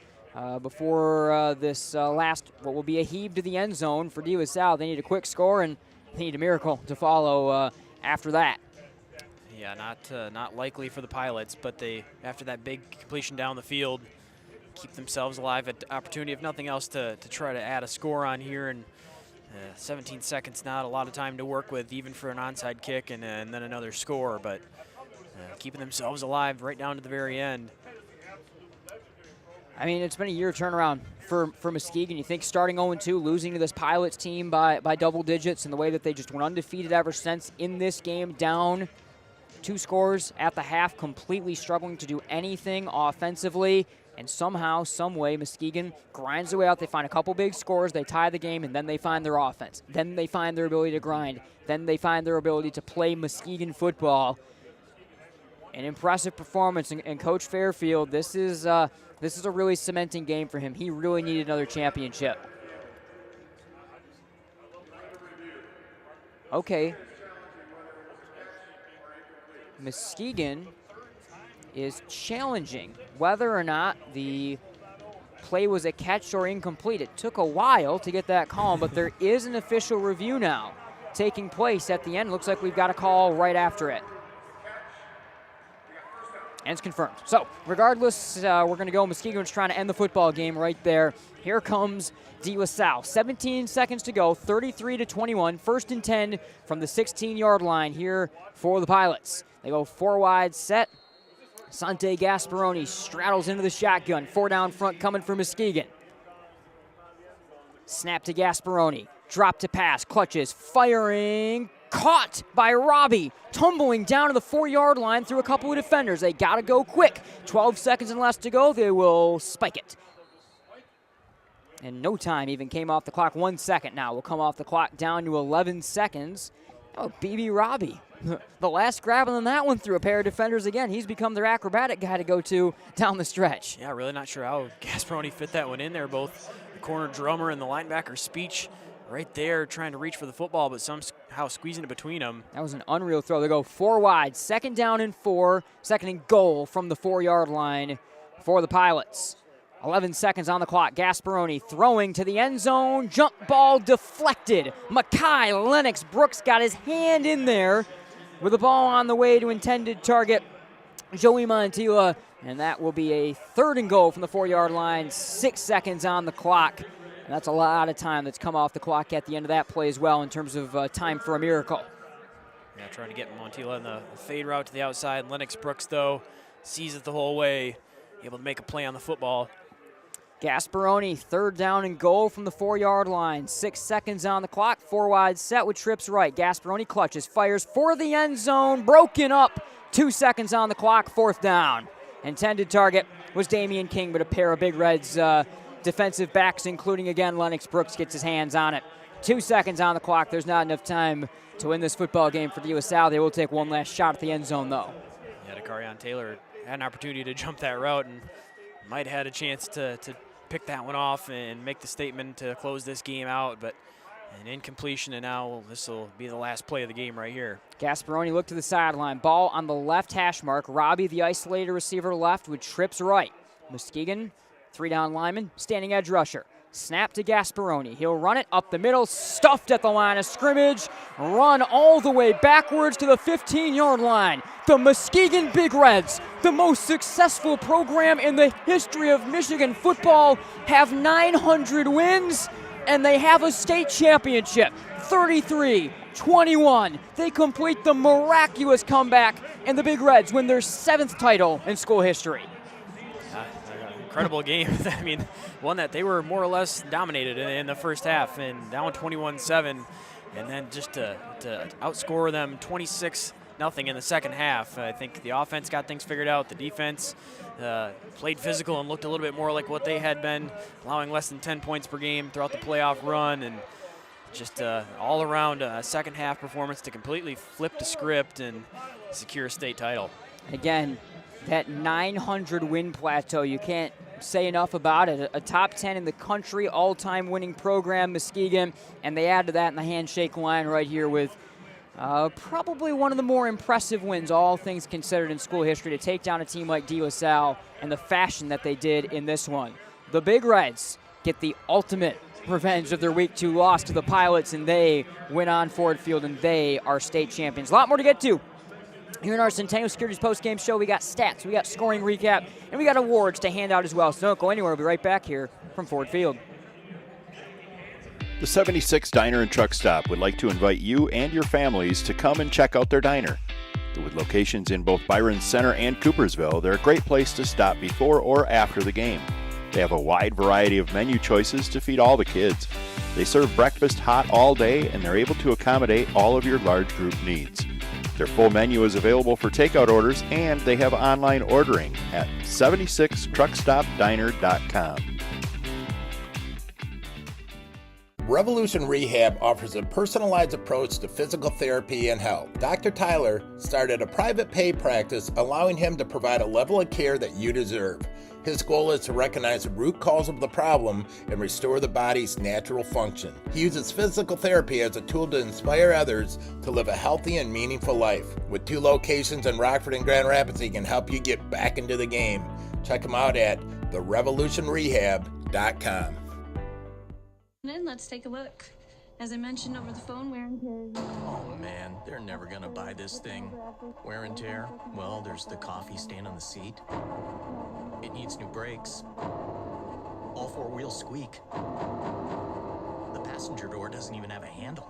before this last, what will be a heave to the end zone for De La Salle. They need a quick score, and they need a miracle to follow after that. Yeah, not likely for the Pilots, but they, after that big completion down the field, keep themselves alive at the opportunity, if nothing else, to try to add a score on here. And 17 seconds, not a lot of time to work with, even for an onside kick and then another score, but keeping themselves alive right down to the very end. I mean, it's been a year turnaround for Muskegon. You think starting 0-2, losing to this Pilots team by double digits, and the way that they just went undefeated ever since in this game, down 2 scores at the half, completely struggling to do anything offensively. And somehow, some way, Muskegon grinds their way out. They find a couple big scores, they tie the game, and then they find their offense. Then they find their ability to grind. Then they find their ability to play Muskegon football. An impressive performance, and Coach Fairfield, this is a really cementing game for him. He really needed another championship. Okay. Muskegon is challenging whether or not the play was a catch or incomplete. It took a while to get that call, but there is an official review now taking place at the end. Looks like we've got a call right after it. And it's confirmed. So, regardless, we're going to go. Muskegon's trying to end the football game right there. Here comes De La Salle. 17 seconds to go, 33-21. 1st and 10 from the 16-yard line here for the Pilots. They go 4 wide set. Sante Gasperoni straddles into the shotgun. 4 down front coming for Muskegon. Snap to Gasperoni. Drop to pass. Clutches. Firing. Caught by Robbie. Tumbling down to the 4-yard line through a couple of defenders. They got to go quick. 12 seconds and less to go. They will spike it. And no time even came off the clock. 1 second now will come off the clock down to 11 seconds. Oh, BB Robbie. The last grab, and then that one through a pair of defenders again. He's become their acrobatic guy to go to down the stretch. Yeah, really not sure how Gasperoni fit that one in there. Both the corner drummer and the linebacker Speech right there trying to reach for the football, but somehow squeezing it between them. That was an unreal throw. They go 4 wide, 2nd down and 4, 2nd and goal from the 4-yard line for the Pilots. 11 seconds on the clock. Gasperoni throwing to the end zone. Jump ball deflected. Mackay Lennox Brooks got his hand in there with the ball on the way to intended target Joey Montilla. And that will be a 3rd and goal from the 4-yard line. 6 seconds on the clock. And that's a lot of time that's come off the clock at the end of that play as well in terms of time for a miracle. Yeah, trying to get Montilla in the fade route to the outside. Lennox Brooks, though, sees it the whole way, able to make a play on the football. Gasperoni, 3rd down and goal from the 4-yard line. 6 seconds on the clock. 4 wide set with trips right. Gasperoni clutches, fires for the end zone. Broken up. 2 seconds on the clock. 4th down. Intended target was Damion King, but a pair of Big Reds defensive backs, including again Lennox Brooks, gets his hands on it. 2 seconds on the clock. There's not enough time to win this football game for Salle. They will take one last shot at the end zone, though. Yeah, DaCarion Taylor had an opportunity to jump that route and might have had a chance to pick that one off and make the statement to close this game out, but an incompletion, and now this will be the last play of the game right here. Gasperoni looked to the sideline. Ball on the left hash mark. Robbie, the isolated receiver left, with trips right. Muskegon, 3-down lineman, standing edge rusher. Snap to Gasperoni. He'll run it up the middle, stuffed at the line of scrimmage, run all the way backwards to the 15-yard line. The Muskegon Big Reds, the most successful program in the history of Michigan football, have 900 wins, and they have a state championship. 33-21. They complete the miraculous comeback, and the Big Reds win their 7th title in school history. Incredible game. I mean, one that they were more or less dominated in the first half and down 21-7, and then just to outscore them 26-0 in the second half. I think the offense got things figured out. The defense played physical and looked a little bit more like what they had been, allowing less than 10 points per game throughout the playoff run, and just all around a second half performance to completely flip the script and secure a state title. Again, that 900 win plateau, you can't say enough about it. A top 10 in the country, all-time winning program, Muskegon, and they add to that in the handshake line right here with probably one of the more impressive wins, all things considered, in school history, to take down a team like Salle and the fashion that they did in this one. The Big Reds get the ultimate revenge of their Week 2 loss to the Pilots, and they win on Ford Field, and they are state champions. A lot more to get to here in our Centennial Securities post-game show. We got stats, we got scoring recap, and we got awards to hand out as well. So don't go anywhere. We'll be right back here from Ford Field. The 76 Diner and Truck Stop would like to invite you and your families to come and check out their diner. With locations in both Byron Center and Coopersville, they're a great place to stop before or after the game. They have a wide variety of menu choices to feed all the kids. They serve breakfast hot all day, and they're able to accommodate all of your large group needs. Their full menu is available for takeout orders, and they have online ordering at 76truckstopdiner.com. Revolution Rehab offers a personalized approach to physical therapy and health. Dr. Tyler started a private pay practice, allowing him to provide a level of care that you deserve. His goal is to recognize the root cause of the problem and restore the body's natural function. He uses physical therapy as a tool to inspire others to live a healthy and meaningful life. With 2 locations in Rockford and Grand Rapids, he can help you get back into the game. Check him out at therevolutionrehab.com. Let's take a look. As I mentioned over the phone, wear and tear. Oh man, they're never gonna buy this thing. Wear and tear? Well, there's the coffee stain on the seat. It needs new brakes. All 4 wheels squeak. The passenger door doesn't even have a handle.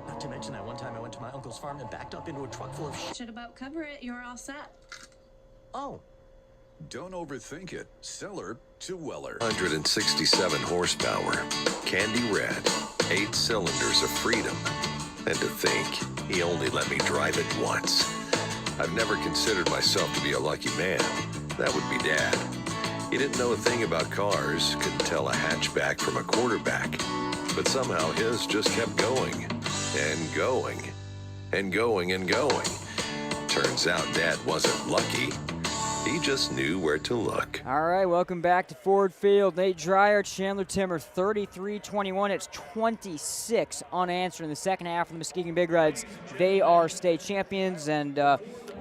Not to mention that one time I went to my uncle's farm and backed up into a truck full of shit. Should about cover it. You're all set. Oh. Don't overthink it. Seller to Weller. 167 horsepower. Candy red. 8 cylinders of freedom. And to think, he only let me drive it once. I've never considered myself to be a lucky man. That would be Dad. He didn't know a thing about cars, couldn't tell a hatchback from a quarterback, but somehow his just kept going and going and going and going. Turns out Dad wasn't lucky. He just knew where to look. All right, welcome back to Ford Field. Nate Dreyer, Chandler Timmer, 33-21. It's 26 unanswered in the second half for the Muskegon Big Reds. They are state champions, and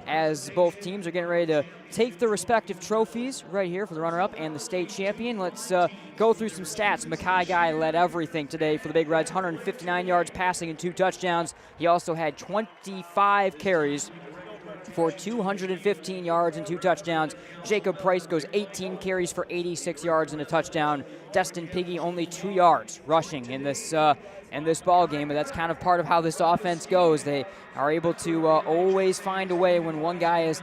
as both teams are getting ready to take their respective trophies right here for the runner-up and the state champion, let's go through some stats. Mackay Guy led everything today for the Big Reds, 159 yards passing and 2 touchdowns. He also had 25 carries for 215 yards and 2 touchdowns. Jakob Price goes 18 carries for 86 yards and a touchdown. Destin Piggy only 2 yards rushing in this ball game, but that's kind of part of how this offense goes. They are able to always find a way when one guy is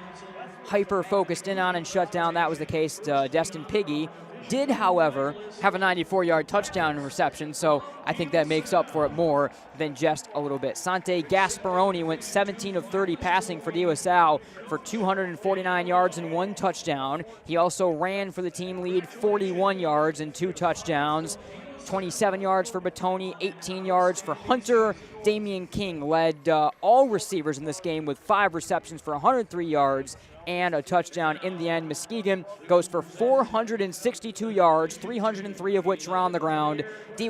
hyper-focused in on and shut down. That was the case. Destin Piggy did, however, have a 94-yard touchdown reception, so I think that makes up for it more than just a little bit. Sante Gasperoni went 17 of 30 passing for Salle for 249 yards and 1 touchdown. He also ran for the team lead 41 yards and 2 touchdowns. 27 yards for Batoni, 18 yards for Hunter. Damion King led all receivers in this game with 5 receptions for 103 yards and a touchdown. In the end, Muskegon goes for 462 yards, 303 of which are on the ground.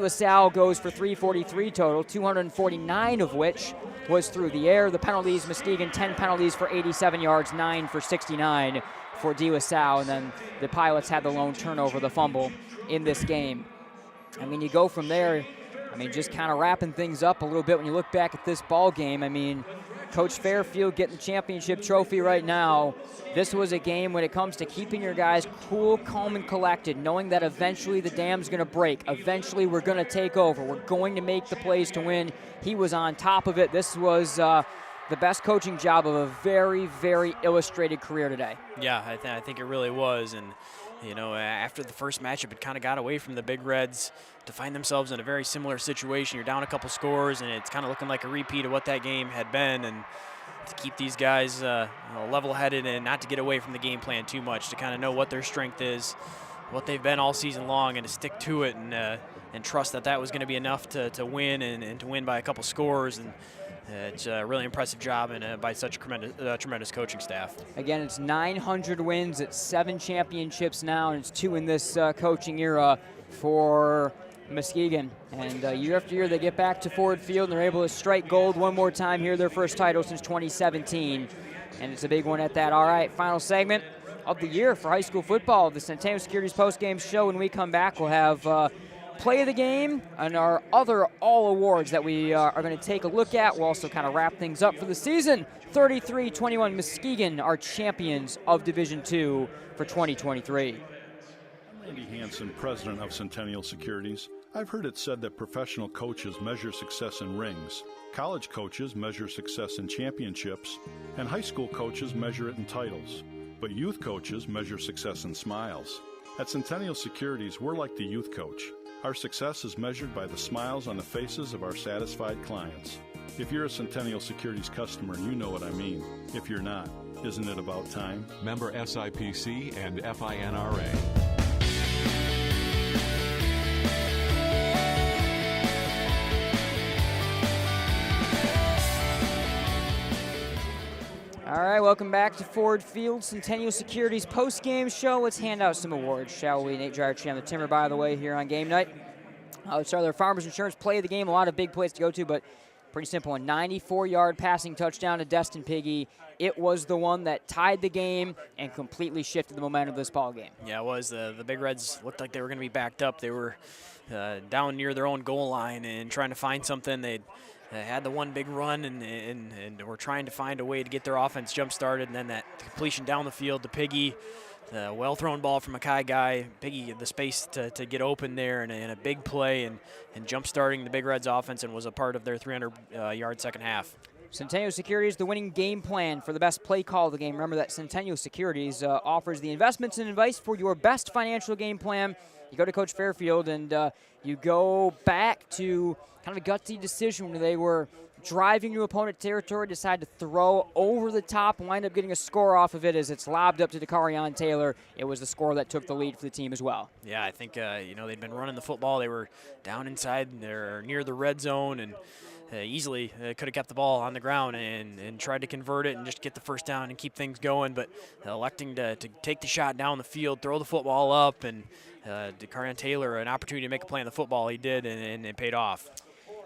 Salle goes for 343 total, 249 of which was through the air. The penalties, Muskegon 10 penalties for 87 yards, 9 for 69 for Salle, and then the Pilots had the lone turnover, the fumble in this game. I mean, you go from there, just kind of wrapping things up a little bit when you look back at this ball game. Coach Fairfield getting the championship trophy right now. This was a game when it comes to keeping your guys cool, calm, and collected, knowing that eventually the dam's going to break. Eventually we're going to take over. We're going to make the plays to win. He was on top of it. This was the best coaching job of a very, very illustrated career today. Yeah, I think it really was. And after the first matchup, it kind of got away from the Big Reds to find themselves in a very similar situation. You're down a couple scores, and it's kind of looking like a repeat of what that game had been. And to keep these guys level-headed and not to get away from the game plan too much, to kind of know what their strength is, what they've been all season long, and to stick to it and trust that was going to be enough to win and to win by a couple scores. And it's a really impressive job and by such a tremendous coaching staff. Again, it's 900 wins. It's 7 championships now, and it's 2 in this coaching era for Muskegon. And year after year, they get back to Ford Field, and they're able to strike gold one more time here, their first title since 2017. And it's a big one at that. All right, final segment of the year for high school football, the Centennial Securities postgame show. When we come back, we'll have play of the game and our other all awards that we are going to take a look at. We'll also kind of wrap things up for the season. 33-21 Muskegon are champions of Division II for 2023. I'm Randy Hansen, president of Centennial Securities. I've heard it said that professional coaches measure success in rings, college coaches measure success in championships, and high school coaches measure it in titles. But youth coaches measure success in smiles. At Centennial Securities, we're like the youth coach. Our success is measured by the smiles on the faces of our satisfied clients. If you're a Centennial Securities customer, you know what I mean. If you're not, isn't it about time? Member SIPC and FINRA. All right, welcome back to Ford Field, Centennial Securities post-game show. Let's hand out some awards, shall we? Nate Dreyer, Chandler Timmer, by the way, here on game night. Let's start with our Farmers Insurance play of the game. A lot of big plays to go to, but pretty simple. A 94-yard passing touchdown to Destin Piggy. It was the one that tied the game and completely shifted the momentum of this ball game. Yeah, it was. The Big Reds looked like they were going to be backed up. They were down near their own goal line and trying to find something. They had the one big run and were trying to find a way to get their offense jump-started, and then that completion down the field to Piggy, the well-thrown ball from Mackay Guy. Piggy had the space to get open there and a big play and jump-starting the Big Reds offense, and was a part of their 300-yard second half. Centennial Securities, the winning game plan for the best play call of the game. Remember that Centennial Securities offers the investments and advice for your best financial game plan. You go to Coach Fairfield and you go back to kind of a gutsy decision when they were driving to opponent territory, decide to throw over the top, wind up getting a score off of it as it's lobbed up to DaCarion Taylor. It was the score that took the lead for the team as well. Yeah, I think, they'd been running the football. They were down inside. They're near the red zone, and easily could have kept the ball on the ground and tried to convert it and just get the first down and keep things going, but electing to take the shot down the field, throw the football up, and DaCarion Taylor an opportunity to make a play on the football. He did, and it paid off.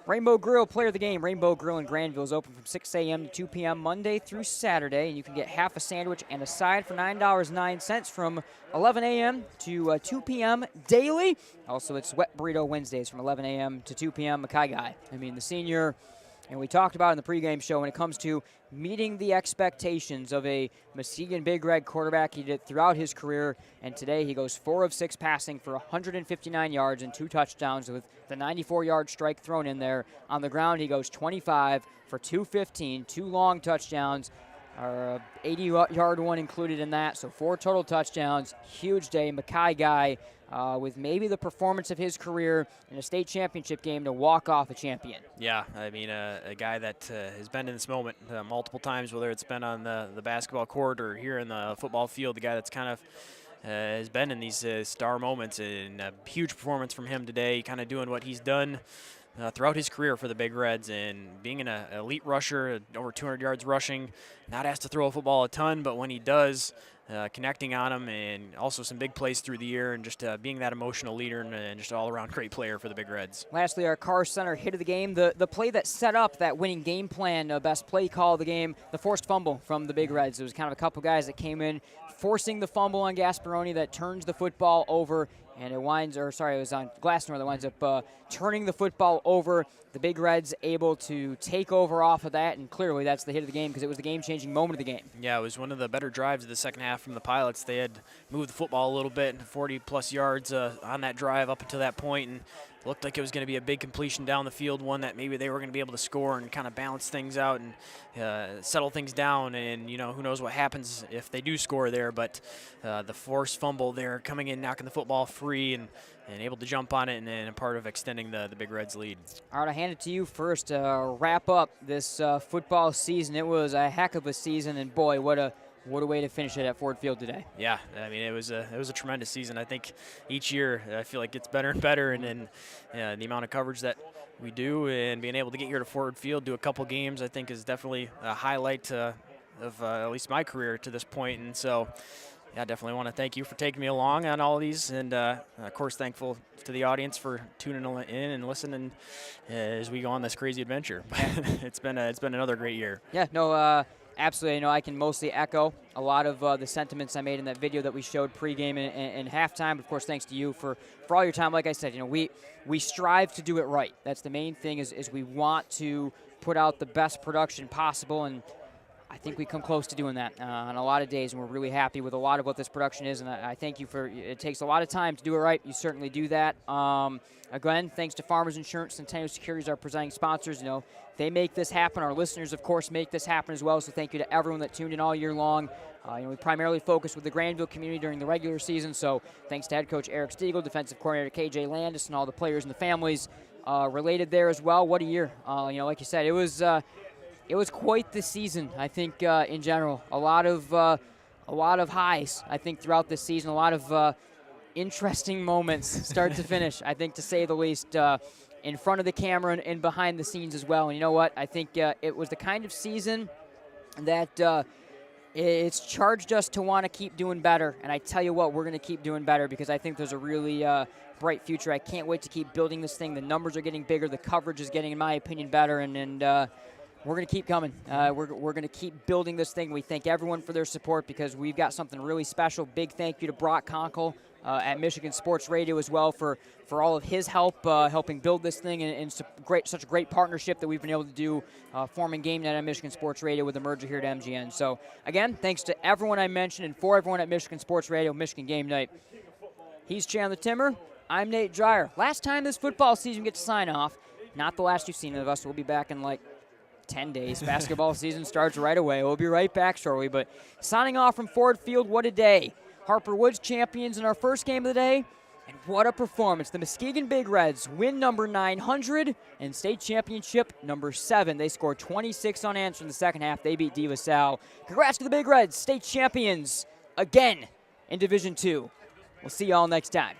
Rainbow Grill, player of the game. Rainbow Grill in Granville is open from 6 a.m. to 2 p.m. Monday through Saturday, and you can get half a sandwich and a side for $9.09 from 11 a.m. to 2 p.m. daily. Also, it's Wet Burrito Wednesdays from 11 a.m. to 2 p.m. Mackay Guy. I mean, the senior, and we talked about in the pregame show when it comes to meeting the expectations of a Muskegon Big Red quarterback. He did throughout his career, and today he goes 4 of 6 passing for 159 yards and 2 touchdowns with the 94-yard strike thrown in there. On the ground, he goes 25 for 215, 2 long touchdowns, 80-yard one included in that, so 4 total touchdowns. Huge day. Mackay Guy with maybe the performance of his career in a state championship game to walk off a champion. Yeah, I mean, a guy that has been in this moment multiple times, whether it's been on the basketball court or here in the football field, the guy that's kind of has been in these star moments, and a huge performance from him today, kind of doing what he's done throughout his career for the Big Reds, and being an elite rusher, over 200 yards rushing, not asked to throw a football a ton, but when he does, connecting on him, and also some big plays through the year, and just being that emotional leader and just all-around great player for the Big Reds. Lastly, our Car Center hit of the game, the play that set up that winning game plan, best play call of the game, the forced fumble from the Big Reds. It was kind of a couple guys that came in, forcing the fumble on Gasperoni that turns the football over, and it was on Glassnor that winds up turning the football over. The Big Reds able to take over off of that, and clearly that's the hit of the game because it was the game-changing moment of the game. Yeah, it was one of the better drives of the second half from the Pilots. They had moved the football a little bit, 40-plus yards on that drive up until that point, and looked like it was going to be a big completion down the field, one that maybe they were going to be able to score and kind of balance things out and settle things down. And, who knows what happens if they do score there. But the forced fumble there, coming in, knocking the football free and able to jump on it, and a part of extending the Big Reds lead. All right, I hand it to you first to wrap up this football season. It was a heck of a season, and boy, what a way to finish it at Ford Field today. Yeah, I mean, it was a tremendous season. I think each year I feel like it gets better and better, and then the amount of coverage that we do and being able to get here to Ford Field, do a couple games, I think is definitely a highlight of at least my career to this point. And so, yeah, definitely want to thank you for taking me along on all of these, and of course thankful to the audience for tuning in and listening as we go on this crazy adventure. It's been another great year. Yeah, no, absolutely. I can mostly echo a lot of the sentiments I made in that video that we showed pregame and halftime. But of course, thanks to you for all your time. Like I said, we strive to do it right. That's the main thing is we want to put out the best production possible, and I think we come close to doing that on a lot of days, and we're really happy with a lot of what this production is, and I thank you for it. Takes a lot of time to do it right. You certainly do that. Again, thanks to Farmers Insurance, Centennial Securities, our presenting sponsors. They make this happen. Our listeners, of course, make this happen as well, so thank you to everyone that tuned in all year long. We primarily focus with the Granville community during the regular season, so thanks to head coach Eric Stiegel, defensive coordinator KJ Landis, and all the players and the families related there as well. What a year. Like you said, it was quite the season, I think, in general. A lot of highs, I think, throughout this season. A lot of interesting moments, start to finish, I think, to say the least, in front of the camera and behind the scenes as well. And you know what? I think it was the kind of season that it's charged us to want to keep doing better. And I tell you what, we're going to keep doing better because I think there's a really bright future. I can't wait to keep building this thing. The numbers are getting bigger. The coverage is getting, in my opinion, better. And we're going to keep coming. We're going to keep building this thing. We thank everyone for their support because we've got something really special. Big thank you to Brock Conkle at Michigan Sports Radio as well for all of his help helping build this thing and such a great partnership that we've been able to do forming Game Night on Michigan Sports Radio with the merger here at MGN. So, again, thanks to everyone I mentioned and for everyone at Michigan Sports Radio, Michigan Game Night. He's Chandler Timmer. I'm Nate Dreyer. Last time this football season gets to sign off. Not the last you've seen of us. We'll be back in 10 days. Basketball season starts right away. We'll be right back shortly. But signing off from Ford Field, what a day. Harper Woods champions in our first game of the day. And what a performance. The Muskegon Big Reds win number 900 and state championship number 7. They scored 26 unanswered in the second half. They beat De La Salle. Congrats to the Big Reds, state champions again in Division II. We'll see y'all next time.